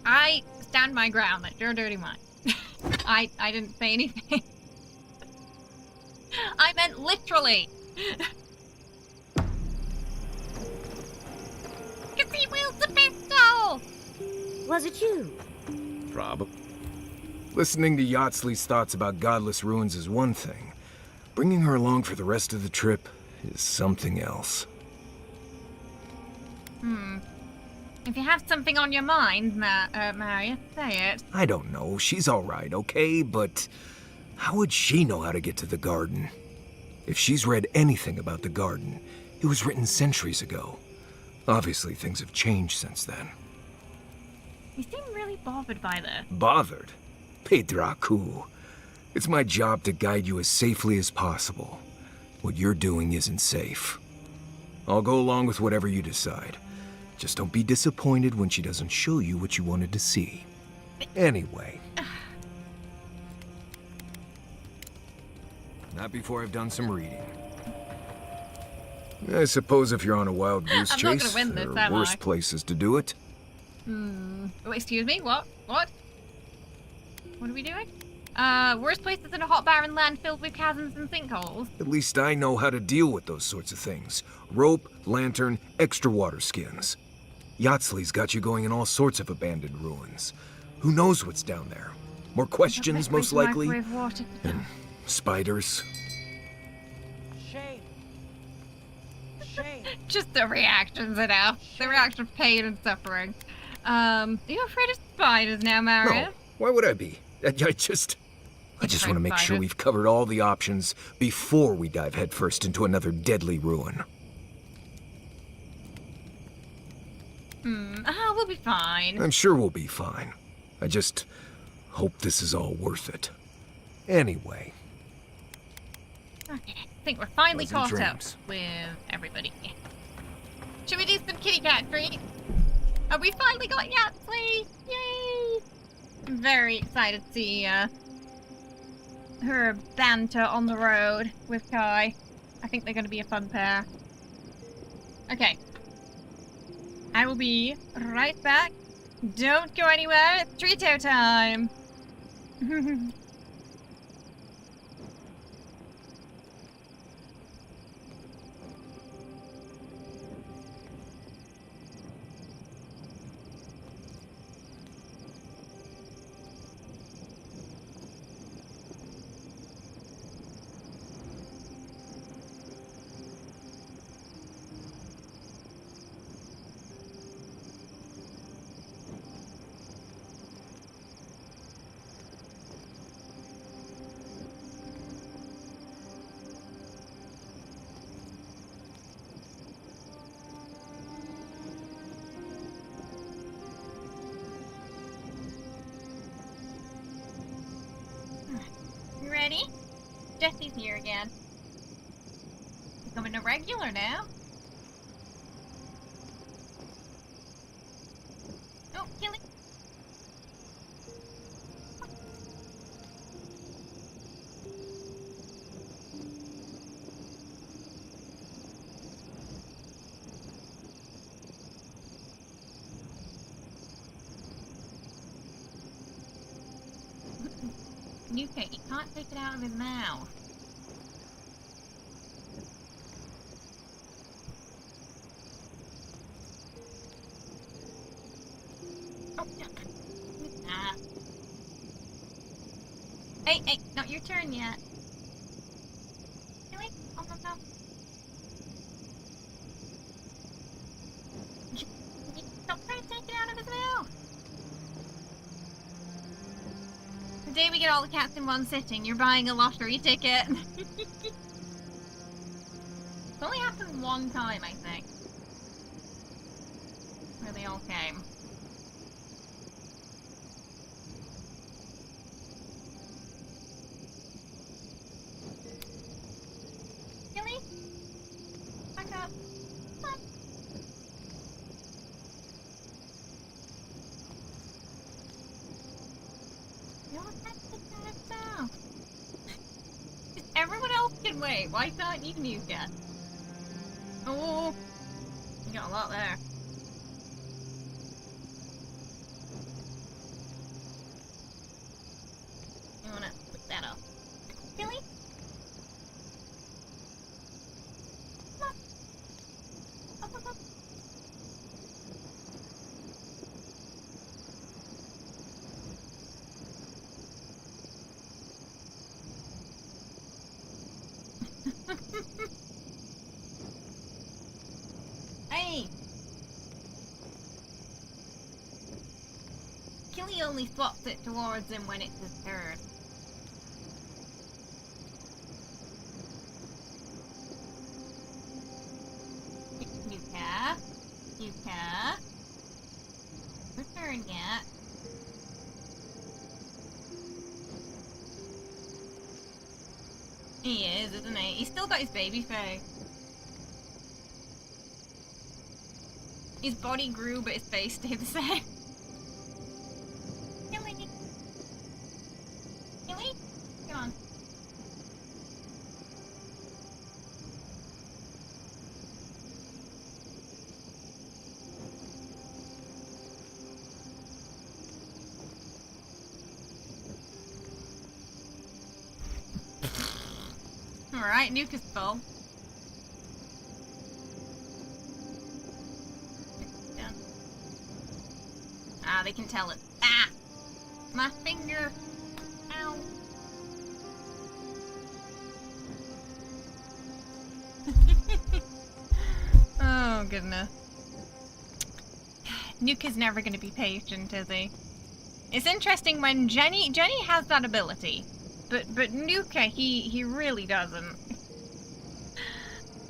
I stand my ground. That's your dirty mind. I didn't say anything. I meant literally. Cause he wields the pistol. Was it you? Probably. Listening to Yatsley's thoughts about godless ruins is one thing. Bringing her along for the rest of the trip is something else. If you have something on your mind, Maria, say it. I don't know. She's all right, okay? But how would she know how to get to the garden? If she's read anything about the garden, it was written centuries ago. Obviously, things have changed since then. You seem really bothered by this. Bothered? Pedraku. It's my job to guide you as safely as possible. What you're doing isn't safe. I'll go along with whatever you decide. Just don't be disappointed when she doesn't show you what you wanted to see. Anyway. Not before I've done some reading. I suppose if you're on a wild goose I'm not chase, gonna win this, there are am worse I? places to do it. Oh, excuse me, what? What? What are we doing? Worst places in a hot barren land filled with chasms and sinkholes. At least I know how to deal with those sorts of things. Rope, lantern, extra water skins. Yatsley's got you going in all sorts of abandoned ruins. Who knows what's down there? More questions, most likely. And spiders. Shame. Shame. Just the reactions enough. The reaction of pain and suffering. Are you afraid of spiders now, Mario? No, why would I be? I just want to make sure we've covered all the options before we dive headfirst into another deadly ruin. We'll be fine. I'm sure we'll be fine. I just hope this is all worth it. Anyway. Okay, I think we're finally Pleasant caught up dreams. with everybody. Should we do some kitty cat treats? Oh, we finally got Yatsley! Yay! I'm very excited to see her banter on the road with Kai. I think they're going to be a fun pair. Okay. I will be right back. Don't go anywhere. It's Trito time. You ready? Jesse's here again. Becoming a regular now. Oh, Killy. Nuka, he can't take it out of his mouth. Oh, no. Ah. Hey, not your turn yet. Really? Oh, no. Don't try to take it out of his mouth. Today we get all the cats in one sitting. You're buying a lottery ticket. It's only happened one time, I think. Where they all came. Gilly? Back up. Come on. You don't have to take that down. Everyone else can wait. Why can't you, Nuka? Oh, you got a lot there. Killy! Killy only swaps it towards him when it's his turn. Yuka. Yuka. Your turn yet. He is, isn't he? He's still got his baby face. His body grew, but his face stayed the same. Killy. Killy? Come on. Alright, Nuke is full. Ah, they can tell it. Ah! My finger! Ow! Oh, goodness. Nuke is never gonna be patient, is he? It's interesting when Jenny has that ability. But Nuka, he really doesn't.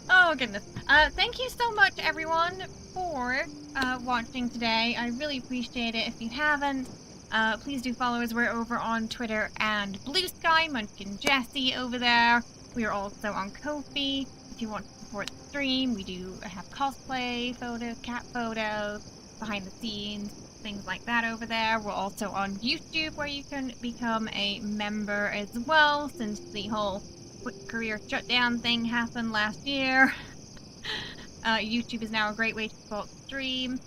Oh, goodness. Thank you so much, everyone, for watching today. I really appreciate it. If you haven't, please do follow us. We're over on Twitter and Blue Sky, Munchkin Jessie over there. We are also on Ko-fi. If you want to support the stream, we do have cosplay photos, cat photos, behind the scenes, things like that over there. We're also on YouTube, where you can become a member as well, since the whole quick career shutdown thing happened last year. YouTube is now a great way to support the stream.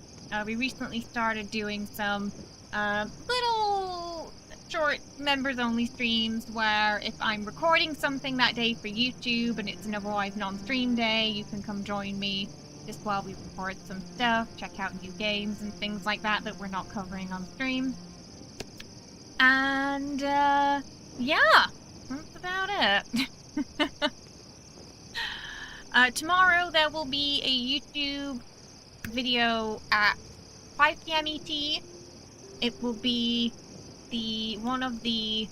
We recently started doing some little short members-only streams where if I'm recording something that day for YouTube and it's an otherwise non-stream day, you can come join me just while we record some stuff, check out new games and things like that that we're not covering on stream. And, yeah, that's about it. Tomorrow there will be a YouTube video at 5 PM ET. It will be one of the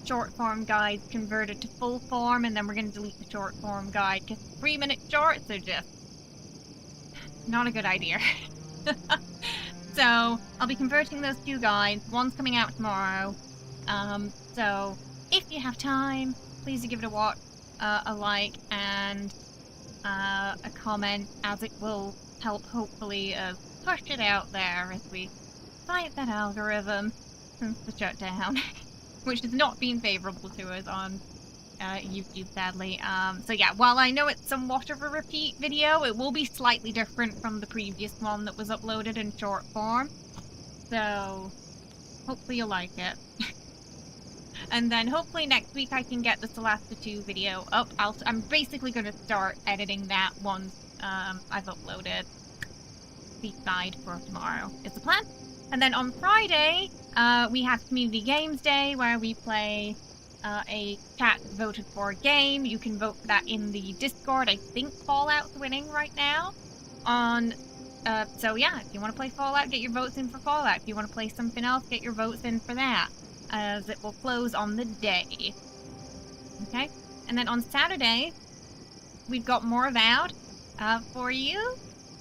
short form guides converted to full form, and then we're going to delete the short form guide because 3-minute shorts are just not a good idea. So I'll be converting those two guides. One's coming out tomorrow. So if you have time, please do give it a watch, a like, and a comment, as it will help hopefully push it out there as we fight that algorithm since the shutdown, which has not been favorable to us on YouTube, sadly. So yeah, while I know it's somewhat of a repeat video, it will be slightly different from the previous one that was uploaded in short form. So hopefully you'll like it. And then hopefully next week I can get the Celesta 2 video up. I'm basically going to start editing that once I've uploaded the side for tomorrow, is the plan. And then on Friday, we have Community Games Day, where we play a chat voted for game. You can vote for that in the Discord. I think Fallout's winning right now. So yeah, if you want to play Fallout, get your votes in for Fallout. If you want to play something else, get your votes in for that, as it will close on the day. Okay? And then on Saturday, we've got more Avowed for you,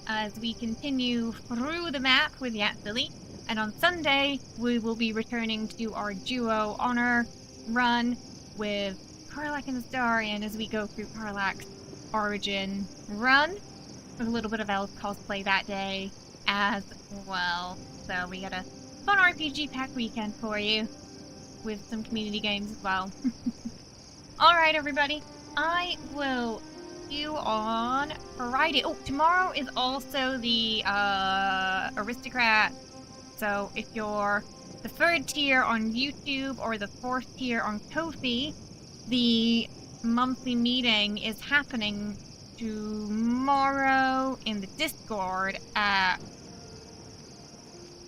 as we continue through the map with Yatsili. And on Sunday, we will be returning to our duo honor run with Karlach and Astarion as we go through Karlach's origin run, with a little bit of elf cosplay that day as well. So we got a fun RPG pack weekend for you, with some community games as well. Alright, everybody, I will see you on Friday. Oh, tomorrow is also the Aristocrat. So if you're the 3rd tier on YouTube or the 4th tier on Ko-fi, the monthly meeting is happening tomorrow in the Discord at,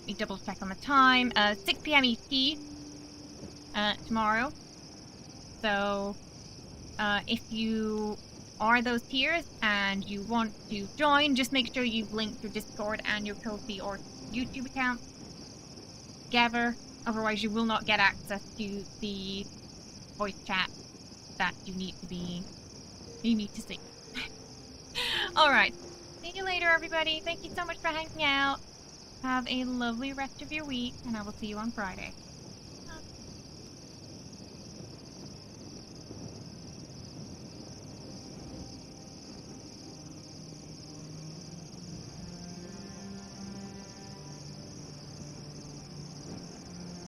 let me double check on the time, 6 PM ET tomorrow. So if you are those tiers and you want to join, just make sure you've linked your Discord and your Ko-fi or YouTube account together. Otherwise, you will not get access to the voice chat that you need to see. Alright. See you later, everybody. Thank you so much for hanging out. Have a lovely rest of your week, and I will see you on Friday.